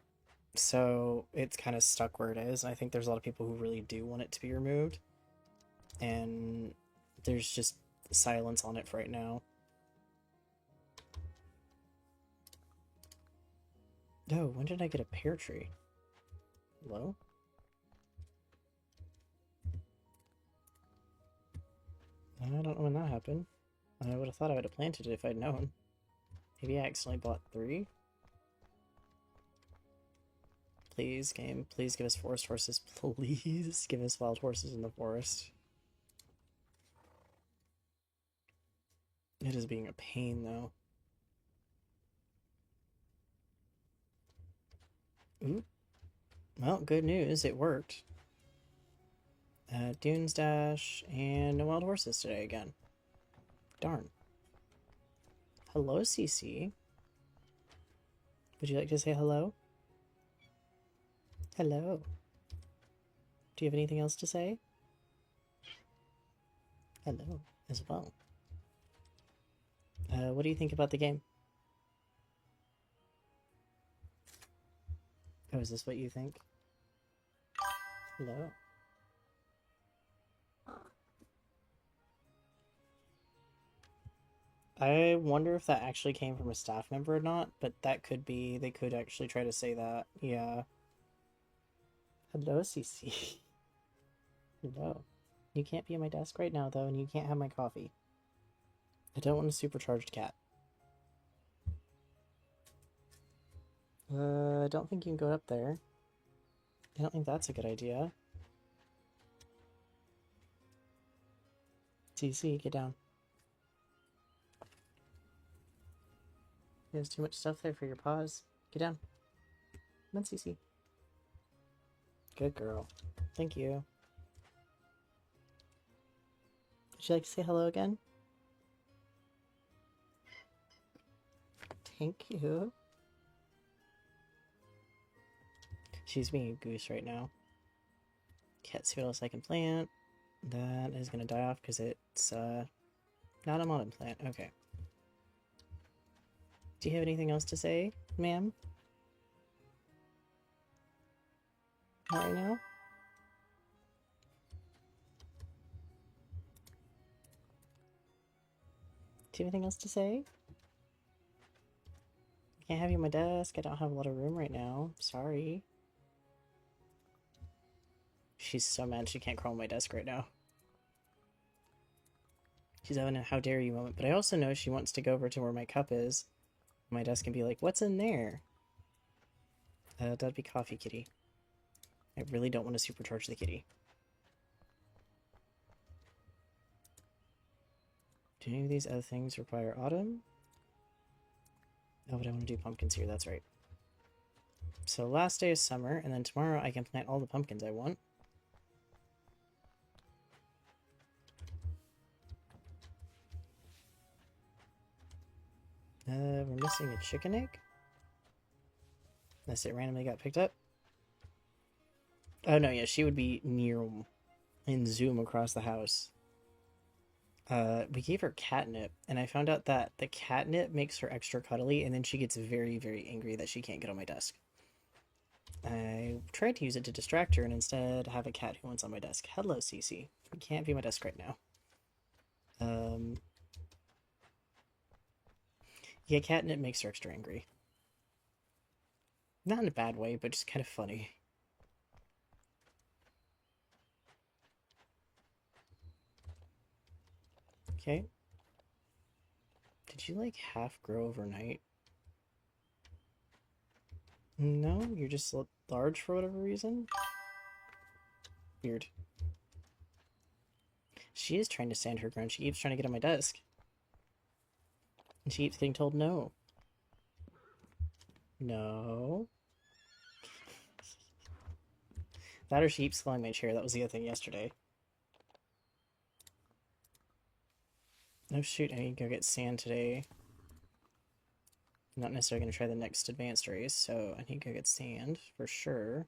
so it's kind of stuck where it is. I think there's a lot of people who really do want it to be removed, and there's just silence on it for right now. Oh, when did I get a pear tree? Hello? I don't know when that happened. I would have thought I would have planted it if I'd known. Maybe I accidentally bought 3? Please, game. Please give us forest horses. Please give us wild horses in the forest. It is being a pain, though. Ooh. Well, good news. It worked. Dunes Dash and no wild horses today again. Darn. Hello, CC. Would you like to say hello? Hello. Do you have anything else to say? Hello, as well. What do you think about the game? Oh, is this what you think? Hello. I wonder if that actually came from a staff member or not, but that could be. They could actually try to say that. Yeah. Hello, CC. Hello. You can't be at my desk right now, though, and you can't have my coffee. I don't want a supercharged cat. I don't think you can go up there. I don't think that's a good idea. CC, get down. There's too much stuff there for your paws. Get down. Come on, CC. Good girl. Thank you. Would you like to say hello again? Thank you. She's being a goose right now. Can't see what else I can plant. That is going to die off because it's not a modded plant. Okay. Do you have anything else to say, ma'am? Not right now? Do you have anything else to say? I can't have you on my desk. I don't have a lot of room right now. Sorry. She's so mad she can't crawl on my desk right now. She's having a how dare you moment. But I also know she wants to go over to where my cup is. My desk can be like, what's in there? That'd be coffee, kitty. I really don't want to supercharge the kitty. Do any of these other things require autumn? Oh, but I want to do pumpkins here, that's right. So last day is summer, and then tomorrow I can plant all the pumpkins I want. We're missing a chicken egg? Unless it randomly got picked up. Oh no, yeah, she would be near and zoom across the house. We gave her catnip, and I found out that the catnip makes her extra cuddly, and then she gets very, very angry that she can't get on my desk. I tried to use it to distract her, and instead have a cat who wants on my desk. Hello, Cece. You can't be on my desk right now. Yeah, catnip makes her extra angry. Not in a bad way, but just kind of funny. Okay. Did you, like, half grow overnight? No? You're just large for whatever reason? Weird. She is trying to stand her ground. She keeps trying to get on my desk. And she keeps getting told no. No. That or she keeps slowing my chair. That was the other thing yesterday. Oh shoot, I need to go get sand today. I'm not necessarily going to try the next advanced race, so I need to go get sand for sure.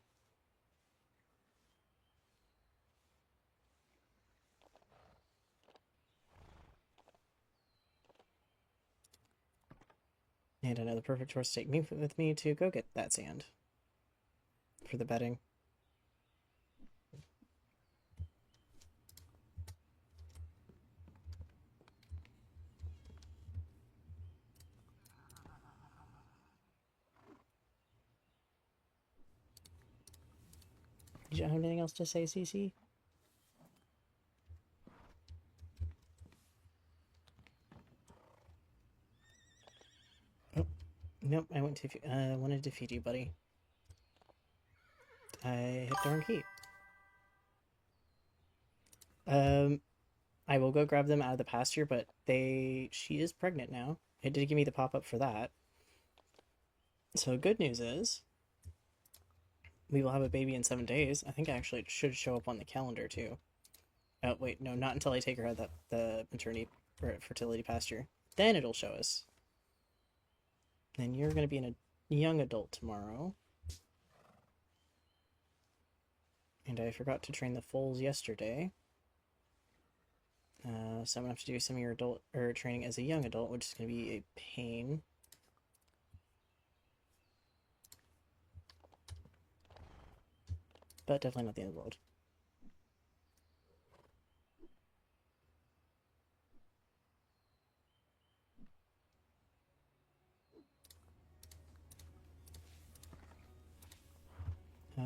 And I know the perfect horse to take me with me to go get that sand for the bedding. Did you have anything else to say, Cece? Oh, nope. I wanted to feed you, buddy. I hit the wrong key. I will go grab them out of the pasture, but she is pregnant now. It did give me the pop-up for that. So good news is we will have a baby in 7 days. I think actually it should show up on the calendar too. Oh wait, no, not until I take her out of the maternity or fertility pasture. Then it'll show us. Then you're going to be a young adult tomorrow. And I forgot to train the foals yesterday. So I'm going to have to do some of your adult or training as a young adult, which is going to be a pain. But definitely not the end of the world.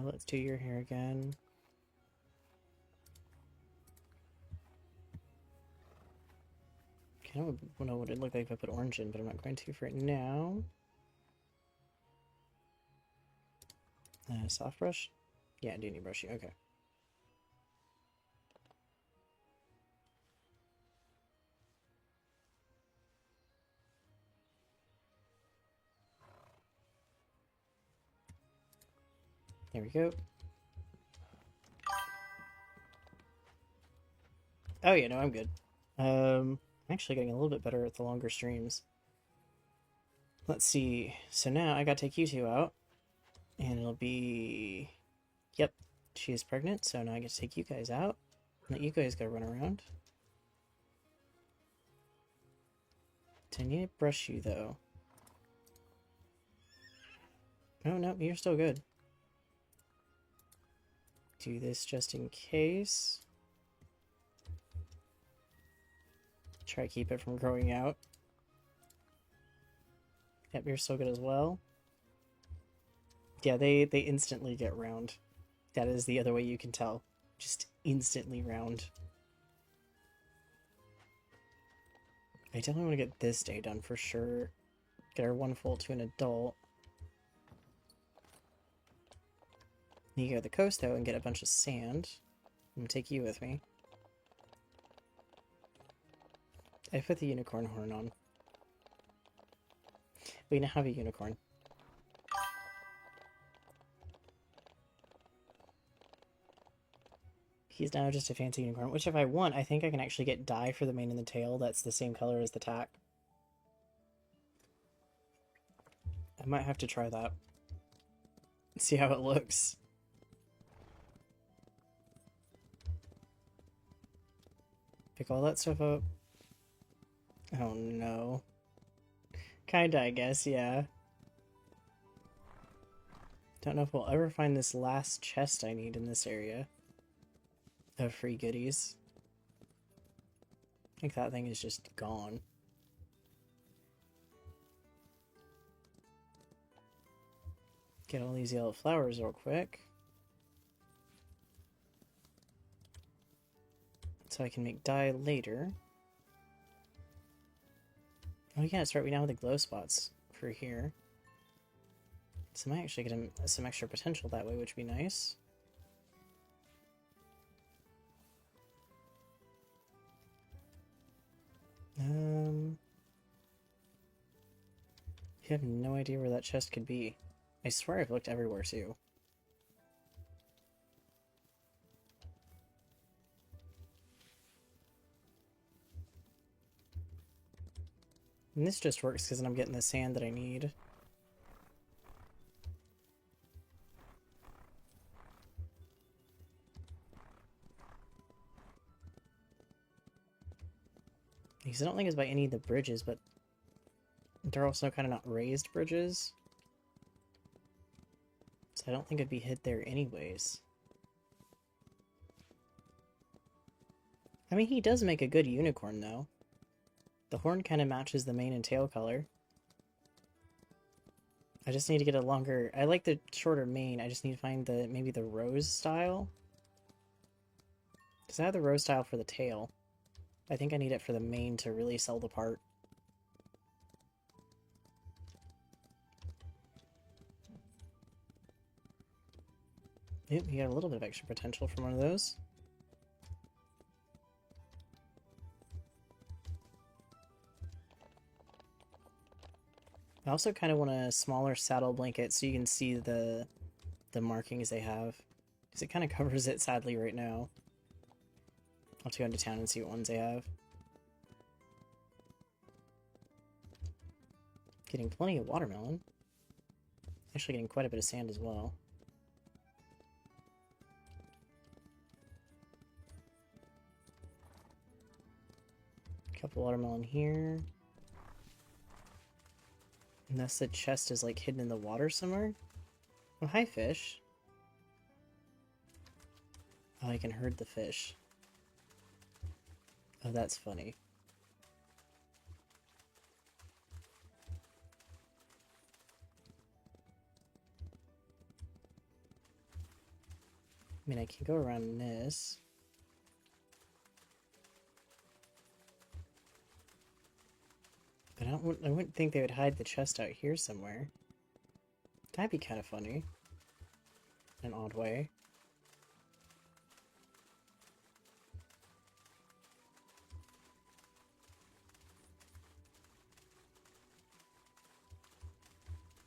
Let's do your hair again. Kind of know what it'd look like if I put orange in, but I'm not going to for it now. Soft brush? Yeah, I do need brushy. Okay. There we go. Oh yeah, no, I'm good. I'm actually getting a little bit better at the longer streams. Let's see. So now I gotta take you two out. And it'll be... Yep, she is pregnant, so now I get to take you guys out. Let you guys go run around. I need to brush you, though. Oh, no, you're still good. Do this just in case. Try to keep it from growing out. Yep, you're still good as well. Yeah, they instantly get round. That is the other way you can tell. Just instantly round. I definitely want to get this day done for sure. Get our one foal to an adult. You go to the coast, though, and get a bunch of sand. I'm gonna take you with me. I put the unicorn horn on. We now have a unicorn. He's now just a fancy unicorn, which if I want, I think I can actually get dye for the mane and the tail that's the same color as the tack. I might have to try that. See how it looks. Pick all that stuff up. Oh no. Kinda, I guess, yeah. Don't know if we'll ever find this last chest I need in this area of free goodies. I think that thing is just gone. Get all these yellow flowers real quick. So I can make dye later. Oh yeah, that's right, we now have the glow spots for here. So I might actually get some extra potential that way, which would be nice. I have no idea where that chest could be. I swear I've looked everywhere too. And this just works because I'm getting the sand that I need. Because I don't think it's by any of the bridges, but they're also kind of not raised bridges. So I don't think it'd be hit there anyways. I mean, he does make a good unicorn, though. The horn kind of matches the mane and tail color. I just need to get a longer... I like the shorter mane. I just need to find maybe the rose style. Because I have the rose style for the tail. I think I need it for the mane to really sell the part. Yep, you got a little bit of extra potential from one of those. I also kind of want a smaller saddle blanket so you can see the markings they have. Because it kind of covers it, sadly, right now. I'll have to go into town and see what ones they have. Getting plenty of watermelon. Actually getting quite a bit of sand as well. Couple watermelon here. Unless the chest is like hidden in the water somewhere. Oh, hi fish. Oh, I can herd the fish. Oh, that's funny. I mean, I can go around this. But I wouldn't think they would hide the chest out here somewhere. That'd be kind of funny. In an odd way.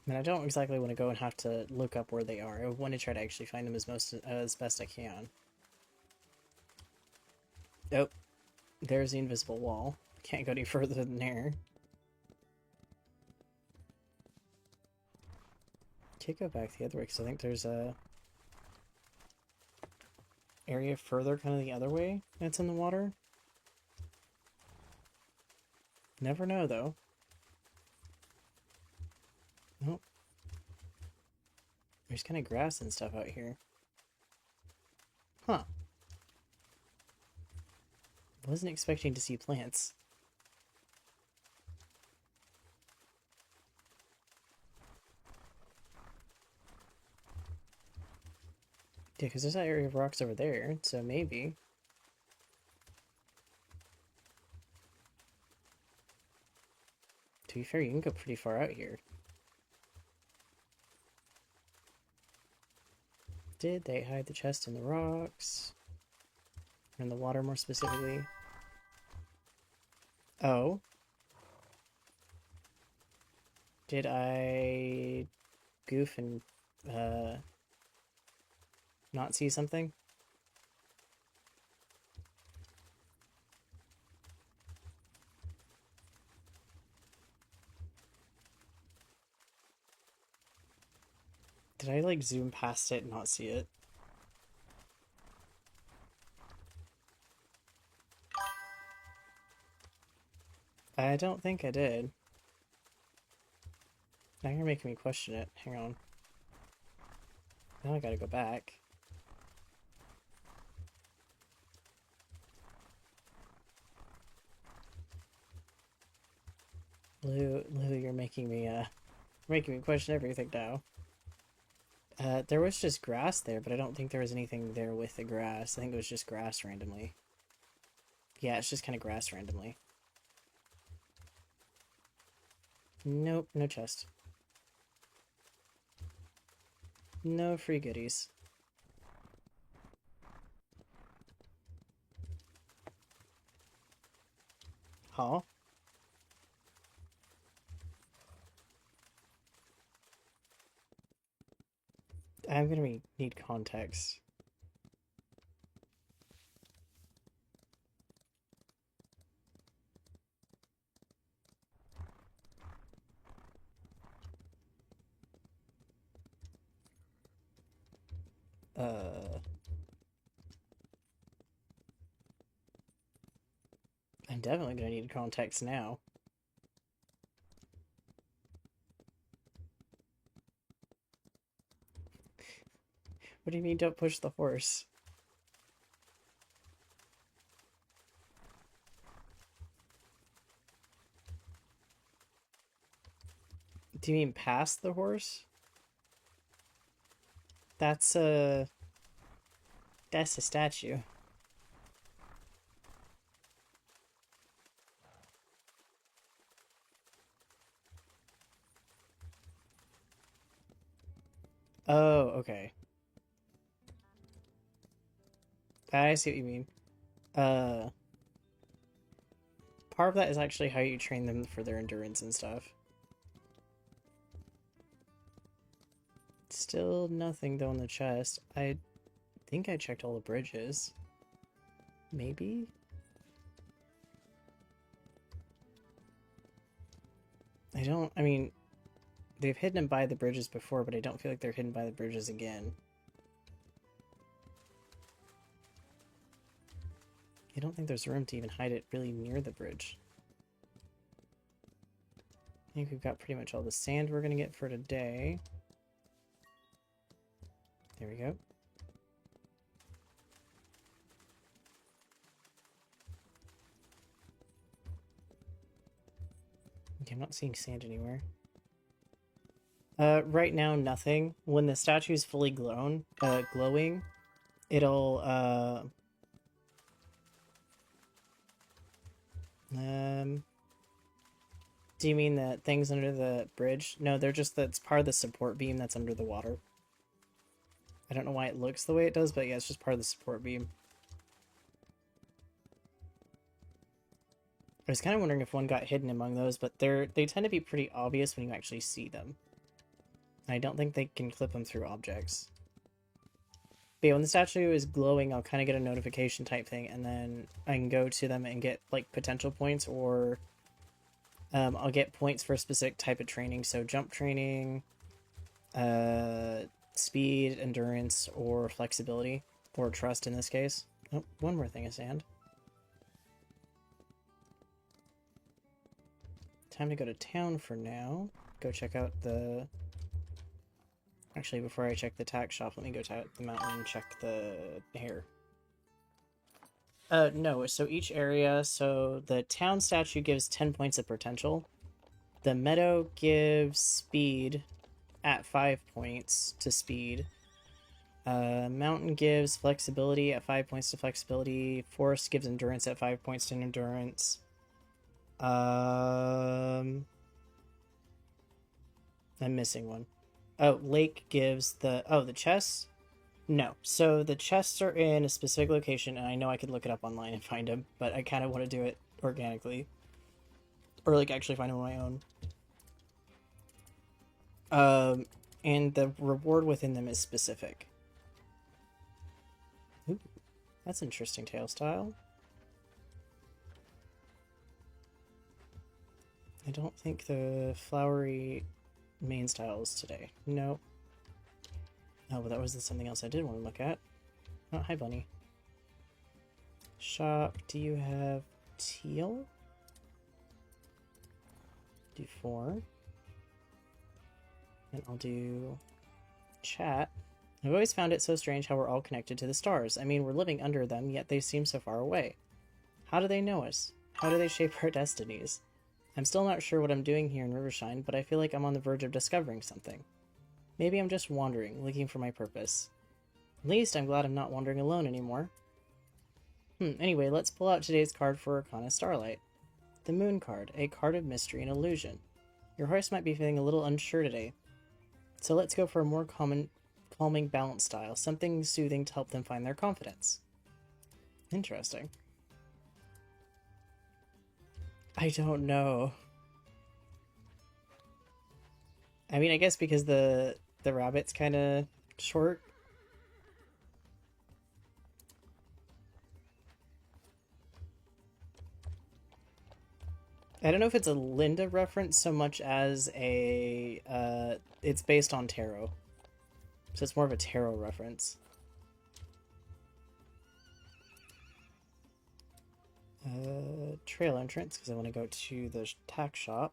I mean, I don't exactly want to go and have to look up where they are. I want to try to actually find them as best I can. Oh, there's the invisible wall. Can't go any further than there. Can't go back the other way because I think there's a area further kind of the other way that's in the water. Never know though. Nope. There's kind of grass and stuff out here. Huh. Wasn't expecting to see plants. Yeah, because there's that area of rocks over there, so maybe. To be fair, you can go pretty far out here. Did they hide the chest in the rocks? Or in the water, more specifically? Oh. Did I goof and, not see something? Did I, like, zoom past it and not see it? I don't think I did. Now you're making me question it. Hang on. Now I gotta go back. Lou, you're making me question everything now. There was just grass there, but I don't think there was anything there with the grass. I think it was just grass randomly. Yeah, it's just kind of grass randomly. Nope, no chest. No free goodies. Huh? I'm gonna need context. I'm definitely gonna need context now. What do you mean don't push the horse? Do you mean past the horse? That's a statue. Oh, okay. I see what you mean. Uh, Part of that is actually how you train them for their endurance and stuff. Still nothing though in the chest. I think I checked all the bridges. Maybe? I mean, they've hidden them by the bridges before, but I don't feel like they're hidden by the bridges again. I don't think there's room to even hide it really near the bridge. I think we've got pretty much all the sand we're going to get for today. There we go. Okay, I'm not seeing sand anywhere. Right now, nothing. When the statue is fully glowing, it'll, do you mean the things under the bridge? No, they're just, that's part of the support beam that's under the water. I don't know why it looks the way it does, but yeah, it's just part of the support beam. I was kind of wondering if one got hidden among those, but they tend to be pretty obvious when you actually see them. I don't think they can clip them through objects. But yeah, when the statue is glowing, I'll kind of get a notification type thing, and then I can go to them and get, like, potential points, or I'll get points for a specific type of training, so jump training, speed, endurance, or flexibility, or trust in this case. Oh, one more thing of sand. Time to go to town for now. Go check out the... Actually, before I check the tack shop, let me go to the mountain and check the hair. No, so each area, so the town statue gives 10 points of potential. The meadow gives speed at 5 points to speed. Mountain gives flexibility at 5 points to flexibility. Forest gives endurance at 5 points to endurance. I'm missing one. Oh, lake gives the... Oh, the chests? No. So the chests are in a specific location, and I know I could look it up online and find them, but I kind of want to do it organically. Or, like, actually find them on my own. And the reward within them is specific. Ooh, that's interesting tail style. I don't think the flowery main style is today. No. Oh, but that was something else I did want to look at. Oh, hi, bunny. Shop. Do you have teal? Do 4. And I'll do chat. I've always found it so strange how we're all connected to the stars. I mean, we're living under them, yet they seem so far away. How do they know us? How do they shape our destinies? I'm still not sure what I'm doing here in Rivershine, but I feel like I'm on the verge of discovering something. Maybe I'm just wandering, looking for my purpose. At least I'm glad I'm not wandering alone anymore. Anyway, let's pull out today's card for Arcana Starlight. The Moon card, a card of mystery and illusion. Your horse might be feeling a little unsure today, so let's go for a more calming balance style, something soothing to help them find their confidence. Interesting. I don't know. I mean, I guess because the rabbit's kind of short. I don't know if it's a Linda reference so much as a, it's based on tarot. So it's more of a tarot reference. Trail entrance, because I want to go to the tack shop.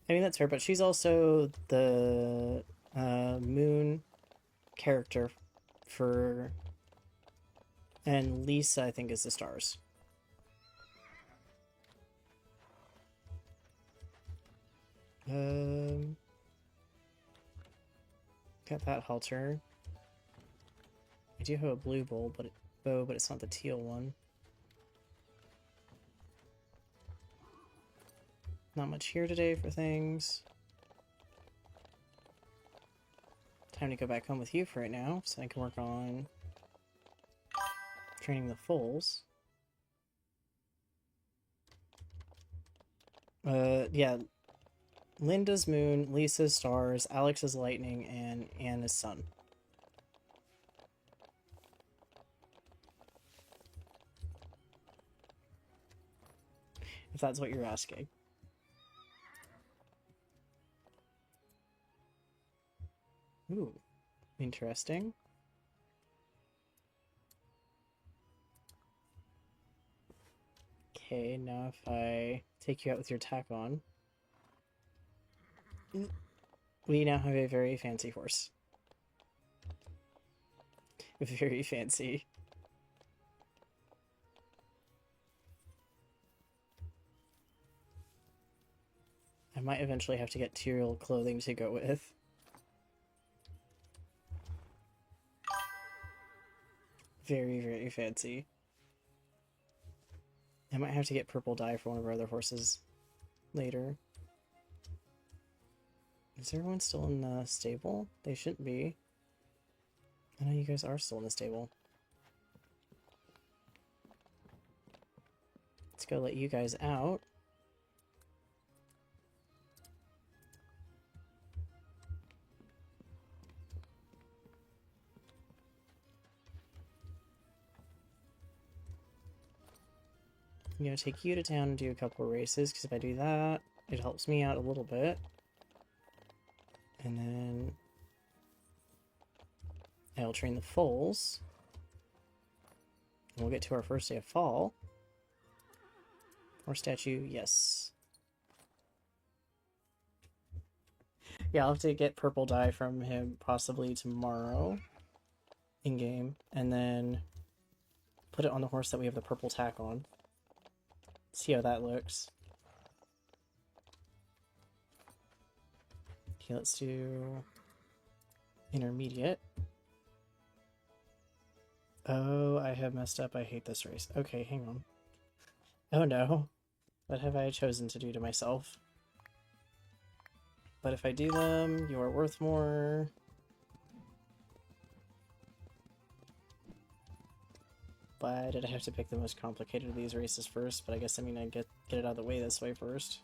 I mean, that's fair, but she's also the moon character for... And Lisa, I think, is the stars. Got that halter. I do have a blue bow, but it's not the teal one. Not much here today for things. Time to go back home with you for right now, so I can work on training the foals. Yeah, Linda's moon, Lisa's stars, Alex's lightning, and Anna's sun. If that's what you're asking. Ooh, interesting. Okay, now if I take you out with your tack on, we now have a very fancy horse. Very fancy. I might eventually have to get teal clothing to go with. Very, very fancy. I might have to get purple dye for one of our other horses later. Is everyone still in the stable? They shouldn't be. I know you guys are still in the stable. Let's go let you guys out. I'm gonna take you to town and do a couple of races, because if I do that, it helps me out a little bit. And then I'll train the foals. And we'll get to our first day of fall. Horse statue, yes. Yeah, I'll have to get purple dye from him possibly tomorrow in game, and then put it on the horse that we have the purple tack on. See how that looks. Okay, let's do intermediate. Oh, I have messed up. I hate this race. Okay, hang on. Oh no. What have I chosen to do to myself? But if I do them, you are worth more. Why did I have to pick the most complicated of these races first? But I guess I mean I get it out of the way this way first.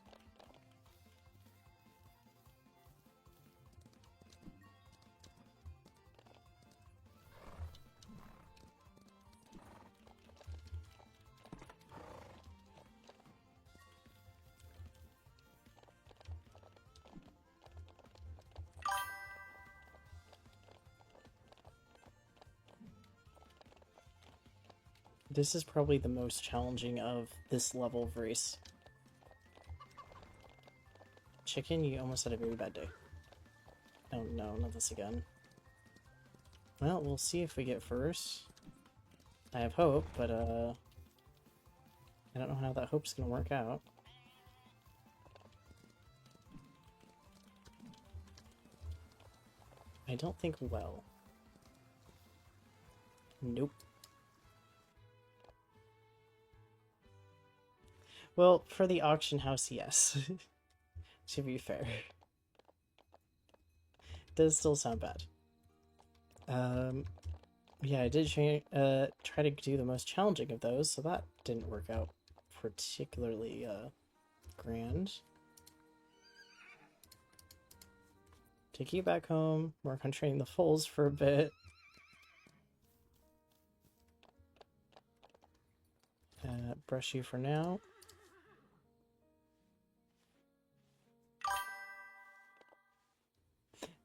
This is probably the most challenging of this level of race. Chicken, you almost had a very bad day. Oh no, not this again. Well, we'll see if we get first. I have hope, but I don't know how that hope's gonna work out. I don't think well. Nope. Well, for the auction house, yes. To be fair. Does still sound bad. Yeah, I did try to do the most challenging of those, so that didn't work out particularly grand. Take you back home, work on training the foals for a bit. Brush you for now.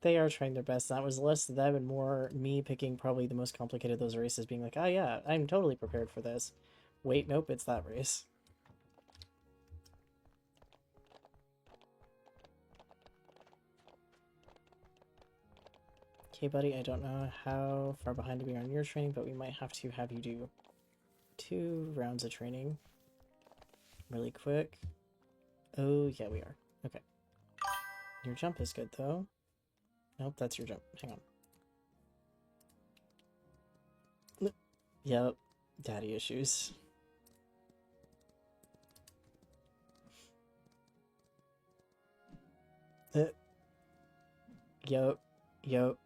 They are trying their best. That was less them and more me picking probably the most complicated of those races, being like, oh yeah, I'm totally prepared for this. Wait, nope, it's that race. Okay, buddy, I don't know how far behind we are on your training, but we might have to have you do 2 rounds of training really quick. Oh, yeah, we are. Okay. Your jump is good, though. Nope, that's your jump. Hang on. Yep. Daddy issues. Yep. Yep.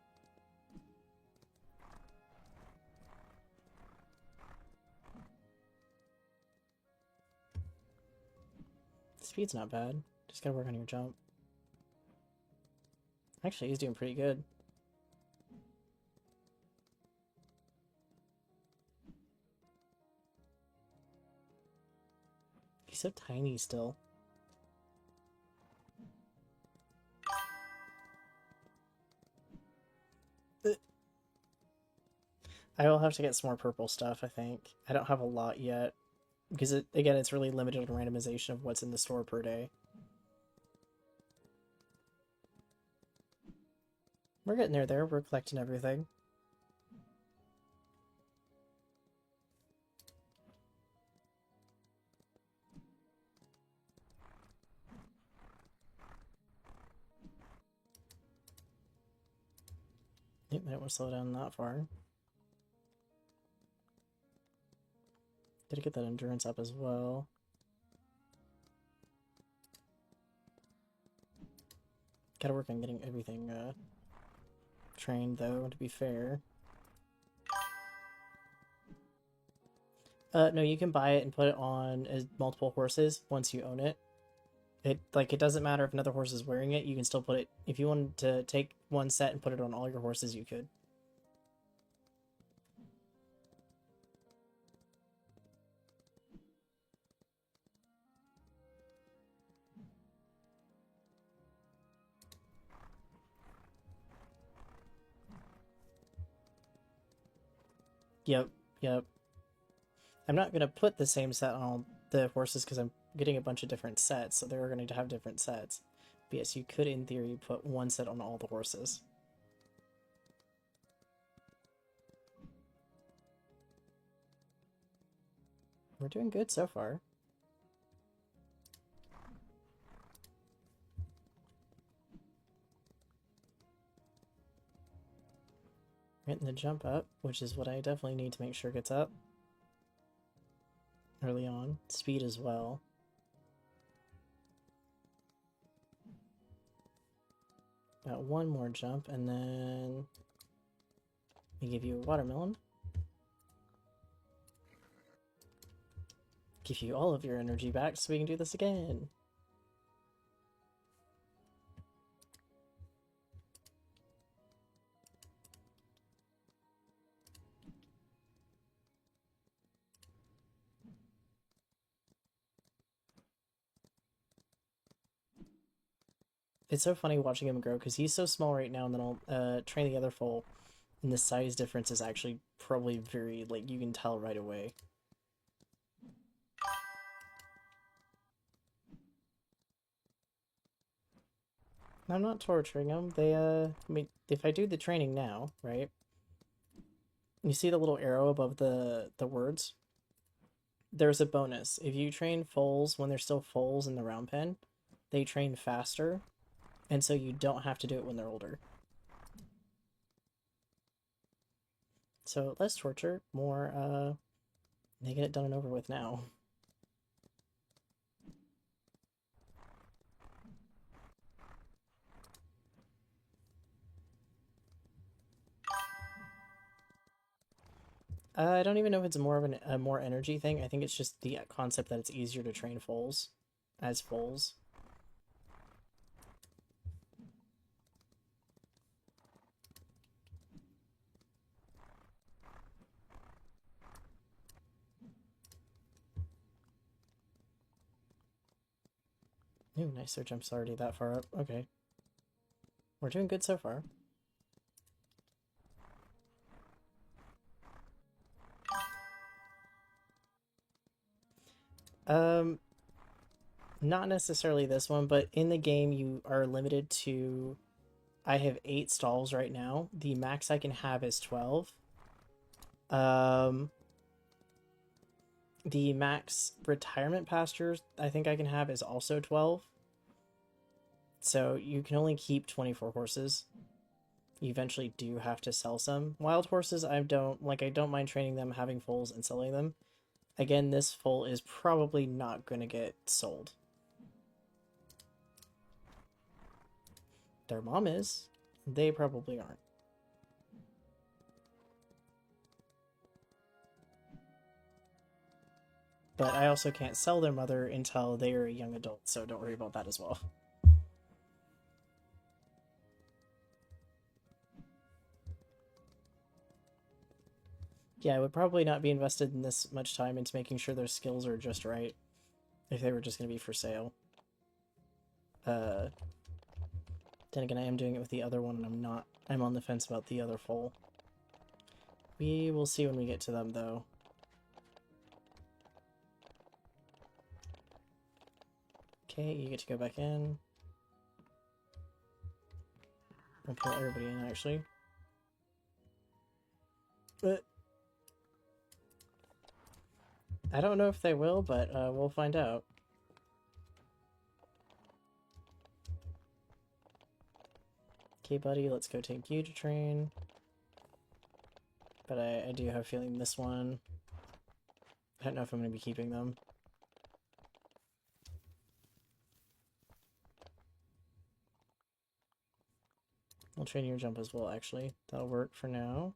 Speed's not bad. Just gotta work on your jump. Actually, he's doing pretty good. He's so tiny still. I will have to get some more purple stuff, I think. I don't have a lot yet. Because, again, it's really limited on randomization of what's in the store per day. We're getting there. We're collecting everything. Yep, I don't want to slow down that far. Gotta get that endurance up as well. Gotta work on getting everything trained, though, to be fair. No, you can buy it and put it on as multiple horses once you own it. It doesn't matter if another horse is wearing it, you can still put it... If you wanted to take one set and put it on all your horses, you could. Yep. I'm not going to put the same set on all the horses because I'm getting a bunch of different sets, so they're going to have different sets. But yes, you could, in theory, put one set on all the horses. We're doing good so far. Getting the jump up, which is what I definitely need to make sure gets up early on. Speed as well. Got one more jump, and then we give you a watermelon. Give you all of your energy back so we can do this again. It's so funny watching him grow because he's so small right now, and then I'll train the other foal, and the size difference is actually probably very, like, you can tell right away. I'm not torturing them. They, I mean, if I do the training now, right? You see the little arrow above the words? There's a bonus. If you train foals when they're still foals in the round pen, they train faster, and so you don't have to do it when they're older. So less torture, more, they get it done and over with now. I don't even know if it's more of a more energy thing. I think it's just the concept that it's easier to train foals as foals. Ooh, nice, their jump's already that far up. Okay. We're doing good so far. Not necessarily this one, but in the game you are limited to... I have 8 stalls right now. The max I can have is 12. The max retirement pastures I think I can have is also 12. So you can only keep 24 horses. You eventually do have to sell some. Wild horses, I don't mind training them, having foals, and selling them. Again, this foal is probably not going to get sold. Their mom is. They probably aren't. But I also can't sell their mother until they are a young adult, so don't worry about that as well. Yeah, I would probably not be invested in this much time into making sure their skills are just right if they were just going to be for sale. Then again, I am doing it with the other one, and I'm not. I'm on the fence about the other foal. We will see when we get to them, though. Okay, you get to go back in. I'll pull everybody in, actually. But I don't know if they will, but we'll find out. Okay, buddy, let's go take you to train. But I do have a feeling this one... I don't know if I'm going to be keeping them. We'll train your jump as well, actually. That'll work for now.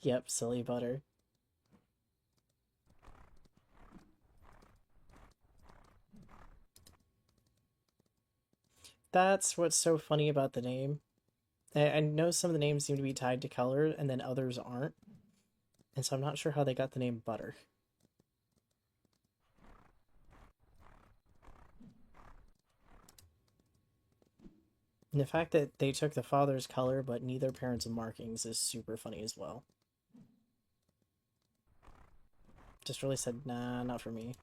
Yep, silly butter. That's what's so funny about the name. I know some of the names seem to be tied to color, and then others aren't. And so I'm not sure how they got the name Butter. And the fact that they took the father's color but neither parent's markings is super funny as well. Just really said, nah, not for me.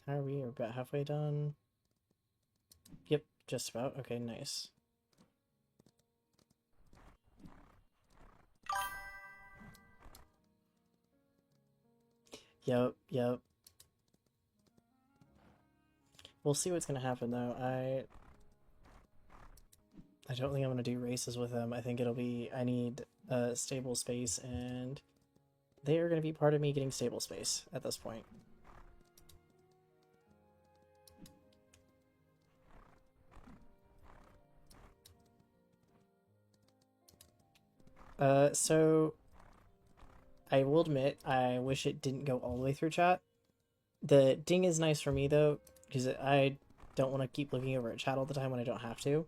How are we? We're about halfway done. Yep, just about. Okay, nice. Yep. We'll see what's gonna happen though. I don't think I'm gonna do races with them. I think it'll be I need a stable space, and they are gonna be part of me getting stable space at this point. So I will admit I wish it didn't go all the way through chat. The ding is nice for me though, because I don't want to keep looking over at chat all the time when I don't have to.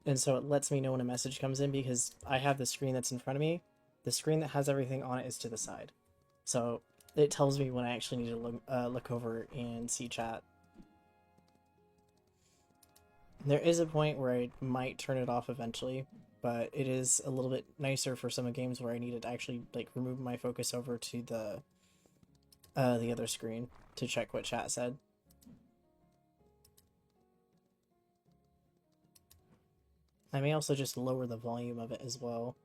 And so it lets me know when a message comes in because I have the screen that's in front of me. The screen that has everything on it is to the side. So it tells me when I actually need to look over and see chat. There is a point where I might turn it off eventually, but it is a little bit nicer for some games where I need to actually like remove my focus over to the other screen to check what chat said. I may also just lower the volume of it as well.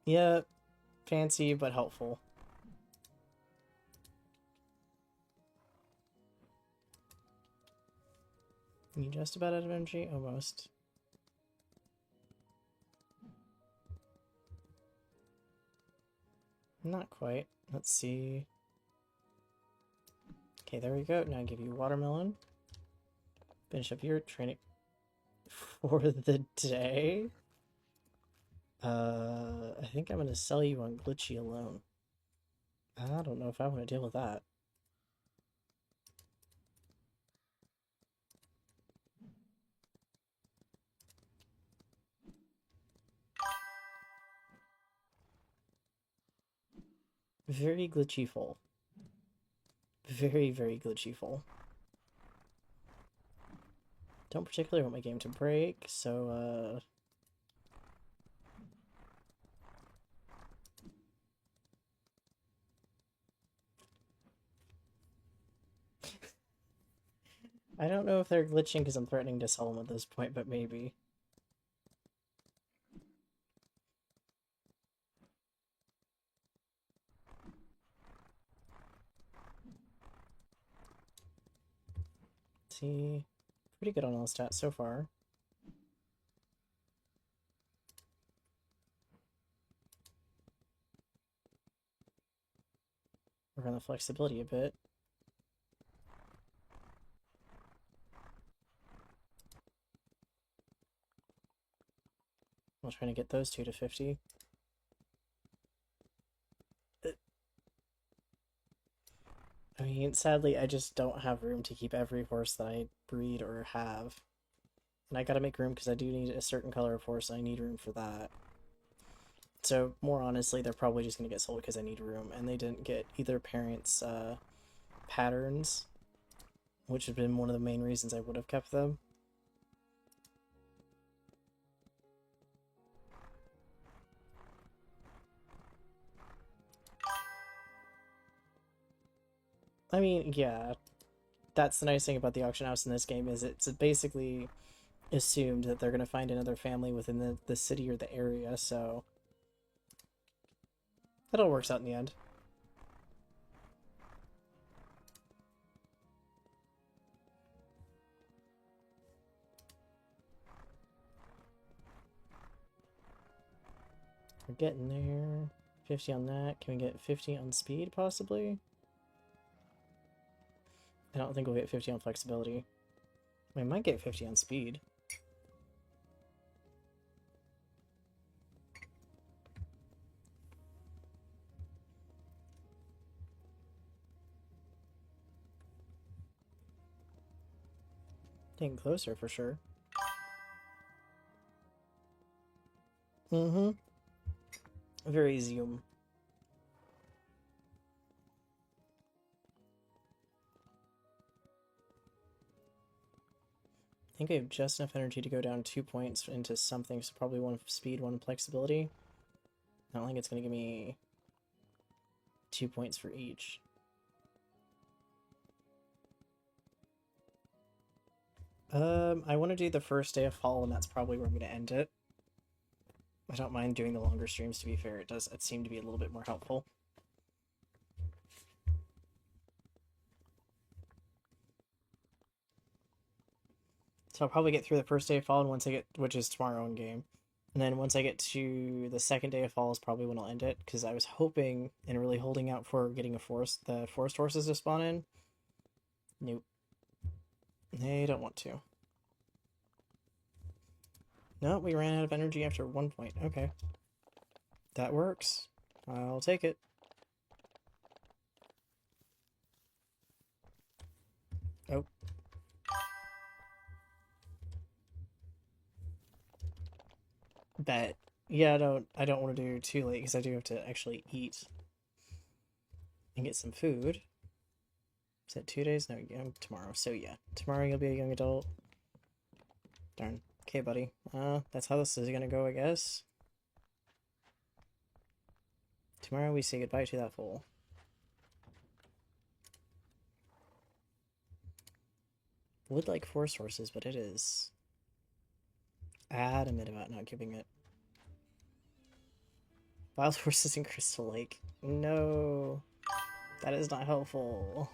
Yeah, fancy but helpful. You just about out of energy? Almost. Not quite. Let's see. Okay, there we go. Now I give you watermelon. Finish up your training for the day. I think I'm gonna sell you on Glitchy alone. I don't know if I want to deal with that. Very glitchy full. Very glitchy full. Don't particularly want my game to break, so I don't know if they're glitching because I'm threatening to sell them at this point, but maybe. See, pretty good on all stats so far. Work on the flexibility a bit. I'm trying to get those two to 50. I mean, sadly, I just don't have room to keep every horse that I breed or have. And I gotta make room because I do need a certain color of horse, and I need room for that. So, more honestly, they're probably just gonna get sold because I need room, and they didn't get either parent's patterns, which have been one of the main reasons I would have kept them. I mean, yeah, that's the nice thing about the auction house in this game is it's basically assumed that they're going to find another family within the city or the area, so that all works out in the end. We're getting there. 50 on that. Can we get 50 on speed, possibly? I don't think we'll get 50 on flexibility. We might get 50 on speed. Getting closer for sure. Mm-hmm. Very zoom. I think I have just enough energy to go down 2 points into something, so probably one speed, one flexibility. I don't think it's going to give me 2 points for each. I want to do the first day of fall, and that's probably where I'm going to end it. I don't mind doing the longer streams, to be fair. It seemed to be a little bit more helpful. So I'll probably get through the first day of fall, and once I get, which is tomorrow in game, and then once I get to the second day of fall is probably when I'll end it, because I was hoping and really holding out for getting the forest horses to spawn in. Nope. They don't want to. No, we ran out of energy after 1 point. Okay. That works. I'll take it. Oh. Bet. Yeah, I don't want to do too late because I do have to actually eat and get some food. Is that 2 days? No, tomorrow. So yeah, tomorrow you'll be a young adult. Darn. Okay, buddy. That's how this is gonna go, I guess. Tomorrow we say goodbye to that foal. Would like force horses, but it is adamant about not giving it. Wild horses in Crystal Lake. No. That is not helpful.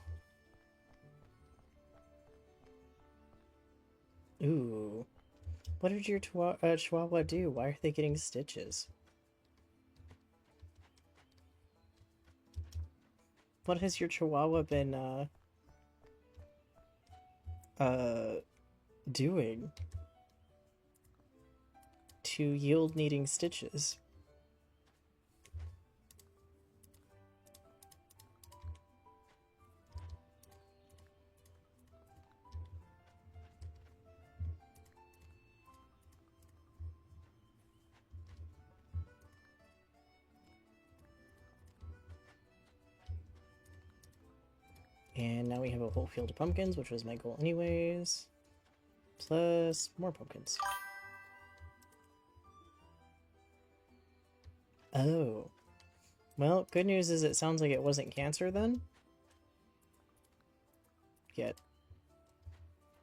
Ooh. What did your Chihuahua do? Why are they getting stitches? What has your Chihuahua been, doing to yield needing stitches? And now we have a whole field of pumpkins, which was my goal anyways. Plus more pumpkins. Oh. Well, good news is it sounds like it wasn't cancer then. Yet.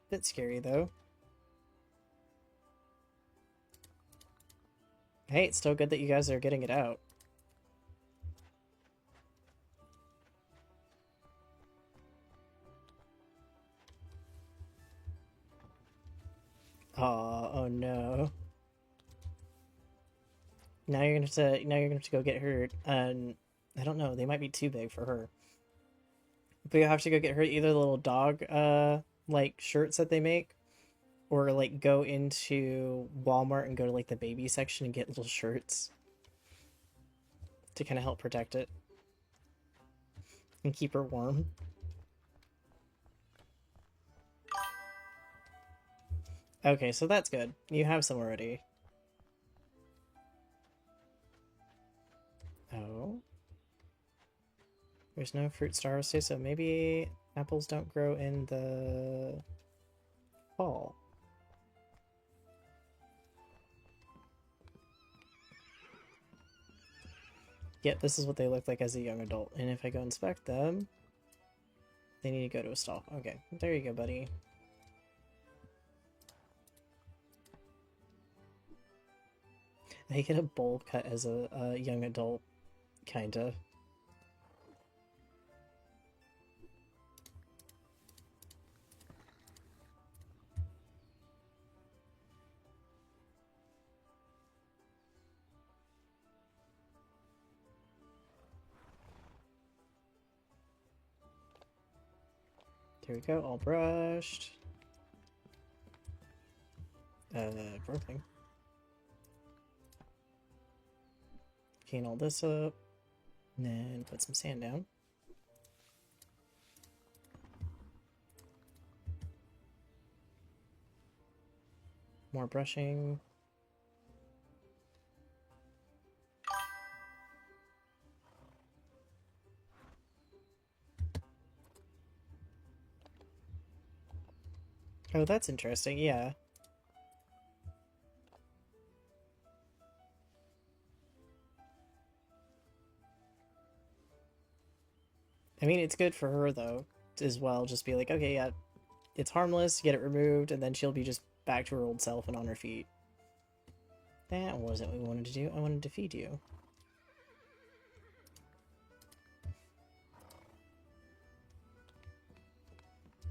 Bit scary though. Hey, it's still good that you guys are getting it out. Oh no. Now you're gonna have to go get her. And I don't know. They might be too big for her. But you have to go get her either the little dog like shirts that they make, or like go into Walmart and go to like the baby section and get little shirts to kind of help protect it and keep her warm. Okay, so that's good. You have some already. Oh. There's no fruit stars, so maybe apples don't grow in the fall. Yep, this is what they look like as a young adult. And if I go inspect them, they need to go to a stall. Okay, there you go, buddy. They get a bowl cut as a young adult, kinda. There we go, all brushed. Broken. Clean all this up. And then put some sand down. More brushing. Oh, that's interesting, yeah. I mean, it's good for her, though, as well. Just be like, okay, yeah, it's harmless, get it removed, and then she'll be just back to her old self and on her feet. That wasn't what we wanted to do. I wanted to feed you.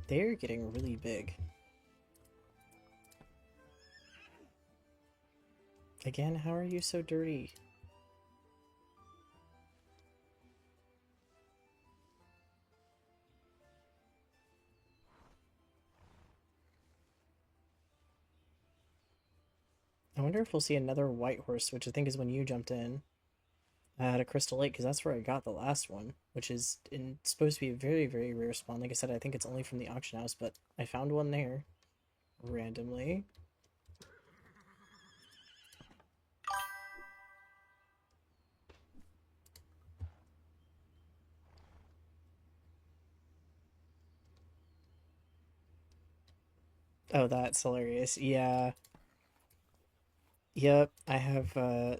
They're getting really big. Again, how are you so dirty? I wonder if we'll see another white horse, which I think is when you jumped in at a Crystal Lake, because that's where I got the last one, which is supposed to be a very, very rare spawn. Like I said, I think it's only from the auction house, but I found one there randomly. Oh, that's hilarious. Yeah. Yep, I have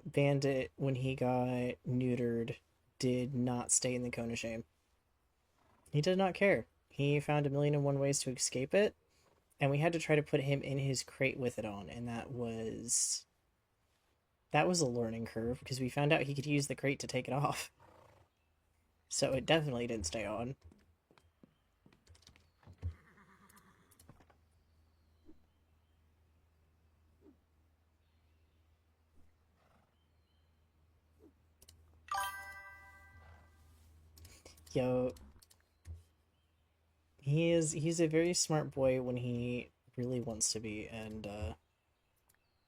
Bandit when he got neutered did not stay in the cone of shame. He did not care. He found a million and one ways to escape it, and we had to try to put him in his crate with it on, and that was a learning curve because we found out he could use the crate to take it off. So it definitely didn't stay on. Yo, he's a very smart boy when he really wants to be, and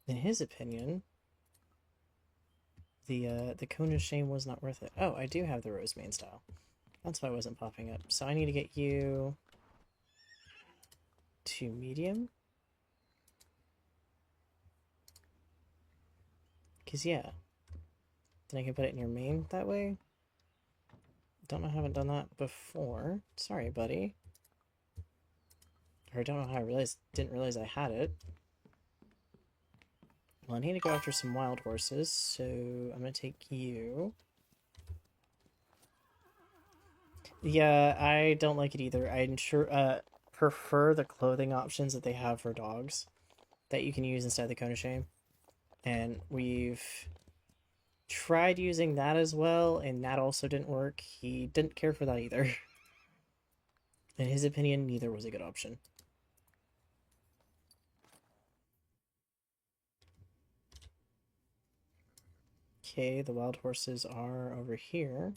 in his opinion, the cone of shame was not worth it. Oh, I do have the rose main style. That's why I wasn't popping up. So I need to get you to medium. Cause yeah. Then I can put it in your main that way. Don't know, I haven't done that before. Sorry, buddy. Or I don't know how didn't realize I had it. Well, I need to go after some wild horses, so I'm gonna take you. Yeah, I don't like it either. I prefer the clothing options that they have for dogs that you can use instead of the cone of shame. And we've tried using that as well, and that also didn't work. He didn't care for that either. In his opinion, neither was a good option. Okay, the wild horses are over here.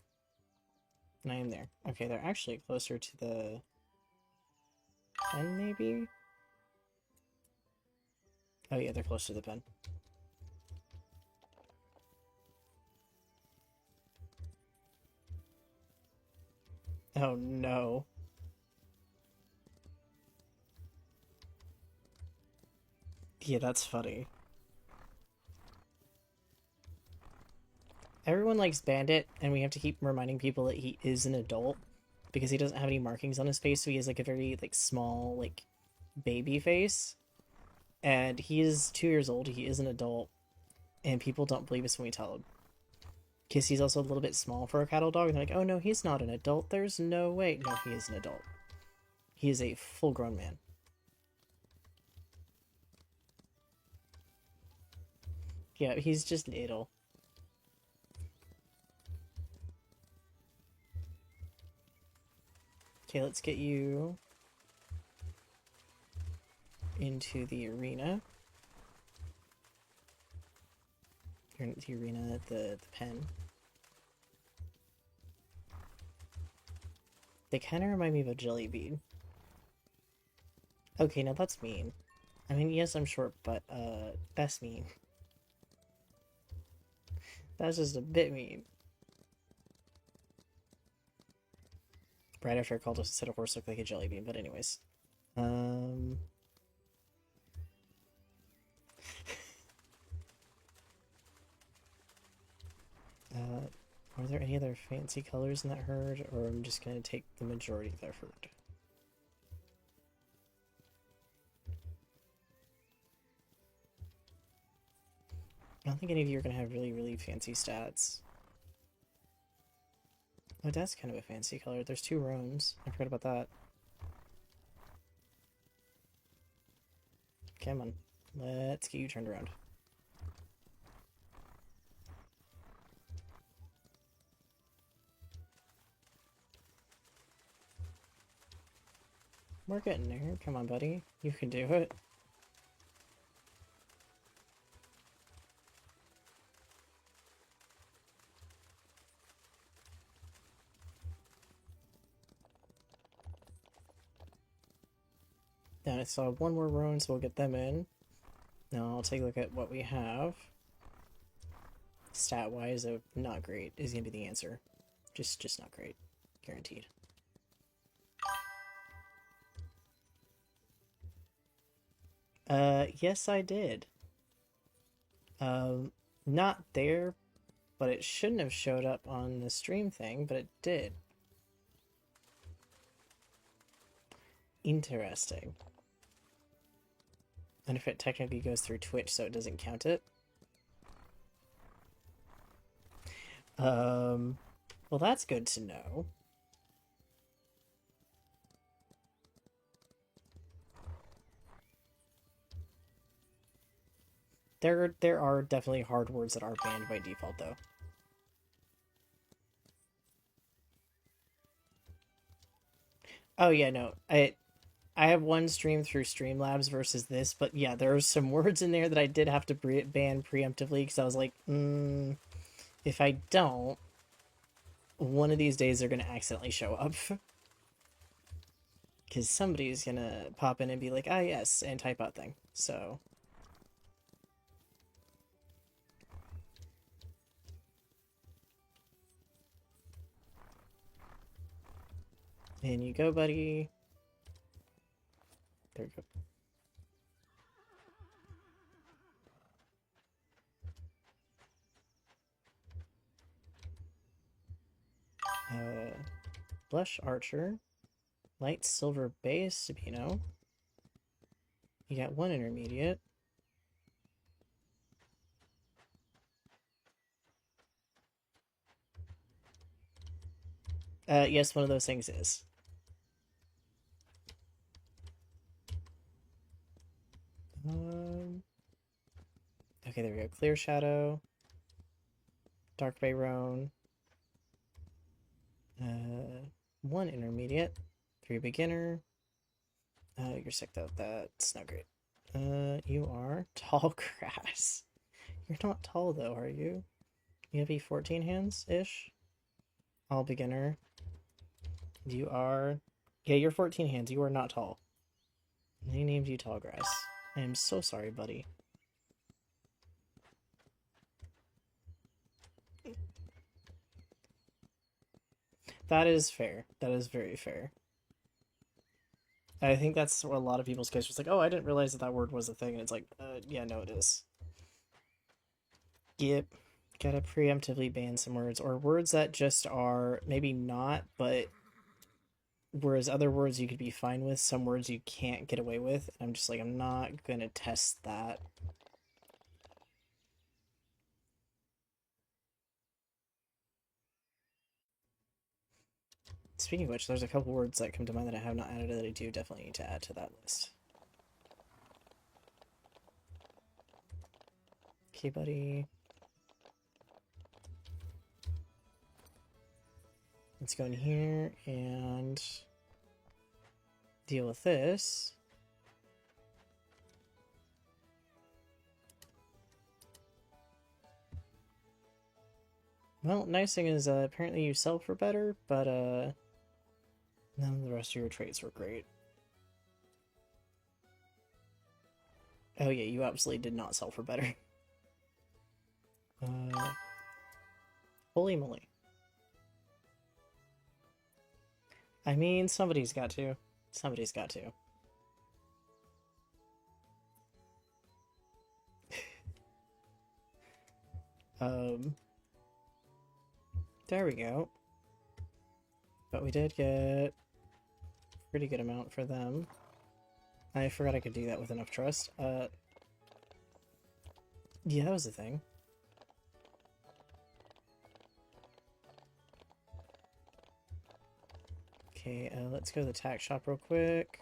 And I am there. Okay, they're actually closer to the pen, maybe? Oh yeah, they're close to the pen. Oh no. Yeah, that's funny. Everyone likes Bandit, and we have to keep reminding people that he is an adult because he doesn't have any markings on his face, so he has like a very like small like baby face. And he is 2 years old. He is an adult, and people don't believe us when we tell them because he's also a little bit small for a cattle dog. And they're like, "Oh no, he's not an adult. There's no way." No, he is an adult. He is a full-grown man. Yeah, he's just little. Okay, let's get you into the arena. You're in the arena at the pen. They kind of remind me of a jelly bean. Okay, now that's mean. I mean, yes, I'm short, but, that's mean. That's just a bit mean. Right after I called a set of horse look like a jelly bean, but anyways. Um... are there any other fancy colors in that herd, or I'm just gonna take the majority of that herd? I don't think any of you are gonna have really, really fancy stats. Oh, that's kind of a fancy color. There's 2 roans. I forgot about that. Come on. Let's get you turned around. We're getting there. Come on, buddy. You can do it. Then I saw 1 more roan, so we'll get them in. Now I'll take a look at what we have. Stat-wise, not great is gonna be the answer. Just not great. Guaranteed. Yes, I did. Not there, but it shouldn't have showed up on the stream thing, but it did. Interesting. And if it technically goes through Twitch, so it doesn't count it. Well, that's good to know. There are definitely hard words that are banned by default, though. Oh yeah, no, I have one stream through Streamlabs versus this, but yeah, there are some words in there that I did have to ban preemptively because I was like, if I don't, one of these days they're gonna accidentally show up. Because somebody's gonna pop in and be like, ah, yes, and type out thing. So. In you go, buddy. There you go. Blush Archer. Light Silver Base, Sabino. You got 1 intermediate. Yes, one of those things is. Okay, there we go. Clear Shadow. Dark Bay Roan. 1 intermediate. 3 beginner. You're sick though. That's not great. You are tall grass. You're not tall though, are you? You be 14 hands-ish? All beginner. You are... Yeah, you're 14 hands. You are not tall. They named you Tall Grass. I am so sorry, buddy. That is fair. That is very fair. I think that's what a lot of people's case was like, oh, I didn't realize that that word was a thing. And it's like, yeah, no, it is. Yep. Gotta preemptively ban some words, or words that just are maybe not, but whereas other words you could be fine with, some words you can't get away with. And I'm just like, I'm not gonna test that. Speaking of which, there's a couple words that come to mind that I have not added that I do definitely need to add to that list. Okay, buddy. Let's go in here and deal with this. Well, nice thing is apparently you sell for better, but none of the rest of your traits were great. Oh yeah, you absolutely did not sell for better. Holy moly. I mean, somebody's got to. Somebody's got to. There we go. But we did get a pretty good amount for them. I forgot I could do that with enough trust. Yeah, that was the thing. Okay, let's go to the tack shop real quick.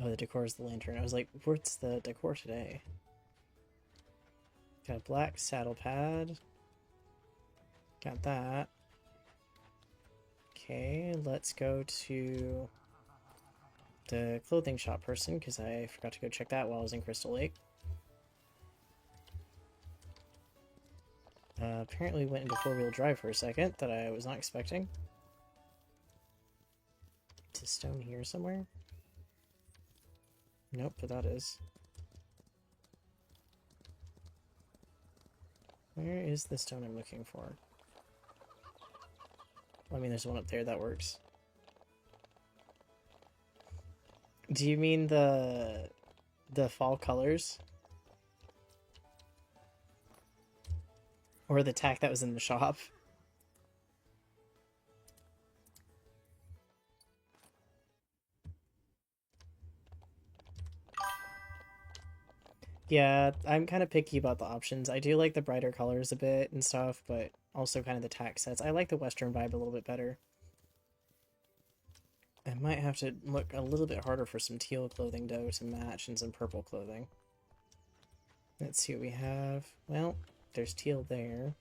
Oh, the decor is the lantern. I was like, what's the decor today? Got a black saddle pad. Got that. Okay, let's go to the clothing shop person, because I forgot to go check that while I was in Crystal Lake. Apparently went into four-wheel drive for a second that I was not expecting. Is stone here somewhere? Nope, but that is. Where is the stone I'm looking for? Well, I mean, there's one up there, that works. Do you mean the fall colors? Or the tack that was in the shop? Yeah, I'm kind of picky about the options. I do like the brighter colors a bit and stuff, but also kind of the tack sets. I like the Western vibe a little bit better. I might have to look a little bit harder for some teal clothing, though, to match, and some purple clothing. Let's see what we have. Well, there's teal there.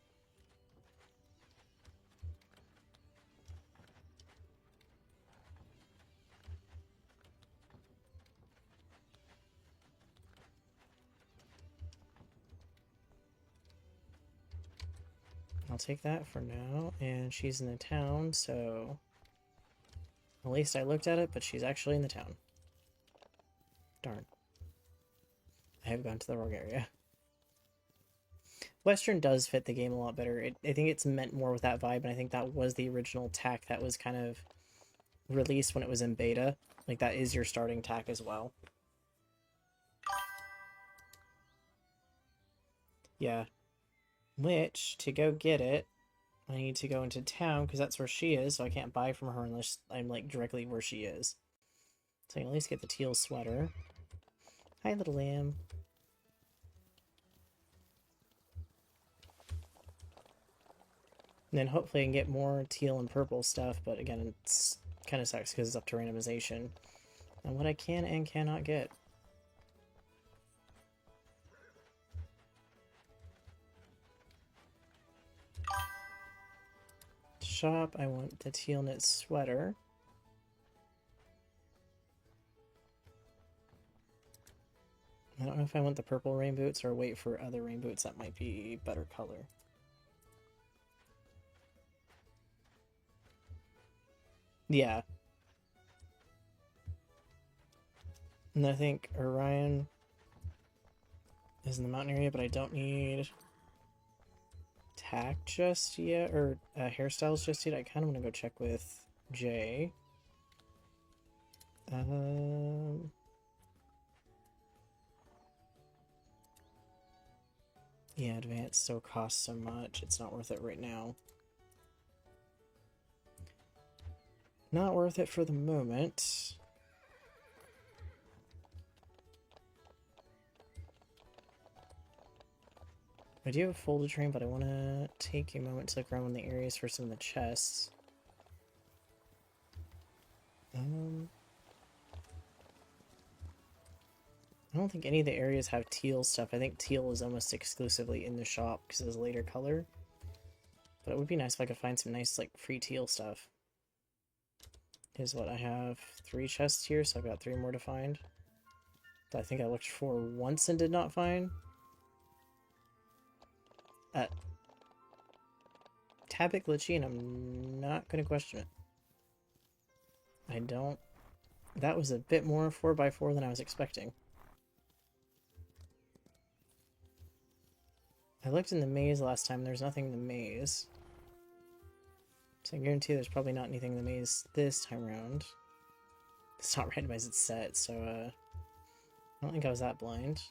I'll take that for now, and she's in the town, so... At least I looked at it, but she's actually in the town. Darn. I have gone to the wrong area. Western does fit the game a lot better. I think it's meant more with that vibe, and I think that was the original tack that was kind of released when it was in beta. Like, that is your starting tack as well. Yeah. Which, to go get it, I need to go into town, because that's where she is, so I can't buy from her unless I'm, like, directly where she is. So I can at least get the teal sweater. Hi, little lamb. And then hopefully I can get more teal and purple stuff, but again, it's kind of sucks because it's up to randomization. And what I can and cannot get. Shop, I want the teal knit sweater. I don't know if I want the purple rain boots or wait for other rain boots that might be better color. Yeah. And I think Orion is in the mountain area, but I don't need tack just yet, or hairstyles just yet. I kind of want to go check with Jay. Yeah, advanced still costs so much. It's not worth it right now. Not worth it for the moment. I do have a folded train, but I want to take a moment to look around in the areas for some of the chests. I don't think any of the areas have teal stuff. I think teal is almost exclusively in the shop because it's a later color. But it would be nice if I could find some nice, like, free teal stuff. Here's what I have. 3 chests here, so I've got 3 more to find. That I think I looked for once and did not find. Tab it glitchy, and I'm not going to question it. I don't... That was a bit more 4x4 than I was expecting. I looked in the maze last time, there's nothing in the maze. So I guarantee there's probably not anything in the maze this time around. It's not randomized, it's set, so I don't think I was that blind.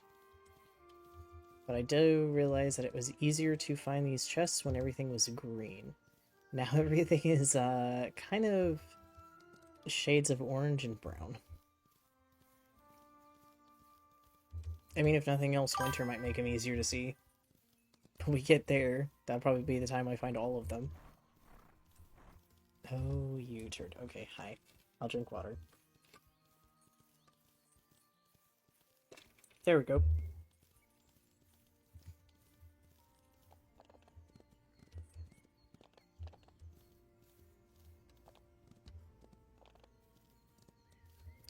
But I do realize that it was easier to find these chests when everything was green. Now everything is kind of shades of orange and brown. I mean, if nothing else, winter might make them easier to see. When we get there, that'll probably be the time I find all of them. Oh, you turd. Okay, hi. I'll drink water. There we go.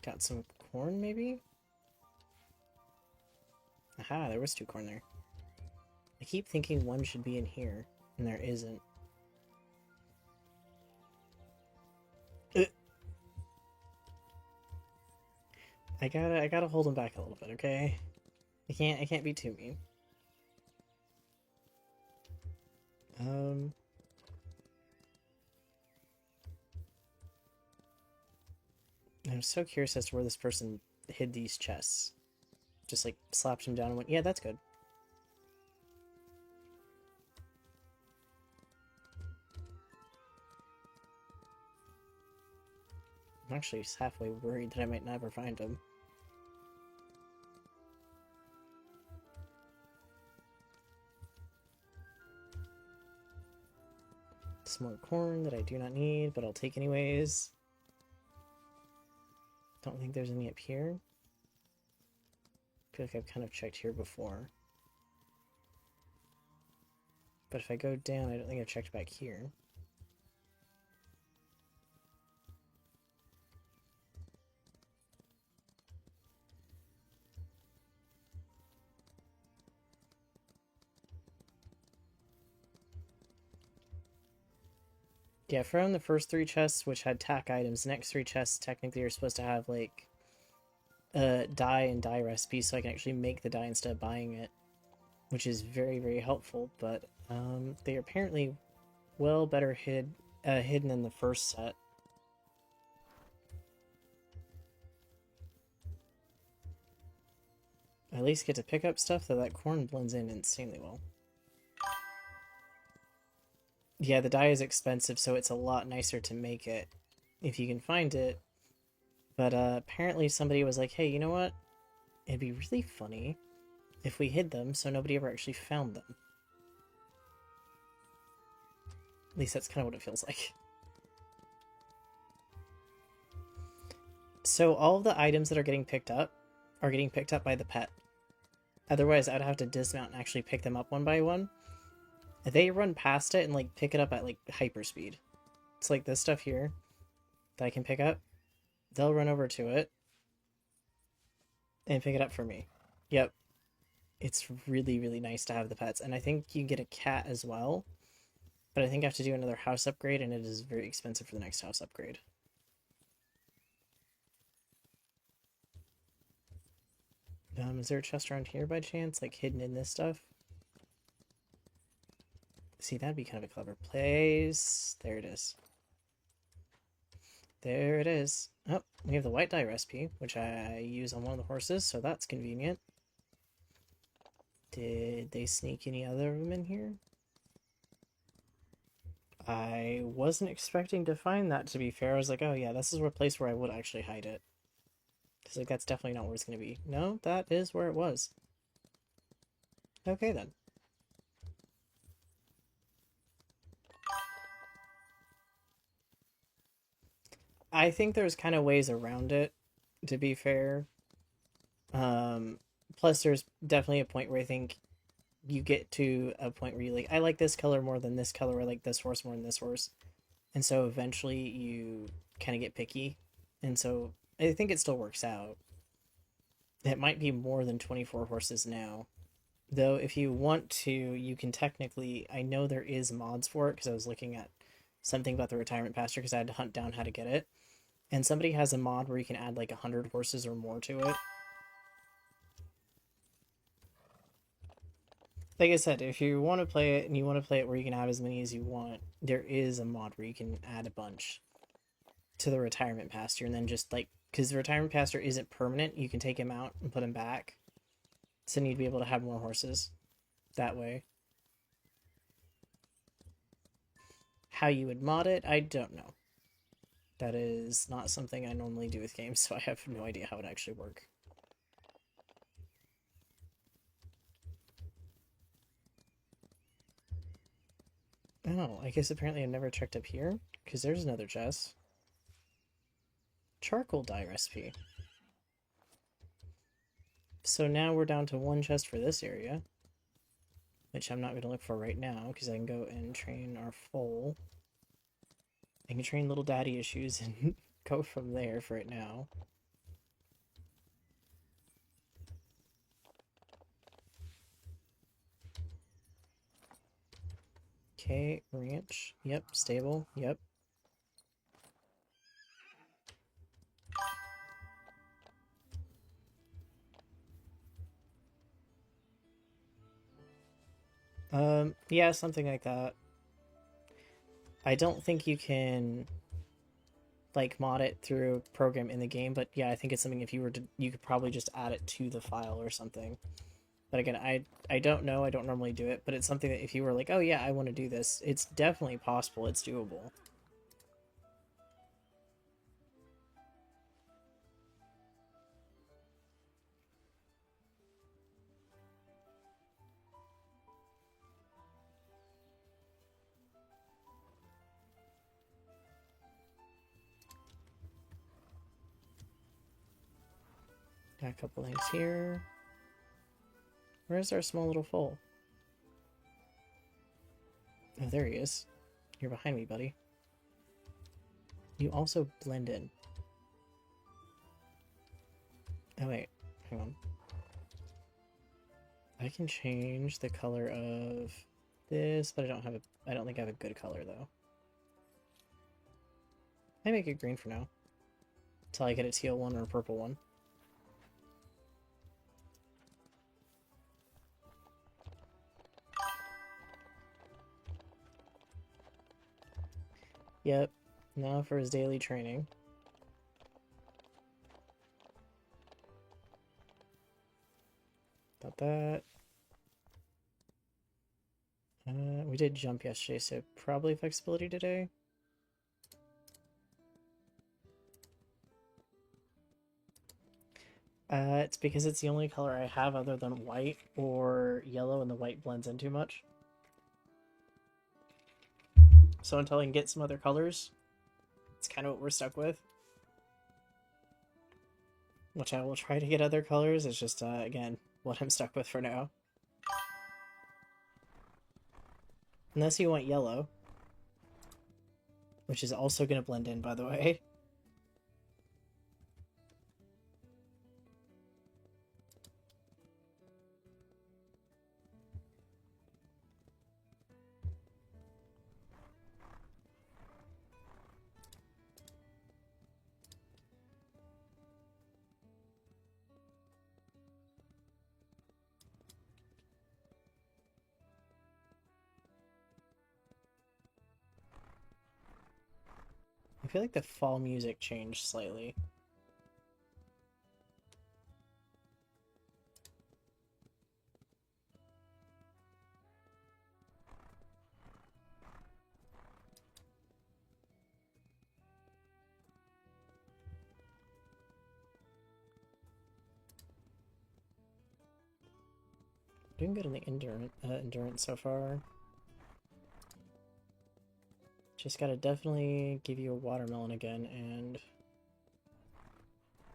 Got some corn, maybe? Aha, there was 2 corn there. I keep thinking one should be in here, and there isn't. I gotta hold him back a little bit, okay? I can't be too mean. I'm so curious as to where this person hid these chests. Just like slapped him down and went, yeah, that's good. I'm actually halfway worried that I might never find him. Some more corn that I do not need, but I'll take anyways. Don't think there's any up here. I feel like I've kind of checked here before. But if I go down, I don't think I've checked back here. Yeah, from the first 3 chests, which had tack items, the next 3 chests technically are supposed to have, like, dye and dye recipes, so I can actually make the dye instead of buying it, which is very, very helpful, but they are apparently well better hidden in the first set. I at least get to pick up stuff, though that corn blends in insanely well. Yeah, the dye is expensive, so it's a lot nicer to make it if you can find it. But apparently somebody was like, hey, you know what? It'd be really funny if we hid them so nobody ever actually found them. At least that's kind of what it feels like. So all of the items that are getting picked up by the pet. Otherwise, I'd have to dismount and actually pick them up one by one. They run past it and, like, pick it up at, like, hyperspeed. It's like this stuff here that I can pick up. They'll run over to it and pick it up for me. Yep. It's really, really nice to have the pets. And I think you get a cat as well. But I think I have to do another house upgrade, and it is very expensive for the next house upgrade. Is there a chest around here by chance? Like hidden in this stuff? See, that'd be kind of a clever place. There it is. There it is. Oh, we have the white dye recipe, which I use on one of the horses, so that's convenient. Did they sneak any other of them in here? I wasn't expecting to find that, to be fair. I was like, oh yeah, this is a place where I would actually hide it. Because like, that's definitely not where it's going to be. No, that is where it was. Okay then. I think there's kind of ways around it, to be fair. Um, Plus there's definitely a point where I think you get to a point where you like, I like this color more than this color, I like this horse more than this horse. And so eventually you kind of get picky. And so I think it still works out. It might be more than 24 horses now. Though if you want to, you can technically, I know there is mods for it because I was looking at something about the retirement pasture because I had to hunt down how to get it. And somebody has a mod where you can add like 100 horses or more to it. Like I said, if you want to play it and you want to play it where you can have as many as you want, there is a mod where you can add a bunch to the retirement pasture and then just like, because the retirement pasture isn't permanent, you can take him out and put him back. So you need to be able to have more horses that way. How you would mod it, I don't know. That is not something I normally do with games, so I have no idea how it actually works. Oh, I guess apparently I've never checked up here, because there's another chest. Charcoal dye recipe. So now we're down to one chest for this area, which I'm not going to look for right now, because I can go and train our foal. I can train little daddy issues and go from there for right now. Okay, ranch. Yep, stable. Yep. Yeah, something like that. I don't think you can like mod it through a program in the game, but yeah, I think it's something if you were to, you could probably just add it to the file or something. But again, I don't know, I don't normally do it, but it's something that if you were like, oh yeah, I want to do this, it's definitely possible, it's doable. Got a couple things here. Where's our small little foal? Oh, there he is. You're behind me, buddy. You also blend in. Oh wait, hang on. I can change the color of this, but I don't think I have a good color though. I make it green for now. Until I get a teal one or a purple one. Yep. Now for his daily training. Got that. We did jump yesterday, so probably flexibility today. It's because it's the only color I have other than white or yellow, and the white blends in too much. So until I can get some other colors, it's kind of what we're stuck with. Which I will try to get other colors, it's just, again, what I'm stuck with for now. Unless you want yellow. Which is also going to blend in, by the way. feel like the fall music changed slightly. Doing good on the endurance so far. Just gotta definitely give you a watermelon again and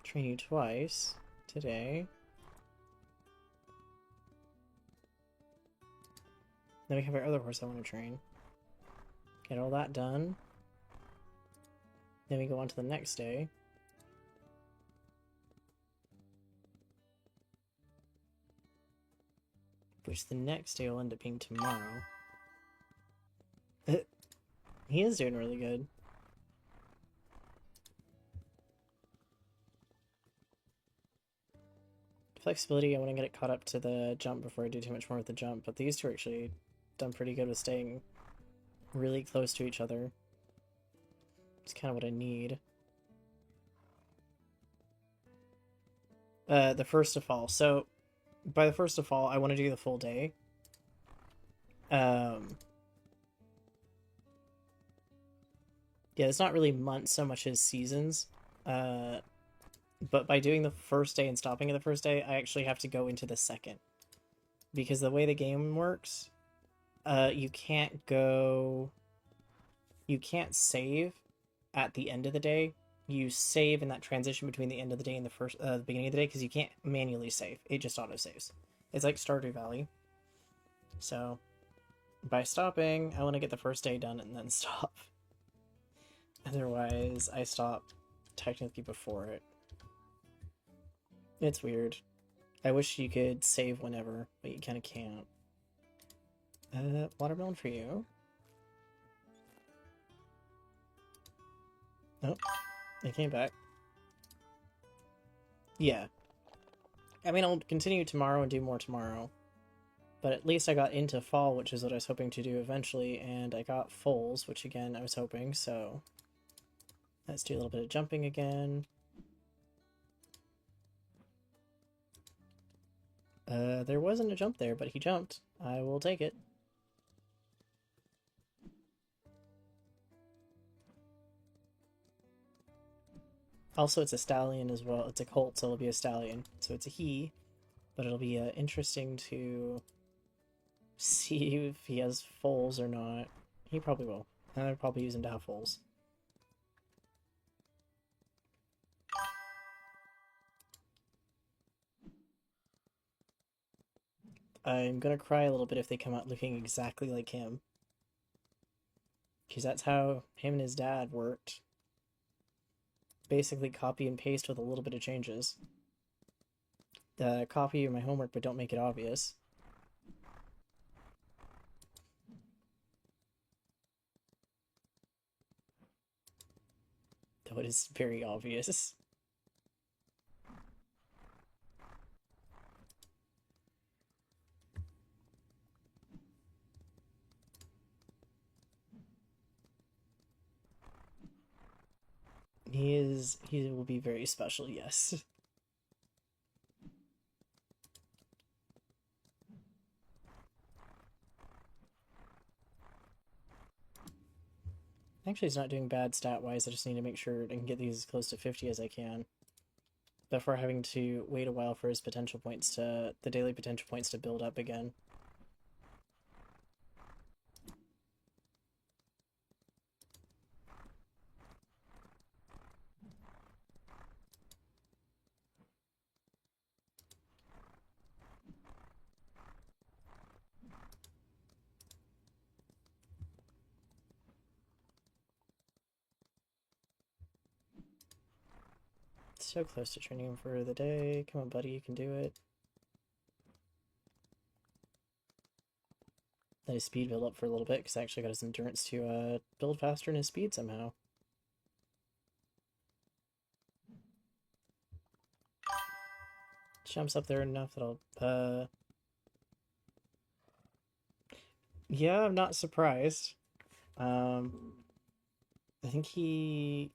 train you twice today. Then we have our other horse I want to train. Get all that done. Then we go on to the next day. Which the next day will end up being tomorrow. He is doing really good. Flexibility, I want to get it caught up to the jump before I do too much more with the jump, but these two are actually done pretty good with staying really close to each other. It's kind of what I need. The first to fall. So, by the first to fall, I want to do the full day. Yeah, it's not really months so much as seasons. But by doing the first day and stopping at the first day, I actually have to go into the second. Because the way the game works, you can't save at the end of the day. You save in that transition between the end of the day and the beginning of the day, because you can't manually save. It just auto-saves. It's like Stardew Valley. So, by stopping, I want to get the first day done and then stop. Otherwise, I stop technically before it. It's weird. I wish you could save whenever, but you kind of can't. Watermelon for you. Oh, it came back. Yeah. I mean, I'll continue tomorrow and do more tomorrow. But at least I got into fall, which is what I was hoping to do eventually, and I got foals, which again, I was hoping, so... Let's do a little bit of jumping again. There wasn't a jump there, but he jumped. I will take it. Also, it's a stallion as well. It's a colt, so it'll be a stallion. So it's a he, but it'll be interesting to see if he has foals or not. He probably will. And I'll probably use him to have foals. I'm gonna cry a little bit if they come out looking exactly like him. Because that's how him and his dad worked. Basically copy and paste with a little bit of changes. Copy my homework, but don't make it obvious. Though it is very obvious. He will be very special, yes. Actually, it's not doing bad stat-wise. I just need to make sure I can get these as close to 50 as I can before having to wait a while for his potential points the daily potential points to build up again. So close to training him for the day. Come on, buddy, you can do it. Let his speed build up for a little bit, because I actually got his endurance to build faster in his speed somehow. Jumps up there enough that I'll, yeah, I'm not surprised. I think he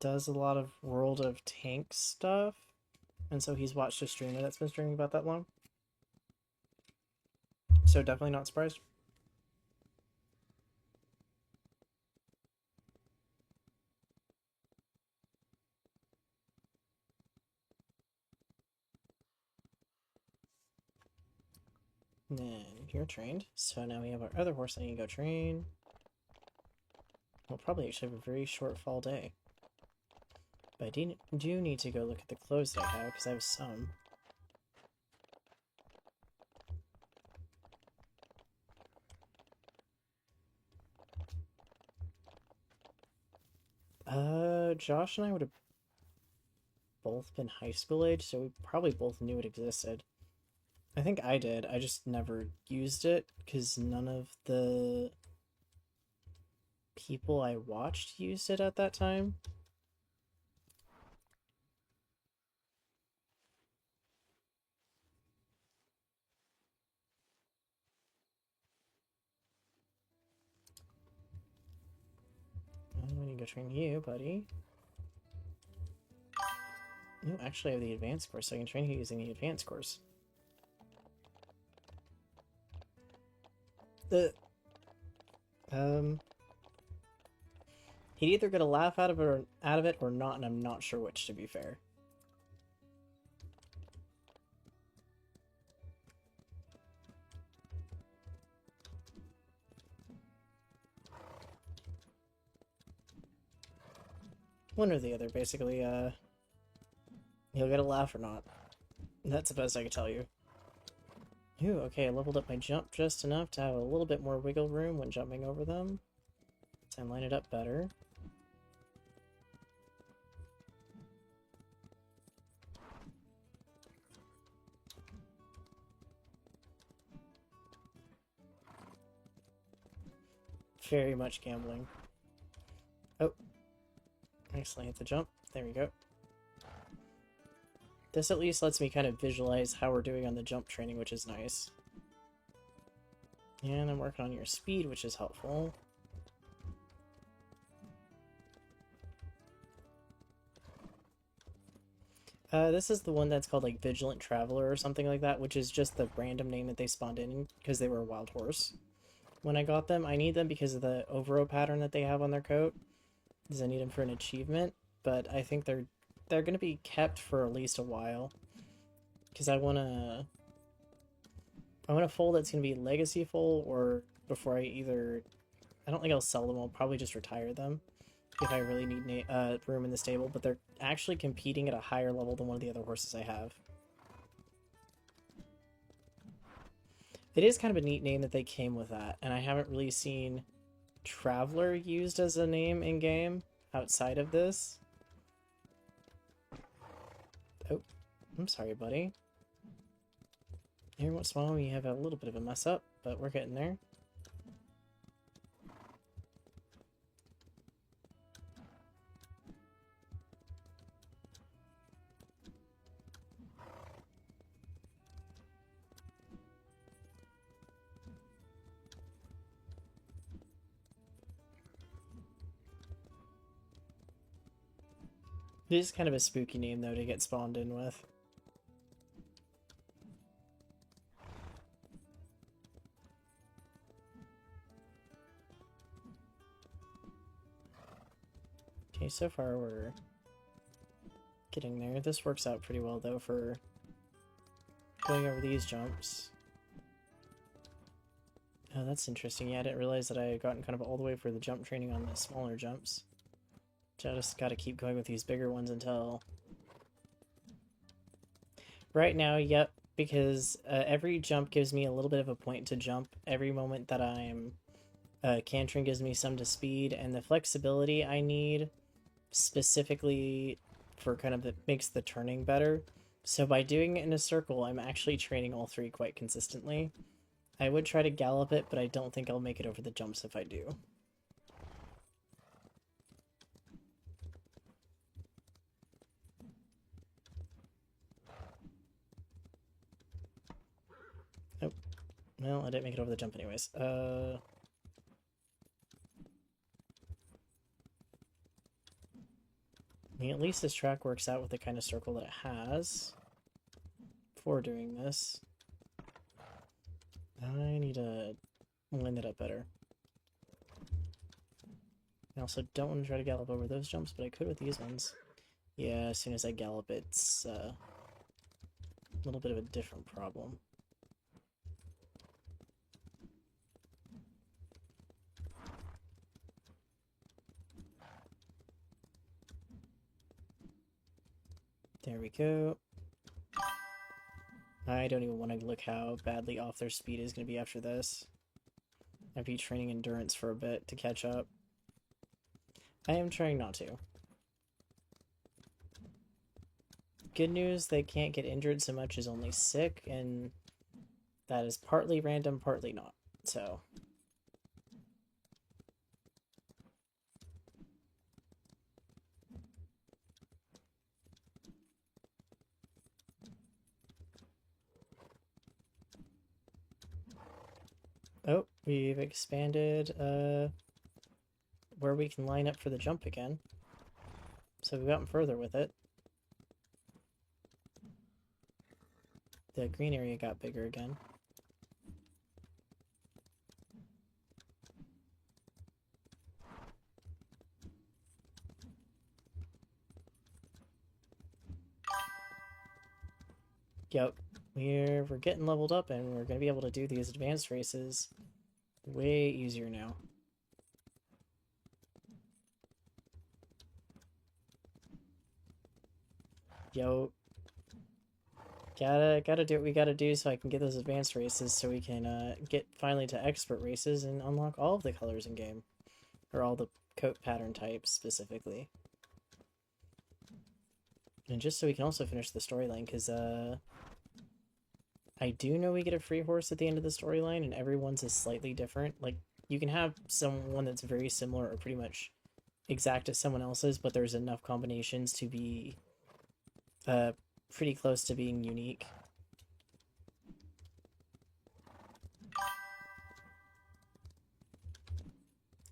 does a lot of World of Tanks stuff, and so he's watched a streamer that's been streaming about that long. So definitely not surprised. And then you're trained, so now we have our other horse that need to go train. We'll probably actually have a very short fall day. But I do need to go look at the clothes that I have, because I have some. Josh and I would have both been high school age, so we probably both knew it existed. I think I did. I just never used it because none of the people I watched used it at that time. I need to go train you, buddy. No, actually, I have the advanced course, so I can train you using the advanced course. Um, he'd either get a laugh out of it or not, and I'm not sure which, to be fair. One or the other, basically. He'll get a laugh or not. That's the best I can tell you. Ooh, okay, I leveled up my jump just enough to have a little bit more wiggle room when jumping over them. So I line it up better. Very much gambling. Oh. Nicely hit the jump. There we go. This at least lets me kind of visualize how we're doing on the jump training, which is nice. And I'm working on your speed, which is helpful. This is the one that's called like Vigilant Traveler or something like that, which is just the random name that they spawned in because they were a wild horse. When I got them, I need them because of the overo pattern that they have on their coat. Because I need them for an achievement, but I think they're going to be kept for at least a while. Because I want a foal that's going to be legacy foal, or before I don't think I'll sell them, I'll probably just retire them if I really need room in the stable, but they're actually competing at a higher level than one of the other horses I have. It is kind of a neat name that they came with that, and I haven't really seen Traveler used as a name in-game outside of this. Oh, I'm sorry, buddy. Every once in a while we have a little bit of a mess up, but we're getting there. It is kind of a spooky name, though, to get spawned in with. Okay, so far we're getting there. This works out pretty well, though, for going over these jumps. Oh, that's interesting. Yeah, I didn't realize that I had gotten kind of all the way for the jump training on the smaller jumps. Just gotta keep going with these bigger ones until... Right now, yep, because every jump gives me a little bit of a point to jump. Every moment that I'm cantering gives me some to speed, and the flexibility I need specifically for kind of that makes the turning better. So by doing it in a circle, I'm actually training all three quite consistently. I would try to gallop it, but I don't think I'll make it over the jumps if I do. Oh, well, I didn't make it over the jump anyways. mean, at least this track works out with the kind of circle that it has for doing this. I need to line it up better. I also don't want to try to gallop over those jumps, but I could with these ones. Yeah, as soon as I gallop, it's a little bit of a different problem. There we go. I don't even want to look how badly off their speed is going to be after this. I'd be training endurance for a bit to catch up. I am trying not to. Good news, they can't get injured so much as only sick, and that is partly random, partly not. So... Oh, we've expanded where we can line up for the jump again. So we've gotten further with it. The green area got bigger again. Yep, we're getting leveled up and we're going to be able to do these advanced races way easier now. Yo, gotta do what we gotta do so I can get those advanced races so we can get finally to expert races and unlock all of the colors in game. Or all the coat pattern types specifically. And just so we can also finish the storyline, because I do know we get a free horse at the end of the storyline, and everyone's is slightly different. Like, you can have someone that's very similar or pretty much exact as someone else's, but there's enough combinations to be pretty close to being unique.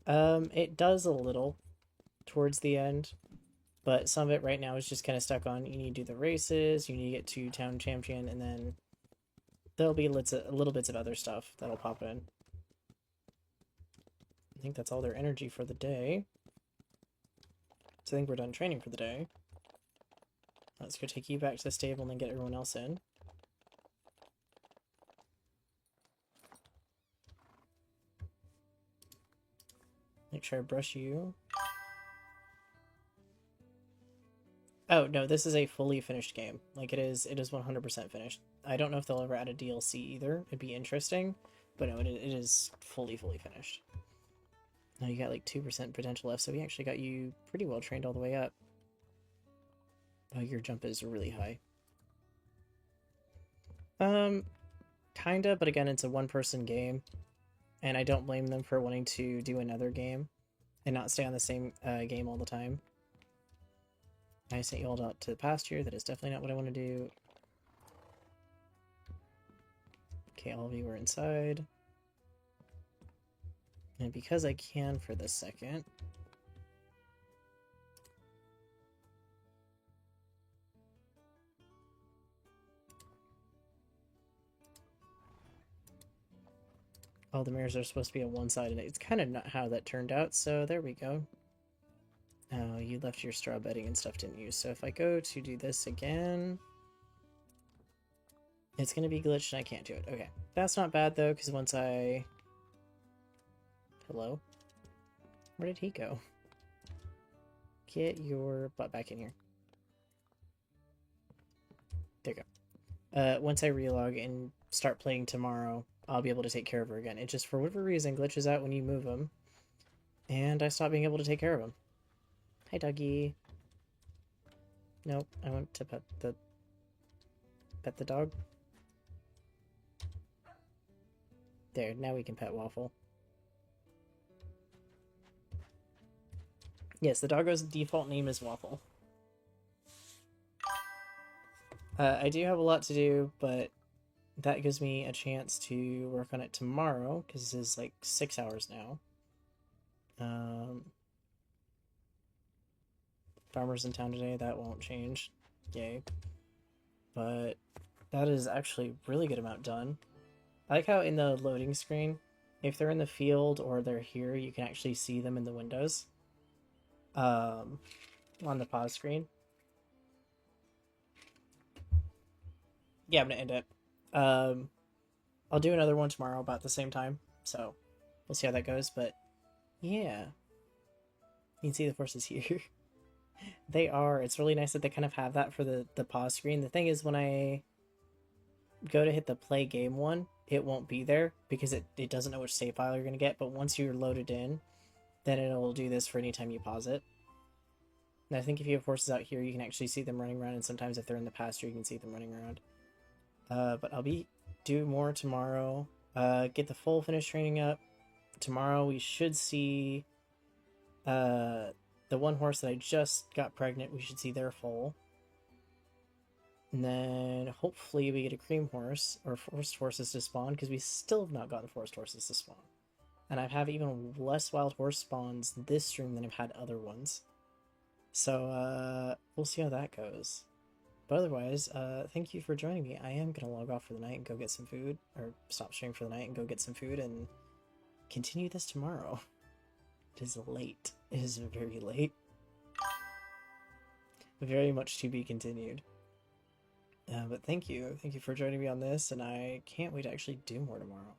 It does a little towards the end, but some of it right now is just kind of stuck on you need to do the races, you need to get to town champion, and then there'll be little bits of other stuff that'll pop in. I think that's all their energy for the day. So I think we're done training for the day. Let's go take you back to the stable and then get everyone else in. Make sure I brush you. Oh, no, this is a fully finished game. Like, it is 100% finished. I don't know if they'll ever add a DLC either. It'd be interesting. But no, it is fully finished. Now you got like 2% potential left, so we actually got you pretty well trained all the way up. Oh, your jump is really high. Kinda, but again, it's a one-person game. And I don't blame them for wanting to do another game and not stay on the same game all the time. I sent you all out to the pasture. That is definitely not what I want to do. Okay, all of you are inside. And because I can for the second... all the mirrors are supposed to be on one side, and it's kind of not how that turned out, so there we go. Oh, you left your straw bedding and stuff, didn't you? So if I go to do this again... it's going to be glitched and I can't do it. Okay. That's not bad, though, because once I... Hello? Where did he go? Get your butt back in here. There you go. Once I relog and start playing tomorrow, I'll be able to take care of her again. It just, for whatever reason, glitches out when you move them. And I stop being able to take care of them. Hi, Dougie. Nope, I want to pet the dog. There, now we can pet Waffle. Yes, the doggo's default name is Waffle. I do have a lot to do, but that gives me a chance to work on it tomorrow, because this is like 6 hours now. Farmers in town today, that won't change. Yay. But that is actually a really good amount done. I like how in the loading screen, if they're in the field or they're here, you can actually see them in the windows. On the pause screen. Yeah, I'm gonna end it. I'll do another one tomorrow about the same time, so we'll see how that goes, but yeah. You can see the forces here. They are. It's really nice that they kind of have that for the pause screen. The thing is, when I go to hit the play game one, it won't be there because it doesn't know which save file you're going to get, but once you're loaded in, then it'll do this for any time you pause it. And I think if you have horses out here, you can actually see them running around, and sometimes if they're in the pasture, you can see them running around. But I'll do more tomorrow. Get the full finish training up. Tomorrow we should see the one horse that I just got pregnant. We should see their foal. And then hopefully we get a cream horse or forest horses to spawn, because we still have not gotten forest horses to spawn. And I have even less wild horse spawns this stream than I've had other ones. So we'll see how that goes. But otherwise, thank you for joining me. I am going to log off for the night and go get some food, or stop streaming for the night and go get some food and continue this tomorrow. It is late. It is very late. Very much to be continued. But thank you. Thank you for joining me on this, and I can't wait to actually do more tomorrow.